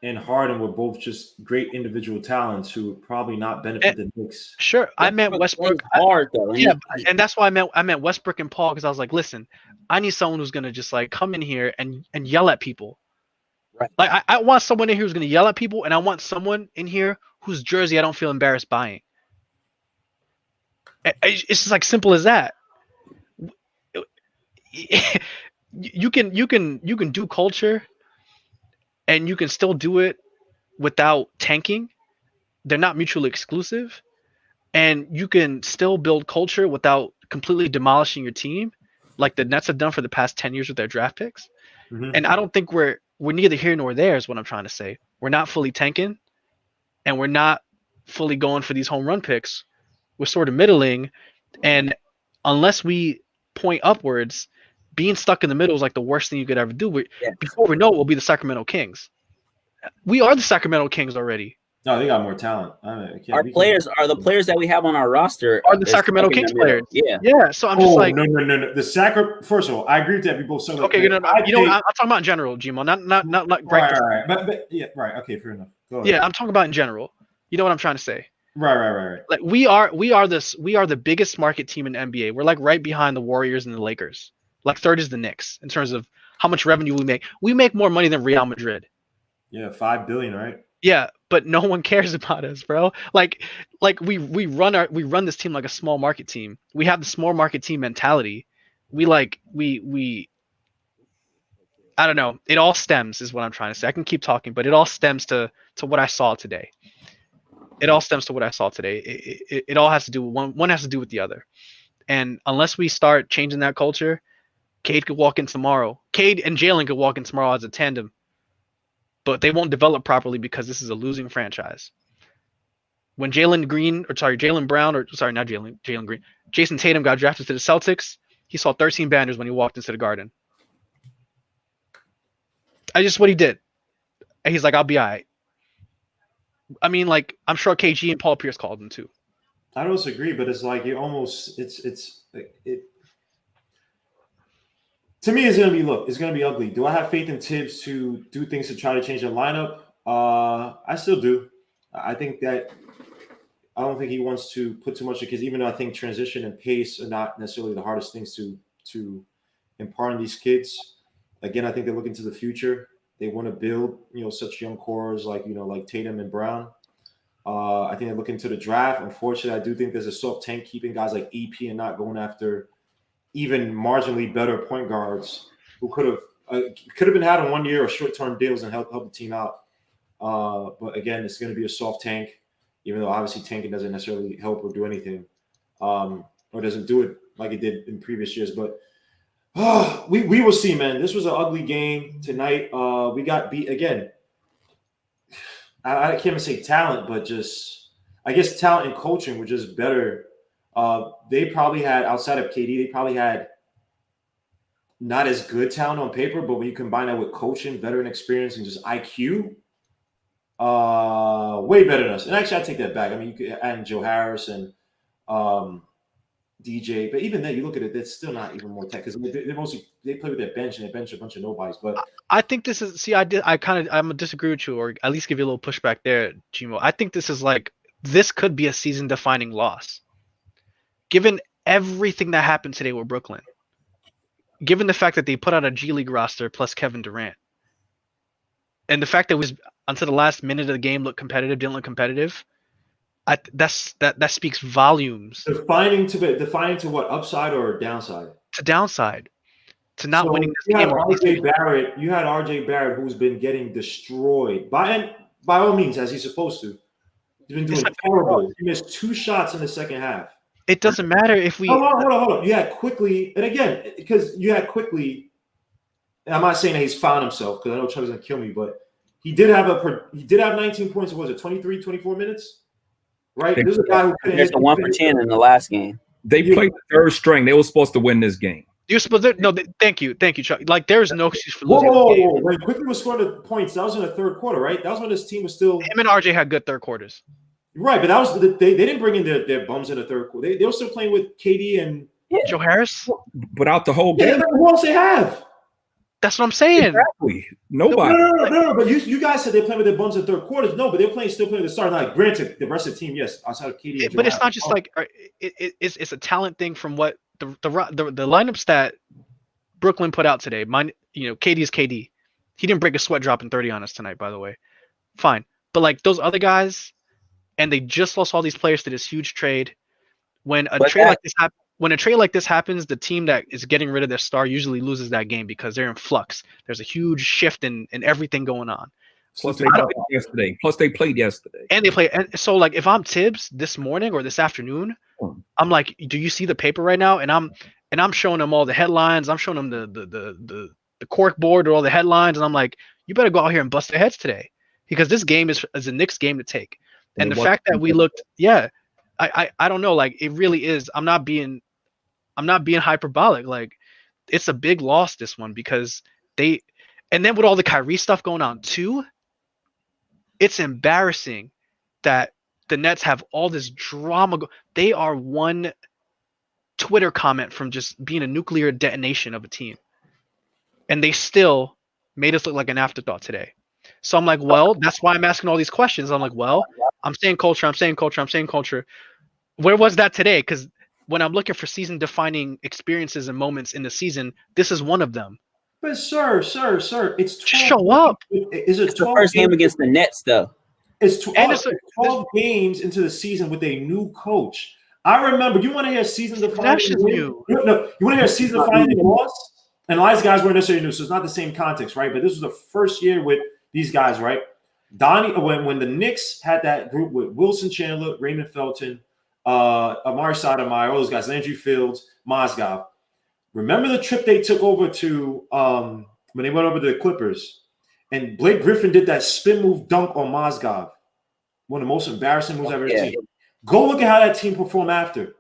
and Harden were both just great individual talents who would probably not benefit the Knicks. Sure, I meant Westbrook. Hard though. Yeah, and that's why I meant Westbrook and Paul because I was like, listen, I need someone who's gonna just like come in here and yell at people. Right. Like I want someone in here who's gonna yell at people, and I want someone in here whose jersey I don't feel embarrassed buying. It's just like simple as that. You can do culture, and you can still do it without tanking. They're not mutually exclusive, and you can still build culture without completely demolishing your team, like the Nets have done for the past 10 years with their draft picks. Mm-hmm. And I don't think we're neither here nor there is what I'm trying to say. We're not fully tanking, and we're not fully going for these home run picks. We're sort of middling, and unless we point upwards, being stuck in the middle is like the worst thing you could ever do. Before we know it, we'll be the Sacramento Kings. We are the Sacramento Kings already. No, they got more talent. Our players are the players that we have on our roster are the Sacramento Kings players. Yeah. So I'm just like, no. The First of all, I agree with that. We both said okay. No. I'm talking about in general, Gmo. Not like right. But yeah, right. Okay, fair enough. Go ahead. Yeah, I'm talking about in general. You know what I'm trying to say? Right. Like we are the biggest market team in the NBA. We're like right behind the Warriors and the Lakers. Like third is the Knicks in terms of how much revenue we make. We make more money than Real Madrid. Yeah, $5 billion, right? Yeah, but no one cares about us, bro. Like we run this team like a small market team. We have the small market team mentality. We I don't know. It all stems is what I'm trying to say. I can keep talking, but it all stems to what I saw today. It all stems to what I saw today. It all has to do with one has to do with the other. And unless we start changing that culture, Cade could walk in tomorrow. Cade and Jalen could walk in tomorrow as a tandem. But they won't develop properly because this is a losing franchise. When Jalen Green, Jason Tatum got drafted to the Celtics, he saw 13 banners when he walked into the Garden. I just what he did. And he's like, I'll be all right. I mean, like, I'm sure KG and Paul Pierce called him too. I don't disagree, but it's like to me, it's gonna be ugly. Do I have faith in Tibbs to do things to try to change the lineup? I still do. I think that I don't think he wants to put too much because even though I think transition and pace are not necessarily the hardest things to impart on these kids. Again, I think they're looking to the future. They want to build, such young cores like Tatum and Brown. I think they're looking to the draft. Unfortunately, I do think there's a soft tank keeping guys like EP and not going after even marginally better point guards who could have been had on 1 year or short-term deals and help the team out. But again, it's going to be a soft tank, even though obviously tanking doesn't necessarily help or do anything, or doesn't do it like it did in previous years. But we will see, man. This was an ugly game tonight. We got beat again. I can't even say talent, but just I guess talent and coaching were just better. They probably had, outside of KD, they probably had not as good talent on paper, but when you combine that with coaching, veteran experience, and just IQ, way better than us. And actually, I take that back. I mean, you could add in Joe Harris and DJ, but even then, you look at it, that's still not even more tech because they play with their bench and they bench a bunch of nobodies. But I think this is I'm gonna disagree with you, or at least give you a little pushback there, Chimo. I think this could be a season-defining loss, given everything that happened today with Brooklyn. Given the fact that they put out a G League roster plus Kevin Durant, and the fact that it was until the last minute of the game didn't look competitive. That speaks volumes. Defining to what, upside or downside? To downside. To not winning this you game. You had RJ Barrett, who's been getting destroyed by all means, as he's supposed to. He's been doing horrible. He missed 2 shots in the second half. It doesn't matter if we hold on. You had Quickly, and again, because you had Quickly, and I'm not saying that he's found himself because I know Chuck's gonna kill me, but he did have 19 points. What was it, 23, 24 minutes? Right? There's a guy who there's a 1 for 10 in the last game. They played the third string. They were supposed to win this game. You're supposed to thank you, Chuck. Like there's no excuse for losing. Whoa. When Quickly was scoring the points, that was in the third quarter, right? That was when this team was still. Him and RJ had good third quarters. Right, but that was they didn't bring in their bums in the third quarter. They were still playing with KD and Joe Harris. But out the whole game, who else they have? That's what I'm saying. Exactly. Nobody. No. But you guys said they're playing with their bums in the third quarters. No, but they're still playing with the start. Like, granted, the rest of the team, yes, outside of KD. But it's not just like it's a talent thing from what the lineups that Brooklyn put out today. KD is KD. He didn't break a sweat dropping 30 on us tonight, by the way. Fine, but like those other guys, and they just lost all these players to this huge trade. When a trade like this happens, the team that is getting rid of their star usually loses that game because they're in flux. There's a huge shift in everything going on. Plus they played yesterday. And they play. And so, like, if I'm Tibbs this morning or this afternoon, I'm like, do you see the paper right now? And I'm showing them all the headlines. I'm showing them the cork board or all the headlines, and I'm like, you better go out here and bust their heads today because this game is a Knicks game to take. And the fact that we looked, I don't know, like it really is. I'm not being hyperbolic. Like it's a big loss, this one, because and then with all the Kyrie stuff going on too, it's embarrassing that the Nets have all this drama. They are one Twitter comment from just being a nuclear detonation of a team, and they still made us look like an afterthought today. So I'm like, well, that's why I'm asking all these questions. I'm like, well, I'm saying culture. Where was that today? Because when I'm looking for season-defining experiences and moments in the season, this is one of them. But sir, it's 12. Show up. Is it the first game against the Nets, though? It's And 12 games into the season with a new coach. I remember. You want to hear season defining? new. No, you want to hear season defining loss? And a lot of these guys weren't necessarily new, so it's not the same context, right? But this was the first year with these guys, right? Donnie, when the Knicks had that group with Wilson Chandler, Raymond Felton, Amari Stoudemire, all those guys, Landry Fields, Mozgov. Remember the trip they took over to when they went over to the Clippers, and Blake Griffin did that spin move dunk on Mozgov, one of the most embarrassing moves I've ever seen. Go look at how that team performed after.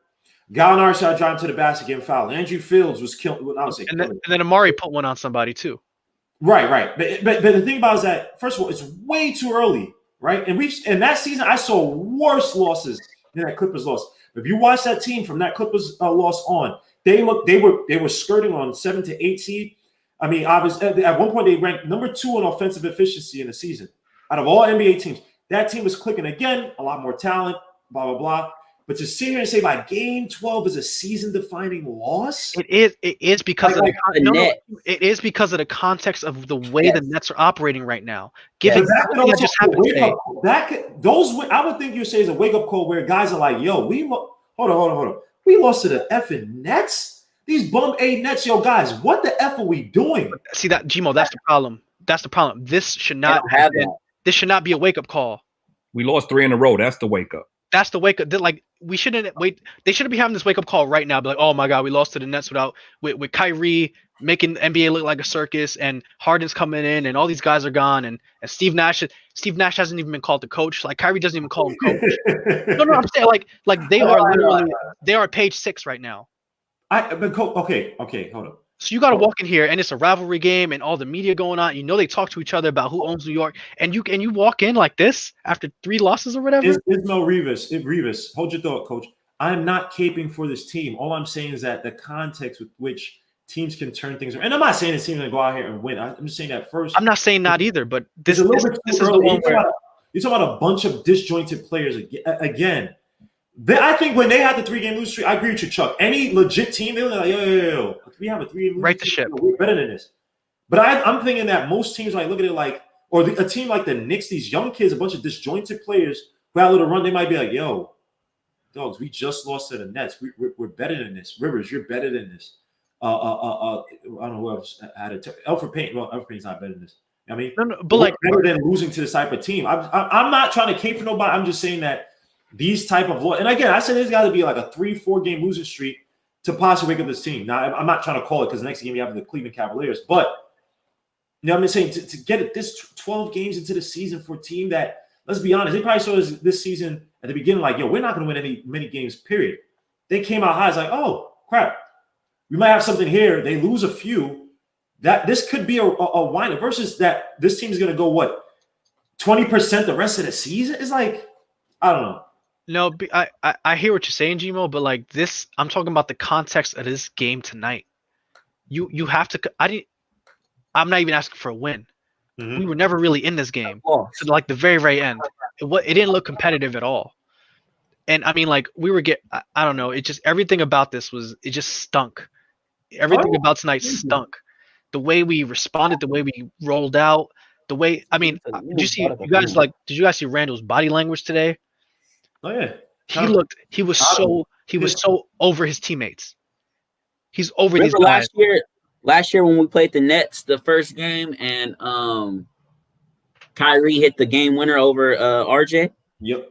Gallinari started driving to the basket, getting fouled. Andrew Fields was killed. And then Amari put one on somebody too. Right. But the thing about it is that, first of all, it's way too early, right? And in that season, I saw worse losses than that Clippers loss. But if you watch that team from that Clippers loss on, they were skirting on 7 to 8 seed. I mean, obviously, at one point they ranked number 2 in offensive efficiency in the season out of all NBA teams. That team was clicking again, a lot more talent, blah blah blah. But to sit here and say like game 12 is a season-defining loss, it is because it is because of the context of the way the Nets are operating right now. Given that just happened today, I would think you say is a wake-up call where guys are like, "Yo, hold on, we lost to the effing Nets. These bum A Nets, yo, guys, what the F are we doing?" See that, Gmo? That's the problem. That's the problem. This should not This should not be a wake-up call. We lost 3 in a row. That's the wake-up. That's the wake up. Like, we shouldn't wait. They shouldn't be having this wake up call right now. Be like, oh my God, we lost to the Nets with Kyrie making the NBA look like a circus, and Harden's coming in, and all these guys are gone, and Steve Nash hasn't even been called the coach. Like, Kyrie doesn't even call him coach. No, I'm saying like they are literally page 6 right now. Okay, hold up. So you got to walk in here, and it's a rivalry game, and all the media going on. You know they talk to each other about who owns New York, and you walk in like this after 3 losses or whatever. Ismail Rivas, hold your thought, Coach. I'm not caping for this team. All I'm saying is that the context with which teams can turn things around. And I'm not saying this team's going to go out here and win. I'm just saying that first. I'm not saying not either, but this is the one where you're talking about a bunch of disjointed players again. I think when they had the 3-game losing streak, I agree with you, Chuck. Any legit team, they were like, yo, we have a 3-game losing streak. We're better than this. But I'm thinking that most teams look at it like, or a team like the Knicks, these young kids, a bunch of disjointed players who had a little run, they might be like, yo, dogs, we just lost to the Nets. We're better than this. Rivers, you're better than this. I don't know who else had it. Elfrid Payton. Well, Elfrid Payton's not better than this. I mean, but like better than losing to this type of team. I'm not trying to cape for nobody. I'm just saying that these type of and again, I said there's got to be like a 3-4 game losing streak to possibly wake up this team. Now, I'm not trying to call it because the next game you have the Cleveland Cavaliers, but I'm just saying to get it this 12 games into the season for a team that, let's be honest, they probably saw this season at the beginning like, yo, we're not going to win many games. Period. They came out high. It's like, oh crap, we might have something here. They lose a few. That this could be a wind versus that this team is going to go 20% the rest of the season. It's like, I don't know. No, I hear what you're saying, Gmo, but like this, I'm talking about the context of this game tonight. You have to. I'm not even asking for a win. Mm-hmm. We were never really in this game to like the very, very end. It didn't look competitive at all. And I mean, like I don't know. It just everything about this just stunk. Everything about tonight stunk. The way we responded, the way we rolled out, the way. I mean, did you guys see Randall's body language today? Oh yeah, he was so over his teammates. He's over these guys. Last year when we played the Nets the first game and Kyrie hit the game winner over RJ. Yep.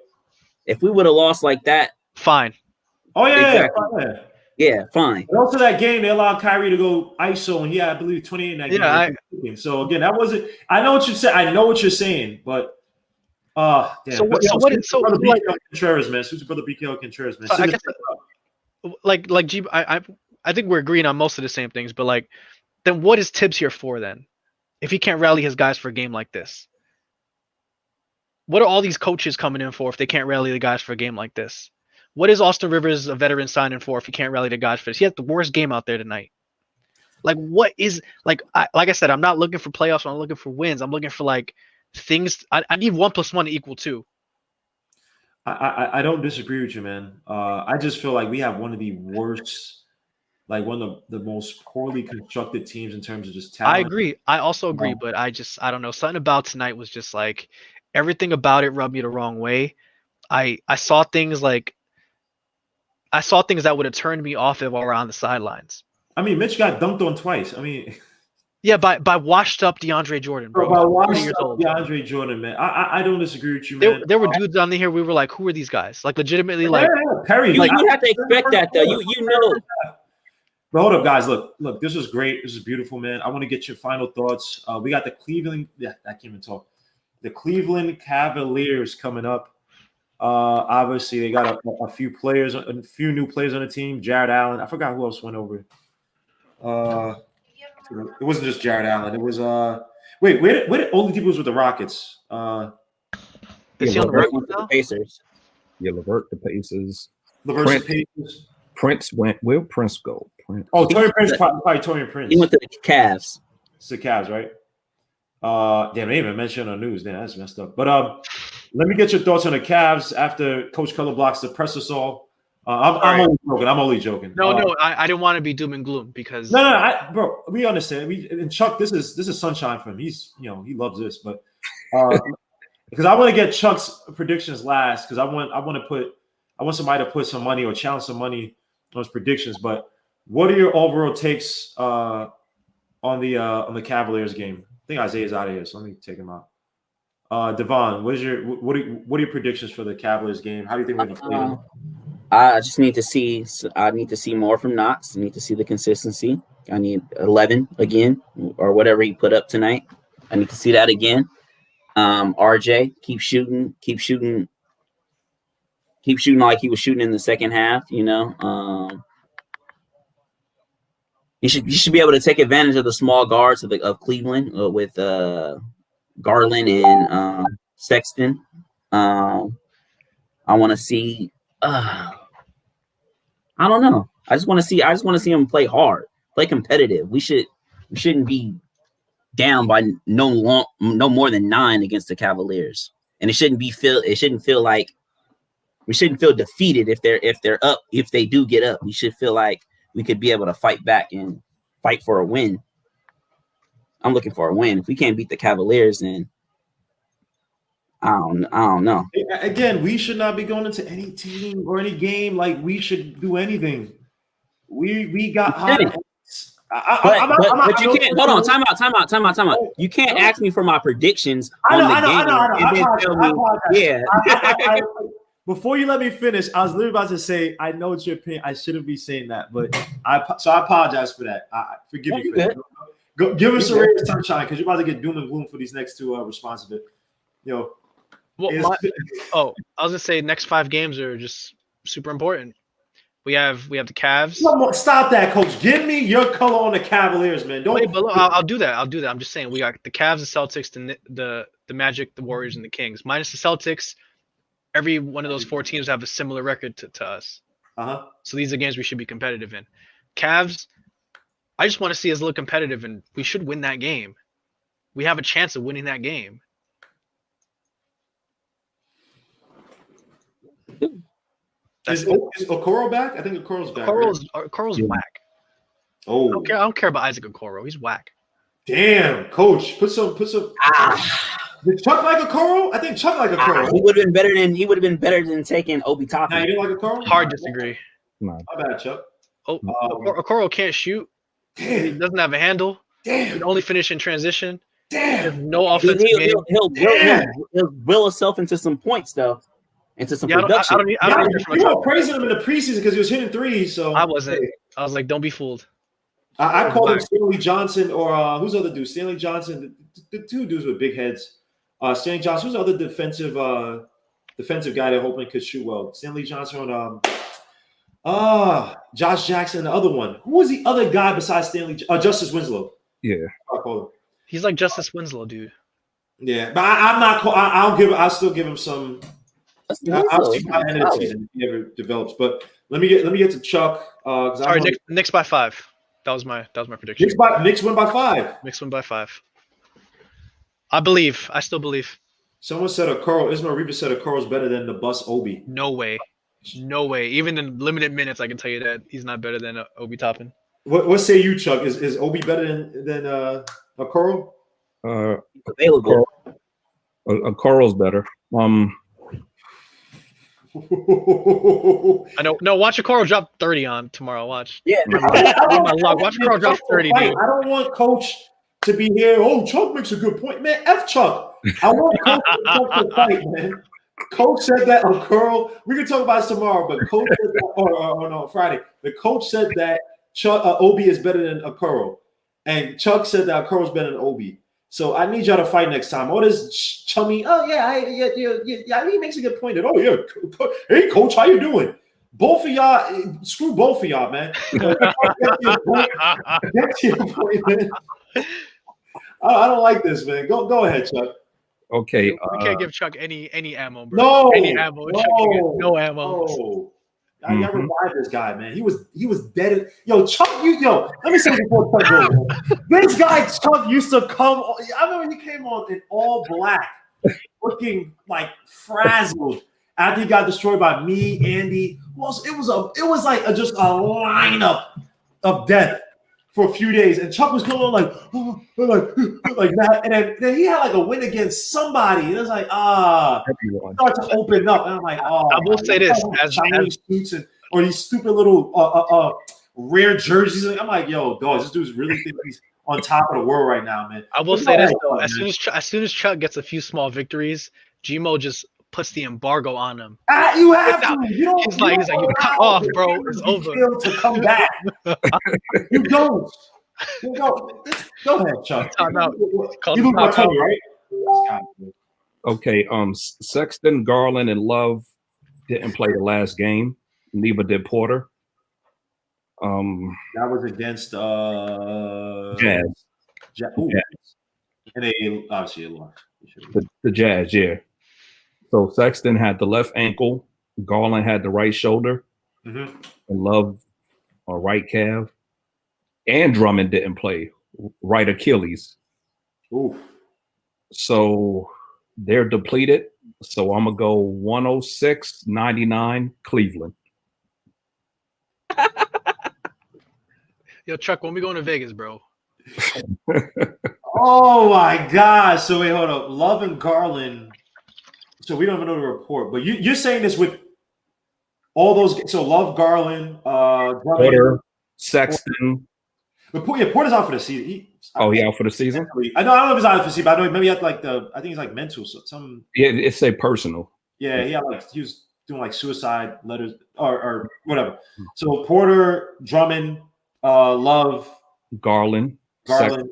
If we would have lost like that, fine. Oh yeah, exactly. Yeah, fine. But also that game, they allowed Kyrie to go ISO, and I believe 28 in that game. So again, that wasn't. I know what you said. I know what you're saying, but. Damn. So what is brother BKL Contreras, man? Who's brother BKL Contreras, man? So I guess, G, I think we're agreeing on most of the same things, but like, then what is Tibbs here for then? If he can't rally his guys for a game like this, what are all these coaches coming in for if they can't rally the guys for a game like this? What is Austin Rivers, a veteran, signing for if he can't rally the guys for this? He had the worst game out there tonight. Like, what is like I said, I'm not looking for playoffs. I'm looking for wins. I'm looking for like. Things I need 1 + 1 = 2. I don't disagree with you, man. I just feel like we have one of the worst, like one of the most poorly constructed teams in terms of just talent. I agree. I also agree, but I don't know. Something about tonight was just like everything about it rubbed me the wrong way. I saw things that would have turned me off if I were on the sidelines. I mean, Mitch got dunked on twice. I mean, yeah, by washed up DeAndre Jordan, bro. By washed up DeAndre Jordan, man. I don't disagree with you, man. There were dudes on here. We were like, who are these guys? Like, legitimately, like Perry. You have to expect that, though. You know. But hold up, guys. Look. This is great. This is beautiful, man. I want to get your final thoughts. We got the Cleveland. Yeah, I can't even talk. The Cleveland Cavaliers coming up. Obviously, they got a few new players on the team. Jared Allen. I forgot who else went over. It wasn't just Jared Allen. It was wait, where did Oladipo was with the Rockets? Is he on the Levert went to the Pacers. Yeah, Levert the Pacers. Levert's the Pacers. Prince went. Where'd Prince go? Prince. Oh, Torian Prince, probably Torian Prince. He went to the Cavs. It's the Cavs, right? Damn, they even mentioned on the news. Damn, that's messed up. But let me get your thoughts on the Cavs after Coach Color blocks the press us all. I'm only joking. No, I didn't want to be doom and gloom because bro, we understand. And Chuck, this is sunshine for him. He's he loves this, but because I want to get Chuck's predictions last because I want somebody to put some money or challenge some money on his predictions. But what are your overall takes on the Cavaliers game? I think Isaiah's out of here, so let me take him out. Devon, what are your predictions for the Cavaliers game? How do you think we're going to play them? I just need to see. I need to see more from Knox. I need to see the consistency. I need 11 again, or whatever he put up tonight. I need to see that again. RJ, keep shooting like he was shooting in the second half. You should be able to take advantage of the small guards of Cleveland with Garland and Sexton. I want to see. I don't know. I just want to see him play hard, play competitive. We shouldn't be down by no more than 9 against the Cavaliers, and it shouldn't feel like we shouldn't feel defeated if they're up. If they do get up, we should feel like we could be able to fight back and fight for a win. I'm looking for a win. If we can't beat the Cavaliers, then I don't know. Again, we should not be going into any team or any game like we should do anything. We got hot. But you can't. Hold on. Time out. You can't ask me for my predictions on the game and then tell me. Yeah. Before you let me finish, I was literally about to say, I know it's your opinion. I shouldn't be saying that, but I apologize for that. Forgive me for that. Go, give us a ray of sunshine because you're about to get doom and gloom for these next 2 responses. Well, I was gonna say next 5 games are just super important. We have the Cavs. Stop that, Coach. Give me your color on the Cavaliers, man. Don't. Wait, but look, I'll do that. I'm just saying we got the Cavs, the Celtics, the Magic, the Warriors, and the Kings. Minus the Celtics, every one of those 4 teams have a similar record to us. So these are games we should be competitive in. Cavs, I just want to see us look competitive, and we should win that game. We have a chance of winning that game. Is Okoro back? I think Okoro's back. Okoro's whack. Oh, I don't care about Isaac Okoro. He's whack. Damn, Coach, put some. Did Chuck like Okoro? I think Chuck like Okoro. He would have been better than taking Obi Toppin. Now you didn't like Okoro? Hard disagree. My bad, Chuck. Okoro can't shoot. Damn. He doesn't have a handle. Damn. He can only finish in transition. Damn. No offensive game. He'll will himself into some points though. Into some production. You were praising him in the preseason because he was hitting threes. So I wasn't. I was like, don't be fooled. I called him Stanley Johnson or who's the other dude? Stanley Johnson. The 2 dudes with big heads. Stanley Johnson. Who's the other defensive guy that hoping could shoot well? Stanley Johnson on Josh Jackson. The other one. Who was the other guy besides Stanley? Justice Winslow. Yeah. I call him. He's like Justice Winslow, dude. Yeah, but I'm not. I'll still give him some. I'll see by the end of the season if he ever develops. But let me get to Chuck. Sorry, Knicks by 5. That was my prediction. Knicks win by 5. Knicks win by 5. I still believe. Someone said Ismail Rivas said Okoro's better than the bus Obi. No way. Even in limited minutes, I can tell you that he's not better than Obi Toppin. What say you, Chuck? Is Obi better than Okoro? Available. Okoro's better. I know. No, watch Okoro drop 30 on tomorrow. Watch. Yeah. Watch Okoro drop 30, dude. I don't want Coach to be here. Oh, Chuck makes a good point, man. F Chuck. I want Coach to fight, man. Coach said that Okoro. We can talk about it tomorrow, but Coach said that, or no, Friday. The coach said that Chuck Obi is better than Okoro, and Chuck said that Okoro is better than Obi. So I need y'all to fight next time. All this chummy. Oh yeah, he makes a good point. That, oh yeah, hey Coach, how you doing? Both of y'all, screw both of y'all, man. Get to your point, man. I don't like this, man. Go ahead, Chuck. Okay. We can't give Chuck any ammo, bro. No, any ammo. Chuck can get no ammo. No. I gotta revive this guy, man. He was dead. Yo, Chuck, let me say before Chuck goes, man. This guy Chuck used to come. I remember he came on in all black, looking like frazzled after he got destroyed by me, Andy. Well, it was like just a lineup of death for a few days, and Chuck was coming on like that, and then he had like a win against somebody, and it was like start to open up, and I'm like, I will say this: as suits or these stupid little rare jerseys. I'm like, yo, dog, this dude's really think he's on top of the world right now, man. I will say this though: as soon as Chuck gets a few small victories, Gmo just puts the embargo on him. You have to. He's like, you cut off, bro. It's over. To come back. You don't. Go ahead, Chuck. You look my tongue, right? Okay. Sexton, Garland, and Love didn't play the last game. Neither did Porter. That was against Jazz. Jazz. And they obviously lost. The Jazz, yeah. So Sexton had the left ankle, Garland had the right shoulder, and Love right calf, and Drummond didn't play, right Achilles. Ooh. So they're depleted. So I'm gonna go 106-99 Cleveland. Yo, Chuck, when we going to Vegas, bro? Oh my God! So wait, hold up. Love and Garland. So we don't even know the report, but you're saying this with all those. So Love, Garland, Porter, Sexton. But Porter's out for the season. He out for the season? I don't know if he's out for the season, but I know maybe he had like I think he's like mental. Some. Yeah, it's a personal. Yeah, he was doing like suicide letters or whatever. So Porter, Drummond, Love, Garland, Sexton.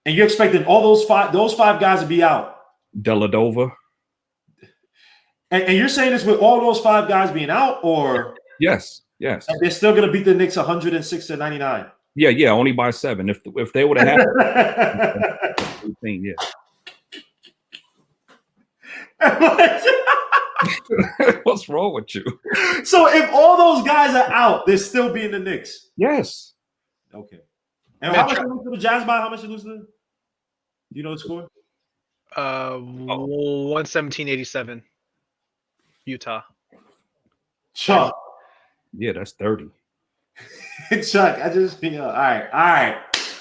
And you're expecting all those five guys to be out. Deladova. And you're saying this with all those five guys being out, or yes, and they're still going to beat the Knicks 106-99. Yeah, only by 7. If they would have had 18, yeah. What's wrong with you? So if all those guys are out, they're still beating the Knicks. Yes. Okay. And how much you lose to the Jazz by? How much you lose to them? Do you know the score? 117-87. Utah. Chuck. Yeah, that's 30. Chuck, all right.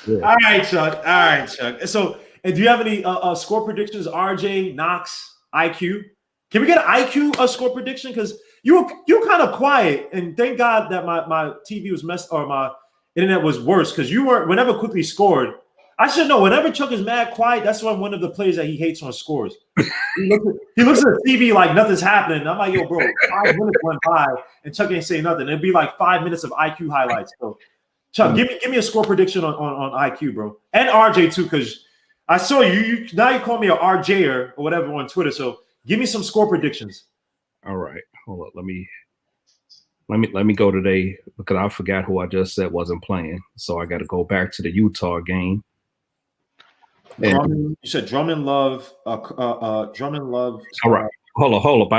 Yeah. All right, Chuck. So, and do you have any score predictions? RJ, Knox, IQ. Can we get an IQ score prediction? Because you were kind of quiet, and thank God that my TV was messed, or my internet was worse, because you weren't. Whenever Quickly scored, I should know. Whenever Chuck is mad quiet, that's when one of the players that he hates on scores. He looks at the TV like nothing's happening. I'm like, yo, bro, 5 minutes went by and Chuck ain't saying nothing. It'd be like 5 minutes of IQ highlights. So, Chuck, give me a score prediction on IQ, bro, and RJ too, because I saw you now. You call me a RJer or whatever on Twitter. So give me some score predictions. All right, hold up. Let me go today, because I forgot who I just said wasn't playing. So I got to go back to the Utah game. You said Drummond, Love, Drummond, Love. All right, hold up.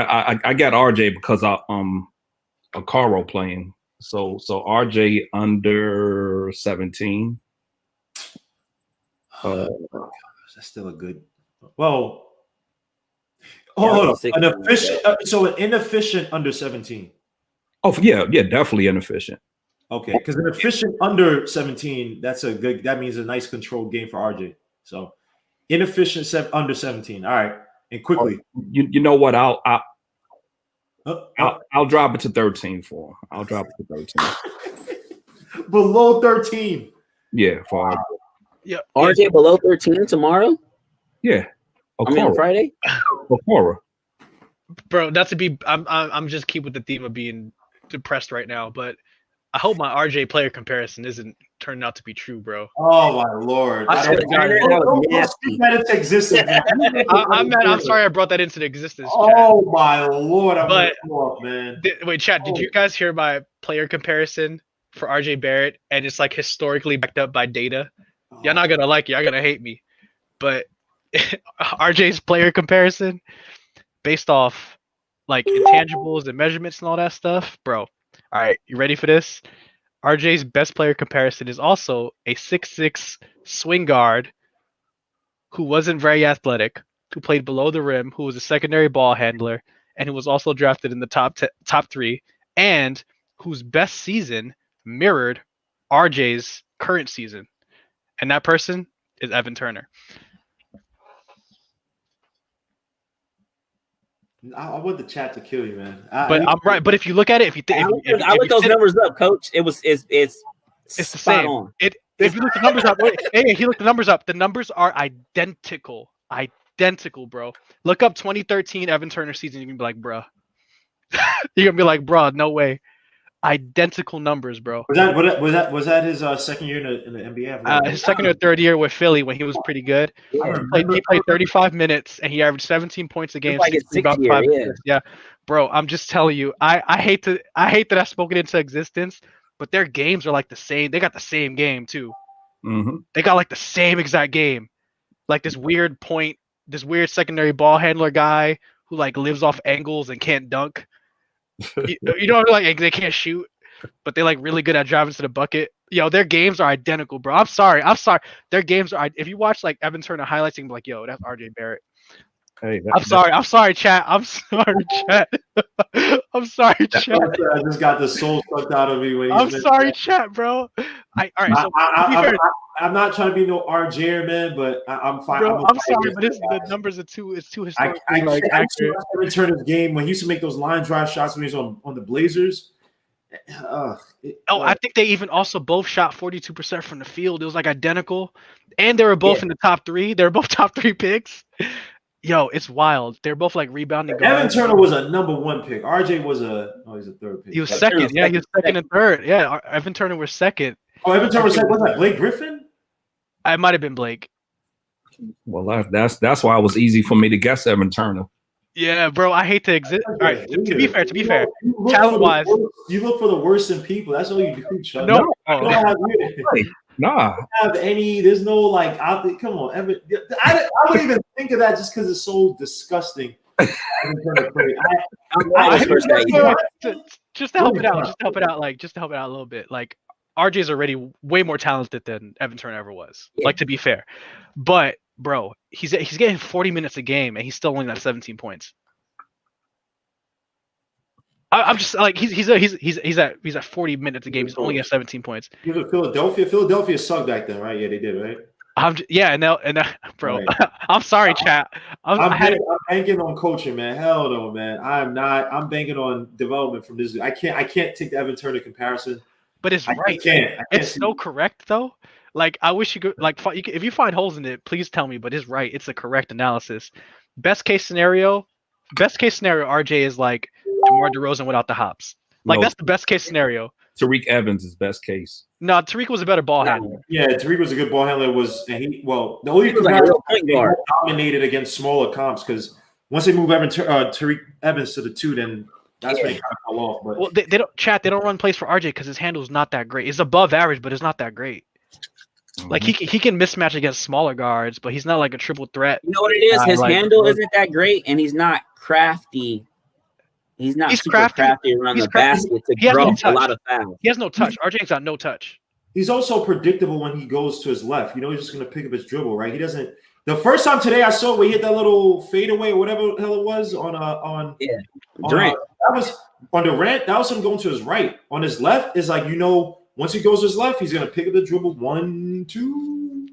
I got RJ because Okoro playing. So RJ under 17. That's still a good. Well, hold on. An efficient. So an inefficient under 17. Oh yeah, definitely inefficient. Okay, because an efficient under 17, that means a nice controlled game for RJ. So inefficient under 17. All right, and quickly. You know what? I'll drop it to 13 for him. I'll drop it to 13. Below 13. Yeah, for Yeah, RJ below 13 tomorrow. yeah. I mean on Friday. Okoro. bro. Not to be, I'm just keep with the theme of being depressed right now, but I hope my RJ player comparison isn't turning out to be true, bro. Oh my lord! I swear to God, Don't speak that into existence. Man. I'm sorry I brought that into existence. Oh my lord! I'm But up, man. Wait, chat. Did you guys hear my player comparison for RJ Barrett? And it's like historically backed up by data. You're not gonna like it. You're gonna hate me. But RJ's player comparison, based off like intangibles and measurements and all that stuff, bro. All right, you ready for this? RJ's best player comparison is also a 6'6" swing guard who wasn't very athletic, who played below the rim, who was a secondary ball handler, and who was also drafted in the top 3, and whose best season mirrored RJ's current season. And that person is Evan Turner. I want the chat to kill you, man. But I'm right. But if you look at it, if you think, I look those numbers up, Coach. It's the same. On. If you look the numbers up, hey, he looked the numbers up. The numbers are identical, bro. Look up 2013 Evan Turner season. You can be like, bruh. You're gonna be like, bruh, no way. Identical numbers, bro. Was that his second year in the NBA? His second or third year with Philly when he was pretty good. Yeah. He played 35 minutes and he averaged 17 points a game. Like his sixth year, yeah, bro. I'm just telling you, I hate that I've spoken into existence, but their games are like the same. They got the same game too. Mm-hmm. They got like the same exact game. Like this weird secondary ball handler guy who like lives off angles and can't dunk. You know, like they can't shoot, but they're like really good at driving to the bucket. Yo, their games are identical, bro. I'm sorry. Their games are. If you watch like Evan Turner highlights, you can be like, yo, that's RJ Barrett. Hey, I'm sorry, chat. I'm sorry, chat. I'm sorry, chat. I just got the soul sucked out of me. When I'm sorry, chat, bro. All right. So I'm not trying to be no RJ man, but I'm fine. Bro, I'm sorry, but the numbers are too. It's too historically accurate. I return his game when he used to make those line drive shots when he was on the Blazers. I think they even also both shot 42% from the field. It was like identical, and they were both in the top 3. They were both top 3 picks. Yo, it's wild. They're both like rebounding guards. Evan Turner was a number 1 pick. RJ was he's a 3rd pick. He was second. Yeah, he was second and 3rd. Yeah, Evan Turner was second. Oh, Evan Turner was second. Was that Blake Griffin? I might have been Blake. Well, that's why it was easy for me to guess Evan Turner. Yeah, bro. I hate to exist. All right. To be fair, talent wise, you look for the worst in people. That's all you do, Chuck. No. Nah. Have any? There's no like. Come on, Evan. I wouldn't even think of that just because it's so disgusting. Just to help it out a little bit. Like RJ is already way more talented than Evan Turner ever was. Yeah. Like to be fair, but bro, he's getting 40 minutes a game and he's still only got 17 points. I'm just like he's at 40 minutes a game. He's only at 17 points. He was at Philadelphia. Philadelphia sucked back then, right? Yeah, they did, right? Bro. Right. I'm sorry, chat. I'm banking on coaching, man. Hell no, man. I'm not. I'm banking on development from this. I can't take the Evan Turner comparison. But it's right. I can't it's so correct though. Like I wish you could if you find holes in it, please tell me. But it's right. It's a correct analysis. Best case scenario, RJ is like DeMar DeRozan without the hops. Like that's the best case scenario. Tariq Evans is best case. No, Tariq was a better ball handler. Yeah, Tariq was a good ball handler. The only he dominated against smaller comps because once they move Tariq Evans to the 2, then that's when he kind of fell off. But well, they don't run plays for RJ because his handle's not that great. It's above average, but it's not that great. Like he can mismatch against smaller guards, but he's not like a triple threat. You know what it is? His handle isn't that great, and he's not crafty. He's crafty around the basket to draw a lot of fouls. He has no touch. RJ's got no touch. He's also predictable when he goes to his left. You know, he's just going to pick up his dribble, right? He doesn't. The first time today I saw where he hit that little fadeaway or whatever the hell it was on Durant. That was on Durant. That was him going to his right. On his left is like, once he goes to his left, he's going to pick up the dribble 1, 2,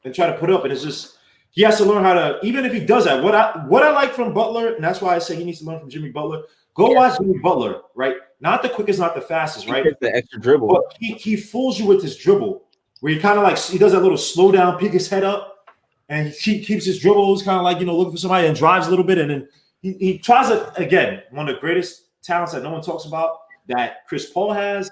and try to put up. And it's just He has to learn how to, even if he does that, what I like from Butler, and that's why I say he needs to learn from Jimmy Butler. Go watch Jimmy Butler, right? Not the quickest, not the fastest, right? The extra dribble. But he fools you with his dribble, where he kind of like, he does that little slow down, pick his head up, and he keeps his dribbles kind of like, looking for somebody and drives a little bit. And then he tries it again. One of the greatest talents that no one talks about that Chris Paul has,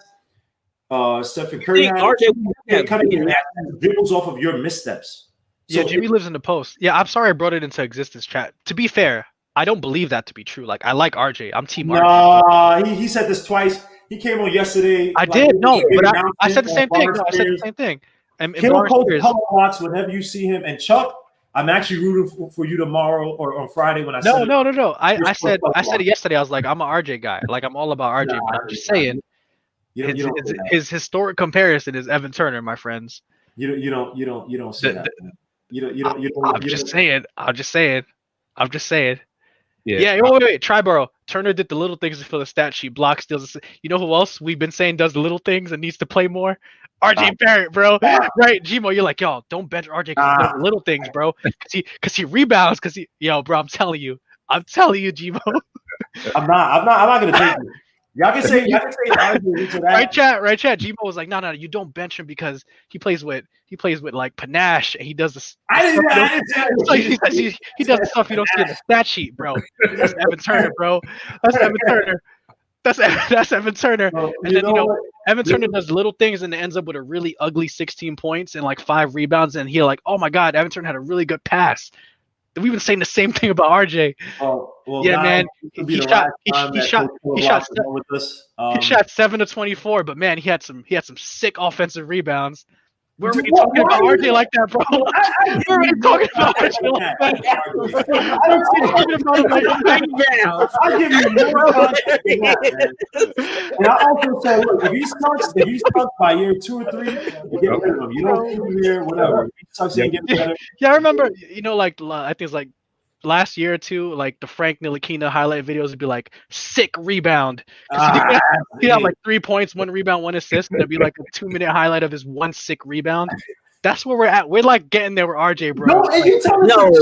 Stephen Curry has. RJ kind of dribbles off of your missteps. Yeah, Jimmy lives in the post. Yeah, I'm sorry I brought it into existence, chat. To be fair, I don't believe that to be true. Like, I like RJ. I'm team RJ. Nah, he said this twice. He came on yesterday. I did, no, but I said the same thing. No, I said the same thing. And watch whenever you see him. And Chuck, I'm actually rooting for you tomorrow or on Friday when I said No. I said it yesterday. I was like, I'm an RJ guy. Like, I'm all about RJ. But I'm just saying, his historic comparison is Evan Turner, my friends. You don't say that. I'm just saying. Yeah. Wait. Triborough. Turner did the little things to fill the stat sheet. Block, steals. You know who else we've been saying does the little things and needs to play more? RJ Barrett, bro. Right, Gmo, you're like, yo, don't bench RJ because he does the little things, bro. Because he rebounds. Bro, I'm telling you, Gmo. I'm not gonna take it. Y'all can say RJ to that. Right, chat. Gmo was like, no, you don't bench him because he plays with like panache and he does this. He does the stuff you don't see in the stat sheet, bro. That's Evan Turner, bro. That's Evan Turner. And then Evan Turner does little things and it ends up with a really ugly 16 points and like 5 rebounds. And he's like, oh my God, Evan Turner had a really good pass. We've been saying the same thing about RJ. Man. He shot 7 to 24, but man, he had some sick offensive rebounds. We're already talking about RJ like that, bro. We're already talking about RJ like that. I'll give you more context than that, man. And I also say, look, if he sucks by year 2 or 3, you get rid of him. You don't keep him here, whatever. If he sucks, he get better. Yeah, I remember, like I think it's like last year or two, like the Frank Ntilikina highlight videos would be like sick rebound. He'd have like 3 points, 1 rebound, 1 assist, and it'd be like a 2-minute highlight of his 1 sick rebound. That's where we're at. We're like getting there with RJ, bro. No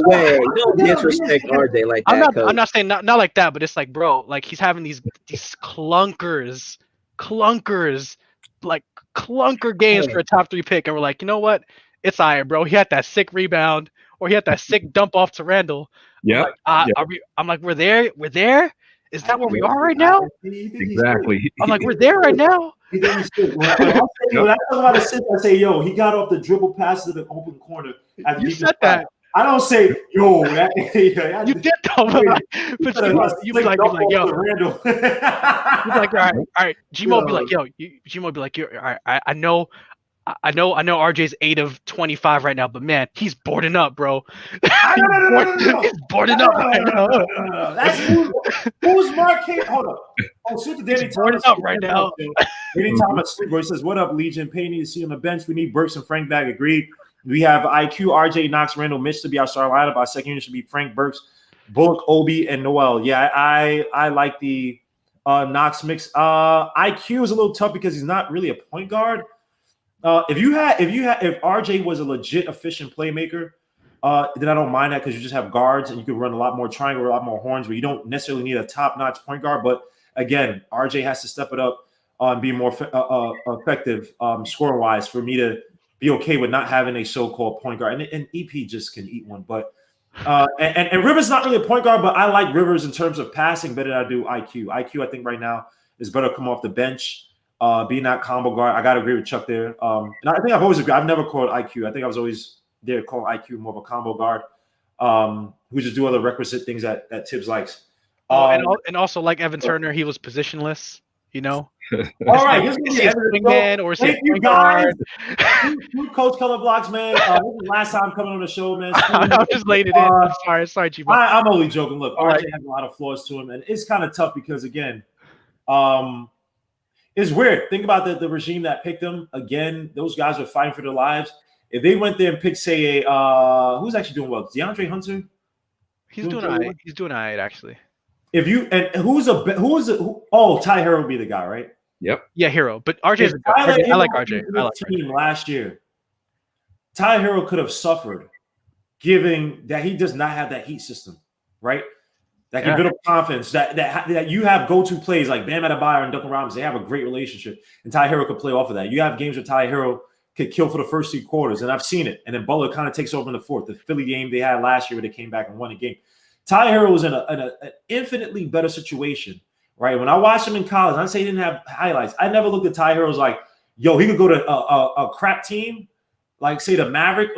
way. Don't disrespect RJ like that. I'm not saying not like that, but it's like, bro, like he's having these clunkers, like clunker games for a top 3 pick, and we're like, you know what? It's all right, bro. He had that sick rebound, or he had that sick dump off to Randall. Yeah. I'm like, we're there. Is that where we are right now? Exactly. I'm like, we're there right now. When I talk about assist, I say, yo, he got off the dribble pass to the open corner. You said that. I don't say, yo, that. You did though, but you be like, yo, Randall. You're like, all right. Gmo be like, yo, Gmo be like, all right. I know RJ's 8 of 25 right now, but man, he's boarding up, bro. No. He's boarding up right now. That's who's Marquez? Hold up. Super Danny boarding up right now. Danny Thomas, bro, he says, "What up, Legion? Payne need to see on the bench. We need Burks and Frank back. Agreed. We have IQ, RJ, Knox, Randall, Mitch to be our starting lineup. Our second unit should be Frank, Burks, Bullock, Obi, and Noel. Yeah, I like the Knox mix. IQ is a little tough because he's not really a point guard. If RJ was a legit efficient playmaker, then I don't mind that because you just have guards and you can run a lot more triangle, a lot more horns, where you don't necessarily need a top-notch point guard. But again, RJ has to step it up and be more effective scoring-wise for me to be okay with not having a so-called point guard. And EP just can eat one. But and Rivers not really a point guard, but I like Rivers in terms of passing better than I do IQ. IQ, I think right now is better to come off the bench. Being that combo guard, I gotta agree with Chuck there. And I think I've always agreed. I've never called IQ. I think I was always there to call IQ more of a combo guard, who just do other requisite things that Tibbs likes. And also like Evan Turner, he was positionless. You know. All right, is he a wingman or is he a point guard? You coach color blocks, man. This is the last time coming on the show, man. I'm just laying it in. I'm sorry, G. I'm only joking. Look, RJ has a lot of flaws to him, and it's kind of tough because again, it's weird. Think about the regime that picked him. Again, those guys were fighting for their lives. If they went there and picked, say, who's actually doing well? DeAndre Hunter? He's doing all right. He's doing all right, actually. Ty Hero would be the guy, right? Yep. Yeah, Hero. But RJ's a guy. I like RJ. Team last year. Ty Hero could have suffered. giving that he does not have that heat system, right? That can build up confidence. That you have go-to plays like Bam Adebayo and Duncan Robinson. They have a great relationship, and Ty Hero could play off of that. You have games where Ty Hero could kill for the first 3 quarters, and I've seen it. And then Butler kind of takes over in the fourth. The Philly game they had last year where they came back and won a game. Ty Hero was in an infinitely better situation, right? When I watched him in college, I say he didn't have highlights. I never looked at Ty Hero as like, yo, he could go to a crap team, like say the Maverick.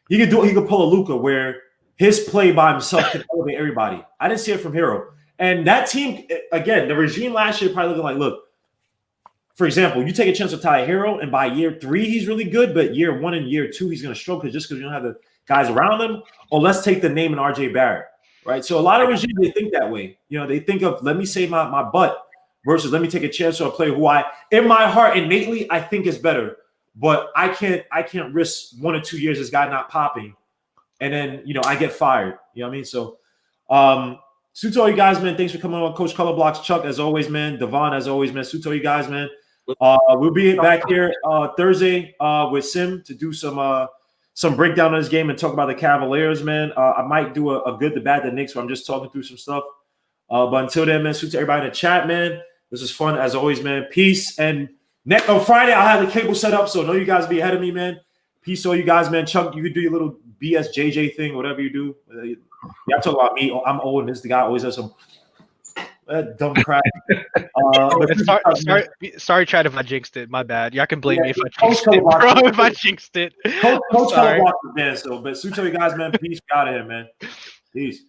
He could pull a Luka where his play by himself can elevate everybody. I didn't see it from Hero. And that team, again, the regime last year probably looking like, look, for example, you take a chance with Ty Hero, and by year 3, he's really good, but year 1 and year 2, he's going to struggle just because you don't have the guys around him. Or let's take the name in RJ Barrett, right? So a lot of regimes, they think that way. You know, they think of, let me save my butt versus let me take a chance on a player who in my heart, innately, I think is better. But I can't risk 1 or 2 years this guy not popping. And then, I get fired. You know what I mean? So, salute to all you guys, man. Thanks for coming on. Coach Color Blocks, Chuck, as always, man. Devon, as always, man. Salute to all you guys, man. We'll be back here Thursday with Sim to do some breakdown of this game and talk about the Cavaliers, man. I might do a good, the bad, the Knicks where I'm just talking through some stuff. But until then, man, salute to everybody in the chat, man. This is fun, as always, man. Peace. And on Friday, I'll have the cable set up, so I know you guys be ahead of me, man. Peace to all you guys, man. Chuck, you can do your little BSJJ thing, whatever you do. Y'all talk about me. I'm old, and this the guy always has some dumb crap. Sorry, Chad, if I jinxed it. My bad. Y'all can blame me if I jinxed it, bro. If I jinxed it. Coach Color Blocks, man. But salute to you guys, man. Peace. We out of here, man. Peace.